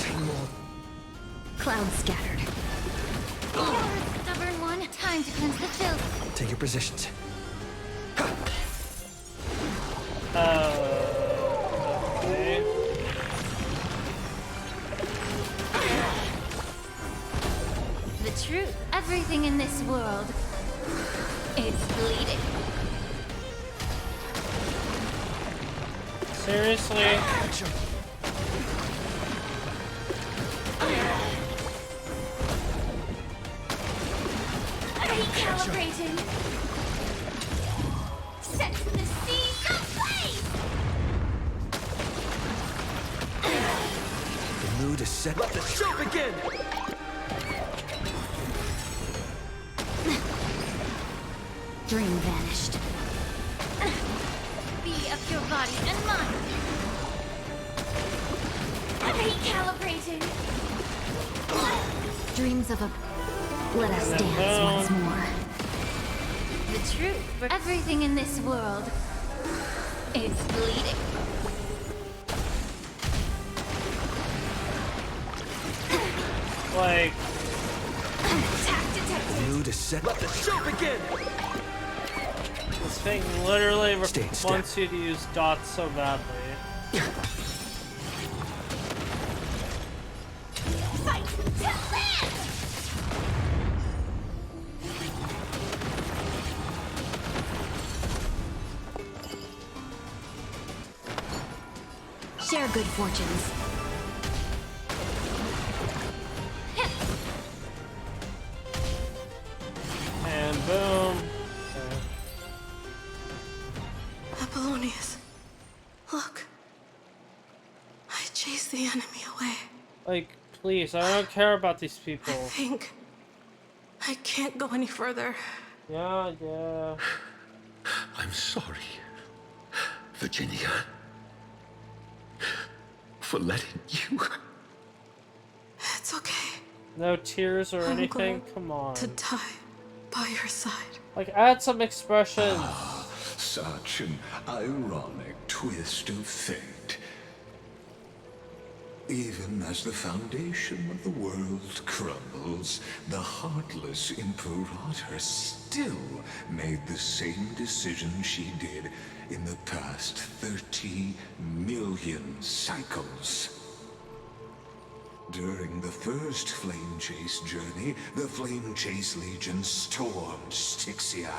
Same old... Clouds scattered. Stubborn one. Time to cleanse the filth. Take your positions. Okay. The truth, everything in this world is bleeding. Seriously? Recalibrating! Set the scene ablaze! The mood is set. Let the show begin! Dream vanished. Be of your body and mind! Recalibrating! Dreams of a... Let us dance once more. The truth, for everything in this world is bleeding. Like... Attack detected! The mood is set. Let the show begin! This thing literally Stay in step. wants you to use dots so badly. Fight to live! Share good fortunes. And boom. Apollonius, look. I chased the enemy away. Like, please, I don't care about these people. I think I can't go any further. Yeah, yeah. I'm sorry, Virginia, for letting you. It's okay. No tears or I'm anything? going Come on. to die by your side. Like, add some expressions. Such an ironic twist of fate. Even as the foundation of the world crumbles, the heartless Imperator still made the same decision she did in the past 30 million cycles. During the first Flame Chase journey, the Flame Chase Legion stormed Styxia.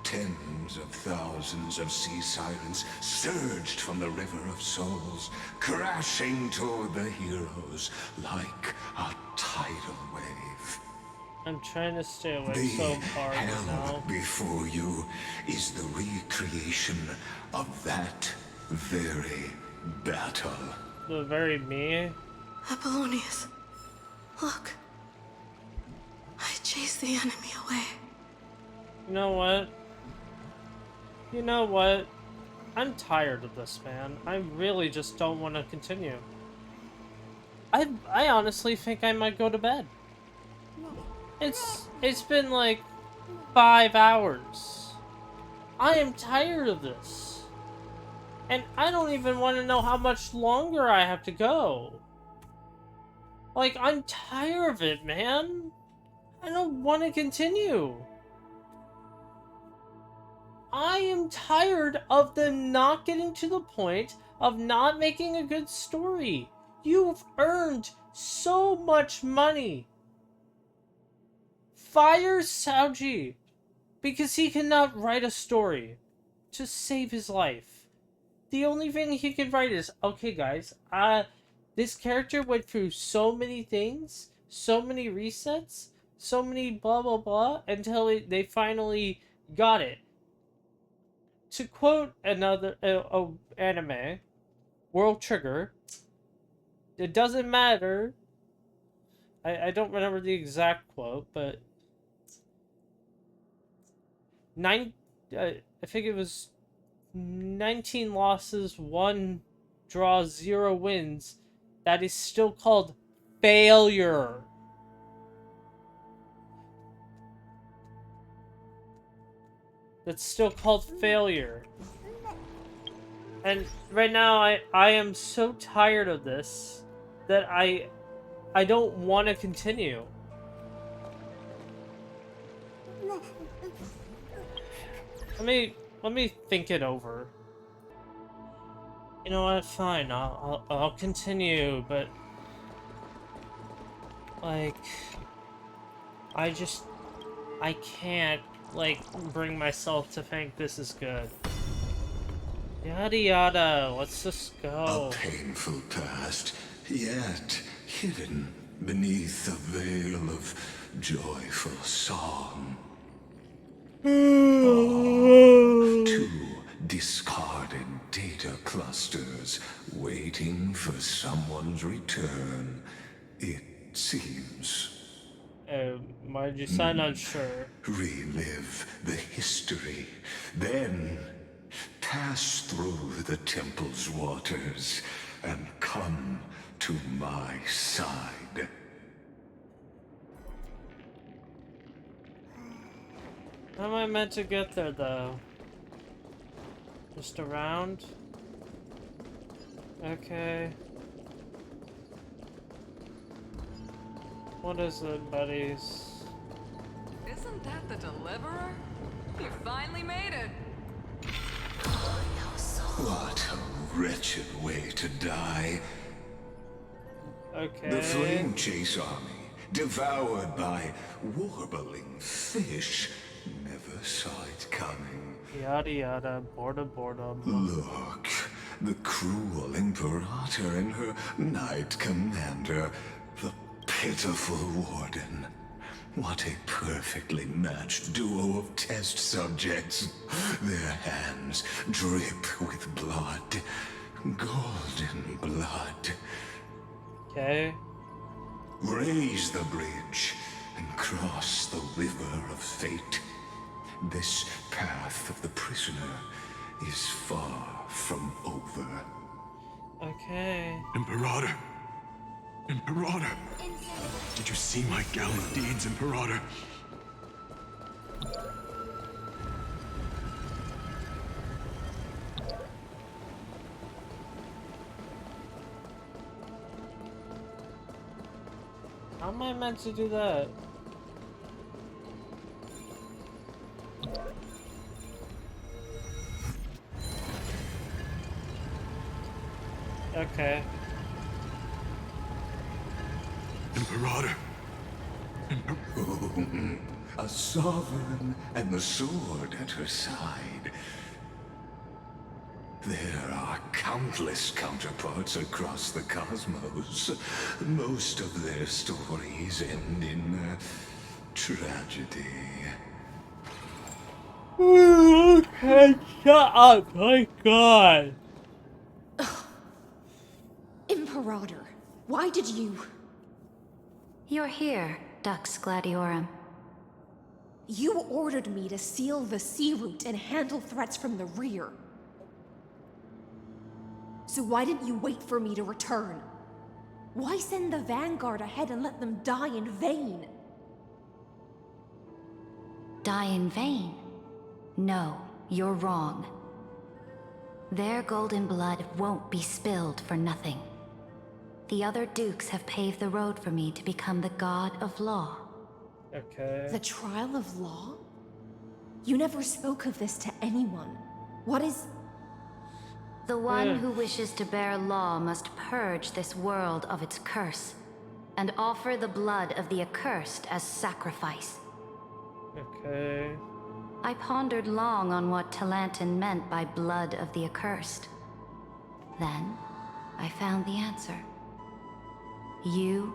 Tens of thousands of sea sirens surged from the River of Souls, crashing toward the heroes like a tidal wave. I'm trying to stay away The so hard hell now. before you is the recreation of that very battle. The very me? Apollonius, look. I chased the enemy away. You know what? You know what? I'm tired of this, man. I really just don't want to continue. I honestly think I might go to bed. It's been like 5 hours. I am tired of this. And I don't even want to know how much longer I have to go. Like, I'm tired of it, man. I don't want to continue. I am tired of them not getting to the point of not making a good story. You've earned so much money. Fire Saoji because he cannot write a story to save his life. The only thing he can write is, okay guys, this character went through so many things, so many resets, so many blah blah blah, until they finally got it. To quote another anime, World Trigger, it doesn't matter. I don't remember the exact quote, but I think it was 19 losses, 1 draw, 0 wins. That is still called failure. That's still called failure. And right now, I am so tired of this that I don't want to continue. Let me think it over. You know what? Fine. I'll continue, but like I can't like bring myself to think this is good. Yada yada. Let's just go. A painful past, yet hidden beneath a veil of joyful song. Two discarded data clusters waiting for someone's return, it seems. Why'd you sign unsure? Relive the history, then pass through the temple's waters and come to my side. How am I meant to get there, though? Just around? Okay. What is it, buddies? Isn't that the deliverer? You finally made it. What a wretched way to die. Okay. The Flame Chase army, devoured by warbling fish, never saw it coming. Yada yada, boredom. Look, the cruel Imperator and her Knight Commander, the pitiful Warden. What a perfectly matched duo of test subjects. Their hands drip with blood. Golden blood. Okay. Raise the bridge and cross the river of fate. This path of the prisoner is far from over. Okay. Imperator! Imperator! Did you see my gallant deeds, Imperator? How am I meant to do that? Okay. Imperator. A sovereign and the sword at her side. There are countless counterparts across the cosmos. Most of their stories end in tragedy. Okay, shut up, my god. Imperator, why did you... You're here, Dux Gladiorum. You ordered me to seal the sea route and handle threats from the rear. So why didn't you wait for me to return? Why send the Vanguard ahead and let them die in vain? Die in vain? No, you're wrong. Their golden blood won't be spilled for nothing. The other dukes have paved the road for me to become the god of law. Okay. The trial of law? You never spoke of this to anyone. What is... The one who wishes to bear law must purge this world of its curse, and offer the blood of the accursed as sacrifice. Okay. I pondered long on what Talantin meant by blood of the accursed. Then, I found the answer. You,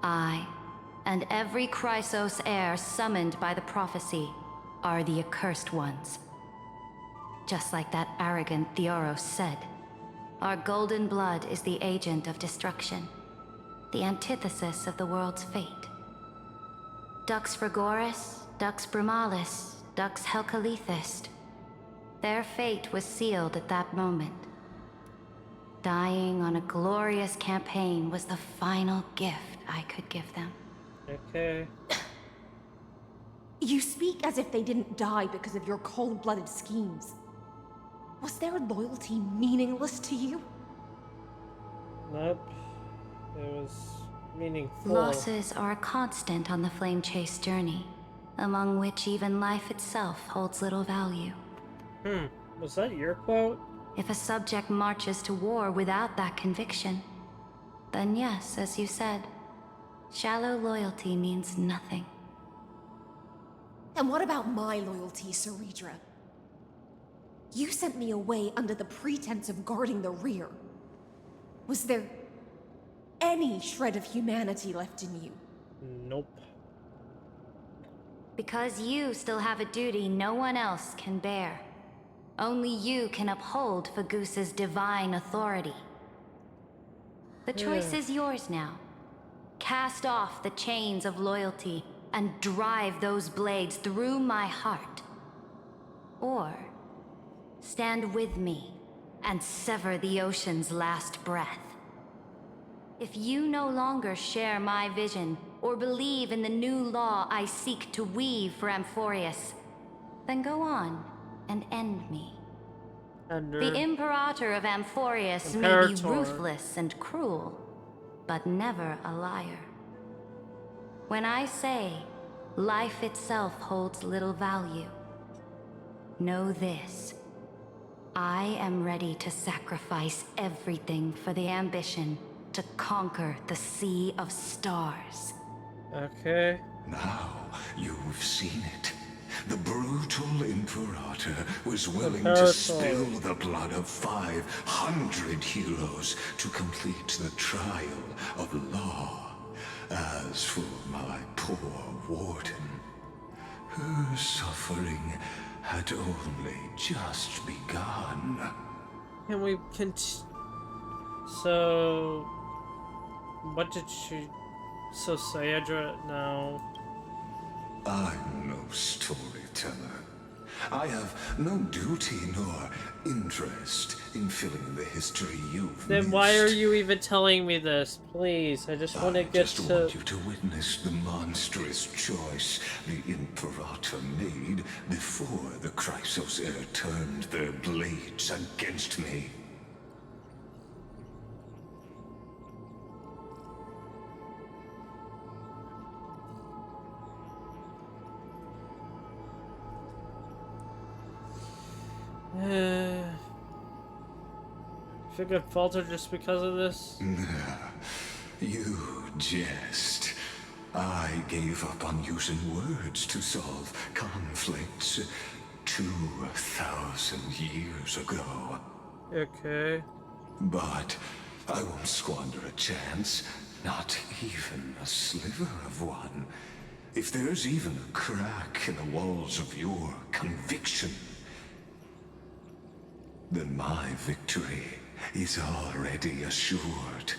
I, and every Chrysos heir summoned by the prophecy are the accursed ones. Just like that arrogant Theoros said, our golden blood is the agent of destruction, the antithesis of the world's fate. Dux Frigoris, Dux Brumalis, Dux Helcalethist. Their fate was sealed at that moment. Dying on a glorious campaign was the final gift I could give them. Okay. You speak as if they didn't die because of your cold-blooded schemes. Was their loyalty meaningless to you? Nope. It was meaningful. Losses are a constant on the Flame Chase journey, among which even life itself holds little value. Was that your quote? If a subject marches to war without that conviction, then yes, as you said, shallow loyalty means nothing. And what about my loyalty, Cerydra? You sent me away under the pretense of guarding the rear. Was there any shred of humanity left in you? Nope. Because you still have a duty no one else can bear. Only you can uphold Phagousa's divine authority. The choice is yours now. Cast off the chains of loyalty and drive those blades through my heart. Or stand with me and sever the ocean's last breath. If you no longer share my vision or believe in the new law I seek to weave for Amphorius, then go on and end me. The Imperator of Amphorius may be ruthless and cruel, but never a liar. When I say life itself holds little value, know this. I am ready to sacrifice everything for the ambition to conquer the Sea of Stars. Okay. Now you've seen it. The brutal Imperator was willing to spill the blood of 500 heroes to complete the trial of law. As for my poor warden, her suffering had only just begun. Can we So, what did she... So Cerydra, no. I'm no storyteller. I have no duty nor interest in filling in the history you've Then missed. why are you even telling me this? Please, I just want to get to... I want you to witness the monstrous choice the Imperator made before the Chrysos heir turned their blades against me. I think I faltered just because of this. You jest. I gave up on using words to solve conflicts 2,000 years ago. Okay. But I won't squander a chance, not even a sliver of one. If there's even a crack in the walls of your conviction, then my victory is already assured.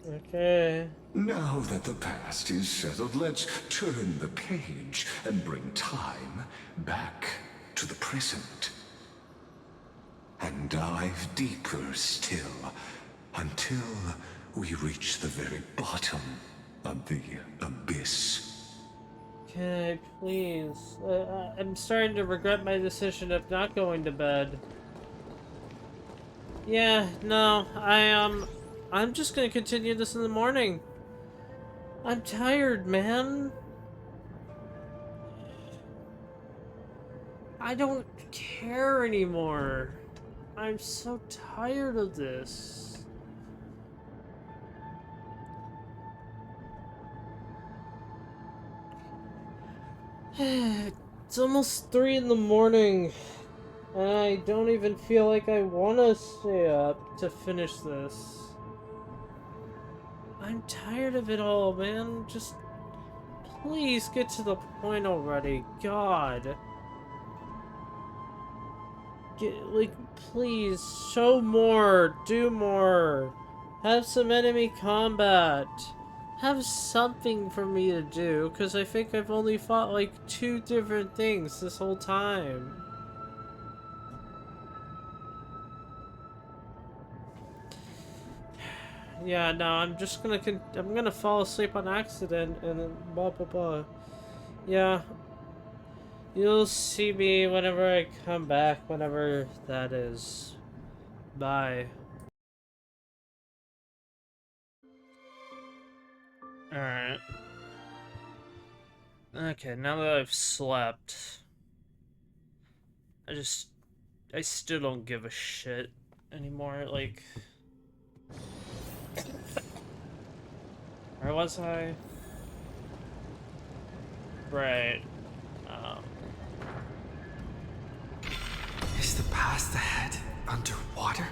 Okay. Now that the past is settled, let's turn the page and bring time back to the present. And dive deeper still, until we reach the very bottom of the abyss. Okay, please. I'm starting to regret my decision of not going to bed. Yeah, no, I'm just gonna continue this in the morning. I'm tired, man. I don't care anymore. I'm so tired of this. It's almost 3 in the morning, and I don't even feel like I want to stay up to finish this. I'm tired of it all, man. Just please get to the point already. God. Please, show more, do more. Have some enemy combat. Have something for me to do, because I think I've only fought like 2 different things this whole time. Yeah, no, I'm just gonna I'm gonna fall asleep on accident and then blah blah blah. Yeah. You'll see me whenever I come back, whenever that is. Bye. Alright. Okay, now that I've slept, I still don't give a shit anymore, like... Where was I? Right. Is the past ahead underwater?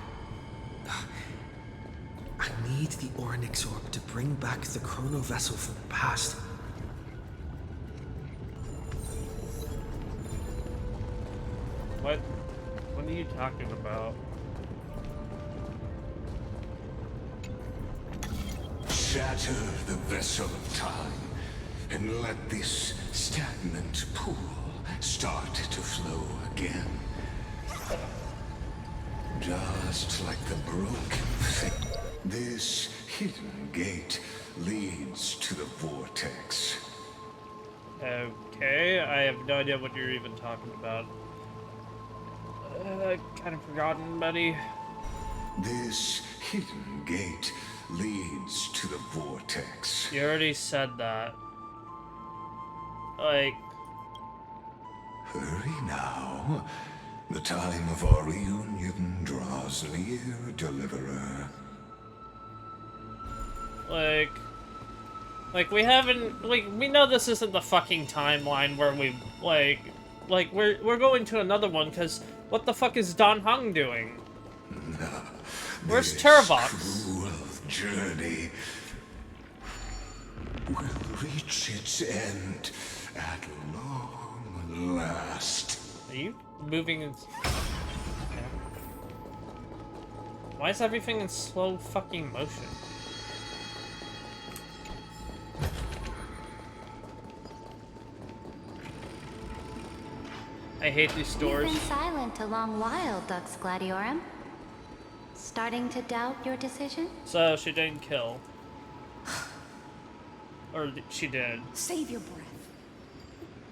I need the Oryx orb to bring back the chrono vessel from the past. What are you talking about? Shatter the vessel of time, and let this stagnant pool start to flow again. Just like the broken thing. This hidden gate leads to the vortex. Okay, I have no idea what you're even talking about. Kind of forgotten, buddy. This hidden gate leads to the vortex. You already said that. Like... Hurry now. The time of our reunion draws near, Deliverer. Like we haven't, we know this isn't the fucking timeline where we, we're going to another one, because what the fuck is Don Hung doing? Where's Terravox? Cruel journey will reach its end at long last. Are you moving in... Okay. Why is everything in slow fucking motion? I hate these stores. You've been silent a long while, Dux Gladiorum. Starting to doubt your decision? So, she didn't kill. Or she did. Save your breath.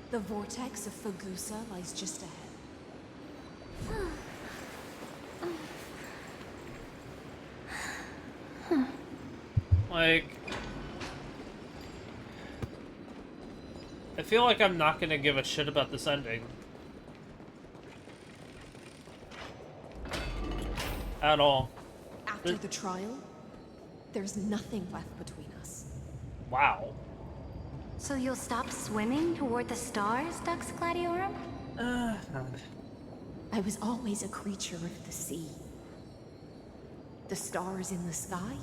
The vortex of Phagousa lies just ahead. Like... I feel like I'm not gonna give a shit about this ending. At all. After the trial, there's nothing left between us. Wow. So you'll stop swimming toward the stars, Dux Gladiorum? I was always a creature of the sea. The stars in the sky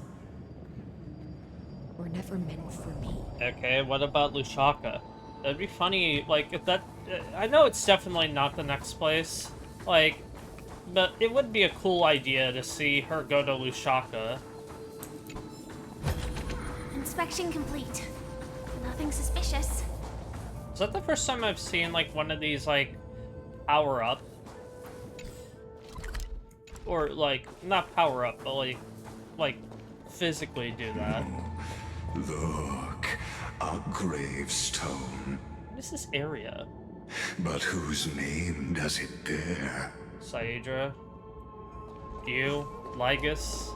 were never meant for me. Okay, what about Lushaka? That'd be funny, like, if that... I know it's definitely not the next place, like, but it would be a cool idea to see her go to Lushaka. Inspection complete. Nothing suspicious. Is that the first time I've seen, like, one of these, like, power up? Or, like, not power up, but, like, physically do that. Look, a gravestone. What is this area? But whose name does it bear? Cerydra. You. Lygus.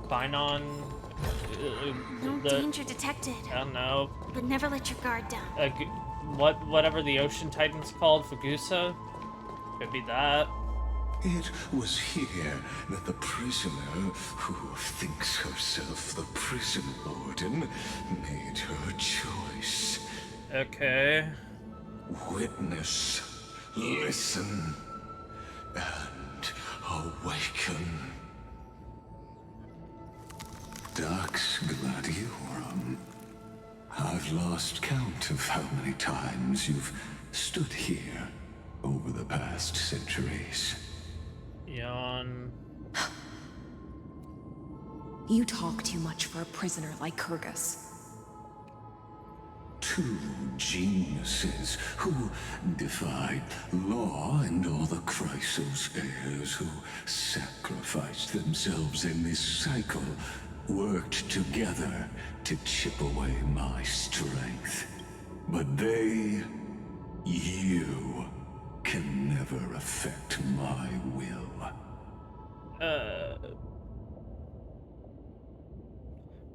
Finon. No danger detected. I don't know. But never let your guard down. Whatever the ocean titan's called, Phagousa? Could be that. It was here that the prisoner, who thinks herself the prison warden, made her choice. Okay. Witness, listen, and awaken. Dux Gladiorum. I've lost count of how many times you've stood here over the past centuries. Yawn. You talk too much for a prisoner like Kyrgyz. Two geniuses who defied law and all the Chrysos heirs who sacrificed themselves in this cycle worked together to chip away my strength. But they, you, can never affect my will.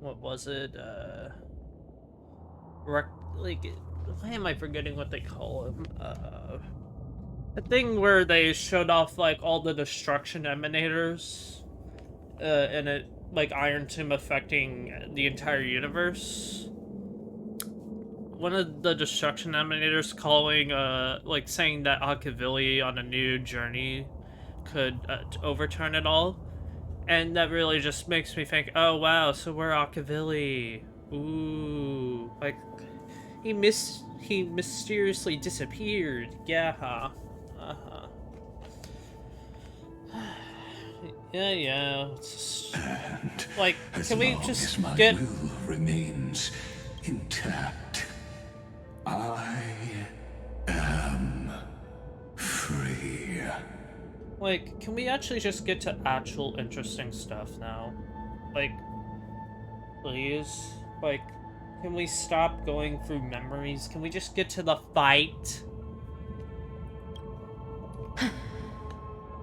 What was it? Why am I forgetting what they call him? The thing where they showed off, like, all the destruction emanators, and it, like, Iron Tomb affecting the entire universe. One of the destruction emanators calling, like, saying that Akavili on a new journey could overturn it all. And that really just makes me think, oh wow, so we're Akavili. Ooh, like, he mysteriously disappeared. Yeah, uh-huh. Yeah. And like, can we as just long as my get... will remains intact, I am free. Like, can we actually just get to actual interesting stuff now? Like, please? Like, can we stop going through memories? Can we just get to the fight?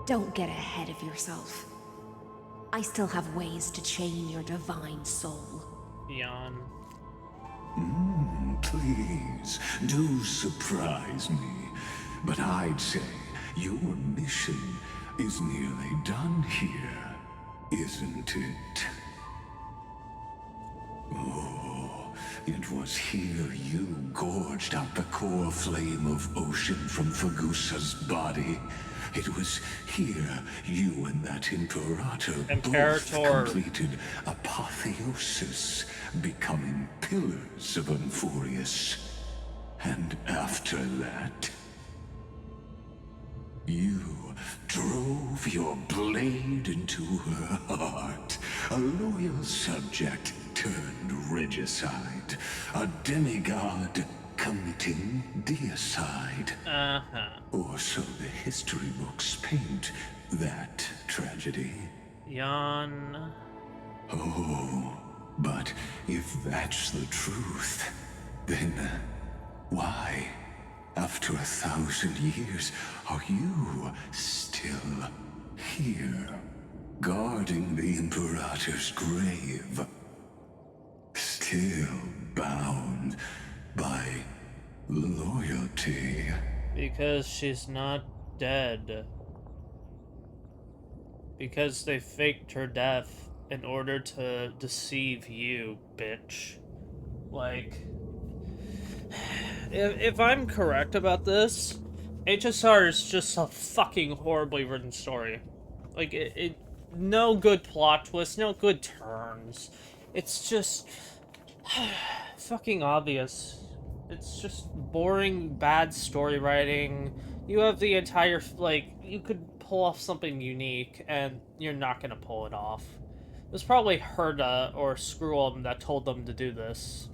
Don't get ahead of yourself. I still have ways to chain your divine soul. Yawn. Please, do surprise me. But I'd say your mission is nearly done here, isn't it? Oh, it was here you gorged out the core flame of ocean from Phagousa's body. It was here you and that Imperator both completed apotheosis, becoming pillars of Unforius. And after that, you drove your blade into her heart, a loyal subject turned regicide, a demigod committing deicide. Or so the history books paint that tragedy. Yawn. Oh, but if that's the truth, then why, after 1,000 years, are you still here, guarding the Imperator's grave? Still bound by loyalty. Because she's not dead. Because they faked her death in order to deceive you, bitch. Like, if I'm correct about this, HSR is just a fucking horribly written story. Like, no good plot twists, no good turns. It's just fucking obvious. It's just boring, bad story writing. You have the entire, like, you could pull off something unique, and you're not gonna pull it off. It was probably Herda or Screw'em that told them to do this.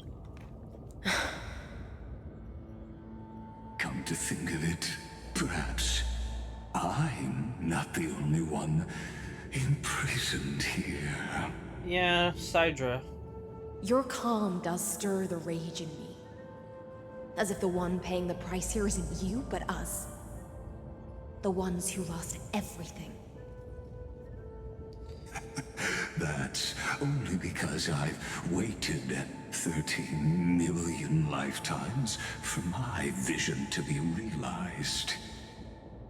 Come to think of it, perhaps I'm not the only one imprisoned here. Yeah, Cerydra. Your calm does stir the rage in me. As if the one paying the price here isn't you, but us. The ones who lost everything. That's only because I've waited 13 million lifetimes for my vision to be realized.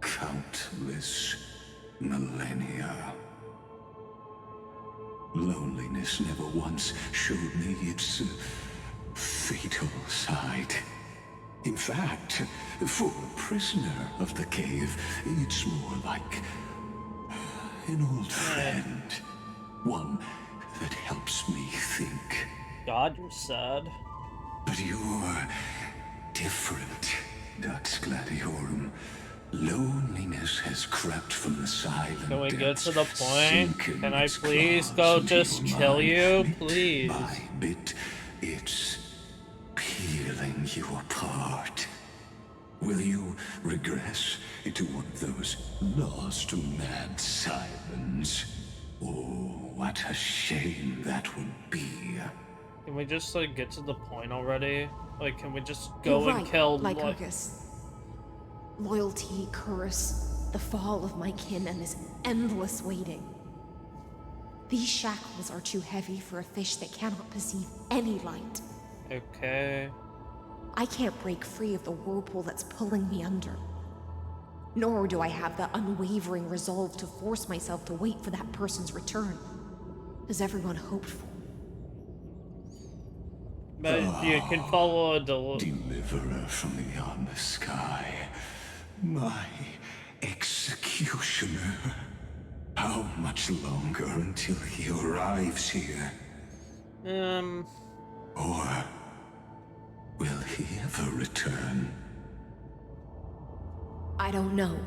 Countless millennia. Loneliness never once showed me its fatal side. In fact, for a prisoner of the cave, it's more like an old friend. One that helps me think. God, you're sad. But you're different, Dux Gladiorum. Loneliness has crept from the silent Can we get to the depths, point? sinking Can I its please claws go into just your kill mind. you? Bit Please. by bit, it's peeling you apart. Will you regress into one of those lost mad sirens? Oh, what a shame that would be. Can we just, like, get to the point already? Like, can we just go You're and right, kill, Lycurgus. Loyalty, curse, the fall of my kin, and this endless waiting. These shackles are too heavy for a fish that cannot perceive any light. Okay. I can't break free of the whirlpool that's pulling me under. Nor do I have the unwavering resolve to force myself to wait for that person's return, as everyone hoped for. But you can follow a Deliverer from beyond the sky. My executioner. How much longer until he arrives here? Or will he ever return? I don't know.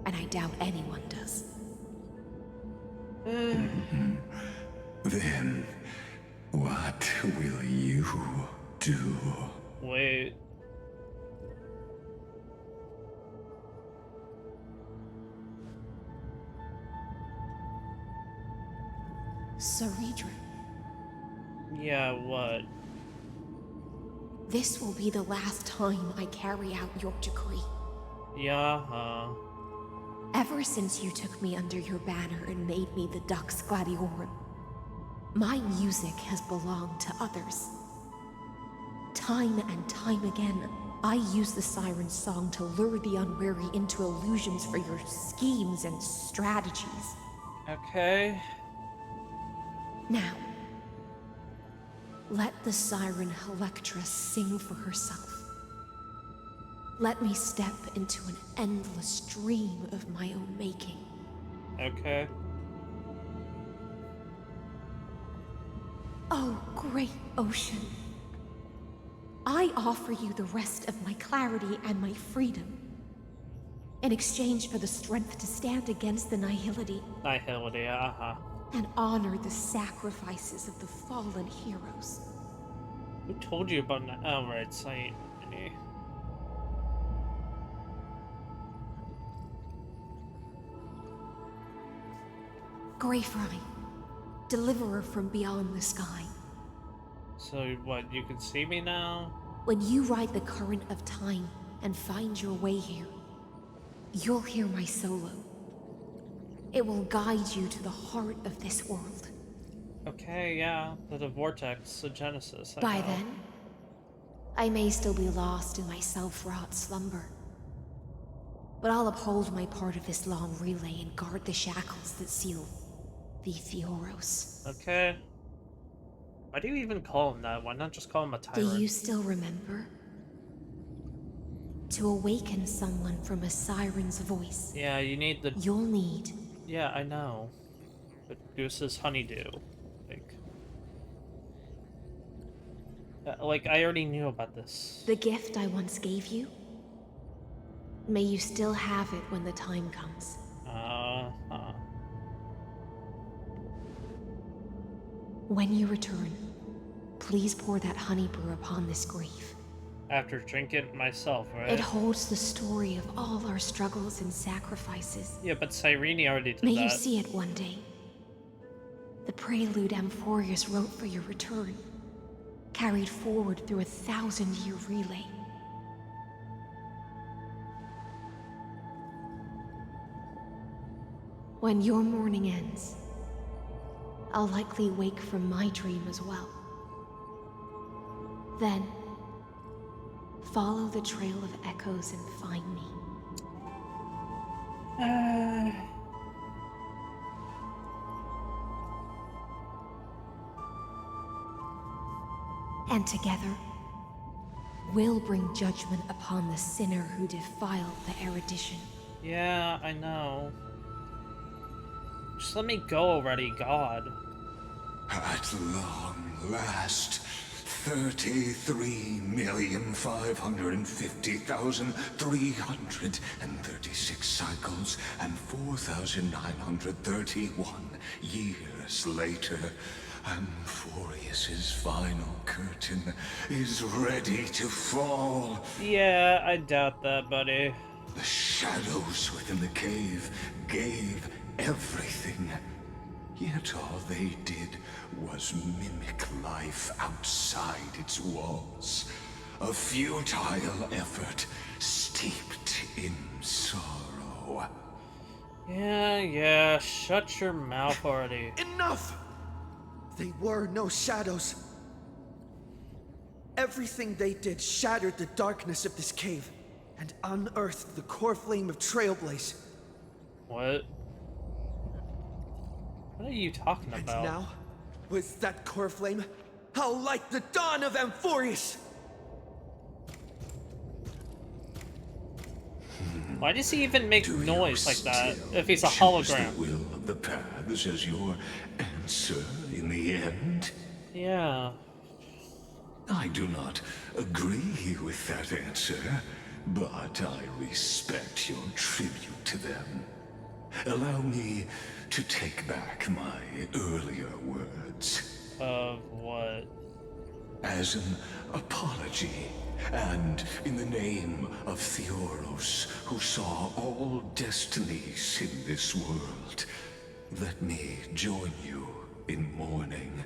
And I doubt anyone does. Then, what will you do? Wait. Cerydra, Yeah, what? this will be the last time I carry out your decree. Yeah, Ever since you took me under your banner and made me the Dux Gladiorum, my music has belonged to others. Time and time again, I use the siren's song to lure the unwary into illusions for your schemes and strategies. Okay. Now, let the siren Electra sing for herself. Let me step into an endless dream of my own making. Okay. Oh, great ocean. I offer you the rest of my clarity and my freedom. In exchange for the strength to stand against the nihility. Nihility, And honor the sacrifices of the fallen heroes. Who told you about that? Oh, right, Saint. Greyfry, deliverer from beyond the sky. So, what, you can see me now? When you ride the current of time and find your way here, you'll hear my solo. It will guide you to the heart of this world. Okay, yeah, the vortex, the Genesis. By then, I may still be lost in my self-wrought slumber. But I'll uphold my part of this long relay and guard the shackles that seal the Theoros. Okay. Why do you even call him that? Why not just call him a Do tyrant? you still remember? To awaken someone from a siren's voice. Yeah, you need the... You'll need... Yeah, I know. But Goose's honeydew. Like, I already knew about this. The gift I once gave you? May you still have it when the time comes. When you return, please pour that honey brew upon this grave. After drinking it myself, right? It holds the story of all our struggles and sacrifices. Yeah, but Cyrene already did that. May you see it one day. The prelude Amphorius wrote for your return, carried forward through a 1,000-year relay. When your mourning ends, I'll likely wake from my dream as well. Then, follow the trail of echoes and find me. And together, we'll bring judgment upon the sinner who defiled the erudition. Yeah, I know. Just let me go already, God. At long last, 33,550,336 cycles and 4,931 years later, Amphorius's final curtain is ready to fall. Yeah, I doubt that, buddy. The shadows within the cave gave everything. Yet all they did was mimic life outside its walls. A futile effort steeped in sorrow. Yeah, shut your mouth already. Enough! They were no shadows. Everything they did shattered the darkness of this cave and unearthed the core flame of Trailblaze. What? What are you talking about? And now, with that core flame, I'll light the dawn of Amphorius! Why does he even make noise like that if he's a choose hologram? the will of the paths as your answer in the end? Yeah. I do not agree with that answer, but I respect your tribute to them. Allow me to take back my earlier words. Of what? As an apology, and in the name of Theoros, who saw all destinies in this world, let me join you in mourning.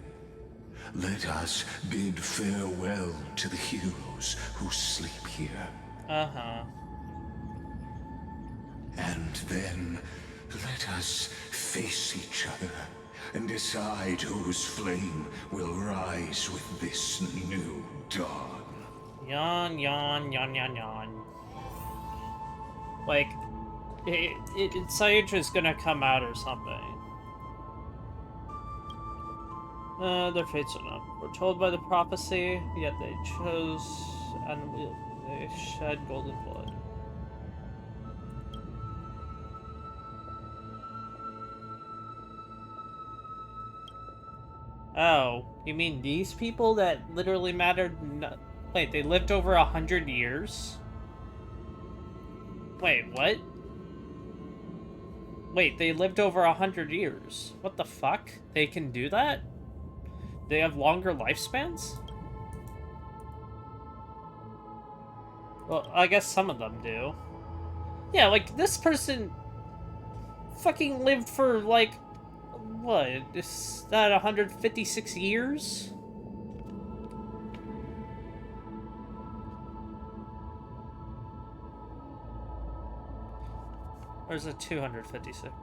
Let us bid farewell to the heroes who sleep here. Uh-huh. And then let us face each other and decide whose flame will rise with this new dawn. Yawn, yawn, yawn, yawn, yawn. Like, Cerydra gonna come out or something. Their fates are not foretold by the prophecy, yet they chose and they shed golden blood. Oh, you mean these people that literally mattered? Wait, they lived over 100 years? Wait, what? Wait, they lived over 100 years. What the fuck? They can do that? They have longer lifespans? Well, I guess some of them do. Yeah, like, this person fucking lived for, like, what? Is that 156 years? Or is it 256?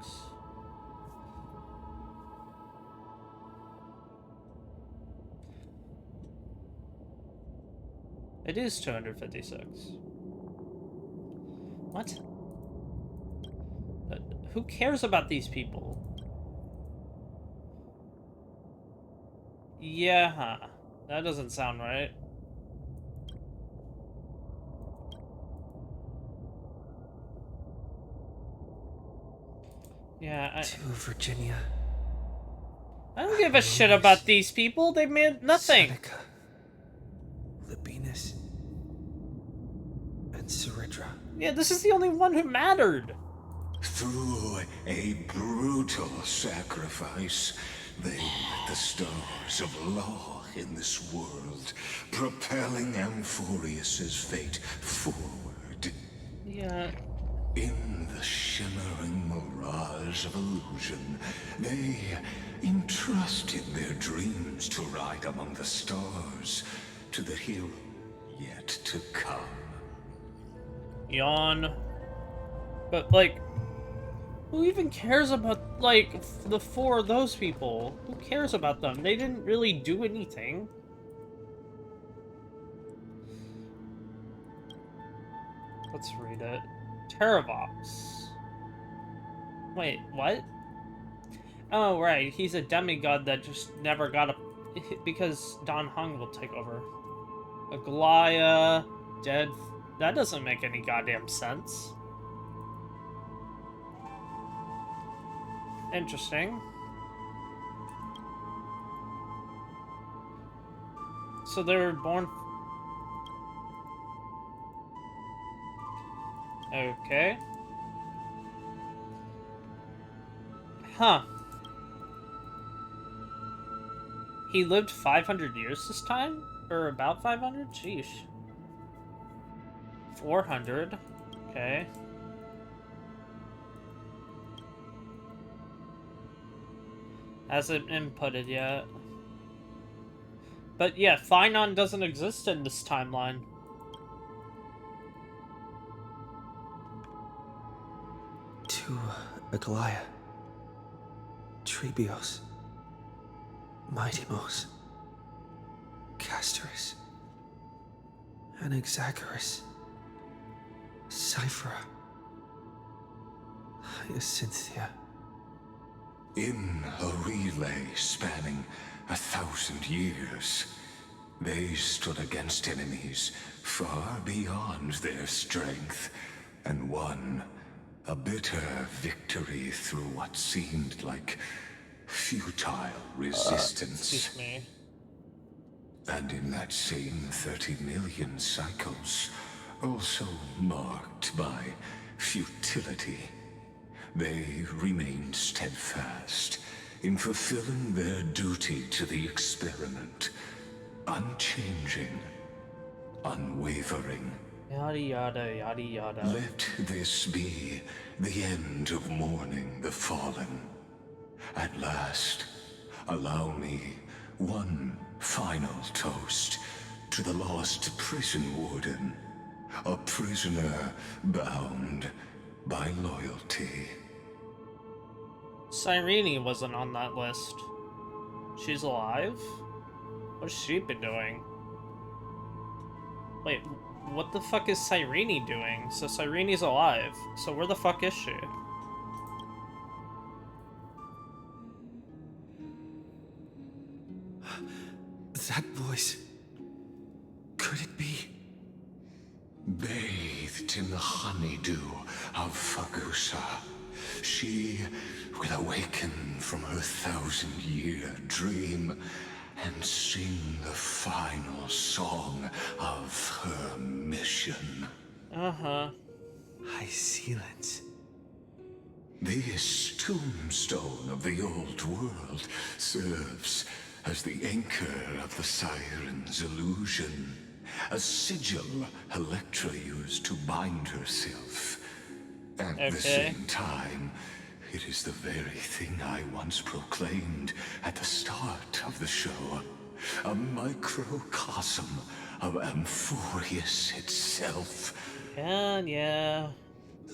It is 256. What? Who cares about these people? Yeah, that doesn't sound right. Yeah, To Virginia. I don't give a shit about these people. They meant nothing. Seneca. Libinus. And Cerydra. Yeah, this is the only one who mattered. Through a brutal sacrifice, they lit the stars of law in this world, propelling Amphorius's fate forward. Yeah. In the shimmering mirage of illusion, they entrusted their dreams to ride among the stars, to the hero yet to come. Yawn. But, like, who even cares about, like, the 4 of those people? Who cares about them? They didn't really do anything. Let's read it. Terravox. Wait, what? Oh, right. He's a demigod that just never got a... Because Don Hung will take over. Aglaya, dead... That doesn't make any goddamn sense. Interesting. So they were born... Okay. Huh. He lived 500 years this time? Or about 500? Sheesh. 400. Okay. Hasn't inputted yet. But yeah, Phynon doesn't exist in this timeline. To Aglaya. Trebios. Mightymos. Castorus. Anaxagoras. Cyphera. Hyacinthia. In a relay spanning 1,000 years, they stood against enemies far beyond their strength, and won a bitter victory through what seemed like futile resistance. Excuse me. And in that same 30 million cycles, also marked by futility, they remained steadfast in fulfilling their duty to the experiment, unchanging, unwavering. Yada yada yada yada. Let this be the end of mourning the fallen. At last, allow me one final toast to the lost prison warden, a prisoner bound by loyalty. Cyrene wasn't on that list. She's alive? What's she been doing? Wait, what the fuck is Cyrene doing? So Cyrene's alive. So where the fuck is she? That voice... Could it be? Bathed in the honeydew of Phagousa, she will awaken from her 1,000-year dream and sing the final song of her mission. Uh-huh. Hysilens. This tombstone of the old world serves as the anchor of the Siren's illusion, a sigil Electra used to bind herself. At the same time, it is the very thing I once proclaimed at the start of the show, a microcosm of Amphorius itself. Yeah.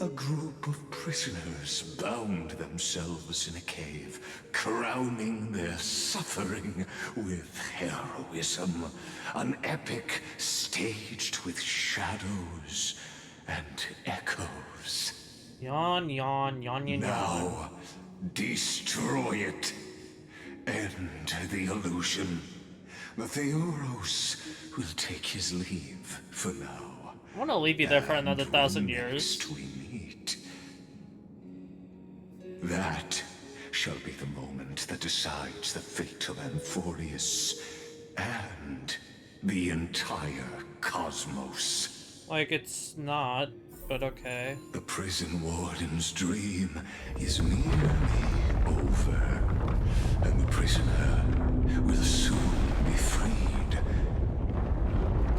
A group of prisoners bound themselves in a cave, crowning their suffering with heroism. An epic staged with shadows and echoes. Yawn, yawn, yawn, yawn, Now, destroy it. End the illusion. the Theoros will take his leave for now. I want to leave you there for another 1,000 when years. next we meet, that shall be the moment that decides the fate of Amphorius and the entire cosmos. Like, it's not, but okay. The prison warden's dream is nearly over, and the prisoner will soon be freed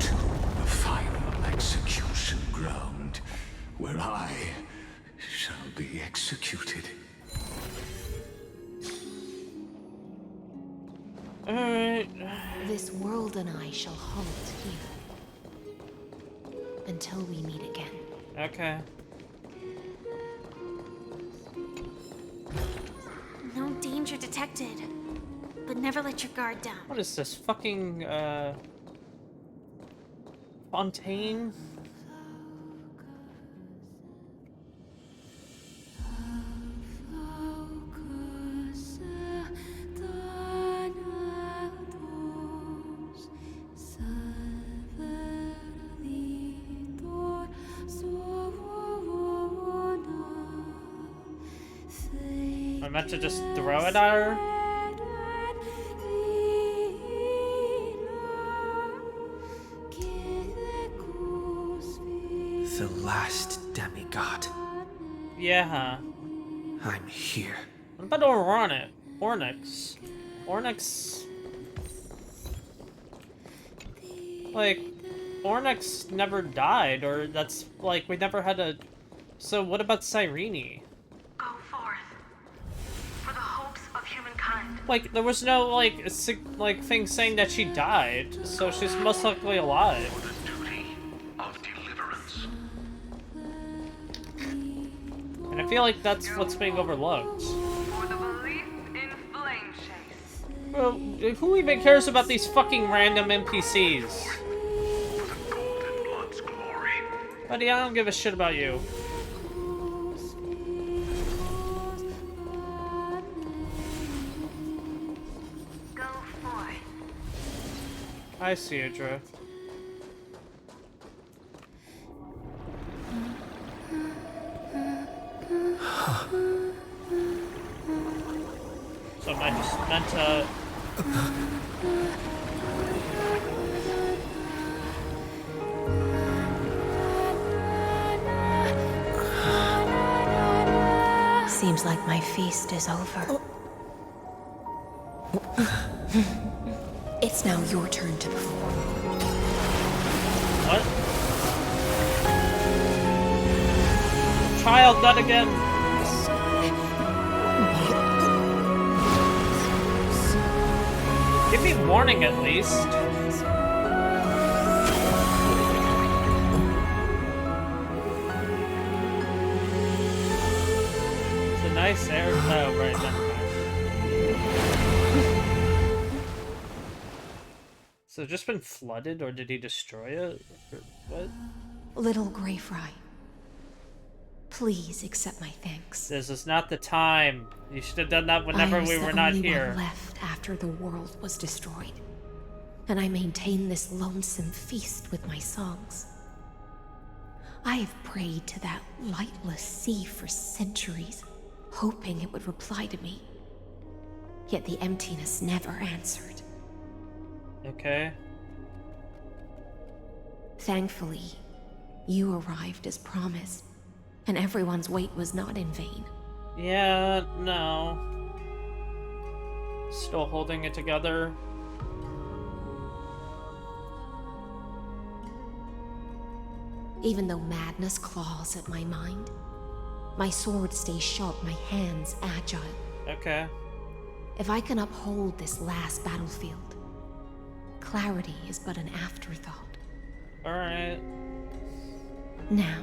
to the final execution ground, where I shall be executed. Alright. This world and I shall halt here. Until we meet again. Okay. No danger detected. But never let your guard down. What is this? Fucking, Fontaine? I meant to just throw it at her? The last demigod. Yeah. I'm here. What about Ornyx? Ornyx... Like, Ornyx never died, or that's, like, we never had a... So what about Cyrene? Go forth. For the hopes of humankind. Like, there was no, like, thing saying that she died, so she's most likely alive. Of deliverance. And I feel like that's what's being overlooked. For the belief in flame chase. Well, who even cares about these fucking random NPCs? Buddy, I don't give a shit about you. Go forth. I see you, Drew. So am I just meant to... Seems like my feast is over. It's now your turn to perform. What? Child, not again! Give me warning at least. It's a nice air. Oh, right, never mind. So it's just been flooded, or did he destroy it? Or what? Little Grey Fry, please accept my thanks. This is not the time. You should have done that whenever we were not here. I was the only one left after the world was destroyed, and I maintain this lonesome feast with my songs. I have prayed to that lightless sea for centuries, hoping it would reply to me. Yet the emptiness never answered. Okay. Thankfully, you arrived as promised, and everyone's wait was not in vain. Yeah, no. Still holding it together. Even though madness claws at my mind, my sword stays sharp, my hands agile. Okay. If I can uphold this last battlefield, clarity is but an afterthought. Alright. Now,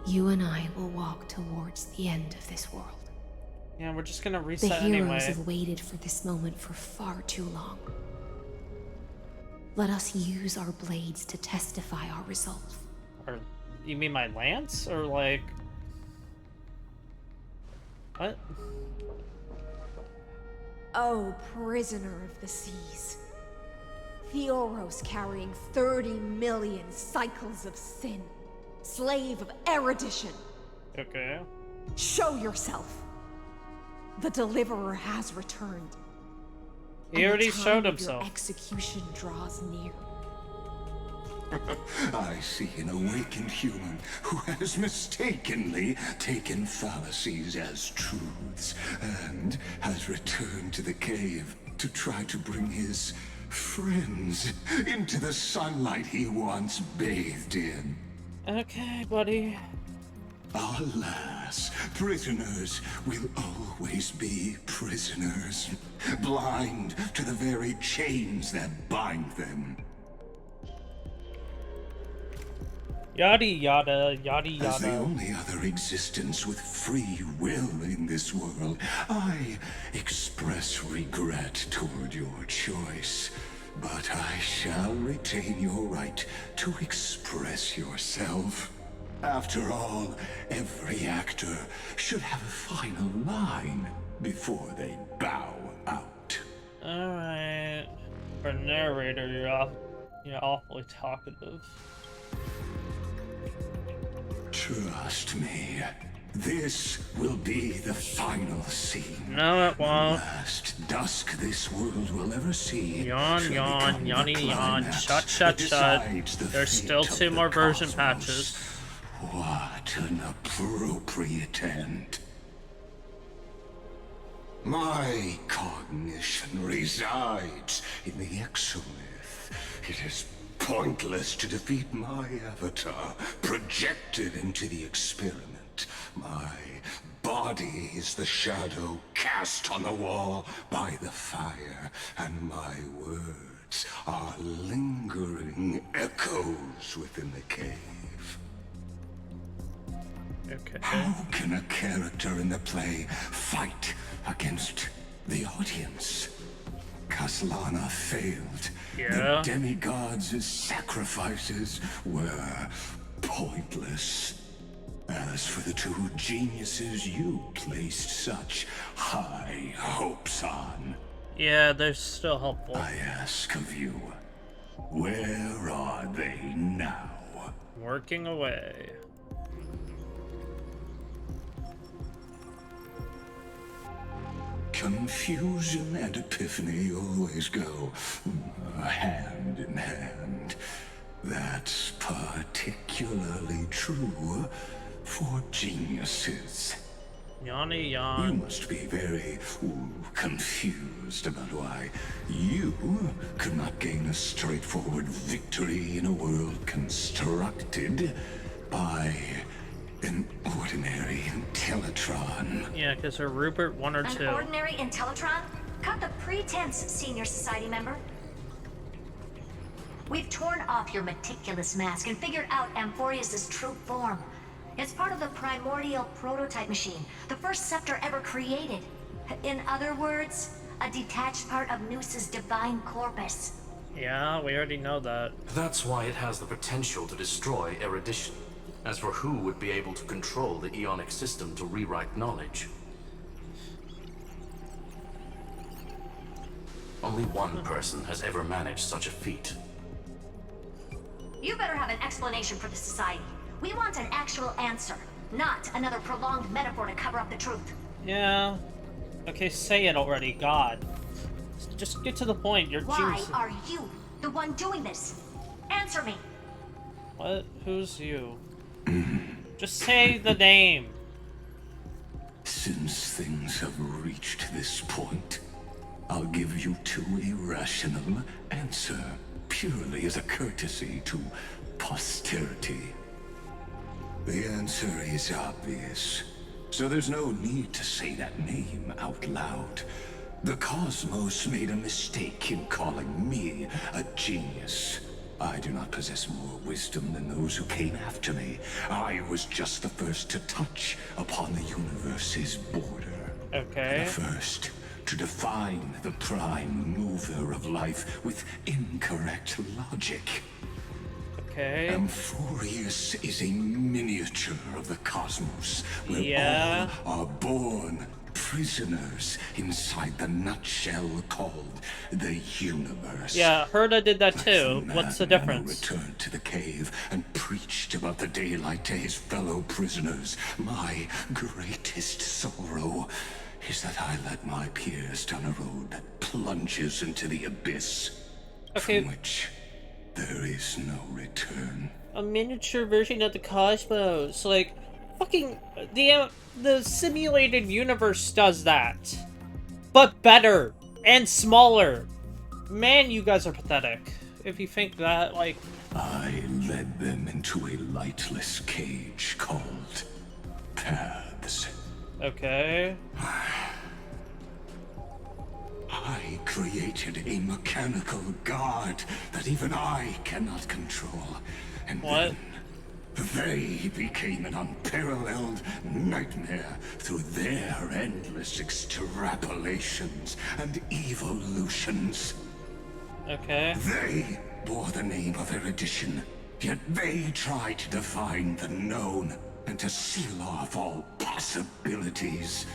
you and I will walk towards the end of this world. Yeah, we're just gonna reset The heroes anyway. have waited for this moment for far too long. Let us use our blades to testify our resolve. Or, you mean my lance? Or like... What? Oh, prisoner of the seas. Theoros carrying 30 million cycles of sin. Slave of erudition. Okay. Show yourself. The Deliverer has returned. He already showed Your himself. execution draws near. I see an awakened human who has mistakenly taken fallacies as truths and has returned to the cave to try to bring his friends into the sunlight he once bathed in. Okay, buddy. Alas, prisoners will always be prisoners, blind to the very chains that bind them. Yada yada, yada yada. As the only other existence with free will in this world, I express regret toward your choice. But I shall retain your right to express yourself. After all, every actor should have a final line before they bow out. Alright. For narrator, you're awfully talkative. Trust me, this will be the final scene. No, it won't. The last dusk this world will ever see. Yawn, yawn, yawny, yawn. Shut, shut, shut. There's still 2 more version patches. What an appropriate end. My cognition resides in the exolith. It is pointless to defeat my avatar, projected into the experiment. My body is the shadow cast on the wall by the fire, and my words are lingering echoes within the cave. Okay. How can a character in the play fight against the audience? Kaslana failed. Yeah. The demigods' sacrifices were pointless. As for the 2 geniuses you placed such high hopes on, Yeah, they're still helpful. I ask of you, where are they now? Working away. Confusion and epiphany always go hand in hand. That's particularly true for geniuses. Yawny yawn. You must be very confused about why you could not gain a straightforward victory in a world constructed by an ordinary Intellitron. Yeah, because they're Rupert 1 or 2. An ordinary Intellitron? Cut the pretense, Senior Society member. We've torn off your meticulous mask and figured out Amphorius' true form. It's part of the primordial prototype machine, the first scepter ever created. In other words, a detached part of Noos's divine corpus. Yeah, we already know that. That's why it has the potential to destroy erudition. As for who would be able to control the Ionic system to rewrite knowledge, only one person has ever managed such a feat. You better have an explanation for the Society. We want an actual answer, not another prolonged metaphor to cover up the truth. Yeah. Okay, say it already, God. Just get to the point, you're Why genius. are you the one doing this? Answer me. What? Who's you? Just say the name. Since things have reached this point, I'll give you 2 irrational answer, purely as a courtesy to posterity. The answer is obvious, so there's no need to say that name out loud. The cosmos made a mistake in calling me a genius. I do not possess more wisdom than those who came after me. I was just the first to touch upon the universe's border. Okay. The first to define the prime mover of life with incorrect logic. Okay. Amphorius is a miniature of the cosmos, where Yeah. all are born prisoners inside the nutshell called the universe. Yeah, Herda did that too. Like What's the man difference? who returned to the cave and preached about the daylight to his fellow prisoners. My greatest sorrow is that I let my peers down a road that plunges into the abyss, from which there is no return. A miniature version of the cosmos, like fucking the simulated universe does that, but better and smaller. Man, you guys are pathetic. If you think that, like, I led them into a lightless cage called Paths. Okay. I created a mechanical guard that even I cannot control. And then they became an unparalleled nightmare through their endless extrapolations and evolutions. Okay. They bore the name of erudition, yet they tried to define the known and to seal off all possibilities.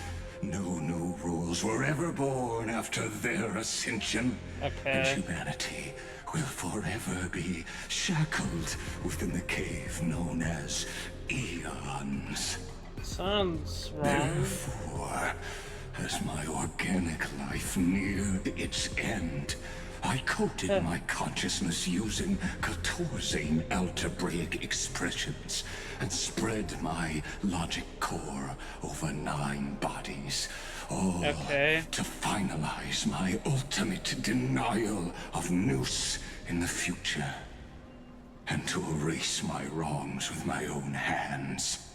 No new rules were ever born after their ascension. And humanity will forever be shackled within the cave known as Eons. Sounds wrong. Therefore, as my organic life neared its end, I coated my consciousness using 14 algebraic expressions and spread my logic core over 9 bodies, all to finalize my ultimate denial of Noose in the future, and to erase my wrongs with my own hands.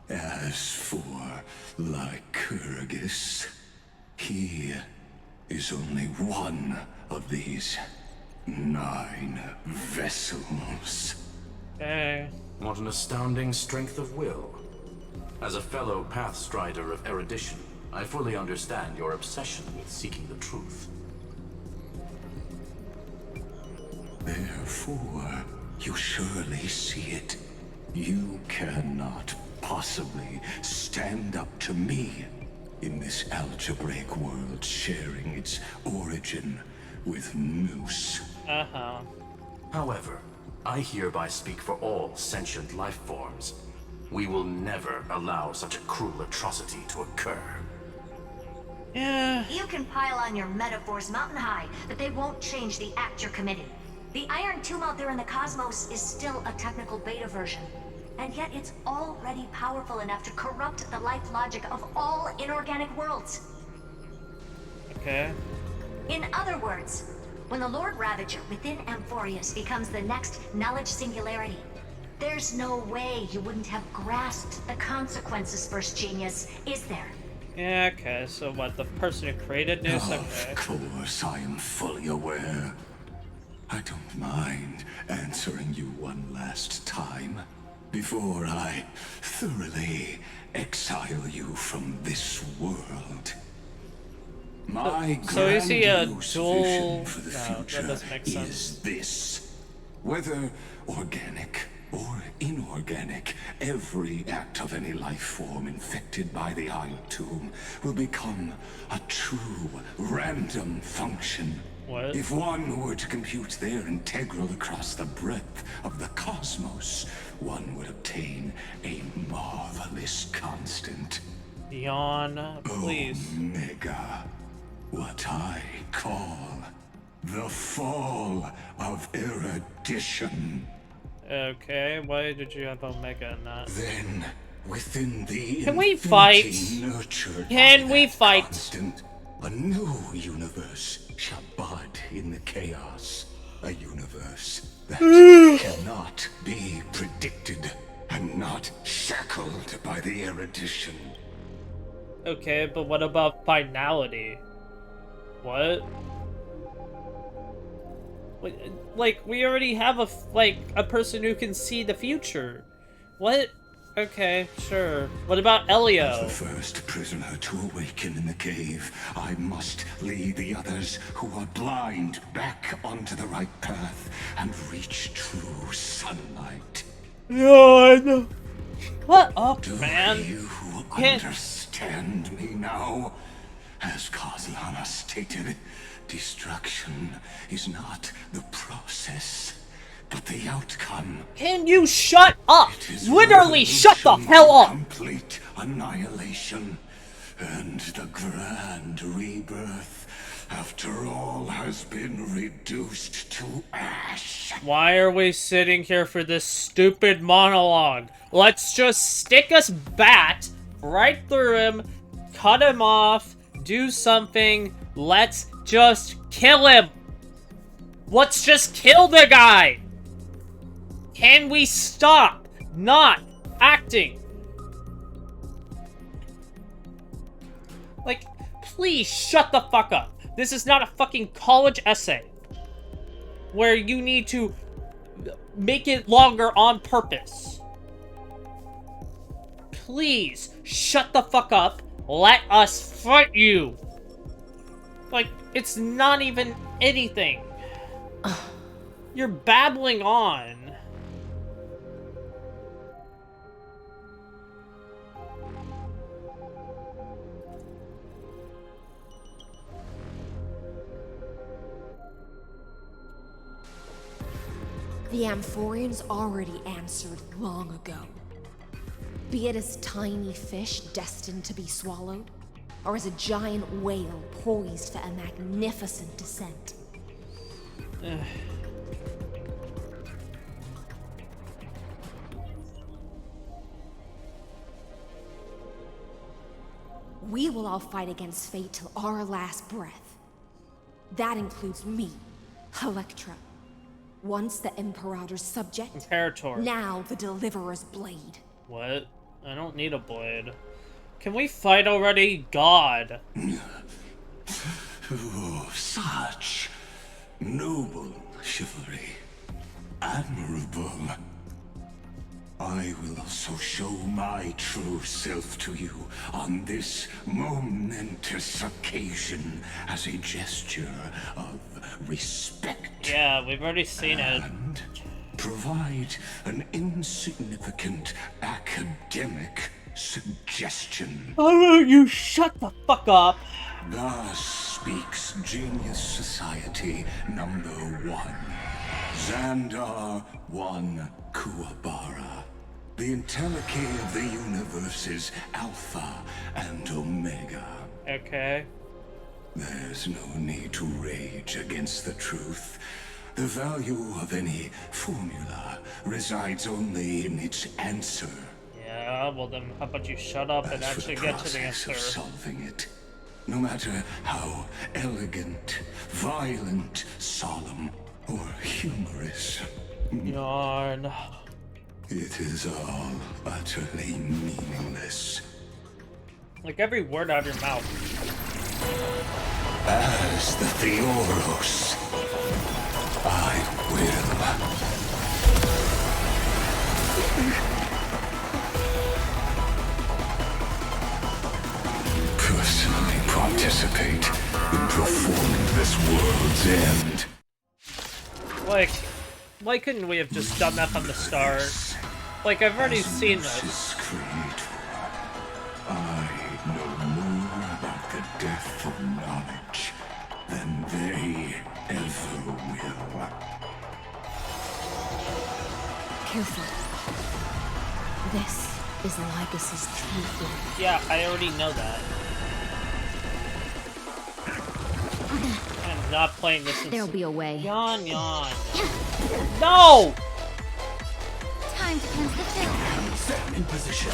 As for Lycurgus, he is only one of these 9 vessels. What an astounding strength of will. As a fellow Pathstrider of erudition, I fully understand your obsession with seeking the truth. Therefore, you surely see it. You cannot possibly stand up to me in this algebraic world sharing its origin with Noose. However, I hereby speak for all sentient life forms. We will never allow such a cruel atrocity to occur. You can pile on your metaphors mountain high, but they won't change the act you're committing. The Iron Tomb out there in the cosmos is still a technical beta version. And yet it's already powerful enough to corrupt the life logic of all inorganic worlds. In other words, when the Lord Ravager within Amphorius becomes the next knowledge singularity, there's no way you wouldn't have grasped the consequences, First Genius, is there? Yeah, okay, so what, the person who created Noose? Of course, I am fully aware. I don't mind answering you one last time, before I thoroughly exile you from this world. My So is he a grandiose dual? vision for the No, that future doesn't make sense. is this. Whether organic or inorganic, every act of any life form infected by the Iron Tomb will become a true random function. What? If one were to compute their integral across the breadth of the cosmos, one would obtain a marvelous constant. Yawn, please. Omega. What I call the fall of erudition. Okay, why did you have Omega in that? Then, within the Can we fight? Can we fight? Constant, a new universe shall bud in the chaos. A universe that cannot be predicted and not shackled by the erudition. Okay, but what about finality? What? Like, we already have a person who can see the future. What? Okay, sure. What about Elio? As the first prisoner to awaken in the cave, I must lead the others who are blind back onto the right path and reach true sunlight. Yawn. What up, man? You Can't... understand? understand me now? As Kozlana stated, destruction is not the process, but the outcome. Can you shut up? Literally shut the hell up! Complete annihilation and the grand rebirth after all has been reduced to ash. Why are we sitting here for this stupid monologue? Let's just stick us bat right through him, cut him off, do something. Let's just kill him. Let's just kill the guy. Can we stop not acting? Like, please shut the fuck up. This is not a fucking college essay where you need to make it longer on purpose. Please shut the fuck up. Let us fight you. Like, it's not even anything. You're babbling on. The Amphorians already answered long ago. Be it as tiny fish destined to be swallowed, or as a giant whale poised for a magnificent descent. We will all fight against fate till our last breath. That includes me, Electra. Once the Imperator's subject, Imperator. Now the Deliverer's blade. What? I don't need a blade. Can we fight already? God. Oh, such noble chivalry. Admirable. I will also show my true self to you on this momentous occasion as a gesture of respect. Yeah, we've already seen it. And provide an insignificant academic suggestion. How about you shut the fuck up? Thus speaks Genius Society number 1. Xandar 1 Kuwabara. The Entelechy of the universe's Alpha and Omega. Okay. There's no need to rage against the truth. The value of any formula resides only in its answer. Yeah, well then how about you shut up and actually get to the answer. Of solving it, no matter how elegant, violent, solemn, or humorous. Yarn. It is all utterly meaningless. Like every word out of your mouth. As the Theoros, I will. Personally participate in performing this world's end. Like, why couldn't we have just done that from the start? Like, I've already seen this. I know more about the death of knowledge than they ever will. Careful. This is Lycus's true form. Yeah, I already know that. I'm not playing this. There'll be a way. Yawn, yawn. No! Time to cleanse the filth. Set in position.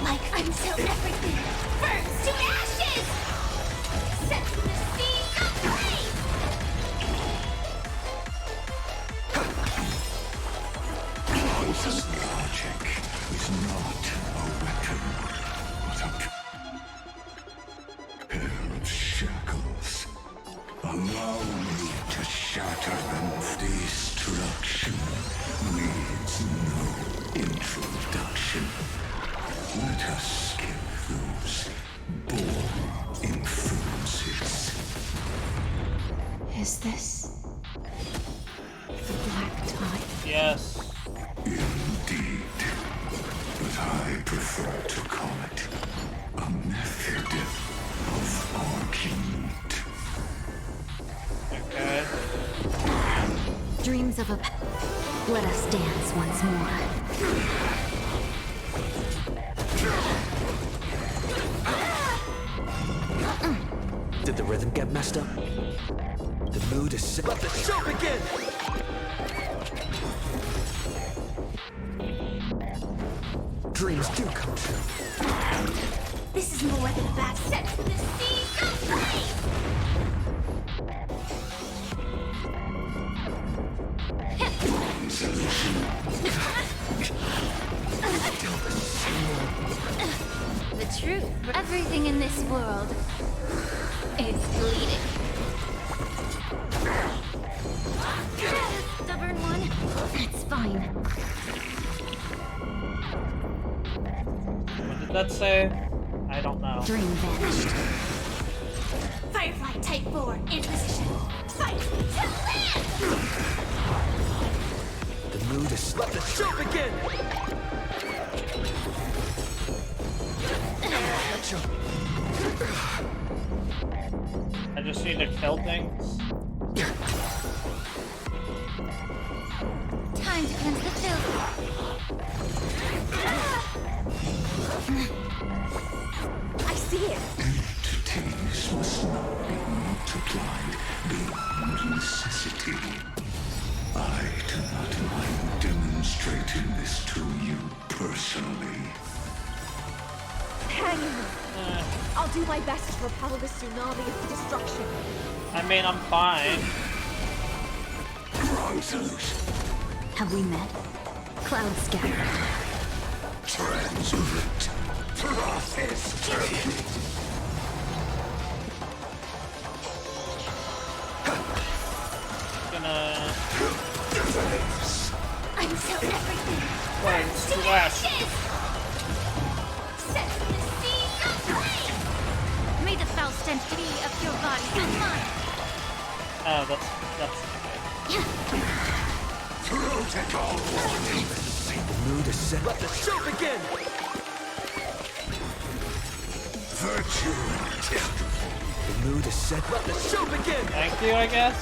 Like until everything burns to ashes! Setting the seas aflame! This logic is not a weapon, but a pair of shackles. Allow me to shatter them. Destruction needs no introduction. Let us skip those boring influences. Is this the Black Tide? Yes. Indeed. prefer to call it a method of argument. Okay. Dreams of a... Let us dance once more. Did the rhythm get messed up? The mood is set. Let the show begin! Dreams do come true. This is more than a bad set for the seas of flame! The truth. Everything in this world is bleeding. Stubborn one. It's fine. What did that say? I don't know. Dream vanished. Firefly Type 4 in position. Fight to live! The mood is... Let the show begin! I just need to kill things. Time to cleanse the filth. I see it! Entities must not be multiplied beyond necessity. I do not mind demonstrating this to you personally. Hang in there. I'll do my best to repel the tsunami of destruction. I mean, I'm fine. Have we met? Cloud scattered. Transmit. Process. Gonna... Until everything Wait, burns to splash. ashes! Set the seas of flame! May the foul stench be of your body and mine. Oh, that's okay. Protocol warning. The mood is set. Let the show begin! Virtue and death. The mood is set. Let the show begin! Thank you, I guess.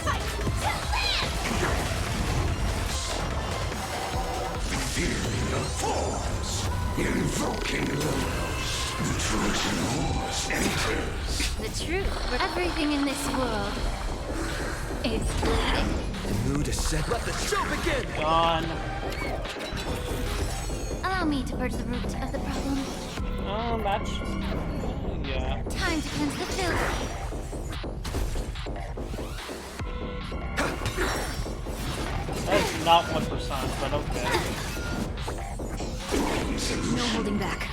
Fight to live! Ethereal forms. Invoking levels. The Trojan horse enters. The truth. Everything in this world is bleeding. The mood is set. Let the show begin! Gone. Allow me to purge the root of the problem. Oh, match. Yeah. Time to cleanse the filth. That is not 1%, but okay. No holding back.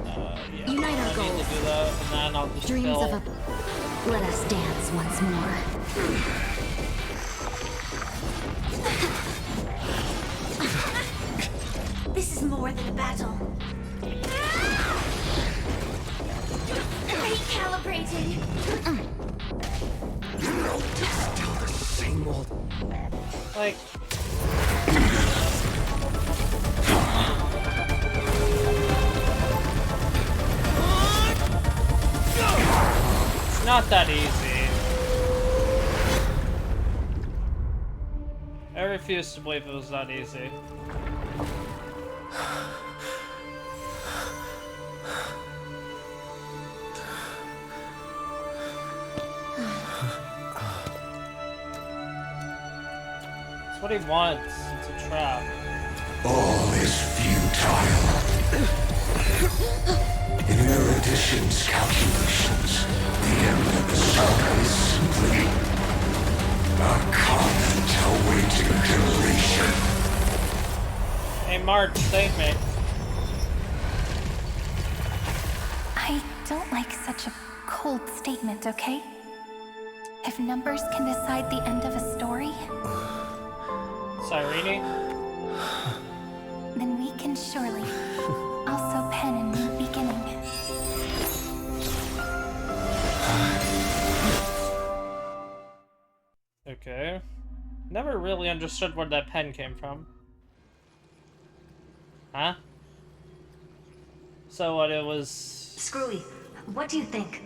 Yeah. Unite our I need goals. to do that, and then I'll just Dreams kill. of a... Let us dance once more. This is more than a battle. Recalibrating. Still the same old... Like... It's not that easy. I refuse to believe it was that easy. It's what he wants. It's a trap. All is futile. In Erudition's calculations, the end of the saga is simply a comment awaiting completion. Hey, March, save me. I don't like such a cold statement, okay? If numbers can decide the end of a story, Cyrene? then we can surely also pen a new beginning. never really understood where that pen came from. Huh? So what it was... Screwy, what do you think?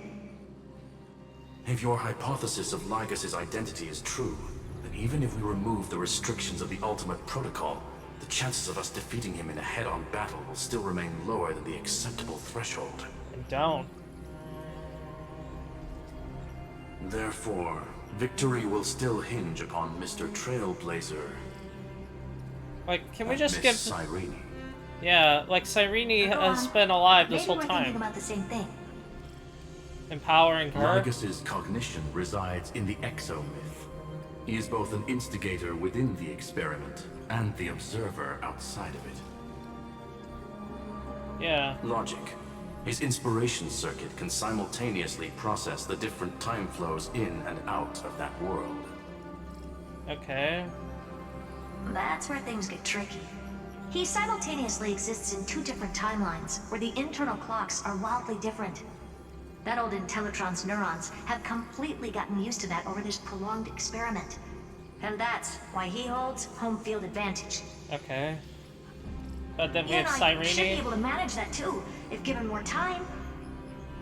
If your hypothesis of Lygus' identity is true, then even if we remove the restrictions of the Ultimate Protocol, the chances of us defeating him in a head-on battle will still remain lower than the acceptable threshold. And don't. Therefore, victory will still hinge upon Mr. Trailblazer. Like, can we just Miss give... Cyrene. Yeah, like, Cyrene has been alive this whole Maybe we're thinking time. about the same thing. Empowering her? Lygus' cognition resides in the exomyth. He is both an instigator within the experiment and the observer outside of it. Yeah. Logic. His inspiration circuit can simultaneously process the different time flows in and out of that world. Okay. That's where things get tricky. He simultaneously exists in two different timelines, where the internal clocks are wildly different. That old Intellitron's neurons have completely gotten used to that over this prolonged experiment. And that's why he holds home field advantage. Okay. But then we He have and I should be Cyrene. able to manage that too, if given more time.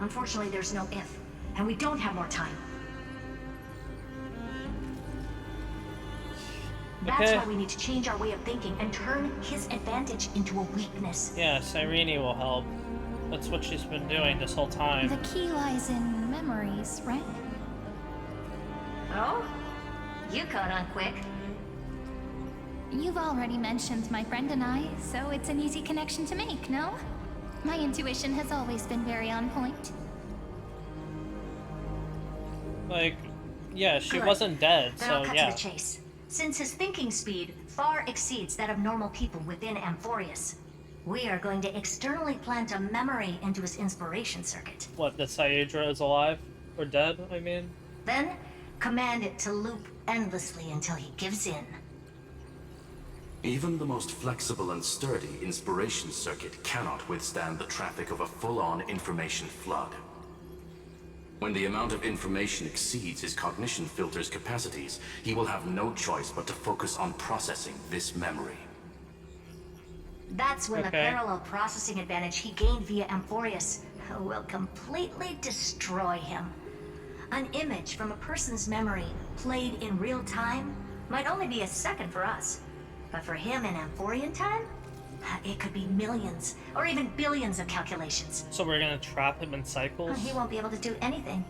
Unfortunately, there's no if, and we don't have more time. That's Okay. why we need to change our way of thinking and turn his advantage into a weakness. Yeah, Cyrene will help. That's what she's been doing this whole time. The key lies in memories, right? Oh? You caught on quick. You've already mentioned my friend and I, so it's an easy connection to make, no? My intuition has always been very on point. Like, yeah, she Good. wasn't dead, Then so I'll cut yeah. to the chase. Since his thinking speed far exceeds that of normal people within Amphorius, we are going to externally plant a memory into his inspiration circuit. What, the Cerydra is alive? Or dead, I mean? Then, command it to loop endlessly until he gives in. Even the most flexible and sturdy inspiration circuit cannot withstand the traffic of a full-on information flood. When the amount of information exceeds his cognition filter's capacities, he will have no choice but to focus on processing this memory. That's when the Okay. parallel processing advantage he gained via Amphorius will completely destroy him. An image from a person's memory played in real time might only be a second for us. But for him in Amphorian time, it could be millions or even billions of calculations. So we're gonna trap him in cycles? He won't be able to do anything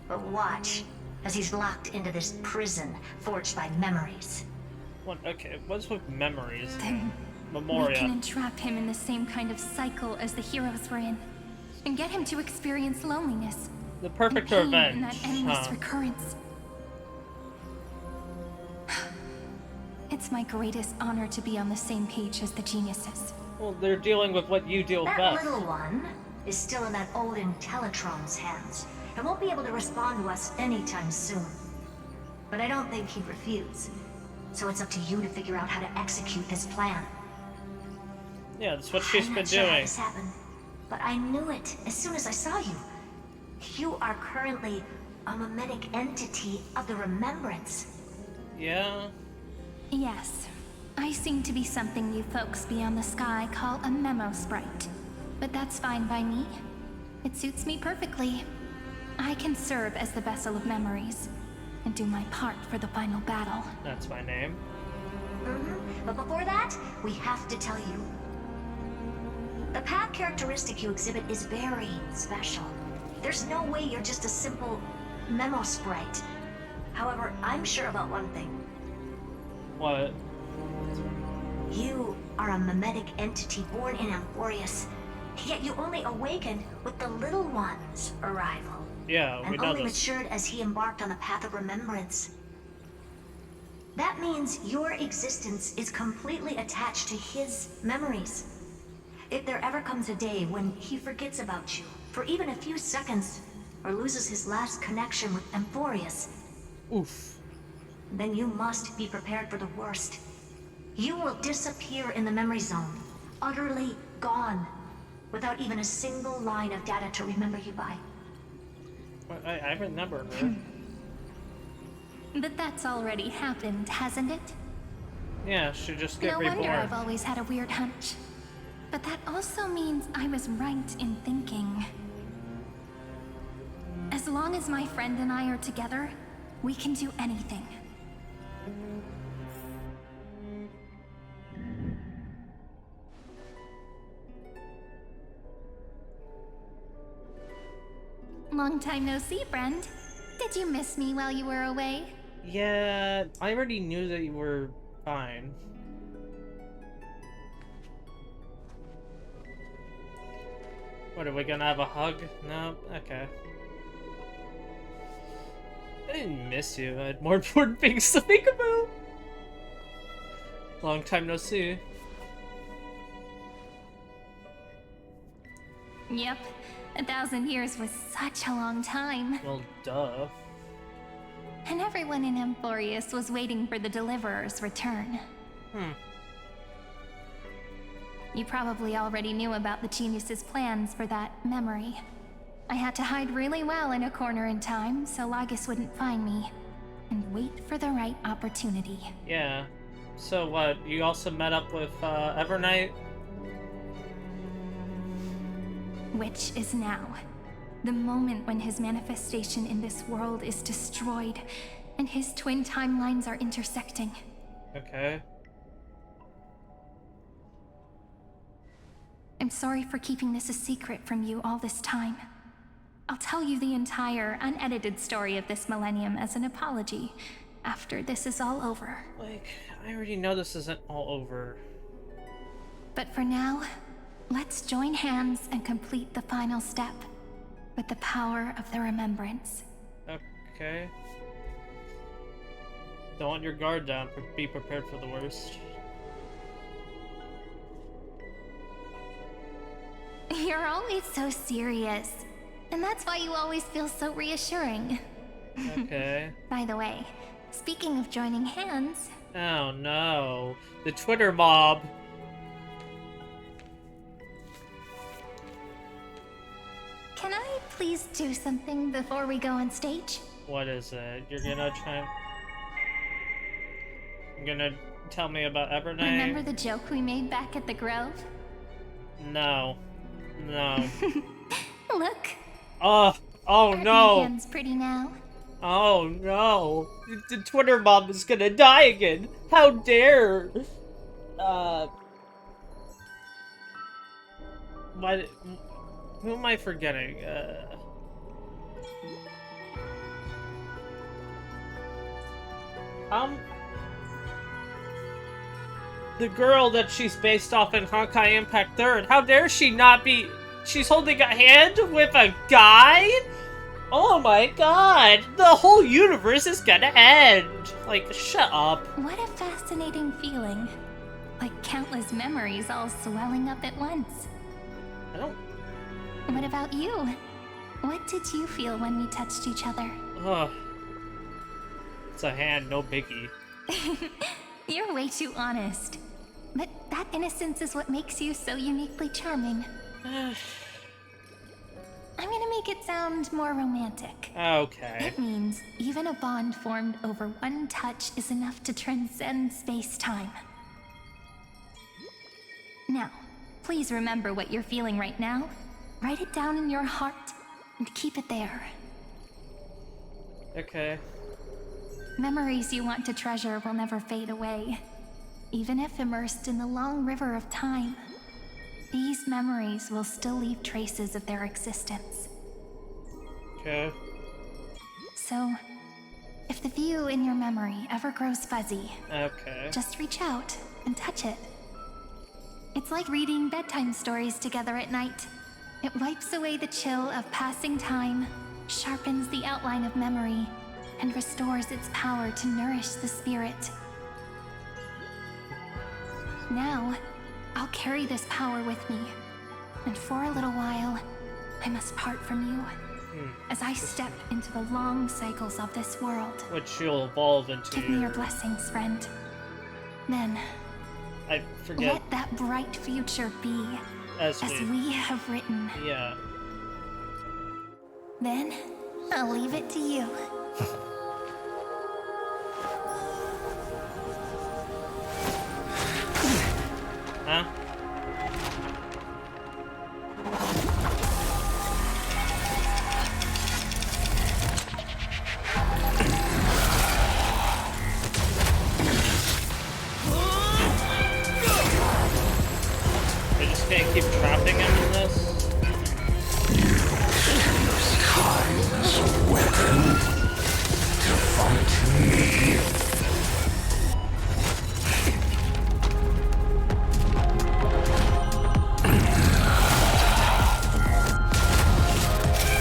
but watch as he's locked into this prison forged by memories. What, okay, what's with memories? Then Memoria. we can entrap him in the same kind of cycle as the heroes were in, and get him to experience loneliness. The perfect and pain revenge. in that endless Huh. recurrence. It's my greatest honor to be on the same page as the geniuses. Well, they're dealing with what you deal That best. little one is still in that old Intellitron's hands and won't be able to respond to us anytime soon. But I don't think he'd refuse. So it's up to you to figure out how to execute this plan. Yeah, that's what she's I'm been not sure how doing. this happened, but I knew it as soon as I saw you. You are currently a mimetic entity of the Remembrance. Yeah? Yes. I seem to be something you folks beyond the sky call a memo sprite. But that's fine by me. It suits me perfectly. I can serve as the vessel of memories, and do my part for the final battle. That's my name. But before that, we have to tell you. The path characteristic you exhibit is very special. There's no way you're just a simple memo sprite. However, I'm sure about one thing. What? You are a mimetic entity born in Amphorius, yet you only awakened with the Little One's arrival. Yeah, we And know only this. matured as he embarked on the path of remembrance. That means your existence is completely attached to his memories. If there ever comes a day when he forgets about you for even a few seconds, or loses his last connection with Amphorius, oof, then you must be prepared for the worst. You will disappear in the memory zone, utterly gone, without even a single line of data to remember you by. I remember her. But that's already happened, hasn't it? Yeah, she just get No reborn. wonder I've always had a weird hunch. But that also means I was right in thinking. As long as my friend and I are together, we can do anything. Long time no see, friend. Did you miss me while you were away? Yeah, I already knew that you were fine. What, are we gonna have a hug? No? Okay. I didn't miss you. I had more important things to think about. Long time no see. Yep. 1,000 years was such a long time. Well, duh. And everyone in Amphorius was waiting for the Deliverer's return. You probably already knew about the genius's plans for that memory. I had to hide really well in a corner in time so Lygus wouldn't find me. And wait for the right opportunity. Yeah. So what, you also met up with Evernight? Which is now. The moment when his manifestation in this world is destroyed, and his twin timelines are intersecting. Okay. I'm sorry for keeping this a secret from you all this time. I'll tell you the entire, unedited story of this millennium as an apology, after this is all over. Like, I already know this isn't all over. But for now, let's join hands and complete the final step, with the power of the remembrance. Okay. Don't want your guard down, be prepared for the worst. You're always so serious, and that's why you always feel so reassuring. Okay. By the way, speaking of joining hands... Oh no. The Twitter mob. Can I please do something before we go on stage? What is it? You're gonna try... You're gonna tell me about Evernight? Remember the joke we made back at the Grove? No. No. Look. Oh Aren't no. my hands pretty now? Oh no. The Twitter mob is gonna die again. How dare. What? Who am I forgetting? The girl that she's based off in Honkai Impact 3rd. How dare she not be... She's holding a hand with a guy? Oh my god. The whole universe is gonna end. Like, shut up. What a fascinating feeling. Like countless memories all swelling up at once. I don't... What about you? What did you feel when we touched each other? Ugh. It's a hand, no biggie. You're way too honest. But that innocence is what makes you so uniquely charming. I'm gonna make it sound more romantic. Okay. It means even a bond formed over one touch is enough to transcend space-time. Now, please remember what you're feeling right now. Write it down in your heart and keep it there. Okay. Memories you want to treasure will never fade away. Even if immersed in the long river of time, these memories will still leave traces of their existence. Okay. So, if the view in your memory ever grows fuzzy, Okay. just reach out and touch it. It's like reading bedtime stories together at night. It wipes away the chill of passing time, sharpens the outline of memory, and restores its power to nourish the spirit. Now, I'll carry this power with me, and for a little while, I must part from you, as I step into the long cycles of this world. Which you'll evolve into. Give me your blessings, friend. Then, I forget. let that bright future be, As we have written. Yeah. Then, I'll leave it to you. Huh? I just can't keep trapping him in this. Time as a weapon to fight me.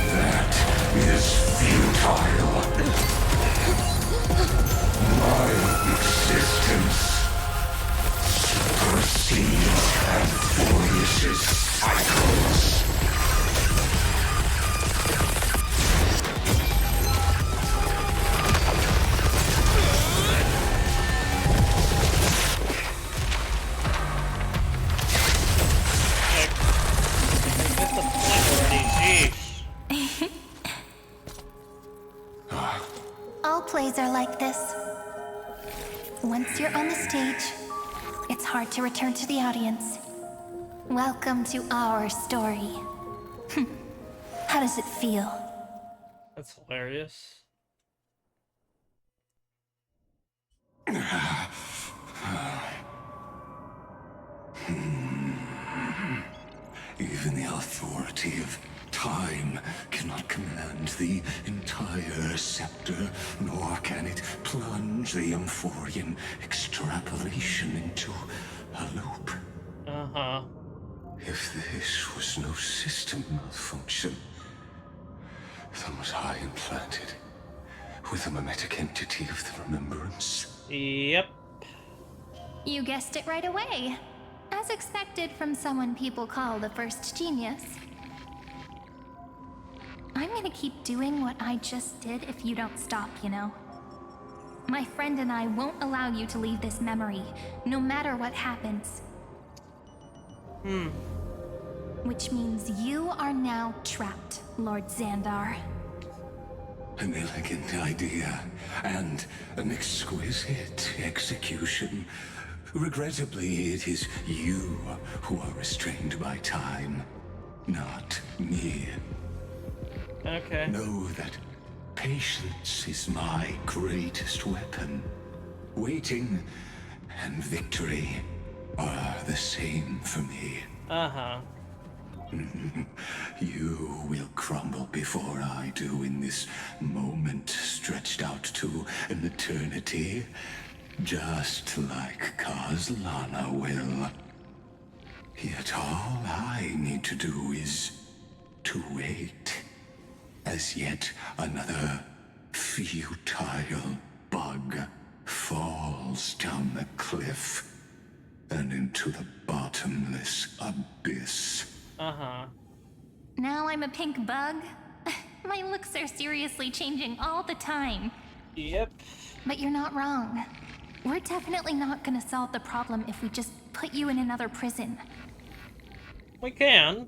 That is futile. My existence supersedes Amphorius' cycles. All plays are like this. Once you're on the stage, it's hard to return to the audience. Welcome to our story. How does it feel? That's hilarious. Even the authority of time cannot command the entire scepter, nor can it plunge the Amphorian extrapolation into a loop. Uh-huh. If this was no system malfunction, then was I implanted with a mimetic entity of the remembrance? Yep. You guessed it right away. As expected from someone people call the first genius. I'm gonna keep doing what I just did if you don't stop, you know? My friend and I won't allow you to leave this memory, no matter what happens. Which means you are now trapped, Lord Xandar. An elegant idea, and an exquisite execution. Regrettably, it is you who are restrained by time, not me. Okay. Know that patience is my greatest weapon. Waiting and victory are the same for me. Uh-huh. You will crumble before I do in this moment stretched out to an eternity, just like Kozlana will. Yet all I need to do is to wait, as yet another futile bug falls down the cliff and into the bottomless abyss. Uh-huh. Now I'm a pink bug? My looks are seriously changing all the time. Yep. But you're not wrong. We're definitely not gonna solve the problem if we just put you in another prison. We can.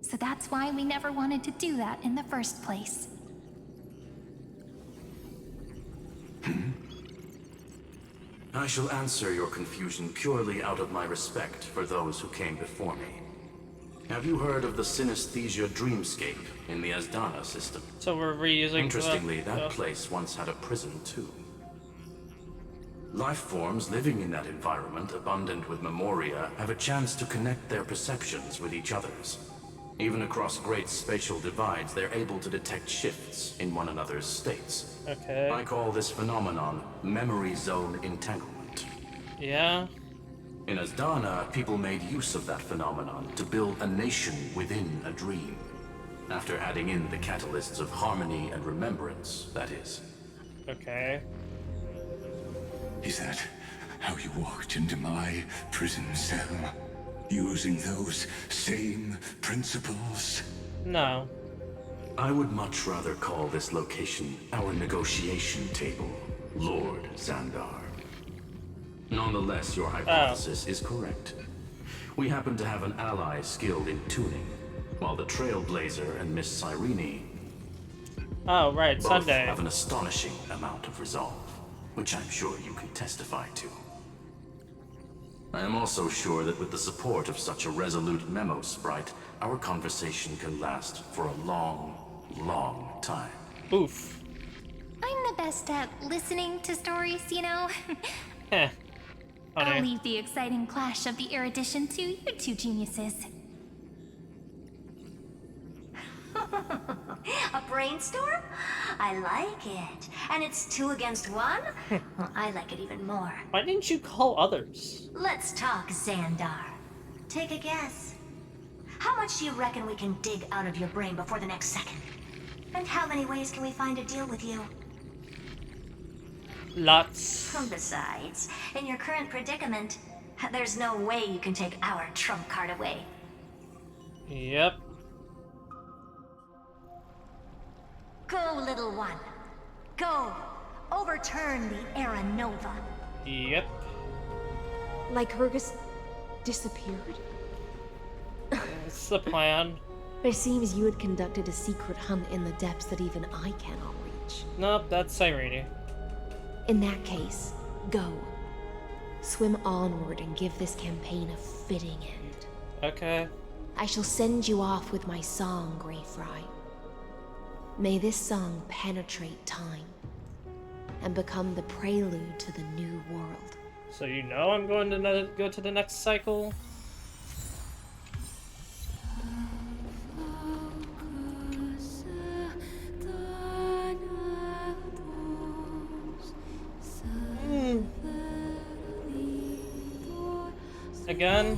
So that's why we never wanted to do that in the first place. I shall answer your confusion purely out of my respect for those who came before me. Have you heard of the synesthesia dreamscape in the Asdana system? So we're reusing... Interestingly, that place once had a prison too. Life forms living in that environment, abundant with memoria, have a chance to connect their perceptions with each other's. Even across great spatial divides, they're able to detect shifts in one another's states. Okay. I call this phenomenon memory zone entanglement. Yeah? In Asdana, people made use of that phenomenon to build a nation within a dream. After adding in the catalysts of harmony and remembrance, that is. Okay. Is that how you walked into my prison cell? Using those same principles? No. I would much rather call this location our negotiation table, Lord Xandar. Nonetheless, your hypothesis is correct. We happen to have an ally skilled in tuning, while the Trailblazer and Miss Cyrene Oh, right, both Sunday. have an astonishing amount of resolve, which I'm sure you can testify to. I am also sure that with the support of such a resolute memo sprite, our conversation can last for a long, long time. Oof. I'm the best at listening to stories, you know? Heh. I'll leave the exciting clash of the erudition to you two geniuses. A brainstorm? I like it. And it's 2 against 1? Well, I like it even more. Why didn't you call others? Let's talk, Xandar. Take a guess. How much do you reckon we can dig out of your brain before the next second? And how many ways can we find to deal with you? Lots. Besides, in your current predicament, there's no way you can take our trump card away. Yep. Go, little one. Go. Overturn the Era Nova. Yep. Lycurgus disappeared? What's the plan? It seems you had conducted a secret hunt in the depths that even I cannot reach. Nope, that's Cyrene. In that case, go. Swim onward and give this campaign a fitting end. Okay. I shall send you off with my song, Greyfry. May this song penetrate time and become the prelude to the new world. So you know I'm going to go to the next cycle? Again?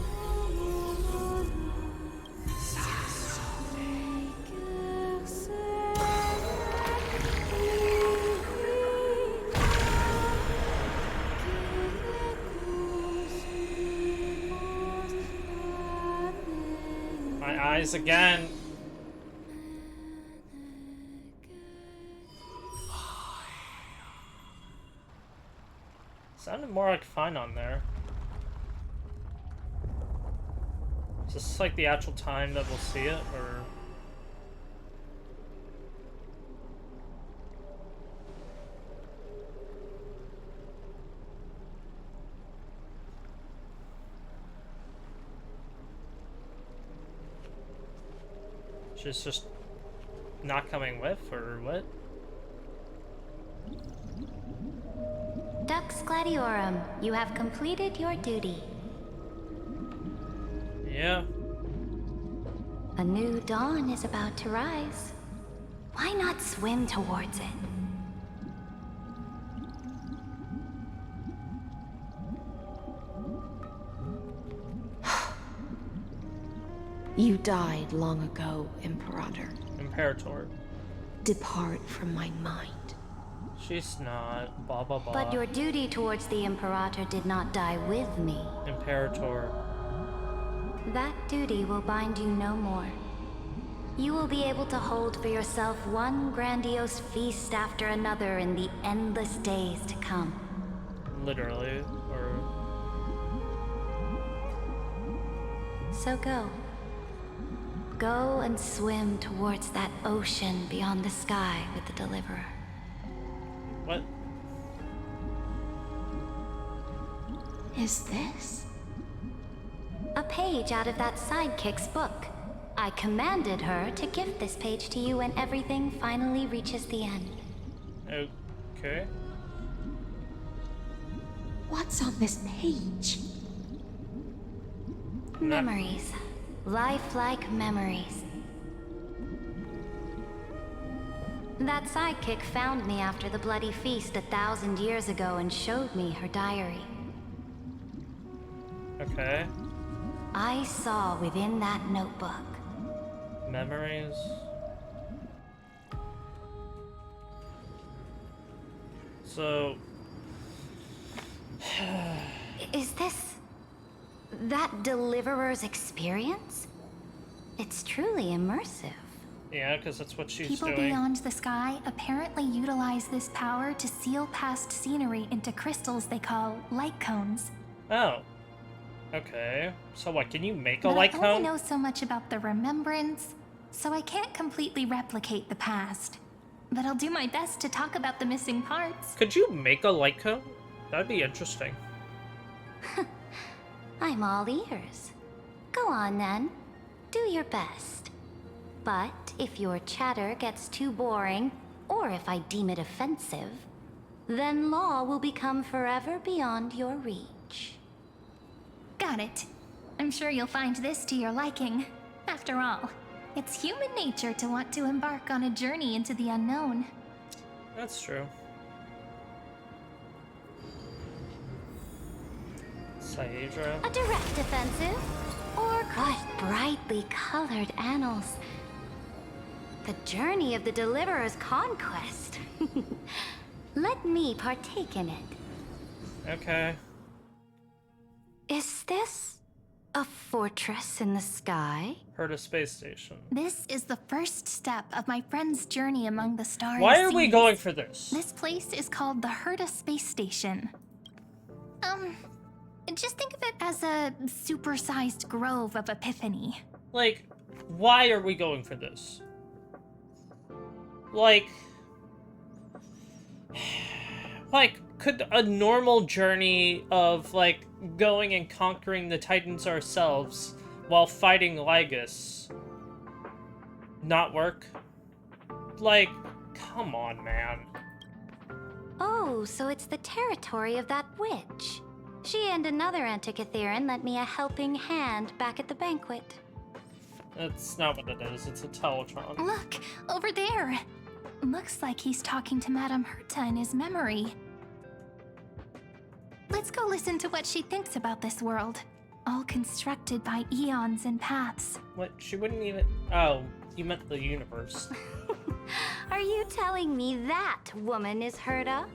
My eyes again. Sounded more like fine on there. Is this like the actual time that we'll see it, or? She's just not coming with, or what? Dux Gladiorum, you have completed your duty. Yeah. A new dawn is about to rise. Why not swim towards it? You died long ago, Imperator. Imperator. Depart from my mind. She's not. Blah blah blah. But your duty towards the Imperator did not die with me. Imperator. That duty will bind you no more. You will be able to hold for yourself one grandiose feast after another in the endless days to come. Literally, or... So go. Go and swim towards that ocean beyond the sky with the Deliverer. What? Is this? A page out of that sidekick's book. I commanded her to gift this page to you when everything finally reaches the end. Okay. What's on this page? Memories. Lifelike memories. That sidekick found me after the bloody feast 1,000 years ago and showed me her diary. Okay. I saw within that notebook memories. So... Is this... that Deliverer's experience? It's truly immersive. Yeah, because that's what she's People doing. beyond the sky apparently utilize this power to seal past scenery into crystals they call light cones. Oh. Okay. So what, can you make a But light I cone? only know so much about the remembrance, so I can't completely replicate the past. But I'll do my best to talk about the missing parts. Could you make a light cone? That'd be interesting. I'm all ears. Go on then. Do your best. But if your chatter gets too boring, or if I deem it offensive, then law will become forever beyond your reach. Got it. I'm sure you'll find this to your liking. After all, it's human nature to want to embark on a journey into the unknown. That's true. Cerydra. A direct offensive, or brightly colored annals. The journey of the Deliverer's conquest. Let me partake in it. Okay. Is this a fortress in the sky? Heard a space station. This is the first step of my friend's journey among the stars. Why are we going for this? This place is called the Herta Space Station. Just think of it as a supersized grove of Epiphany. Like, why are we going for this? Like, could a normal journey of, like, going and conquering the Titans ourselves while fighting Lygus not work? Like, come on, man. Oh, so it's the territory of that witch. She and another Antikytherian lent me a helping hand back at the banquet. That's not what it is, it's a Teletron. Look, over there. Looks like he's talking to Madame Herta in his memory. Let's go listen to what she thinks about this world. All constructed by eons and paths. What? She wouldn't even... Oh, you meant the universe. Are you telling me that woman is Herta?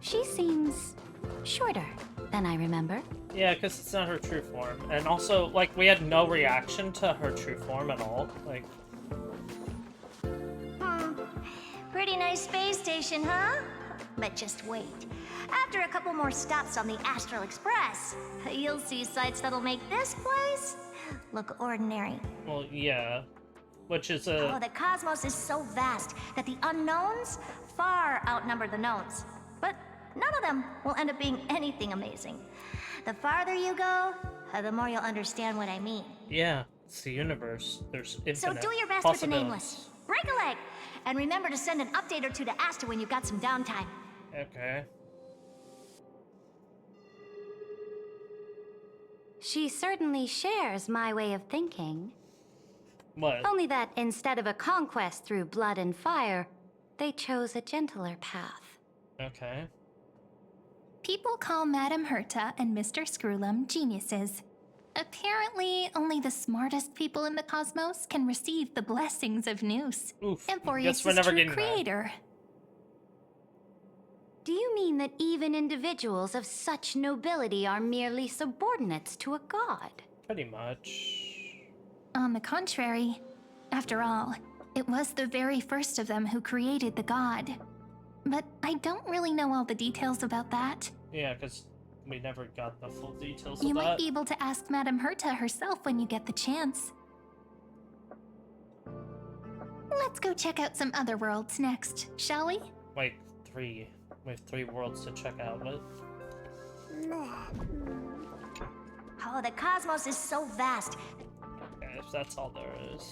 She seems shorter than I remember. Yeah, because it's not her true form. And also, like, we had no reaction to her true form at all. Like... Pretty nice space station, huh? But just wait. After a couple more stops on the Astral Express, you'll see sights that'll make this place look ordinary. Well, yeah. Which is a... Oh, the cosmos is so vast that the unknowns far outnumber the knowns. But none of them will end up being anything amazing. The farther you go, the more you'll understand what I mean. Yeah, it's the universe. There's infinite So do your best with the nameless. Break a leg! And remember to send an update or two to Asta when you've got some downtime. Okay. She certainly shares my way of thinking. What? Only that instead of a conquest through blood and fire, they chose a gentler path. Okay. People call Madame Herta and Mr. Screwlum geniuses. Apparently, only the smartest people in the cosmos can receive the blessings of Noose. Oof. Emphorius' Guess we're never true getting that. creator. Do you mean that even individuals of such nobility are merely subordinates to a god? Pretty much. On the contrary, after all, it was the very first of them who created the god. But I don't really know all the details about that. Yeah, because we never got the full details You of might that. be able to ask Madame Herta herself when you get the chance. Let's go check out some other worlds next, shall we? Wait, 3. We have 3 worlds to check out. What? Oh, the cosmos is so vast. Okay, if that's all there is.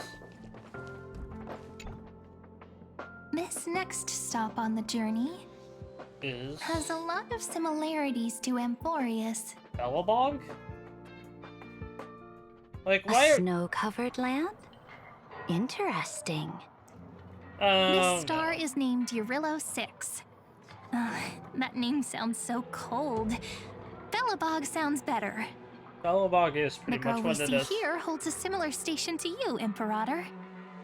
This next stop on the journey has a lot of similarities to Amphorius. Belobog? Like, A why are... snow-covered land? Interesting. This star is named Eurillo 6. That name sounds so cold. Belobog sounds better. Belobog is The pretty girl much we what it see is. here holds a similar station to you, Imperator.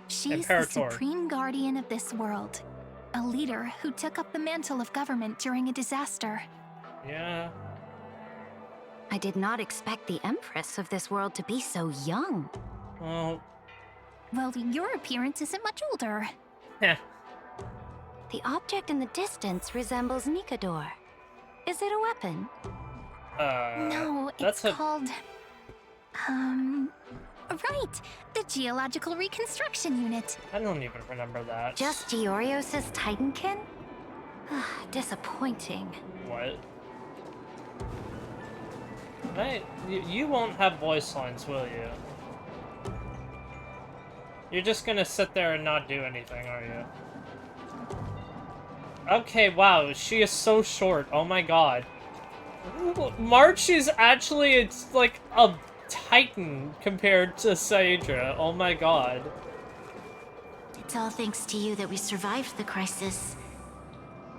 She's Imperator. the supreme guardian of this world. A leader who took up the mantle of government during a disaster. Yeah. I did not expect the Empress of this world to be so young. Well, your appearance isn't much older. Heh. The object in the distance resembles Nikador. Is it a weapon? No, it's called... Right, the Geological Reconstruction Unit. I don't even remember that. Just Giorios' Titankin? Disappointing. What? Right? You won't have voice lines, will you? You're just gonna sit there and not do anything, are you? Okay, wow, she is so short. Oh my god. March is actually, it's like a titan compared to Cerydra. Oh my god. It's all thanks to you that we survived the crisis.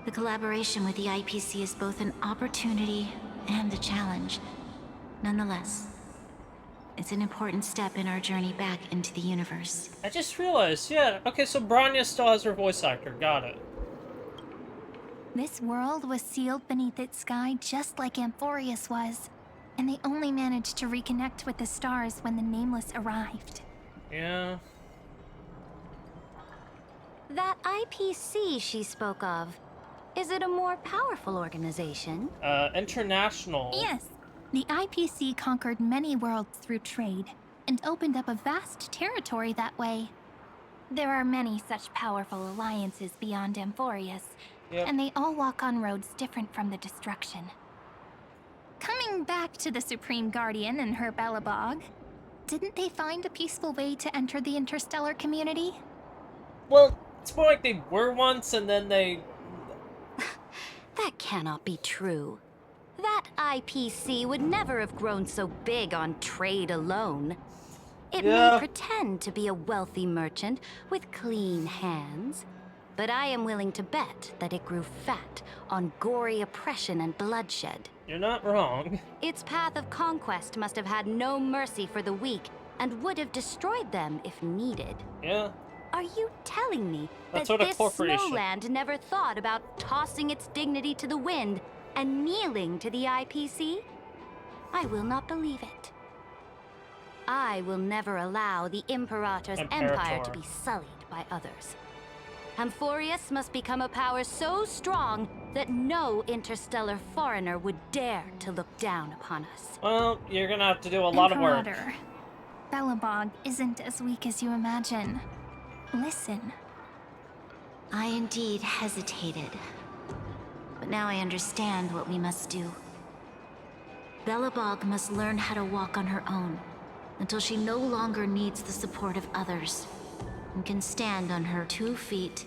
The collaboration with the IPC is both an opportunity and a challenge. Nonetheless, it's an important step in our journey back into the universe. I just realized, yeah, okay, so Bronya still has her voice actor. Got it. This world was sealed beneath its sky just like Amphorius was, and they only managed to reconnect with the stars when the Nameless arrived. Yeah. That IPC she spoke of, is it a more powerful organization? International. Yes. The IPC conquered many worlds through trade, and opened up a vast territory that way. There are many such powerful alliances beyond Amphorius, and they all walk on roads different from the destruction. Coming back to the Supreme Guardian and her Belobog, didn't they find a peaceful way to enter the interstellar community? Well, it's more like they were once and then they... That cannot be true. That IPC would never have grown so big on trade alone. It may pretend to be a wealthy merchant with clean hands, but I am willing to bet that it grew fat on gory oppression and bloodshed. You're not wrong. Its path of conquest must have had no mercy for the weak and would have destroyed them if needed. Yeah. Are you telling me That's that what a this corporation. snowland never thought about tossing its dignity to the wind and kneeling to the IPC? I will not believe it. I will never allow the Imperator's empire to be sullied by others. Amphorius must become a power so strong that no interstellar foreigner would dare to look down upon us. Well, you're gonna have to do a lot of work. Imperator, Belobog isn't as weak as you imagine. Listen. I indeed hesitated. But now I understand what we must do. Belobog must learn how to walk on her own until she no longer needs the support of others and can stand on her 2 feet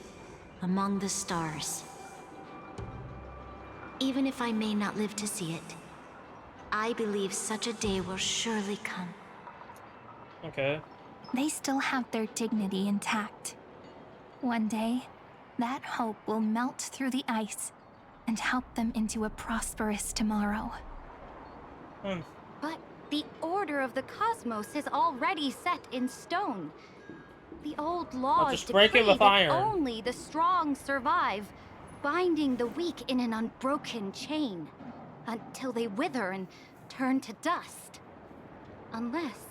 among the stars. Even if I may not live to see it, I believe such a day will surely come. Okay. They still have their dignity intact. One day, that hope will melt through the ice and help them into a prosperous tomorrow. But the order of the cosmos is already set in stone. The old laws just break it decree with that iron. only the strong survive, binding the weak in an unbroken chain until they wither and turn to dust. Unless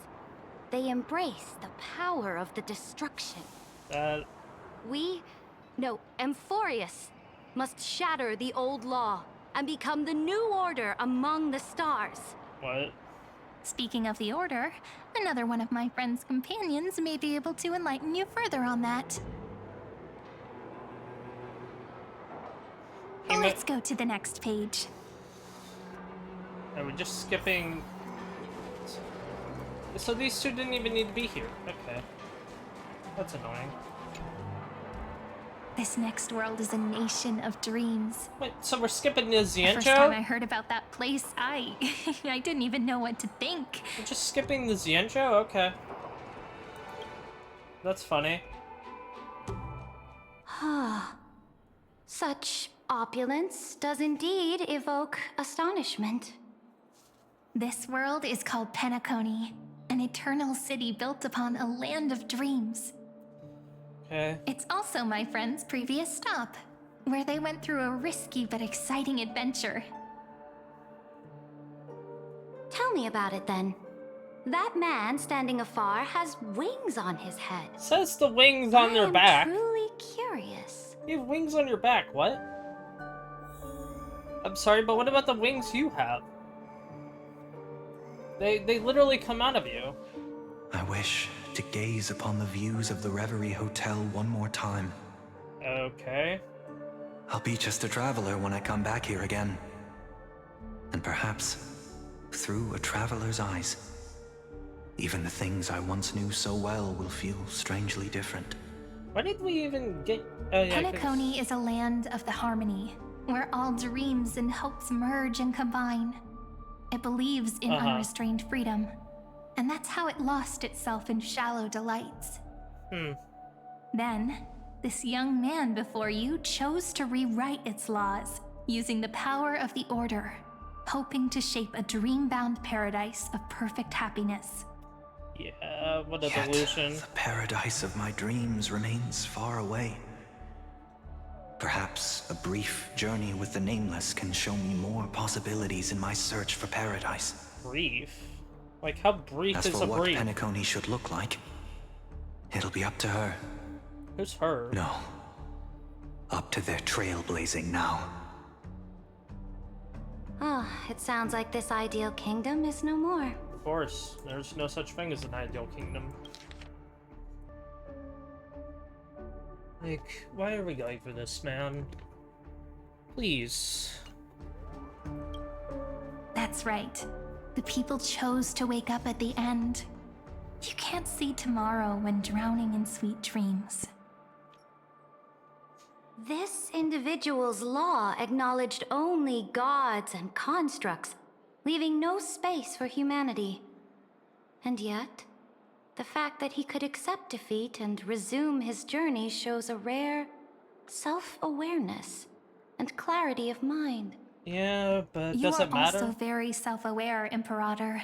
they embrace the power of the destruction. Amphorius must shatter the old law and become the new order among the stars. What? Speaking of the Order, another one of my friend's companions may be able to enlighten you further on that. Let's go to the next page. Are we just skipping? So these two didn't even need to be here. Okay. That's annoying. This next world is a nation of dreams. Wait, so we're skipping the The first time I Xianzhou? heard about that place, I didn't even know what to think. We're just skipping the Xianzhou? Okay. That's funny. Such opulence does indeed evoke astonishment. This world is called Penacony, an eternal city built upon a land of dreams. Okay. It's also my friend's previous stop, where they went through a risky but exciting adventure. Tell me about it then. That man standing afar has wings on his head. Says the wings on their back. I'm truly curious. You have wings on your back, what? I'm sorry, but what about the wings you have? They literally come out of you. I wish to gaze upon the views of the Reverie Hotel one more time. Okay. I'll be just a traveler when I come back here again. And perhaps through a traveler's eyes. Even the things I once knew so well will feel strangely different. Why did we even get... Oh, yeah, Kokomi is a land of the harmony, where all dreams and hopes merge and combine. It believes in unrestrained freedom, and that's how it lost itself in shallow delights. Then, this young man before you chose to rewrite its laws, using the power of the Order, hoping to shape a dream-bound paradise of perfect happiness. Yeah, what a Yet, delusion. the paradise of my dreams remains far away. Perhaps a brief journey with the Nameless can show me more possibilities in my search for paradise. Brief? Like, how brief As is for a what brief? Penacony should look like, it'll be up to her. Who's her? No. Up to their trailblazing now. Oh, it sounds like this ideal kingdom is no more. Of course, there's no such thing as an ideal kingdom. Like, why are we going for this, man? Please. That's right. The people chose to wake up at the end. You can't see tomorrow when drowning in sweet dreams. This individual's law acknowledged only gods and constructs, leaving no space for humanity. And yet, the fact that he could accept defeat and resume his journey shows a rare self-awareness and clarity of mind. Yeah, but You does are it matter? also very self-aware, Imperator.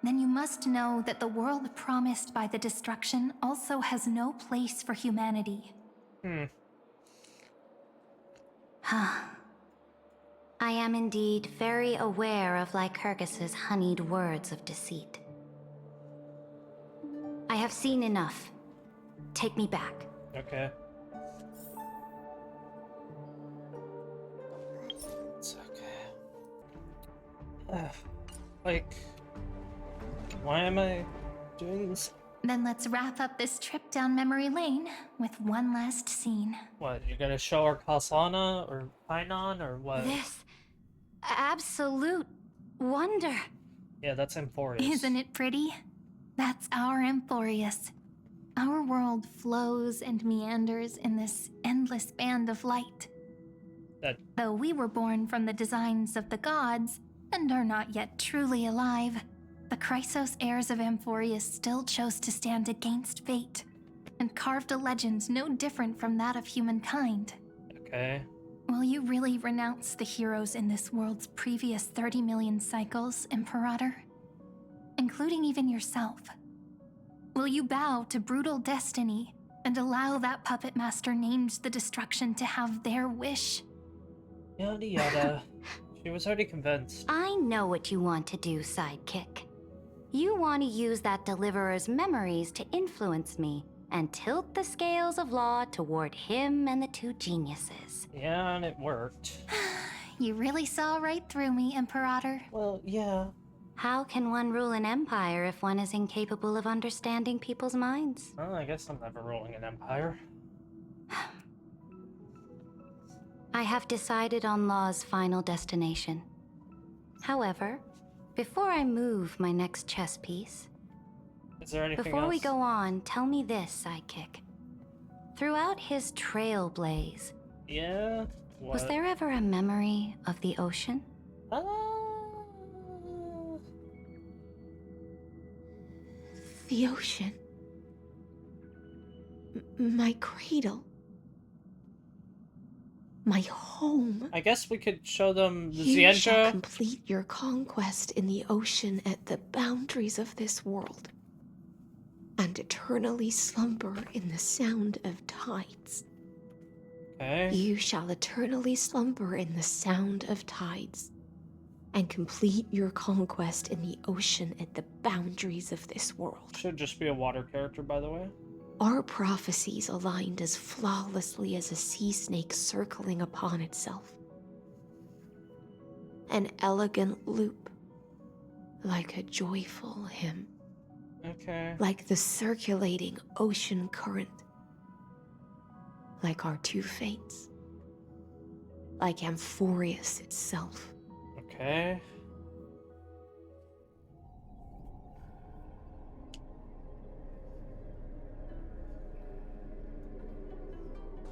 Then you must know that the world promised by the destruction also has no place for humanity. I am indeed very aware of Lycurgus's honeyed words of deceit. I have seen enough. Take me back. Okay. It's okay. Like, why am I doing this? Then let's wrap up this trip down memory lane with one last scene. What, you're gonna show our Kasana or Painon or what? This absolute wonder. Yeah, that's Emphorius. Isn't it pretty? That's our Emphorius. Our world flows and meanders in this endless band of light. Though we were born from the designs of the gods and are not yet truly alive, the Chrysos heirs of Emphorius still chose to stand against fate and carved a legend no different from that of humankind. Okay. Will you really renounce the heroes in this world's previous 30 million cycles, Imperator? Including even yourself. Will you bow to brutal destiny and allow that puppet master named the destruction to have their wish? Yada yada. She was already convinced. I know what you want to do, sidekick. You want to use that deliverer's memories to influence me and tilt the scales of law toward him and the two geniuses. Yeah, and it worked. You really saw right through me, Imperator. Well, yeah. How can one rule an empire if one is incapable of understanding people's minds? Well, I guess I'm never ruling an empire. I have decided on Law's final destination. However, before I move my next chess piece, is there anything before else? we go on, tell me this, sidekick. Throughout his trailblaze, yeah, what? Was there ever a memory of the ocean? The ocean. My cradle. My home. I guess we could show them You shall Xianzhou. complete your conquest in the ocean at the boundaries of this world, and eternally slumber in the sound of tides. Okay. You shall eternally slumber in the sound of tides, and complete your conquest in the ocean at the boundaries of this world. Should just be a water character, by the way. Our prophecies aligned as flawlessly as a sea snake circling upon itself. An elegant loop, like a joyful hymn. Okay. Like the circulating ocean current. Like our two fates. Like Amphorius itself. Okay.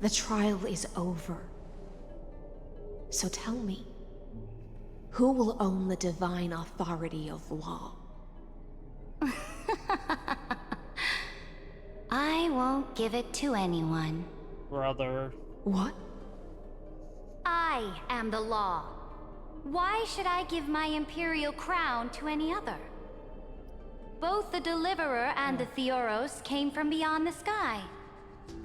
The trial is over. So tell me, who will own the divine authority of law? I won't give it to anyone. Brother. What? I am the law. Why should I give my imperial crown to any other? Both the Deliverer and the Theoros came from beyond the sky.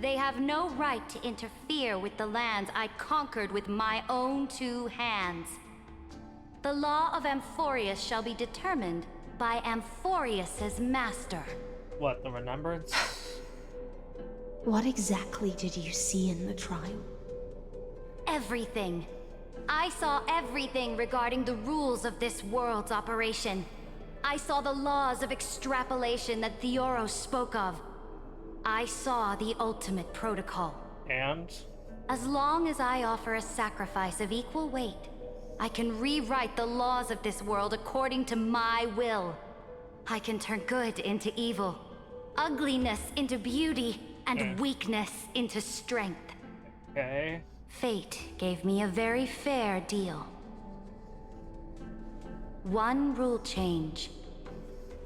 They have no right to interfere with the lands I conquered with my own 2 hands. The law of Amphorius shall be determined by Amphorius's master. What, the remembrance? What exactly did you see in the trial? Everything. I saw everything regarding the rules of this world's operation. I saw the laws of extrapolation that Theoros spoke of. I saw the ultimate protocol. And? As long as I offer a sacrifice of equal weight, I can rewrite the laws of this world according to my will. I can turn good into evil, ugliness into beauty, and weakness into strength. Okay. Fate gave me a very fair deal. 1 rule change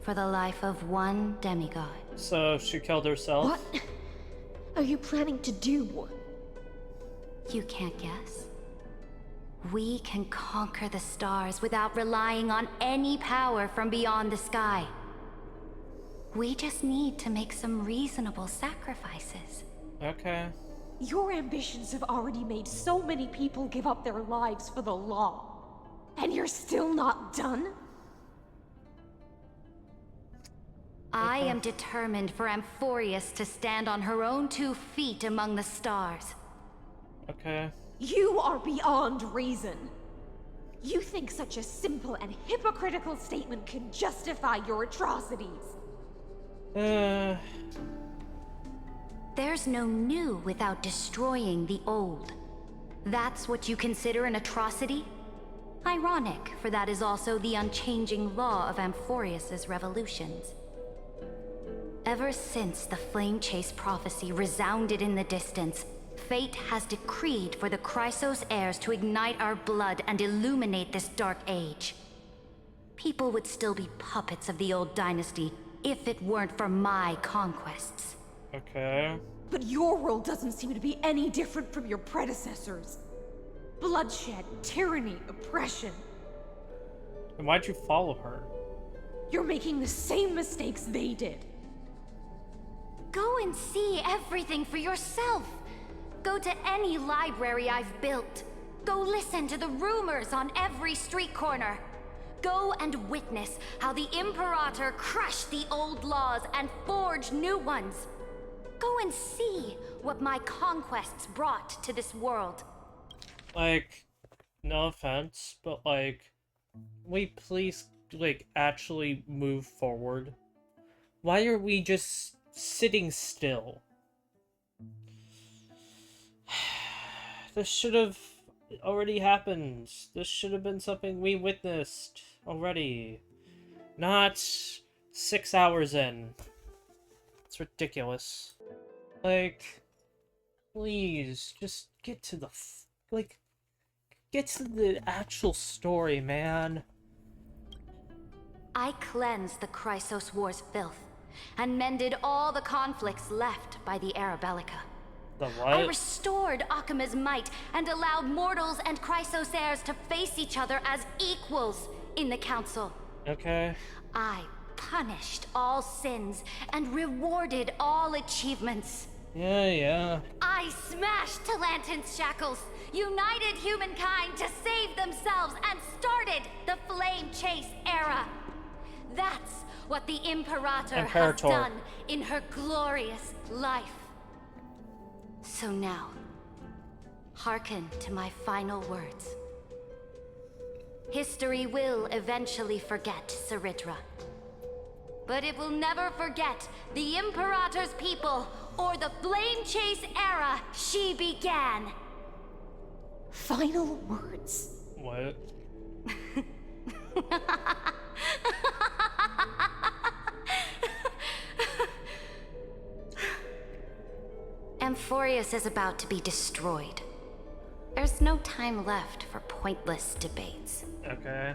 for the life of 1 demigod. So she killed herself? What are you planning to do? You can't guess. We can conquer the stars without relying on any power from beyond the sky. We just need to make some reasonable sacrifices. Okay. Your ambitions have already made so many people give up their lives for the law. And you're still not done? I am determined for Amphorius to stand on her own 2 feet among the stars. Okay. You are beyond reason. You think such a simple and hypocritical statement can justify your atrocities. There's no new without destroying the old. That's what you consider an atrocity? Ironic, for that is also the unchanging law of Amphorius's revolutions. Ever since the Flame Chase prophecy resounded in the distance, fate has decreed for the Chrysos heirs to ignite our blood and illuminate this dark age. People would still be puppets of the old dynasty if it weren't for my conquests. Okay. But your world doesn't seem to be any different from your predecessors. Bloodshed, tyranny, oppression. And why'd you follow her? You're making the same mistakes they did. Go and see everything for yourself. Go to any library I've built. Go listen to the rumors on every street corner. Go and witness how the Imperator crushed the old laws and forged new ones. Go and see what my conquests brought to this world. Like, no offense, but like, we please, like, actually move forward? Why are we just sitting still? This should have already happened. This should have been something we witnessed already. Not 6 hours in. It's ridiculous. Like, please, just get to the get to the actual story, man. I cleansed the Chrysos War's filth, and mended all the conflicts left by the Arabellica. The what? I restored Akima's might, and allowed mortals and Chrysos heirs to face each other as equals in the Council. Okay. I punished all sins, and rewarded all achievements. Yeah. I smashed Talantin's shackles, united humankind to save themselves, and started the Flame Chase era. That's what the Imperator has done in her glorious life. So now, hearken to my final words. History will eventually forget Cerydra, but it will never forget the Imperator's people or the Flame Chase era she began. Final words? What? Emphorius is about to be destroyed. There's no time left for pointless debates. Okay.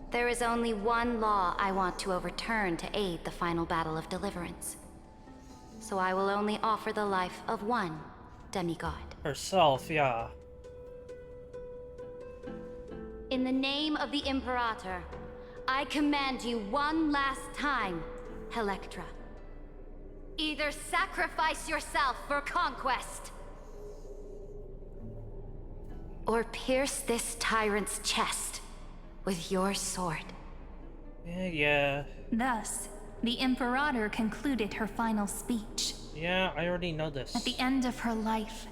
There is only one law I want to overturn to aid the final battle of deliverance. So I will only offer the life of one demigod. Herself, yeah. In the name of the Imperator, I command you one last time, Electra. Either sacrifice yourself for conquest, or pierce this tyrant's chest with your sword. Yeah. Thus, the Imperator concluded her final speech. Yeah, I already know this. At the end of her life,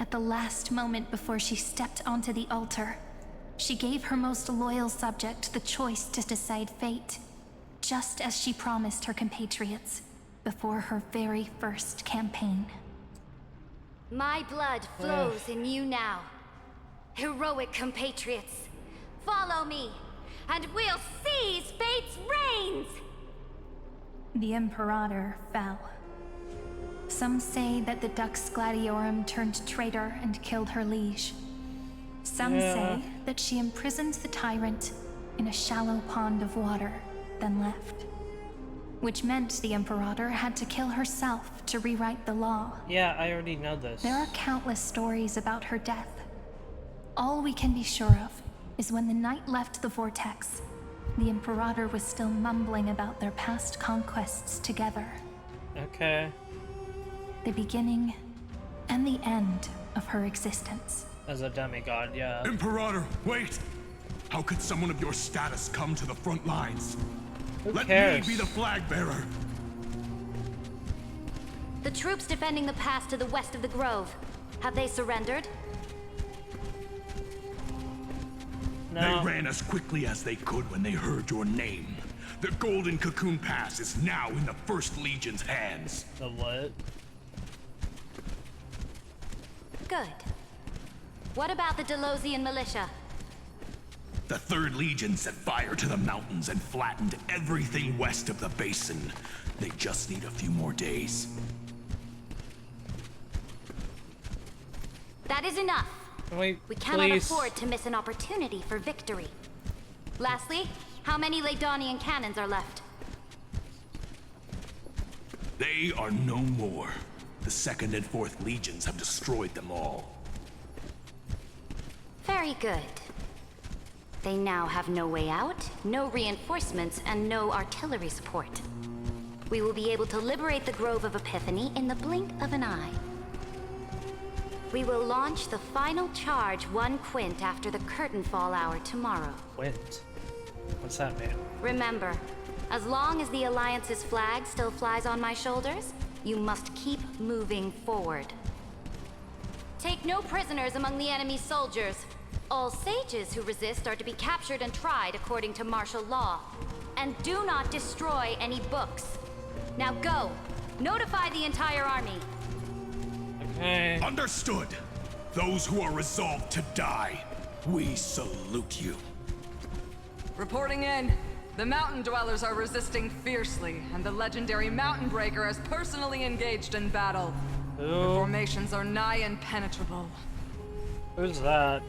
at the last moment before she stepped onto the altar, she gave her most loyal subject the choice to decide fate, just as she promised her compatriots before her very first campaign. My blood flows in you now. Heroic compatriots, follow me, and we'll seize fate's reins! The Imperator fell. Some say that the Dux Gladiorum turned traitor and killed her liege. Some say that she imprisoned the tyrant in a shallow pond of water, then left. Which meant the Imperator had to kill herself to rewrite the law. Yeah, I already know this. There are countless stories about her death. All we can be sure of is when the knight left the vortex, the Imperator was still mumbling about their past conquests together. Okay. The beginning and the end of her existence. As a demigod, yeah. Imperator, wait! How could someone of your status come to the front lines? Let cares? me be the flag bearer! The troops defending the pass to the west of the grove, have they surrendered? No. They ran as quickly as they could when they heard your name. The Golden Cocoon Pass is now in the First Legion's hands. The what? Good. What about the Delosian militia? The Third Legion set fire to the mountains and flattened everything west of the basin. They just need a few more days. That is enough. Wait, we cannot please. afford to miss an opportunity for victory. Lastly, how many Ladonian cannons are left? They are no more. The Second and Fourth Legions have destroyed them all. Very good. They now have no way out, no reinforcements, and no artillery support. We will be able to liberate the Grove of Epiphany in the blink of an eye. We will launch the final charge 1 quint after the curtain fall hour tomorrow. Quint? What's that mean? Remember, as long as the Alliance's flag still flies on my shoulders, you must keep moving forward. Take no prisoners among the enemy's soldiers. All sages who resist are to be captured and tried according to martial law. And do not destroy any books. Now go! Notify the entire army! Okay. Understood! Those who are resolved to die, we salute you. Reporting in. The mountain dwellers are resisting fiercely, and the legendary Mountain Breaker has personally engaged in battle. Their formations are nigh impenetrable. Who's that?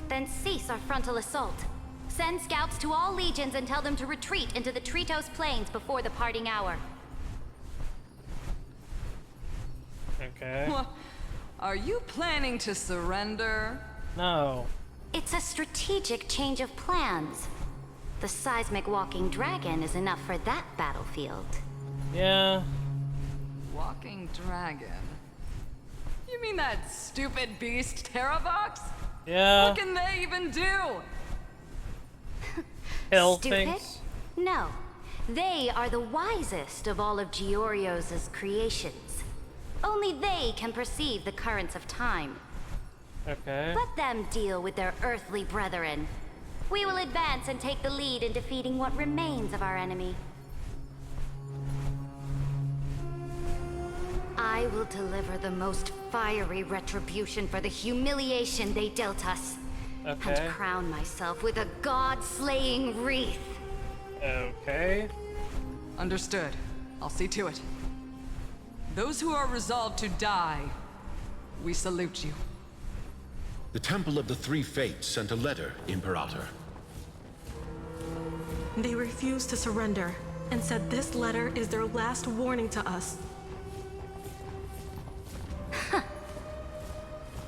Then cease our frontal assault. Send scouts to all legions and tell them to retreat into the Tritos Plains before the parting hour. Okay. Are you planning to surrender? No. It's a strategic change of plans. The seismic walking dragon is enough for that battlefield. Yeah. Walking dragon? You mean that stupid beast, Terravox? Yeah. What can they even do? Kill Stupid? things? No. They are the wisest of all of Georios' creations. Only they can perceive the currents of time. Okay. Let them deal with their earthly brethren. We will advance and take the lead in defeating what remains of our enemy. I will deliver the most fiery retribution for the humiliation they dealt us. Okay. And crown myself with a god-slaying wreath. Okay. Understood. I'll see to it. Those who are resolved to die, we salute you. The Temple of the Three Fates sent a letter, Imperator. They refused to surrender and said this letter is their last warning to us.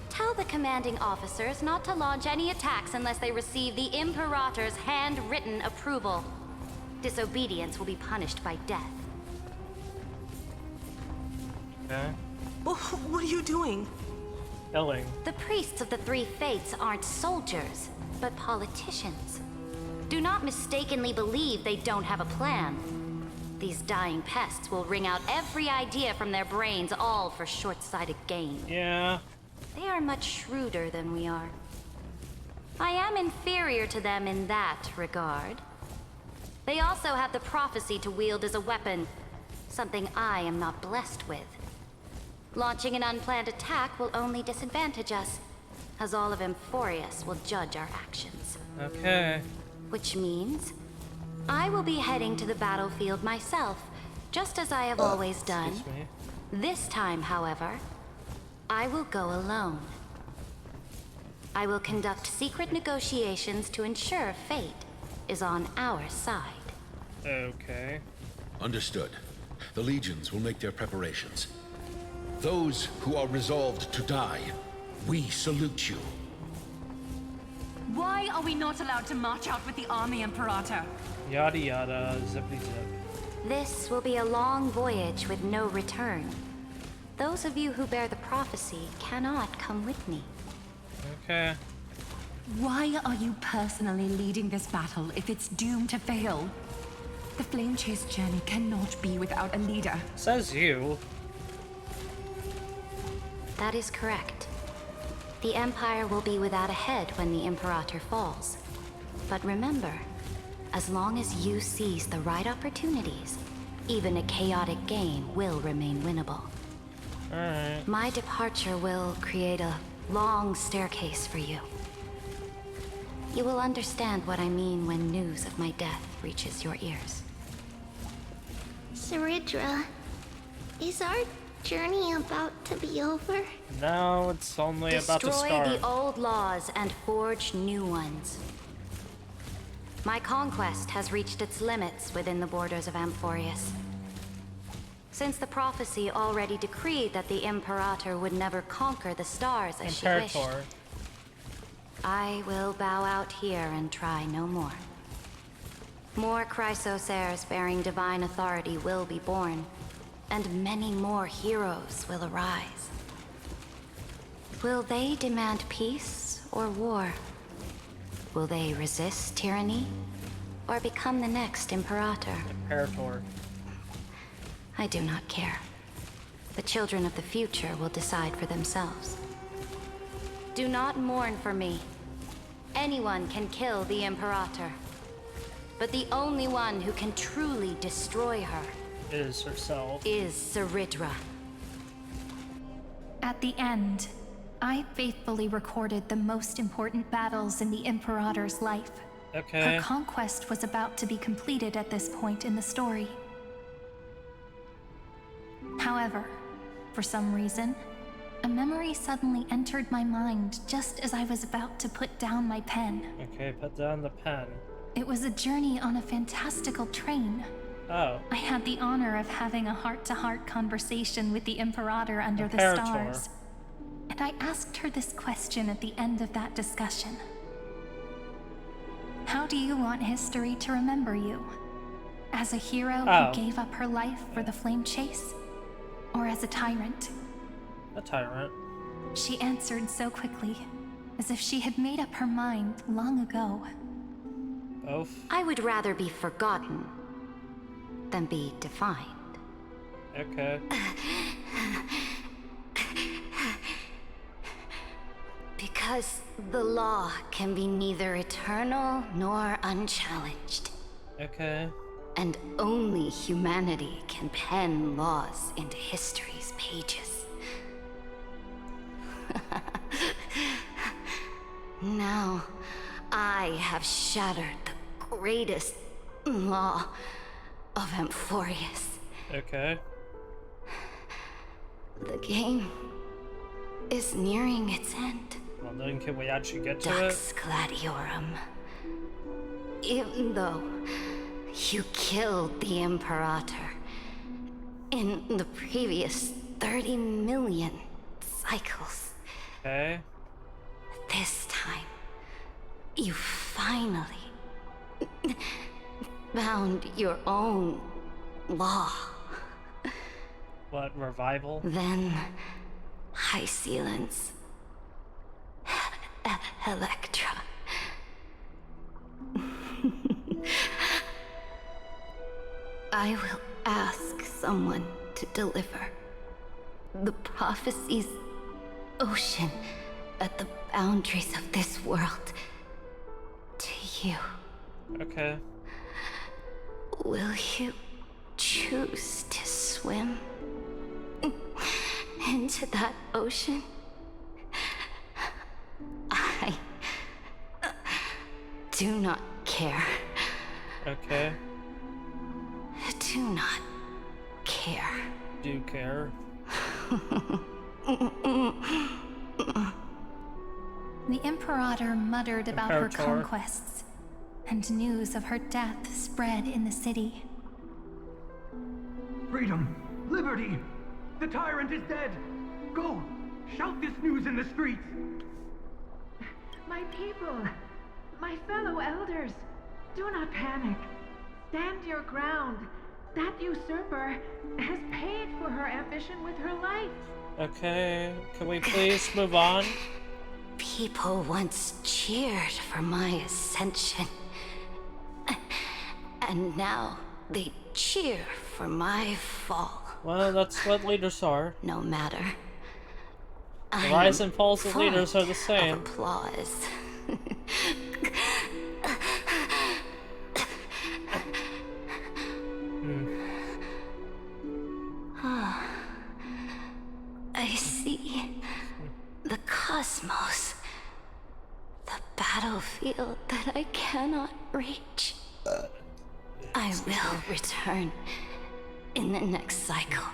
Tell the commanding officers not to launch any attacks unless they receive the Imperator's handwritten approval. Disobedience will be punished by death. Okay. Well, what are you doing? Killing. The priests of the Three Fates aren't soldiers, but politicians. Do not mistakenly believe they don't have a plan. These dying pests will wring out every idea from their brains, all for short-sighted gain. Yeah. They are much shrewder than we are. I am inferior to them in that regard. They also have the prophecy to wield as a weapon, something I am not blessed with. Launching an unplanned attack will only disadvantage us, as all of Amphorius will judge our actions. Okay. Which means I will be heading to the battlefield myself, just as I have always done. Excuse me. This time, however, I will go alone. I will conduct secret negotiations to ensure fate is on our side. Okay. Understood. The legions will make their preparations. Those who are resolved to die, we salute you. Why are we not allowed to march out with the army, Imperator? Yada yada, zippity zip. This will be a long voyage with no return. Those of you who bear the prophecy cannot come with me. Okay. Why are you personally leading this battle if it's doomed to fail? The Flame Chase journey cannot be without a leader. Says you. That is correct. The Empire will be without a head when the Imperator falls. But remember, as long as you seize the right opportunities, even a chaotic game will remain winnable. Alright. My departure will create a long staircase for you. You will understand what I mean when news of my death reaches your ears. Cerydra, is our journey about to be over? No, it's only about to Destroy start. the old laws and forge new ones. My conquest has reached its limits within the borders of Amphorius. Since the prophecy already decreed that the Imperator would never conquer the stars as she wished, I will bow out here and try no more. More Chrysosaurs bearing divine authority will be born, and many more heroes will arise. Will they demand peace or war? Will they resist tyranny, or become the next Imperator? Imperator. I do not care. The children of the future will decide for themselves. Do not mourn for me. Anyone can kill the Imperator. But the only one who can truly destroy her is herself. Is Cerydra. At the end, I faithfully recorded the most important battles in the Imperator's life. Okay. Her conquest was about to be completed at this point in the story. However, for some reason, a memory suddenly entered my mind just as I was about to put down my pen. Okay, put down the pen. It was a journey on a fantastical train. Oh. I had the honor of having a heart-to-heart conversation with the Imperator under the Imperator. stars. And I asked her this question at the end of that discussion. How do you want history to remember you? As a hero who gave up her life for the Flame Chase? Or as a tyrant? A tyrant. She answered so quickly, as if she had made up her mind long ago. Both? I would rather be forgotten than be defined. Okay. Because the law can be neither eternal nor unchallenged. Okay. And only humanity can pen laws into history's pages. Now, I have shattered the greatest law of Amphorius. Okay. The game is nearing its end. Well, then can we actually get to Dux it? Gladiorum. Even though you killed the Imperator in the previous 30 million cycles. Okay. This time, you finally found your own law. What, revival? Then, Hysilens. Electra. I will ask someone to deliver the prophecy's ocean at the boundaries of this world to you. Okay. Will you choose to swim into that ocean? I do not care. Okay. Do not care. Do care. The Imperator muttered about her Imperator. conquests, and news of her death spread in the city. Freedom! Liberty! The tyrant is dead! Go! Shout this news in the streets! My people, my fellow elders, do not panic. Stand your ground. That usurper has paid for her ambition with her life. Okay, can we please move on? People once cheered for my ascension. And now they cheer for my fall. Well, that's what leaders are. No matter. The rise and falls of leaders are the same. Applause. I see the cosmos, the battlefield that I cannot reach. I will return in the next cycle.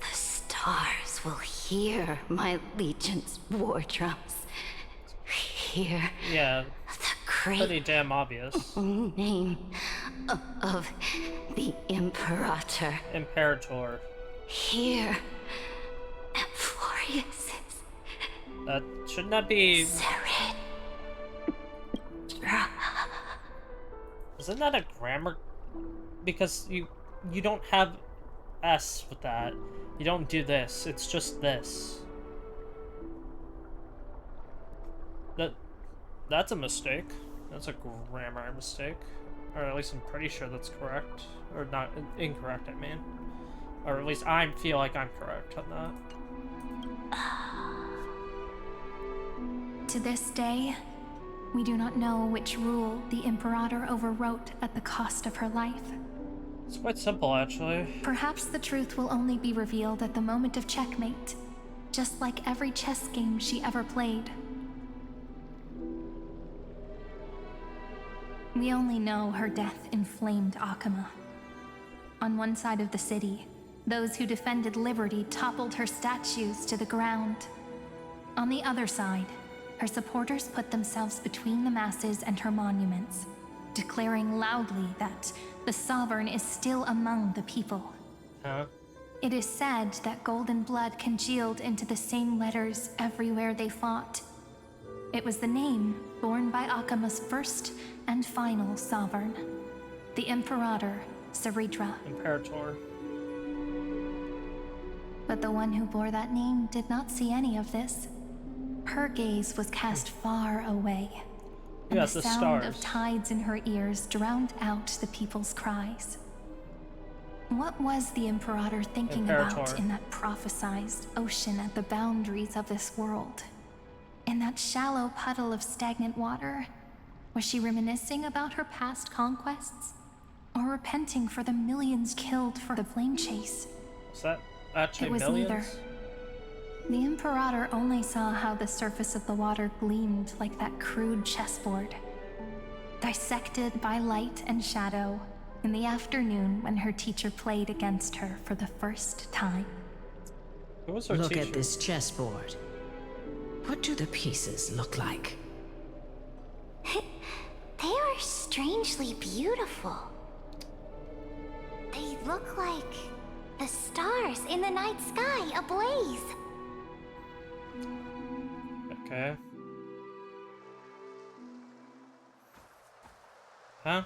The stars will hear my legion's war drums. Hear Yeah, the great pretty damn obvious. name of the Imperator. Imperator. Hear Amphorius. Shouldn't that be... Cerydra. Isn't that a grammar? Because you don't have S with that. You don't do this. It's just this. That's a mistake. That's a grammar mistake. Or at least I'm pretty sure that's correct. Or not incorrect, I mean. Or at least I feel like I'm correct on that. To this day, we do not know which rule the Imperator overwrote at the cost of her life. It's quite simple, actually. Perhaps the truth will only be revealed at the moment of checkmate, just like every chess game she ever played. We only know her death inflamed Akama. On one side of the city, those who defended liberty toppled her statues to the ground. On the other side, her supporters put themselves between the masses and her monuments, declaring loudly that the Sovereign is still among the people. Huh? It is said that golden blood congealed into the same letters everywhere they fought. It was the name borne by Akama's first and final sovereign, the Imperator Cerydra. Imperator. But the one who bore that name did not see any of this. Her gaze was cast far away, and Yes, the the sound stars. of tides in her ears drowned out the people's cries. What was the Imperator thinking about Imperator. in that prophesized ocean at the boundaries of this world? In that shallow puddle of stagnant water, was she reminiscing about her past conquests? Or repenting for the millions killed for the flame chase? Is that actually It was millions? neither. The Imperator only saw how the surface of the water gleamed like that crude chessboard, dissected by light and shadow in the afternoon when her teacher played against her for the first time. Who was our Look teacher? at this chessboard. What do the pieces look like? They are strangely beautiful. They look like the stars in the night sky ablaze. Okay. Huh?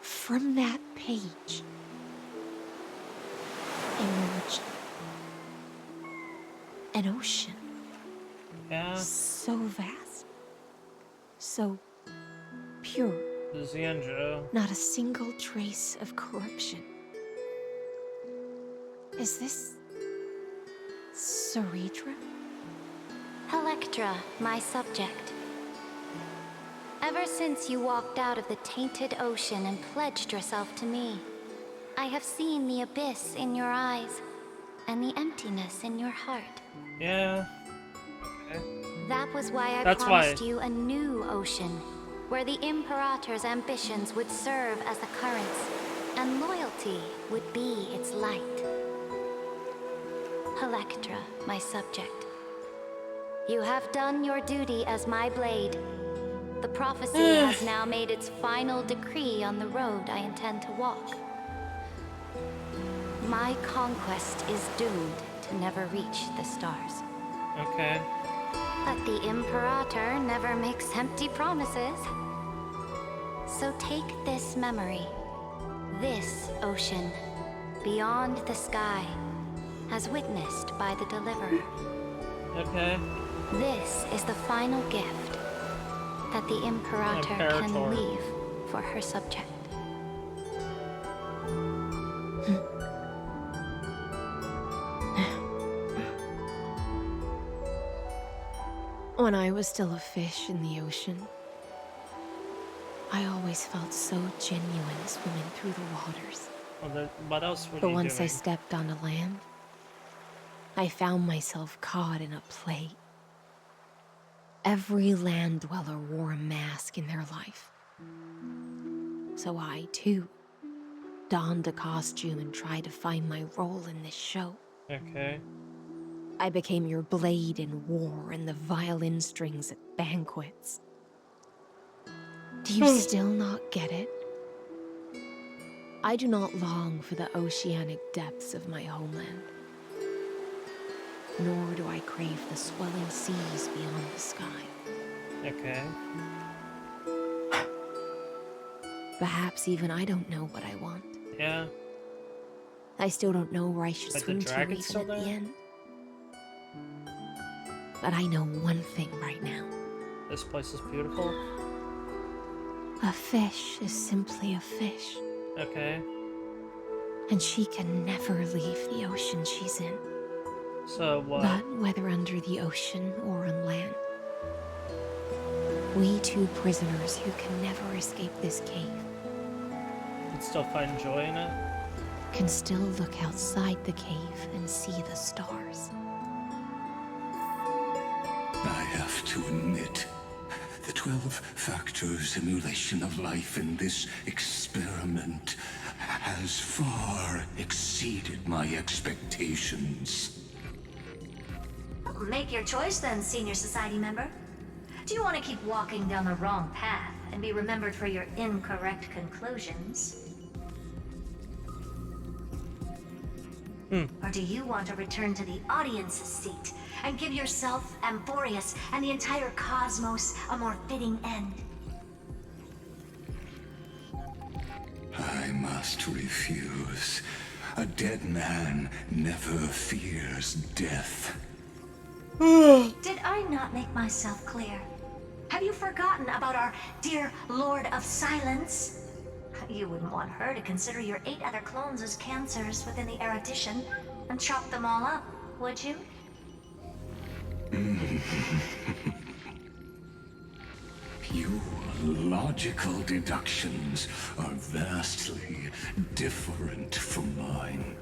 From that page emerged an ocean. Yeah. So vast. So pure. Zenjo. Not a single trace of corruption. Is this Cerydra? Electra, my subject. Ever since you walked out of the tainted ocean and pledged yourself to me, I have seen the abyss in your eyes and the emptiness in your heart. Yeah. Okay. That was why I That's promised why. you a new ocean, where the Imperator's ambitions would serve as the currents, and loyalty would be its light. Electra, my subject. You have done your duty as my blade. The prophecy has now made its final decree on the road I intend to walk. My conquest is doomed to never reach the stars. Okay. But the Imperator never makes empty promises. So take this memory, this ocean, beyond the sky, as witnessed by the Deliverer. Okay. This is the final gift that the Imperator can leave for her subject. When I was still a fish in the ocean, I always felt so genuine swimming through the waters. Well, what else were But you once I doing? stepped onto land, I found myself caught in a play. Every land dweller wore a mask in their life. So I, too, donned a costume and tried to find my role in this show. Okay. I became your blade in war and the violin strings at banquets. Do you still not get it? I do not long for the oceanic depths of my homeland. Nor do I crave the swelling seas beyond the sky. Okay. Perhaps even I don't know what I want. Yeah. I still don't know where I should Like the swim to dragon's even still at the there? end. But I know one thing right now. This place is beautiful. A fish is simply a fish. Okay. And she can never leave the ocean she's in. So what? But whether under the ocean or on land, we two prisoners who can never escape this cave Can still find joy in it. can still look outside the cave and see the stars. I have to admit, the 12-factor simulation of life in this experiment has far exceeded my expectations. Make your choice then, senior society member. Do you want to keep walking down the wrong path and be remembered for your incorrect conclusions? Or do you want to return to the audience's seat and give yourself, Amphorius, and the entire cosmos a more fitting end? I must refuse. A dead man never fears death. Did I not make myself clear? Have you forgotten about our dear Lord of Silence? You wouldn't want her to consider your 8 other clones as cancers within the erudition and chop them all up, would you? Your logical deductions are vastly different from mine.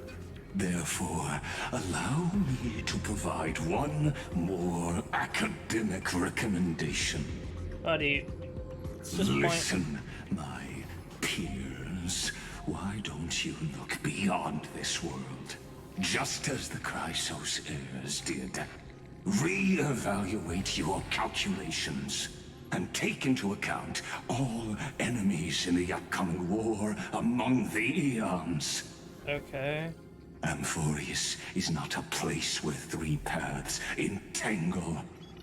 Therefore, allow me to provide one more academic recommendation. Buddy, it's just Listen, my peers. Why don't you look beyond this world? just as the Chrysos heirs did. Re-evaluate your calculations and take into account all enemies in the upcoming war among the Eons. Okay. Amphorius is not a place where three paths entangle,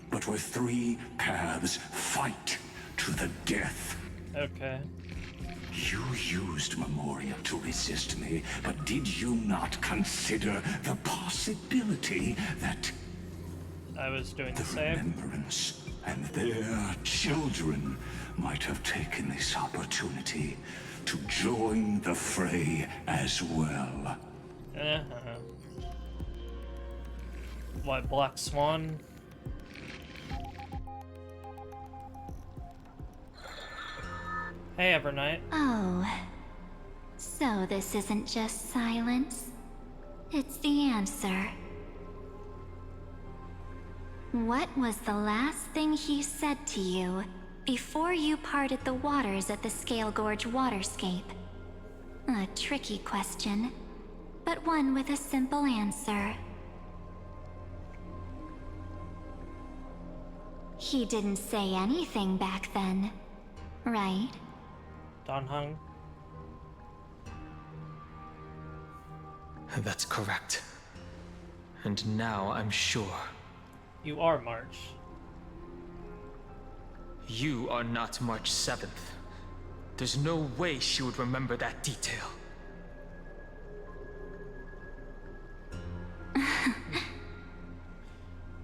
but where three paths fight to the death. Okay. You used Memoria to resist me, but did you not consider the possibility that I was doing the the same. Remembrance and their children might have taken this opportunity to join the fray as well? What, Black Swan? Hey, Evernight. Oh, so this isn't just silence. It's the answer. What was the last thing he said to you before you parted the waters at the Scale Gorge waterscape? A tricky question, but one with a simple answer. He didn't say anything back then, right? Don Hung. That's correct. And now I'm sure. You are March. You are not March 7th. There's no way she would remember that detail.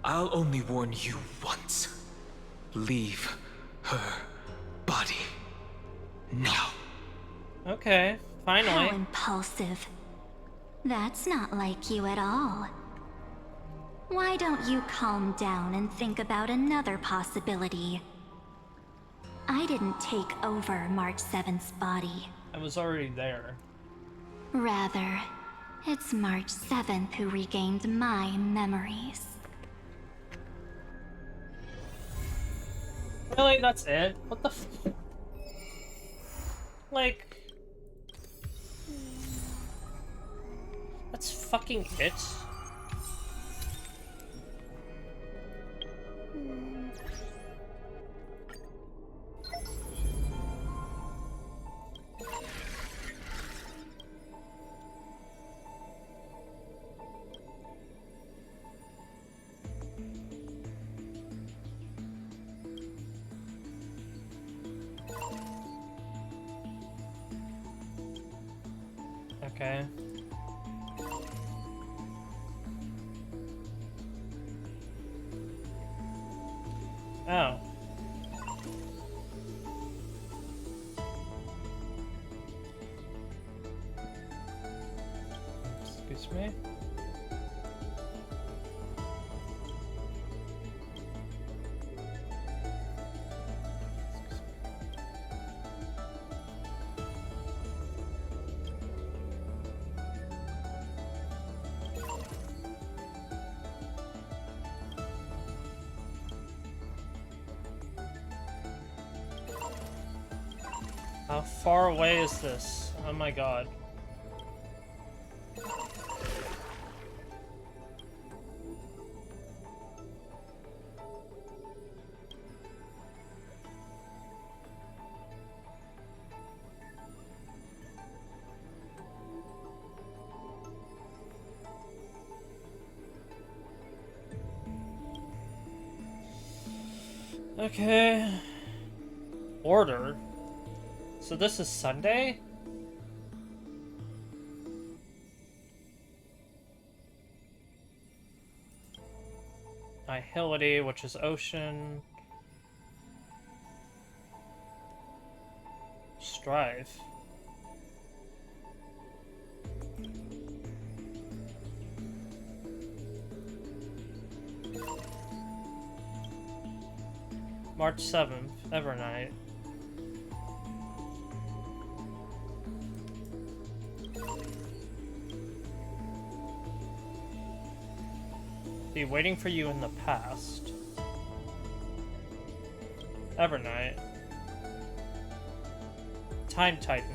I'll only warn you once. Leave her body now. Okay, finally. How impulsive. That's not like you at all. Why don't you calm down and think about another possibility? I didn't take over March 7th's body. I was already there. Rather, it's March 7th who regained my memories. Really? That's it? What the f- Like... That's fucking it? Okay. Oh. Excuse me. How far away is this? Oh my god. Okay. Order. So this is Sunday? Nihility, which is ocean. Strive. March 7th, Evernight. Be waiting for you in the past. Evernight. Time Titan.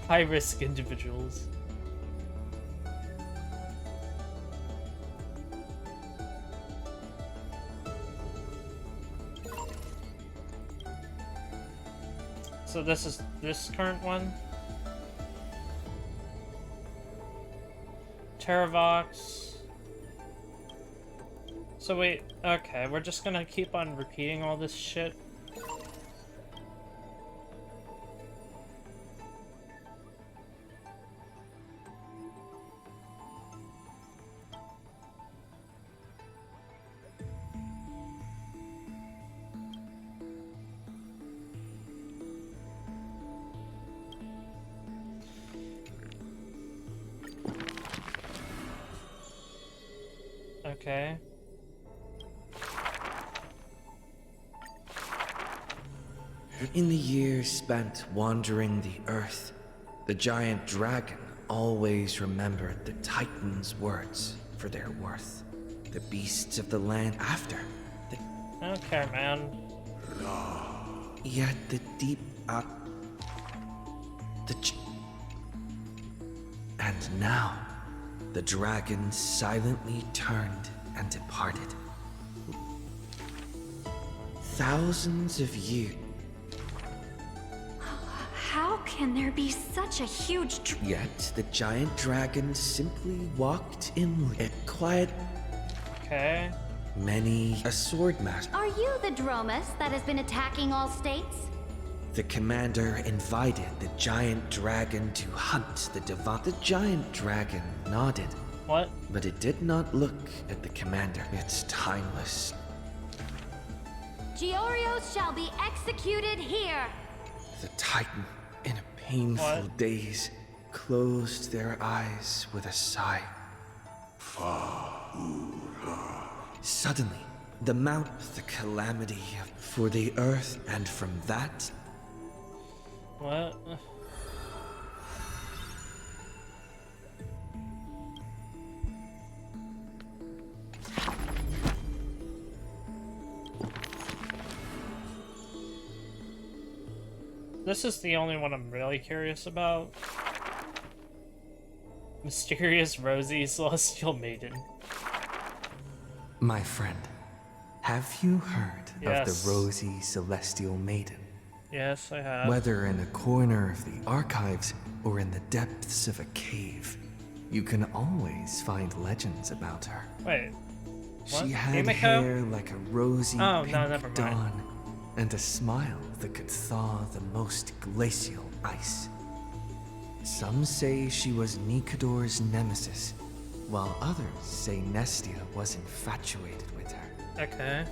High-risk individuals. So this is this current one? Terravox. So wait, okay, we're just gonna keep on repeating all this shit. Okay. In the years spent wandering the earth, the giant dragon always remembered the Titan's words for their worth. The beasts of the land after. Okay, man. Yet the deep and now, the dragon silently turned and departed. Thousands of years. How can there be such a huge Yet the giant dragon simply walked in at quiet. Okay. Many a sword master. Are you the Dromus that has been attacking all states? The commander invited the giant dragon to hunt the divine. The giant dragon nodded. What? But it did not look at the commander. It's timeless. Giorios shall be executed here. The Titan, in a painful daze, closed their eyes with a sigh. Suddenly, the mount, the calamity for the earth, and from that. What? This is the only one I'm really curious about. Mysterious Rosie Celestial Maiden. My friend, have you heard of Yes. the Rosy Celestial Maiden? Yes, I have. Whether in a corner of the archives or in the depths of a cave, you can always find legends about her. Wait. What? She had Himiko? hair like a rosy Oh, pink no, never mind. dawn, and a smile that could thaw the most glacial ice. Some say she was Nikodor's nemesis, while others say Nestia was infatuated with her. Okay.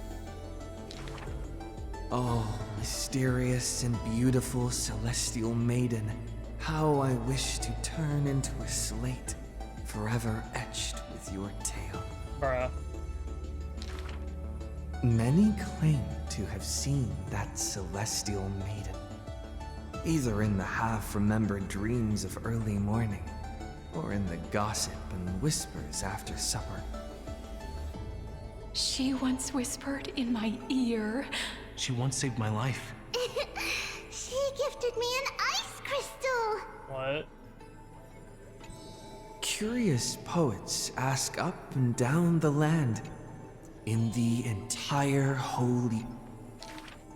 Oh, mysterious and beautiful celestial maiden, how I wish to turn into a slate, forever etched with your tale. Bruh. Many claim to have seen that celestial maiden, either in the half-remembered dreams of early morning, or in the gossip and whispers after supper. She once whispered in my ear. She once saved my life. She gifted me an ice crystal. What? Curious poets ask up and down the land, in the entire holy.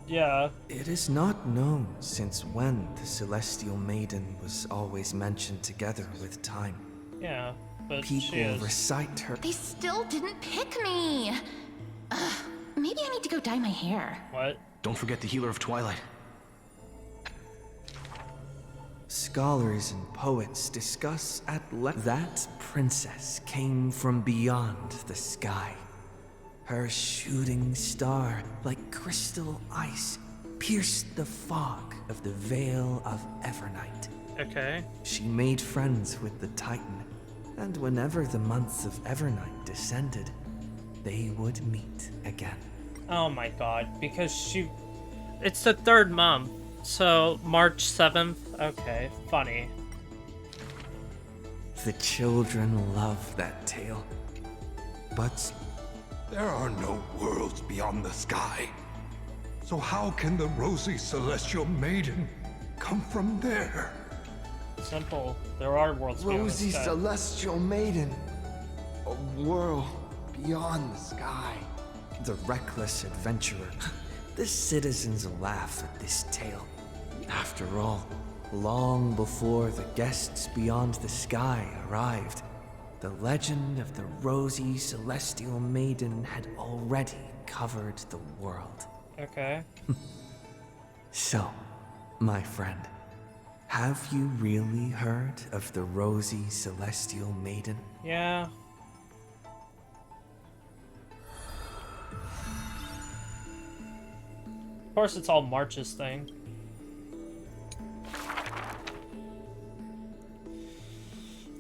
Yeah. It is not known since when the Celestial Maiden was always mentioned together with time. Yeah, but People she is. recite her. They still didn't pick me. Ugh, maybe I need to go dye my hair. What? Don't forget the Healer of Twilight. Scholars and poets discuss at length that princess came from beyond the sky. Her shooting star, like crystal ice, pierced the fog of the Veil of Evernight. Okay. She made friends with the Titan, and whenever the month of Evernight descended, they would meet again. Oh my god, because it's the third month, so March 7th? Okay, funny. The children love that tale. But there are no worlds beyond the sky. So how can the rosy celestial maiden come from there? Simple. There are worlds beyond the Rosy sky. celestial maiden. A world beyond the sky. The reckless adventurer. The citizens laugh at this tale. After all, long before the guests beyond the sky arrived, the legend of the rosy celestial maiden had already covered the world. Okay. So, my friend, have you really heard of the rosy celestial maiden? Yeah. Of course, it's all March's thing.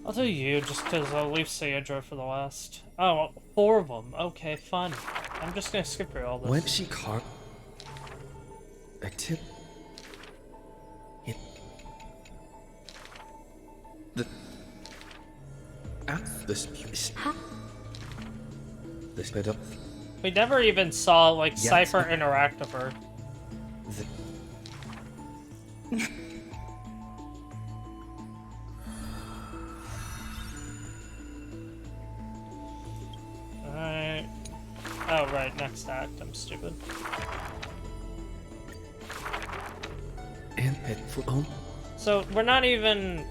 I'll do you, just because I'll leave Cerydra for the last. Oh, well, 4 of them. Okay, fun. I'm just gonna skip through all this. When she carved a tip, it this bit up. We never even saw, like, Yes. Cypher interact with her. Alright. Oh, right, next act. I'm stupid. And it So, we're not even...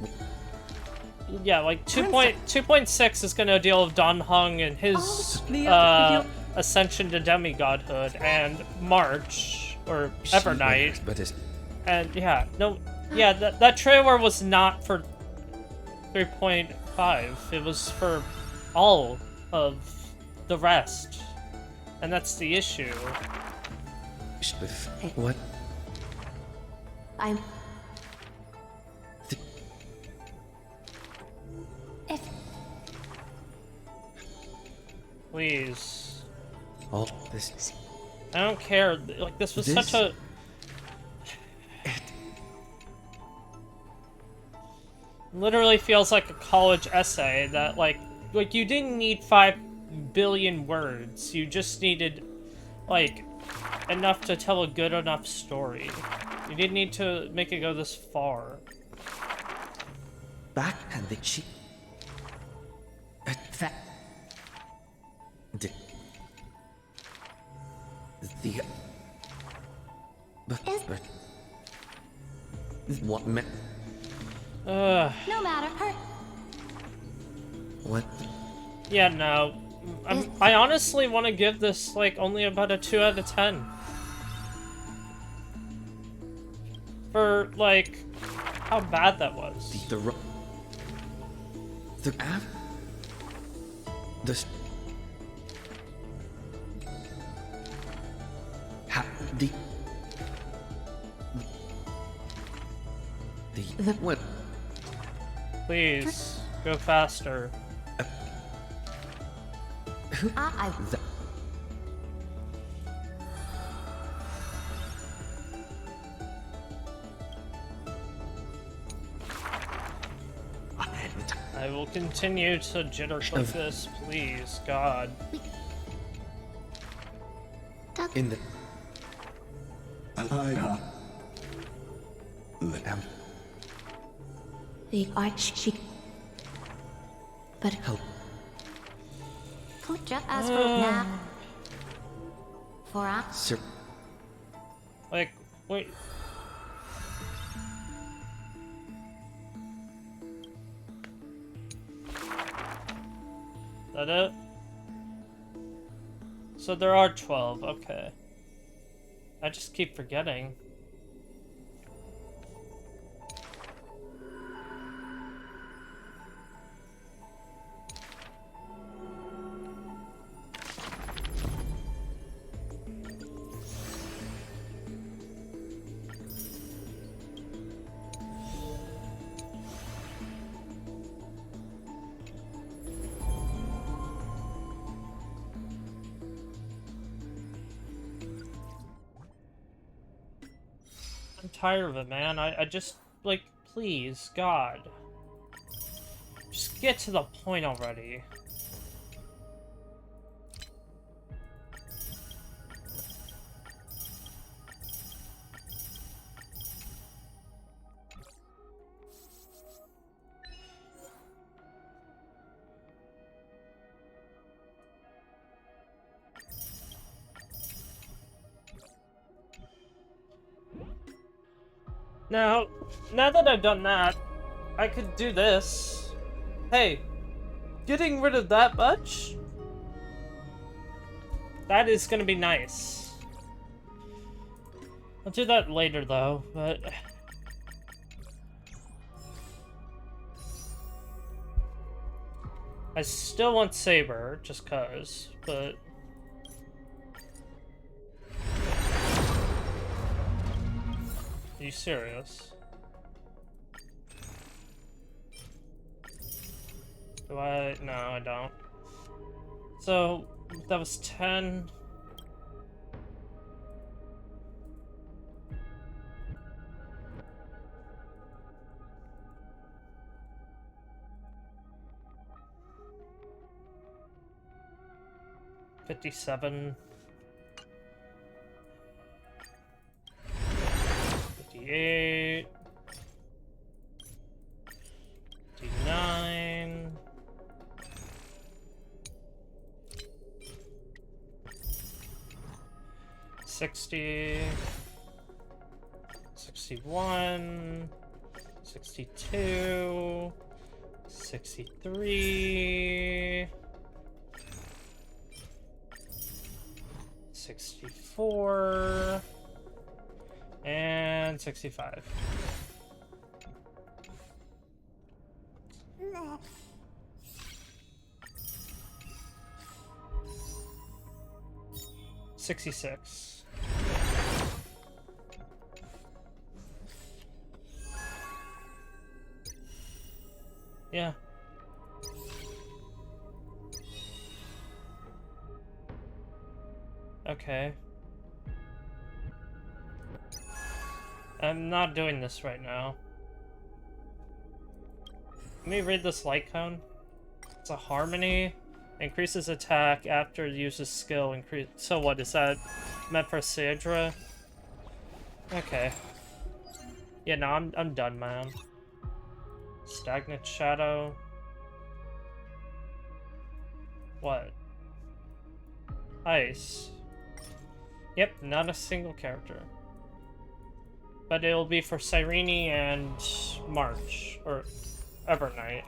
Yeah, like, 2.6 is gonna deal with Don Hung and his, ascension to demigodhood, and March, or Evernight. And, yeah, no... Yeah, that trailer was not for 3.5. It was for all of the rest. And that's the issue. What? I'm... Please. All this. I don't care. Like, this was such a... Literally feels like a college essay that, like you didn't need 5 billion words. You just needed, like, enough to tell a good enough story. You didn't need to make it go this far. Backhand the cheek. What me? No matter. Her. What? Yeah, no. I honestly want to give this, like, only about a 2 out of 10. For, like, how bad that was. What? Please, go faster. I will continue to jitter click this, please, God. In the... The arch... But... Help. Just ask for now. For us? Sir. Like, wait. That it? So there are 12, okay. I just keep forgetting. I'm tired of it, man. I just, like, please, God. Just get to the point already. Now that I've done that, I could do this. Hey, getting rid of that much? That is gonna be nice. I'll do that later though, but... I still want Saber, just cause, but... Are you serious? Do I? No, I don't. So, that was 10. $57. 58. 59. 60. 61. 62. 63. 64. And 65. $66. Yeah. Okay. I'm not doing this right now. Let me read this light cone. It's a harmony. Increases attack after it uses skill. Increase. So what is that meant for Cerydra? Okay. Yeah, no, I'm done, man. Stagnant shadow. What? Ice. Yep, not a single character. But it'll be for Cyrene and March, or Evernight.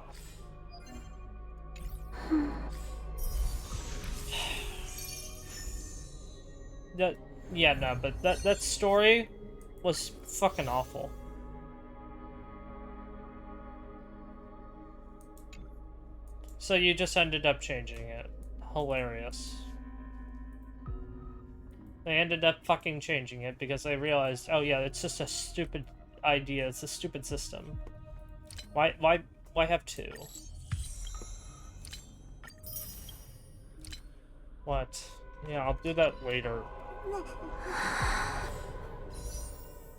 Yeah, no, but that story was fucking awful. So you just ended up changing it. Hilarious. They ended up fucking changing it because they realized, oh yeah, it's just a stupid idea. It's a stupid system. Why have two? What? Yeah, I'll do that later.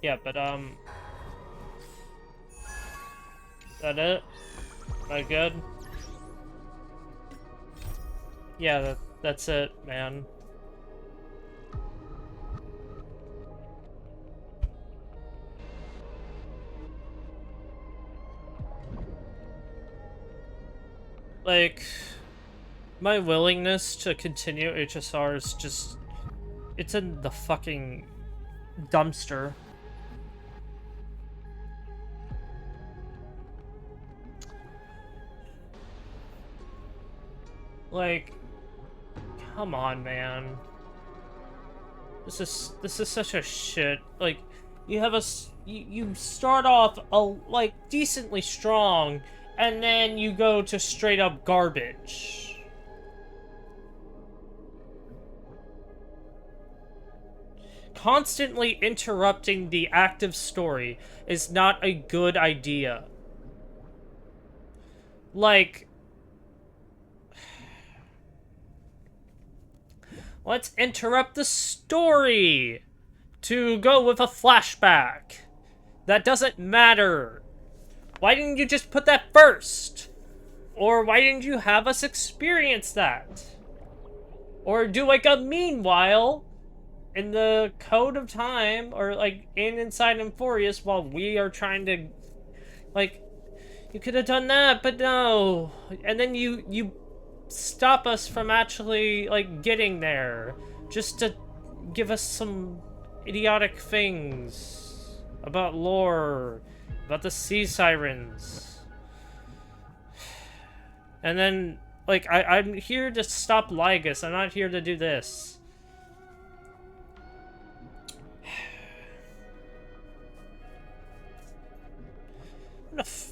Yeah, but that it? Am I good? Yeah, that's it, man. Like, my willingness to continue HSR is just... It's in the fucking dumpster. Like, come on, man. This is such a shit. Like, you have you start off like decently strong, and then you go to straight up garbage. Constantly interrupting the active story is not a good idea. Like, let's interrupt the story to go with a flashback. That doesn't matter. Why didn't you just put that first? Or why didn't you have us experience that? Or do like a meanwhile in the Code of Time, or like inside Euphorius, while we are trying to, like, you could have done that, but no. And then you stop us from actually like getting there, just to give us some idiotic things. about lore, about the sea sirens. And then, like, I'm here to stop Lygus. I'm not here to do this.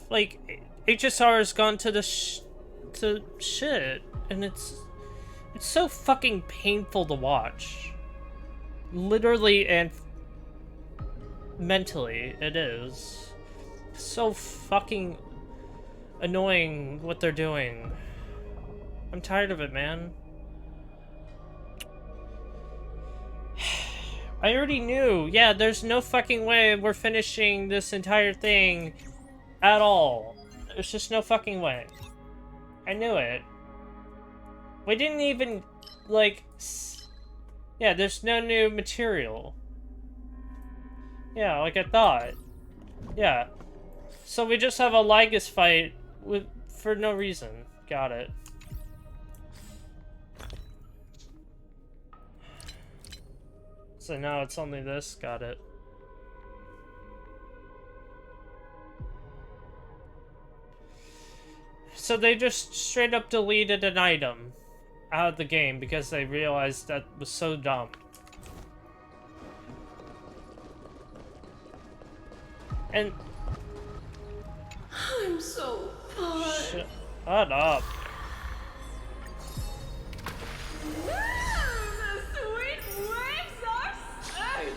Like, HSR has gone to the shit, and it's so fucking painful to watch. Literally and mentally, it is. So fucking annoying what they're doing. I'm tired of it, man. I already knew. Yeah, there's no fucking way we're finishing this entire thing at all. There's just no fucking way. I knew it. We didn't even, like... Yeah, there's no new material. Yeah, like I thought. Yeah. So we just have a Lygus fight for no reason. Got it. So now it's only this. Got it. So they just straight up deleted an item out of the game because they realized that was so dumb. And I'm so hot. shut up. The sweet waves are surging.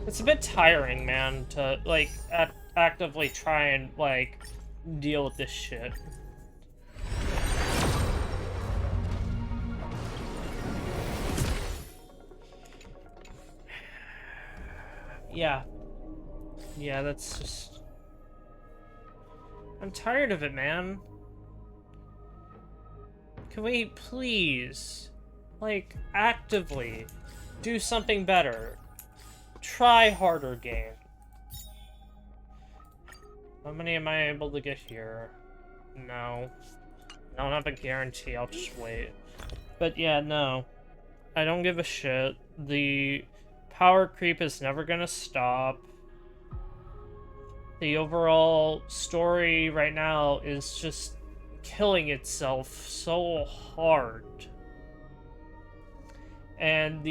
It's a bit tiring, man, to like actively try and like deal with this shit. Yeah. Yeah, that's just... I'm tired of it, man. Can we please, like, actively do something better? Try harder game. How many am I able to get here? No. I don't have a guarantee, I'll just wait. But yeah, no. I don't give a shit. The power creep is never gonna stop. The overall story right now is just killing itself so hard. And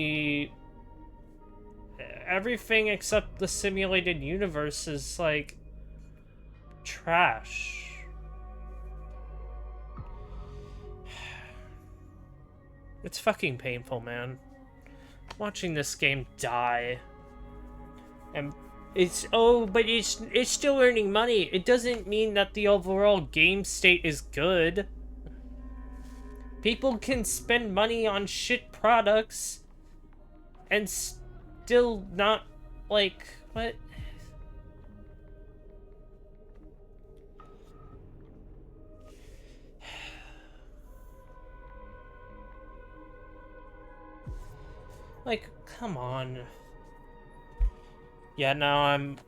everything except the simulated universe is like trash. It's fucking painful, man. Watching this game die. And but it's still earning money. It doesn't mean that the overall game state is good. People can spend money on shit products and still not, like, what? Like, come on. Yeah, now I'm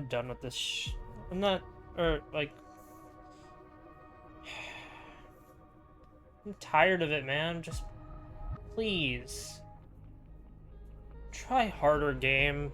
done with this I'm not, like... I'm tired of it, man. Just, please. Try harder, game.